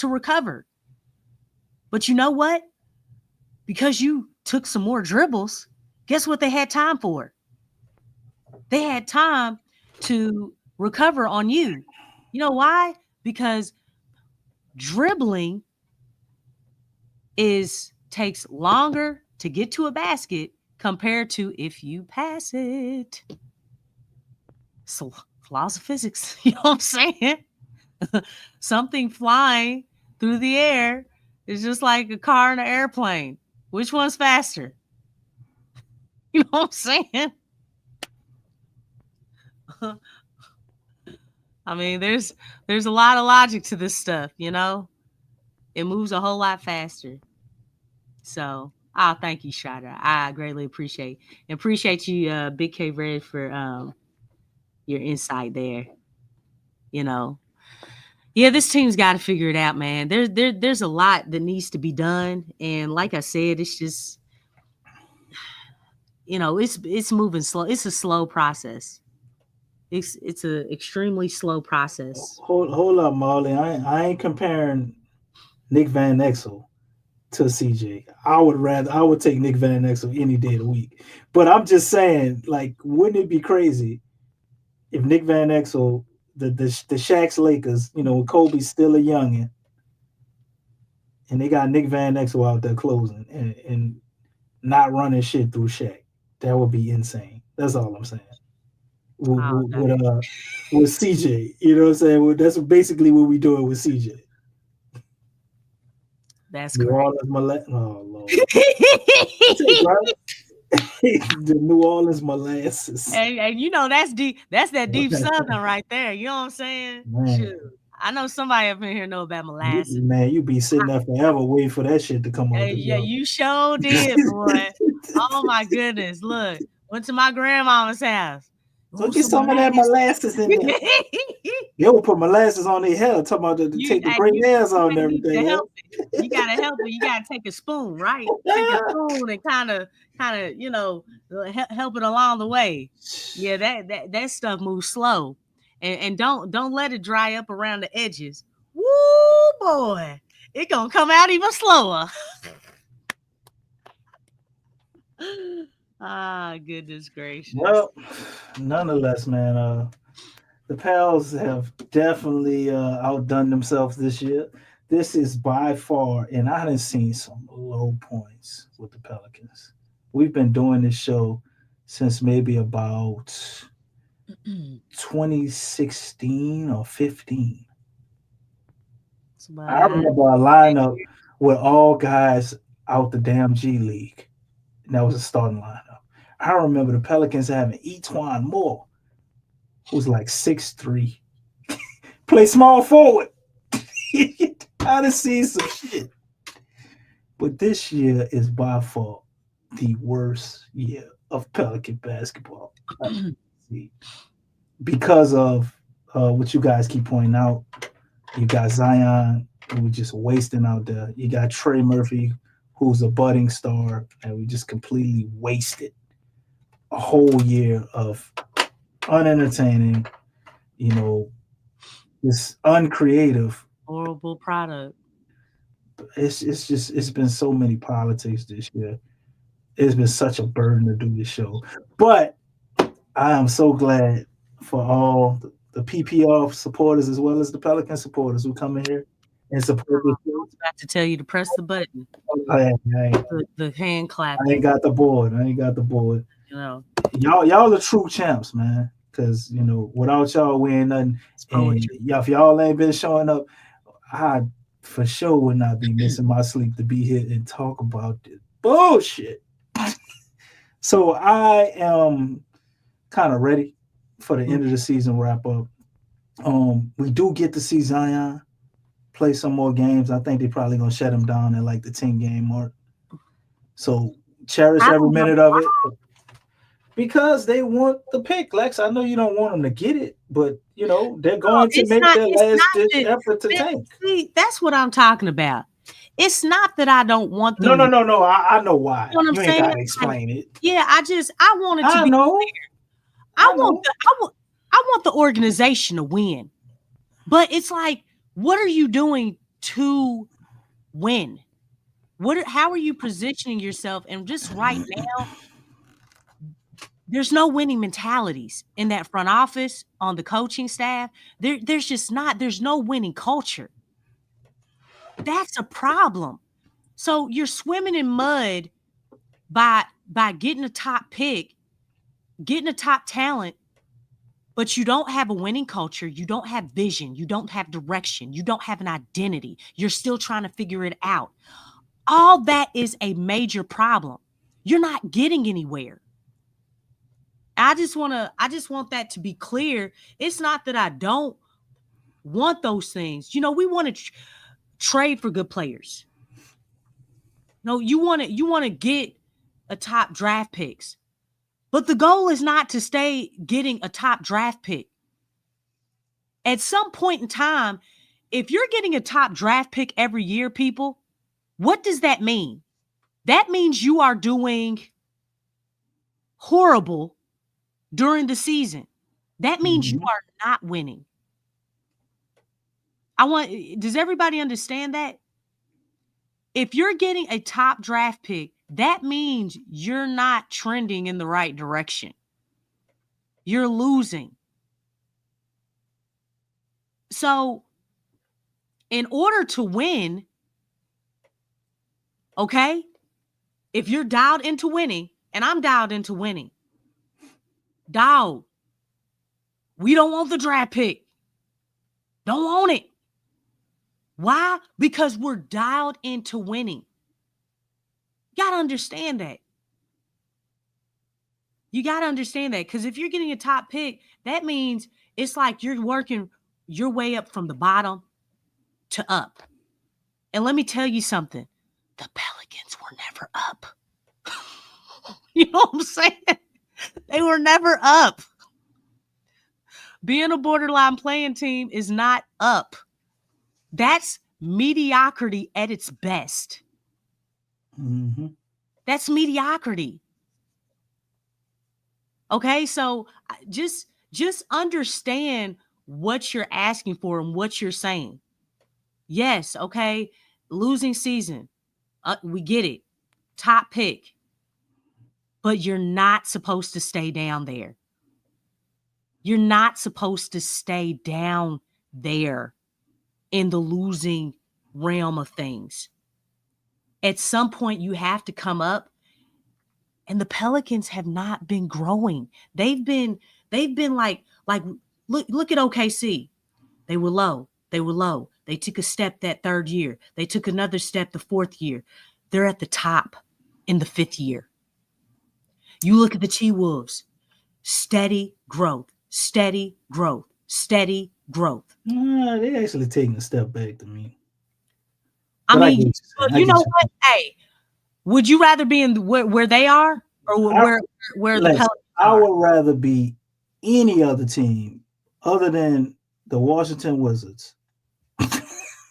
recover. But you know what? Because you took some more dribbles, guess what they had time for? They had time to recover on you. You know why? Because dribbling takes longer to get to a basket compared to if you pass it. So laws of physics, you know what I'm saying? Something flying through the air is just like a car and an airplane. Which one's faster? You know what I'm saying? I mean, there's a lot of logic to this stuff, It moves a whole lot faster. So, thank you, Shada. I greatly appreciate you, Big K Red, for your insight there. Yeah, this team's got to figure it out, man. There's a lot that needs to be done, and like I said, it's just, it's moving slow. It's a slow process. It's an extremely slow process. Hold up, Molly. I ain't comparing Nick Van Exel to CJ. I would take Nick Van Exel any day of the week. But I'm just saying, like, wouldn't it be crazy if Nick Van Exel, the Shaq's Lakers, when Kobe's still a youngin', and they got Nick Van Exel out there closing and not running shit through Shaq? That would be insane. That's all I'm saying. With CJ, you know what I'm saying? Well, that's basically what we doing with CJ. That's New correct. Orleans, oh Lord. The New Orleans molasses. And that's deep. That's that deep Southern right there. You know what I'm saying? Shoot. I know somebody up in here know about molasses. Man, you be sitting there forever waiting for that shit to come on. Yeah, you sure did, boy. Oh my goodness. Look, went to my grandmama's house. So get some of that molasses in there. They will put molasses on their hair, talking about to take the gray hairs on and everything. You gotta help it. You gotta take a spoon, right? Take a spoon and kind of, help it along the way. Yeah, that stuff moves slow, and don't let it dry up around the edges. Woo, boy, it gonna come out even slower. Goodness gracious. Well, nonetheless, man, the Pels have definitely outdone themselves this year. This is by far, and I done seen some low points with the Pelicans. We've been doing this show since maybe about 2016 or 15. I remember a lineup with all guys out the damn G League. And that was a starting lineup. I remember the Pelicans having Etwan Moore, who's like 6'3", play small forward. I done seen some shit. But this year is by far the worst year of Pelican basketball. Because of what you guys keep pointing out. You got Zion, who we're just wasting out there. You got Trey Murphy, who's a budding star, and we just completely wasted a whole year of unentertaining, this uncreative, horrible product. It's been so many politics this year. It's been such a burden to do this show. But I am so glad for all the PPR supporters as well as the Pelican supporters who come in here and support this show. I was about to tell you to press the button. The hand clap. I ain't got the board. Y'all are true champs, man. Because without y'all, we ain't nothing. And if y'all ain't been showing up, I for sure would not be missing my sleep to be here and talk about this bullshit. So I am kind of ready for the end of the season wrap up. We do get to see Zion play some more games. I think they're probably gonna shut him down at like the 10-game mark. So cherish every minute of it because they want the pick, Lex. I know you don't want them to get it, but they're going to make their last-ditch effort to tank. See, that's what I'm talking about. It's not that I don't want them. No. I know why. You know what I'm saying? Gotta explain it. Yeah, I want it to be clear. I want the organization to win. But it's like, what are you doing to win? How are you positioning yourself? And just right now, there's no winning mentalities in that front office, on the coaching staff. There's just not. There's no winning culture. That's a problem. So you're swimming in mud by getting a top pick, getting a top talent, but you don't have a winning culture. You don't have vision. You don't have direction. You don't have an identity. You're still trying to figure it out. All that is a major problem. You're not getting anywhere. I just want that to be clear. It's not that I don't want those things. We want to trade for good players. No, you want to get a top draft picks. But the goal is not to stay getting a top draft pick. At some point in time, if you're getting a top draft pick every year, people, what does that mean? That means you are doing horrible during the season. That means you are not winning. Does everybody understand that? If you're getting a top draft pick, that means you're not trending in the right direction. You're losing. So, in order to win, okay, if you're dialed into winning, and I'm dialed into winning, dog, we don't want the draft pick. Don't want it. Why? Because we're dialed into winning. You got to understand that. You got to understand that. Because if you're getting a top pick, that means it's like you're working your way up from the bottom to up. And let me tell you something. The Pelicans were never up. You know what I'm saying? They were never up. Being a borderline playing team is not up. That's mediocrity at its best. Mm-hmm. That's mediocrity. Okay, so just understand what you're asking for and what you're saying. Yes, okay, losing season. We get it. Top pick. But you're not supposed to stay down there. You're not supposed to stay down there in the losing realm of things. At some point, you have to come up. And the Pelicans have not been growing. They've been like look at OKC. They were low. They took a step that third year. They took another step the fourth year. They're at the top in the fifth year. You look at the T-Wolves. Steady growth. Steady growth. Steady growth. They actually taking a step back to me. I But mean, you know what? Hey, would you rather be in where they are or where the Pelicans I would rather be any other team other than the Washington Wizards.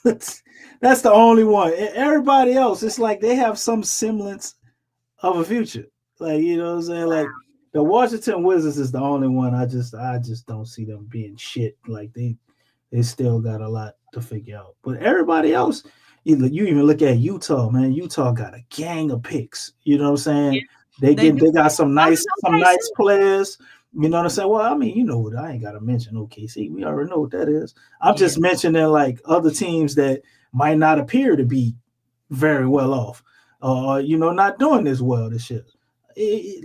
That's the only one. Everybody else, it's like they have some semblance of a future. Like, you know what I'm saying? Like the Washington Wizards is the only one. I just don't see them being shit. Like they still got a lot to figure out. But everybody else, you even look at Utah, man. Utah got a gang of picks. You know what I'm saying? Yeah, they got some nice players. You know what I'm saying? Well, I mean, you know what? I ain't gotta mention OKC. We already know what that is. I'm just mentioning like other teams that might not appear to be very well off, you know, not doing this well this year.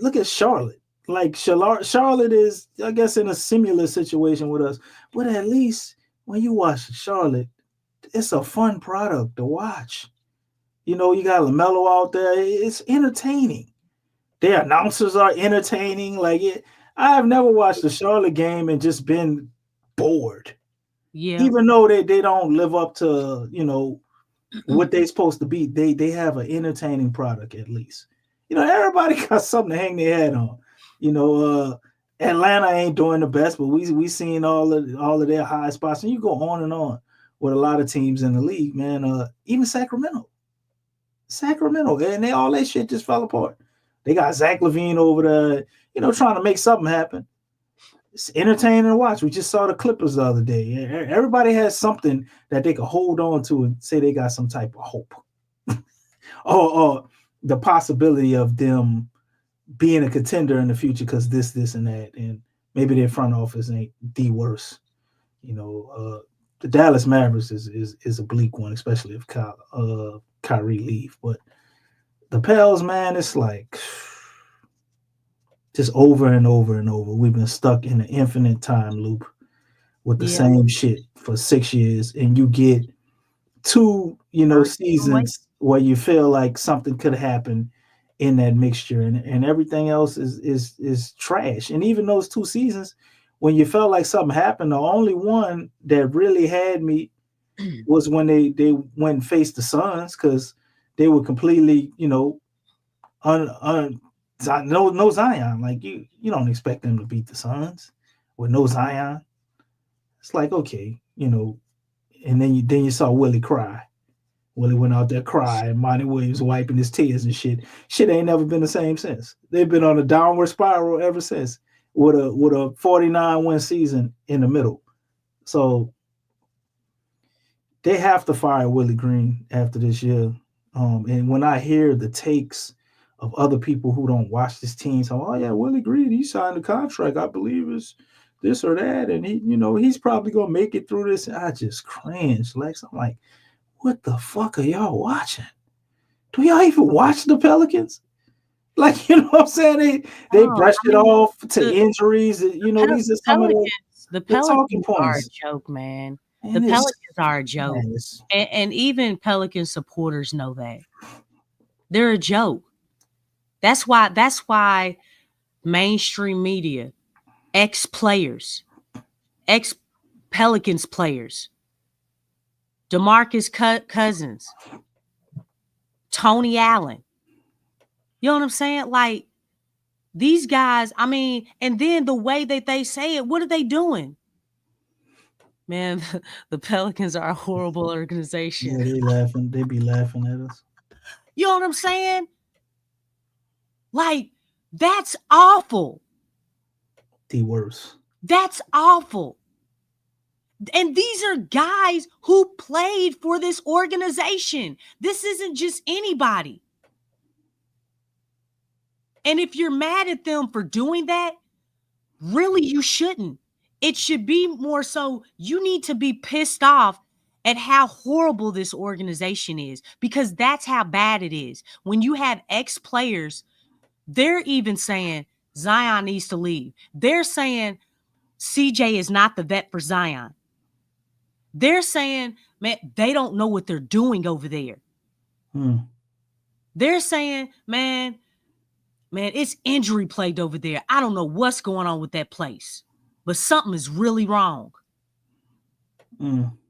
Look at Charlotte. Like Charlotte is, I guess, in a similar situation with us, but at least when you watch Charlotte, it's a fun product to watch. You know, you got LaMelo out there. It's entertaining. Their announcers are entertaining. Like I have never watched a Charlotte game and just been bored. Yeah. Even though they don't live up to, you know, what they're supposed to be, they have an entertaining product at least. You know, everybody got something to hang their head on. You know, Atlanta ain't doing the best, but we seen all of their high spots, and you go on and on with a lot of teams in the league, man. Even Sacramento, and all that shit just fell apart. They got Zach LaVine over there, you know, trying to make something happen. It's entertaining to watch. We just saw the Clippers the other day. Everybody has something that they can hold on to and say they got some type of hope, or the possibility of them being a contender in the future because this, and that, and maybe their front office ain't the worst. You know, the Dallas Mavericks is a bleak one, especially if Kyrie leave. But the Pels, man, it's like just over and over and over. We've been stuck in an infinite time loop with the same shit for 6 years, and you get 2, you know, seasons where you feel like something could happen in that mixture, and everything else is trash. And even those 2 seasons, when you felt like something happened, the only one that really had me was when they went and faced the Suns, because they were completely, you know, no Zion. Like you don't expect them to beat the Suns with no Zion. It's like, okay, you know, and then you saw Willie cry. Willie went out there crying, Monty Williams wiping his tears and shit. Shit ain't never been the same since. They've been on a downward spiral ever since, with a 49-win season in the middle. So they have to fire Willie Green after this year. And when I hear the takes of other people who don't watch this team, so, oh yeah, Willie Green, he signed a contract, I believe is this or that, and he, you know, he's probably gonna make it through this. And I just cringe, Lex. I'm like, what the fuck are y'all watching? Do y'all even watch the Pelicans? Like, you know what I'm saying? They brushed it off to injuries. You know, these are some of the talking Pelicans are a points. joke, man. And The it's- Pelicans are a joke. man, it's- And even Pelican supporters know that. They're a joke. That's why mainstream media, ex-players, ex-Pelicans players, DeMarcus Cousins, Tony Allen. You know what I'm saying? Like, these guys, I mean, and then the way that they say it, what are they doing? Man, the Pelicans are a horrible organization. Yeah, they laughing. They be laughing at us. You know what I'm saying? Like, that's awful. The worst. That's awful. And these are guys who played for this organization. This isn't just anybody. And if you're mad at them for doing that, really, you shouldn't. It should be more so you need to be pissed off at how horrible this organization is, because that's how bad it is. When you have ex-players, they're even saying Zion needs to leave. They're saying CJ is not the vet for Zion. They're saying, man, they don't know what they're doing over there. They're saying, man, it's injury plagued over there. I don't know what's going on with that place, but something is really wrong.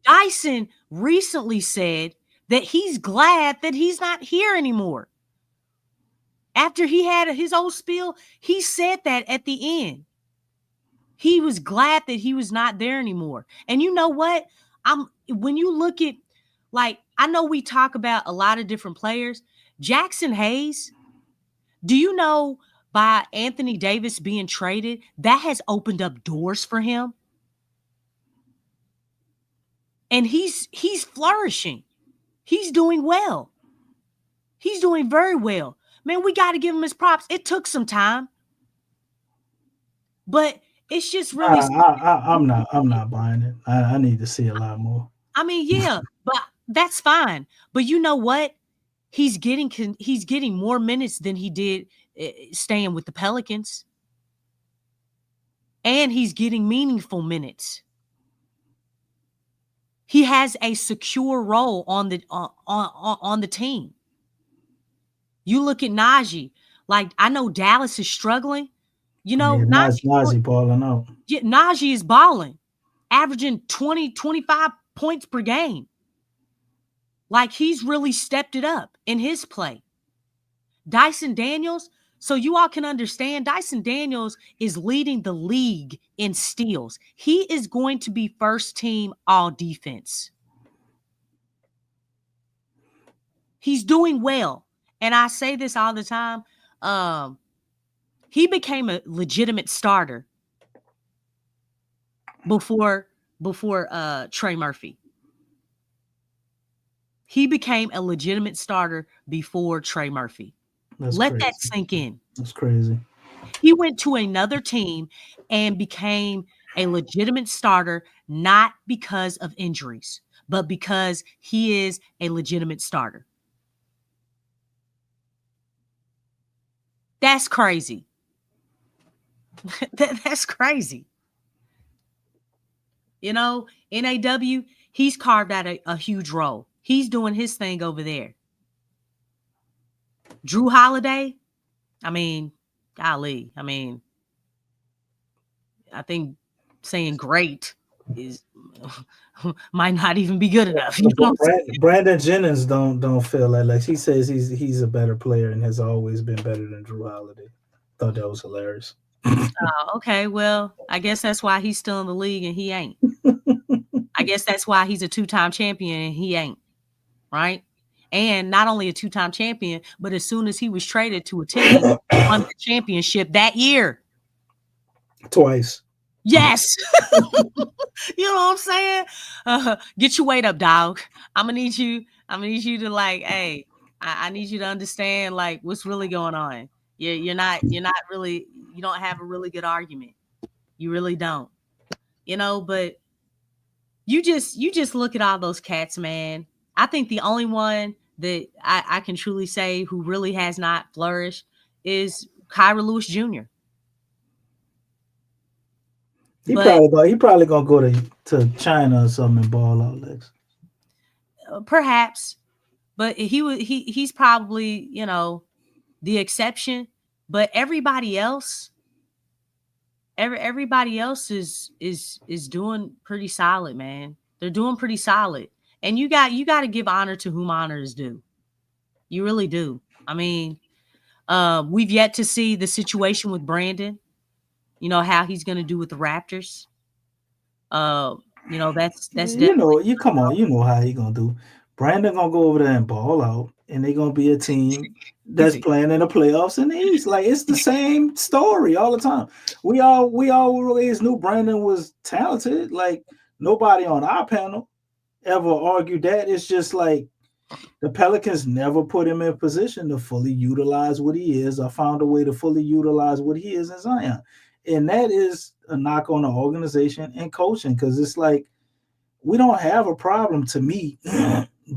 Dyson recently said that he's glad that he's not here anymore. After he had his old spiel, he said that at the end. He was glad that he was not there anymore. And you know what? When you look at, like, I know we talk about a lot of different players. Jackson Hayes, do you know by Anthony Davis being traded, that has opened up doors for him? And he's flourishing. He's doing well. He's doing very well. Man, we got to give him his props. It took some time. But it's just really I'm not buying it. I need to see a lot more. I mean, yeah, but that's fine. But you know what? He's getting more minutes than he did staying with the Pelicans. And he's getting meaningful minutes. He has a secure role on the team. You look at Najee. Like, I know Dallas is struggling. You know, Najee balling out. Yeah, Najee is balling, averaging 20, 25 points per game. Like, he's really stepped it up in his play. Dyson Daniels, so you all can understand, Dyson Daniels is leading the league in steals. He is going to be first team all defense. He's doing well. And I say this all the time. He became a legitimate starter before Trey Murphy. He became a legitimate starter before Trey Murphy. Let that sink in. That's crazy. He went to another team and became a legitimate starter, not because of injuries, but because he is a legitimate starter. That's crazy. That's crazy. You know, NAW, he's carved out a huge role. He's doing his thing over there. Drew Holiday, I mean, golly, I mean, I think saying great is might not even be good enough. You know Brandon Jennings don't feel like he says he's a better player and has always been better than Drew Holiday. Thought that was hilarious. Okay, well, I guess that's why he's still in the league and he ain't. I guess that's why he's a two-time champion and he ain't, right? And not only a two-time champion, but as soon as he was traded to a team, won the championship that year. Twice. Yes. You know what I'm saying? Get your weight up, dog. I'm gonna need you to, like, hey, I need you to understand, like, what's really going on. You're not really, you don't have a really good argument. You really don't. You know, but you just look at all those cats, man. I think the only one that I can truly say who really has not flourished is Kyra Lewis Jr. He probably gonna go to China or something and ball out, Lex. Perhaps, but he's probably, you know, the exception. But everybody else is doing pretty solid, man. They're doing pretty solid. And you got to give honor to whom honor is due. You really do. I mean, we've yet to see the situation with Brandon. You know, how he's going to do with the Raptors. You know, that's you know, you come on, you know how he gonna do. Brandon gonna go over there and ball out, and they gonna be a team that's playing in the playoffs in the East. Like it's the same story all the time. We always knew Brandon was talented. Like nobody on our panel ever argued that. It's just like the Pelicans never put him in position to fully utilize what he is, or found a way to fully utilize what he is in Zion. And that is a knock on the organization and coaching, because it's like we don't have a problem, to me,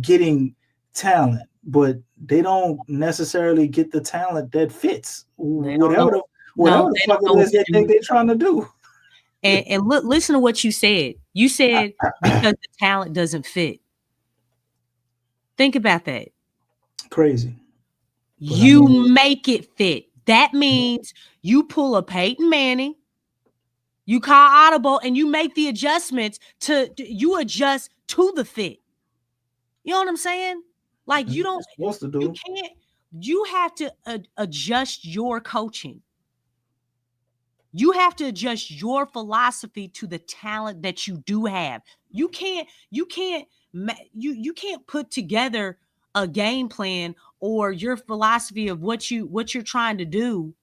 getting talent, but they don't necessarily get the talent that fits whatever the fuck it is they're trying to do. And look, listen to what you said. You said because the talent doesn't fit. Think about that. Crazy. You make it fit. That means you pull a Peyton Manning, you call audible, and you make the adjustments you adjust to the fit. You know what I'm saying? Like you don't supposed to do. You can't. You have to adjust your coaching. You have to adjust your philosophy to the talent that you do have. You can't put together a game plan or your philosophy of what you're trying to do,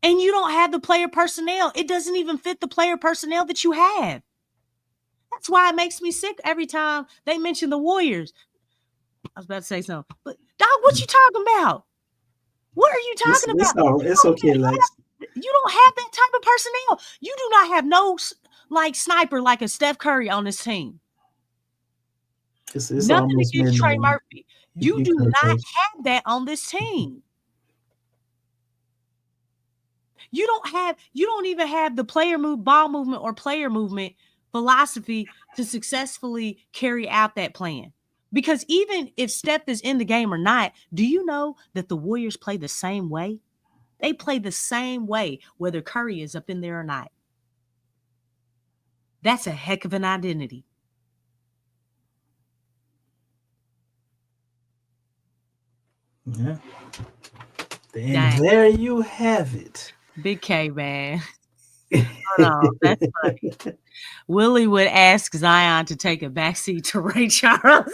and you don't have the player personnel. It doesn't even fit the player personnel that you have. That's why it makes me sick every time they mention the Warriors. I was about to say something, but dog, what you talking about? What are you talking about? It's okay, Lex. You don't have that type of personnel. You do not have no sniper like a Steph Curry on this team. It's nothing almost against Trey midnight. Murphy. You do not have that on this team. You don't even have the ball movement or player movement philosophy to successfully carry out that plan. Because even if Steph is in the game or not, do you know that the Warriors play the same way? They play the same way, whether Curry is up in there or not. That's a heck of an identity. Yeah. And there you have it. Big K, man. Hold on, that's funny. Willie would ask Zion to take a backseat to Ray Charles.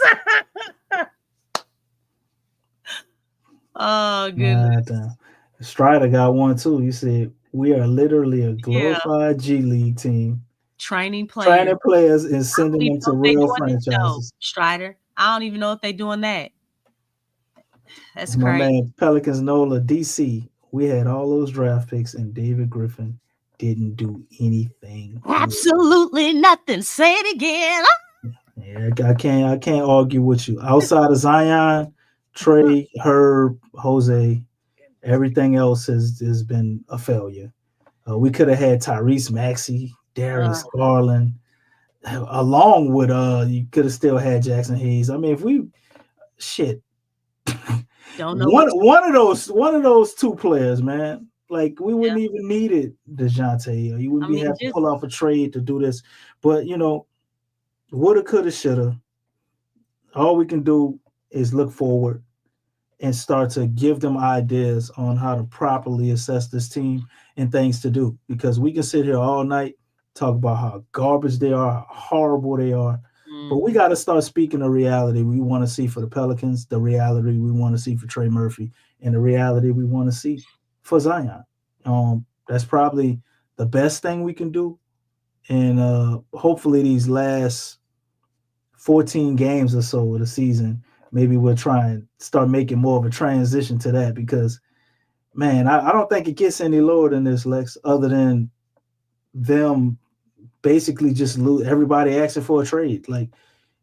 Oh, goodness. Strider got one too. You said we are literally a glorified G League team. Training players and sending them to real franchises. Strider, I don't even know if they're doing that. That's My crazy. man, Pelicans Nola, DC. We had all those draft picks, and David Griffin didn't do anything. Absolutely nothing. Say it again. Yeah, I can't argue with you. Outside of Zion, Trey, Herb, Jose, everything else has been a failure. We could have had Tyrese Maxey, Darius Garland, along with you could have still had Jackson Hayes. I mean, if we don't know one of those two players, man. Like we wouldn't even need it, DeJounte, or you wouldn't have to pull off a trade to do this. But woulda, coulda, shoulda. All we can do is look forward and start to give them ideas on how to properly assess this team and things to do. Because we can sit here all night, talk about how garbage they are, how horrible they are. But we got to start speaking the reality we want to see for the Pelicans, the reality we want to see for Trey Murphy, and the reality we want to see for Zion. That's probably the best thing we can do. And hopefully these last 14 games or so of the season, maybe we'll try and start making more of a transition to that, because, man, I don't think it gets any lower than this, Lex, other than them basically just lose everybody asking for a trade. Like,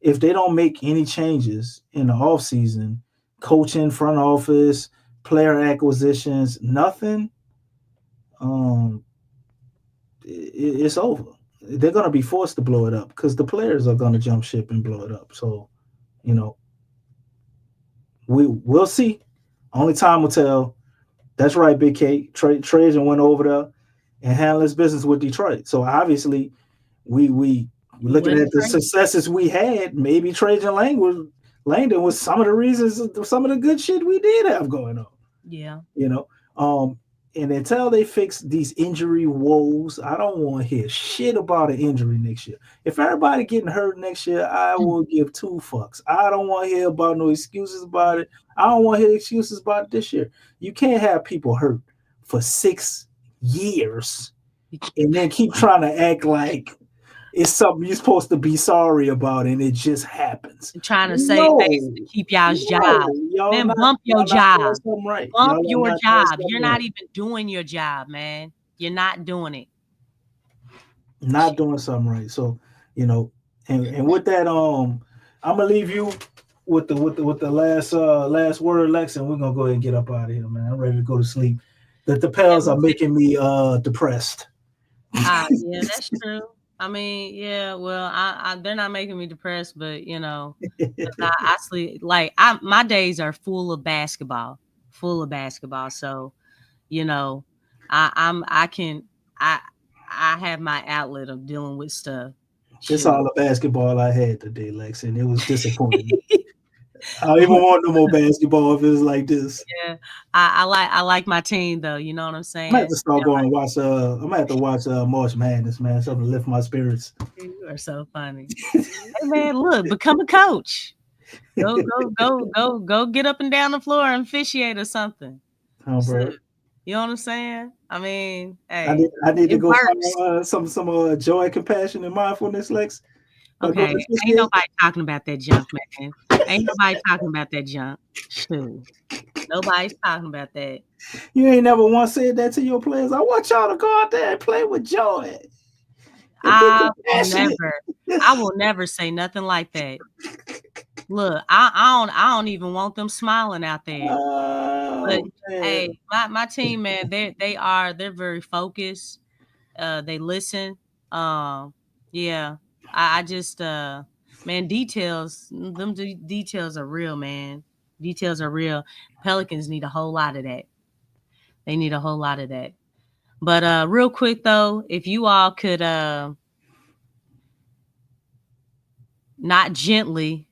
if they don't make any changes in the offseason, coaching, front office, player acquisitions, nothing, it's over. They're going to be forced to blow it up because the players are going to jump ship and blow it up. So, we'll see. Only time will tell. That's right, Big K. Trajan went over there and handled his business with Detroit. So obviously, we looking at the successes we had. Maybe Trajan Langdon was some of the reasons, some of the good shit we did have going on. Yeah. And until they fix these injury woes, I don't want to hear shit about an injury next year. If everybody getting hurt next year, I will give 2 fucks. I don't want to hear about no excuses about it. I don't want to hear excuses about it this year. You can't have people hurt for 6 years and then keep trying to act like it's something you're supposed to be sorry about, and it just happens. I'm trying to save face to keep y'all's job. Man, bump your job. Right. Bump your job. You're not even doing your job, man. You're not doing it. Not doing something right. So, you know, and with that, I'm gonna leave you with the last word, Lex, and we're gonna go ahead and get up out of here, man. I'm ready to go to sleep. The Pels are making me depressed. Yeah, that's true. I mean, yeah, well, I they're not making me depressed, but you know, I sleep my days are full of basketball. So, you know, I have my outlet of dealing with stuff. It's all the basketball I had today, Lex, and it was disappointing. I don't even want no more basketball if it's like this. Yeah, I like my team though. You know what I'm saying? I have to start going and watch. I'm gonna have to watch March Madness, man. Something to lift my spirits. You are so funny. Hey man, look, become a coach. Go get up and down the floor and officiate or something. Oh, bro. You know what I'm saying? I mean, hey, I need to go find some joy, compassion, and mindfulness, Lex. Okay, ain't nobody talking about that junk, man. Ain't nobody talking about that junk. Shoot. Nobody's talking about that. You ain't never once said that to your players. I want y'all to go out there and play with joy. I will never say nothing like that. Look, I don't even want them smiling out there. But hey, my team, man, they're very focused. They listen. Yeah. I just man, details are real, man. Details are real. Pelicans need a whole lot of that. They need a whole lot of that. But real quick though, if you all could not gently,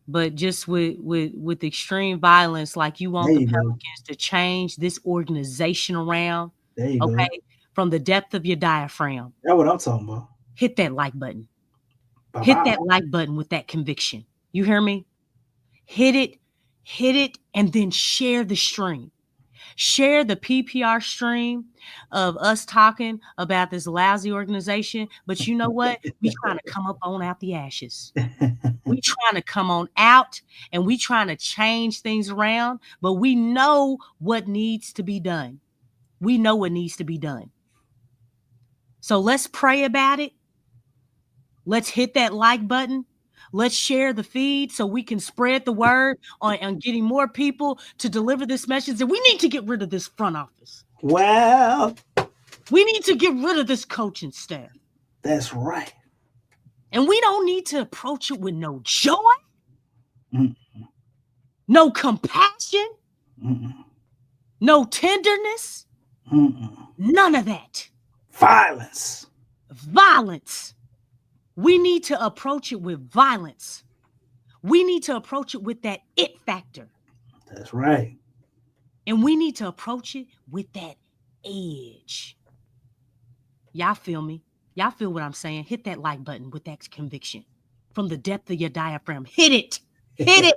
but just with extreme violence, like you want the Pelicans to change this organization around. There you go. From the depth of your diaphragm. That's what I'm talking about. Hit that like button. Bye-bye. Hit that like button with that conviction. You hear me? Hit it, and then share the stream. Share the PPR stream of us talking about this lousy organization. But you know what? We trying to come up on out the ashes. We trying to come on out, and we trying to change things around. But we know what needs to be done. We know what needs to be done. So let's pray about it. Let's hit that like button. Let's share the feed so we can spread the word on getting more people to deliver this message. And we need to get rid of this front office. Well, we need to get rid of this coaching staff. That's right. And we don't need to approach it with no joy, no compassion, no tenderness, none of that. Violence. We need to approach it with violence. We need to approach it with that it factor. That's right. And we need to approach it with that edge. Y'all feel me? Y'all feel what I'm saying? Hit that like button with that conviction. From the depth of your diaphragm. Hit it. Hit it.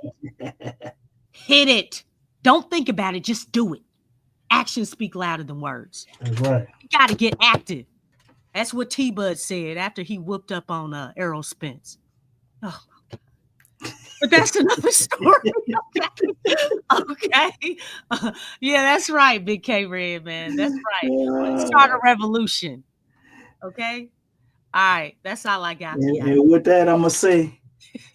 Hit it. Don't think about it. Just do it. Actions speak louder than words. That's right. You got to get active. That's what T-Bud said after he whooped up on Errol Spence. Oh, my God. But that's another story. Okay. Yeah, that's right, Big K Red, man. That's right. Let's start a revolution. Okay? All right. That's all I got. And with that, I'm going to say,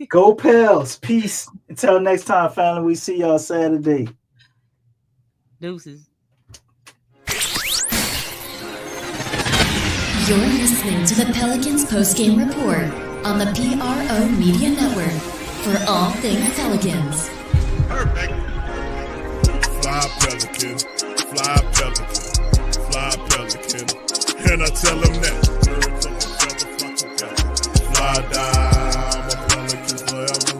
go Pels. Peace. Until next time, family. We see y'all Saturday. Deuces. You're listening to the Pelicans Postgame Report on the PRO Media Network for all things Pelicans. Perfect. Fly Pelican, fly Pelican, fly Pelican. And I tell them that. Fly down, I'm a Pelican forever.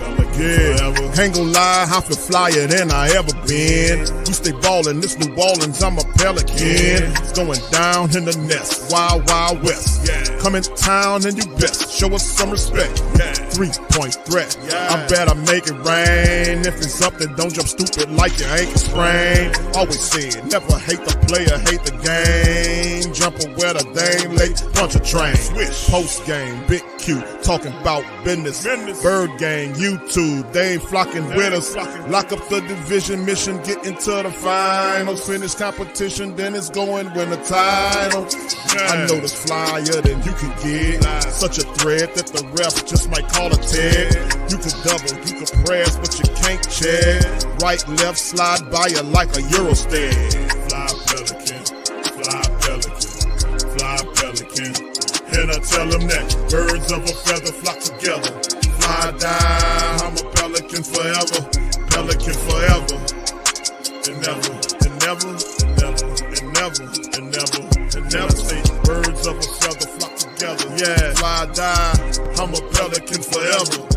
Pelican forever. Ain't gon' lie, I feel flyer than I ever been. We stay ballin', this New Orleans, I'm a Pelican. It's going down in the nest, wild, wild west. Come in town and you best show us some respect. 3-point threat, I better make it rain. If it's something, don't jump stupid like your ankle sprain. Always said, never hate the player, hate the game. Jumping where the dame late, punch a train. Post game, Big Q, talking about business. Bird gang, YouTube, they ain't flocking with us. Lock up the division mission, get into the finals. Finish competition, then it's going win the title. I know this flyer than you can get. Such a threat that the ref just might call a tag. You could double, you could press, but you can't check. Right, left, slide by you like a Eurostep. Fly Pelican, fly Pelican, fly Pelican. And I tell them that birds of a feather flock together. Fly down, I'm a Pelican forever. Pelican forever. And never, and never, and never, and never, and never, and never. Say birds of a feather flock together. Yeah, fly down, I'm a Pelican forever.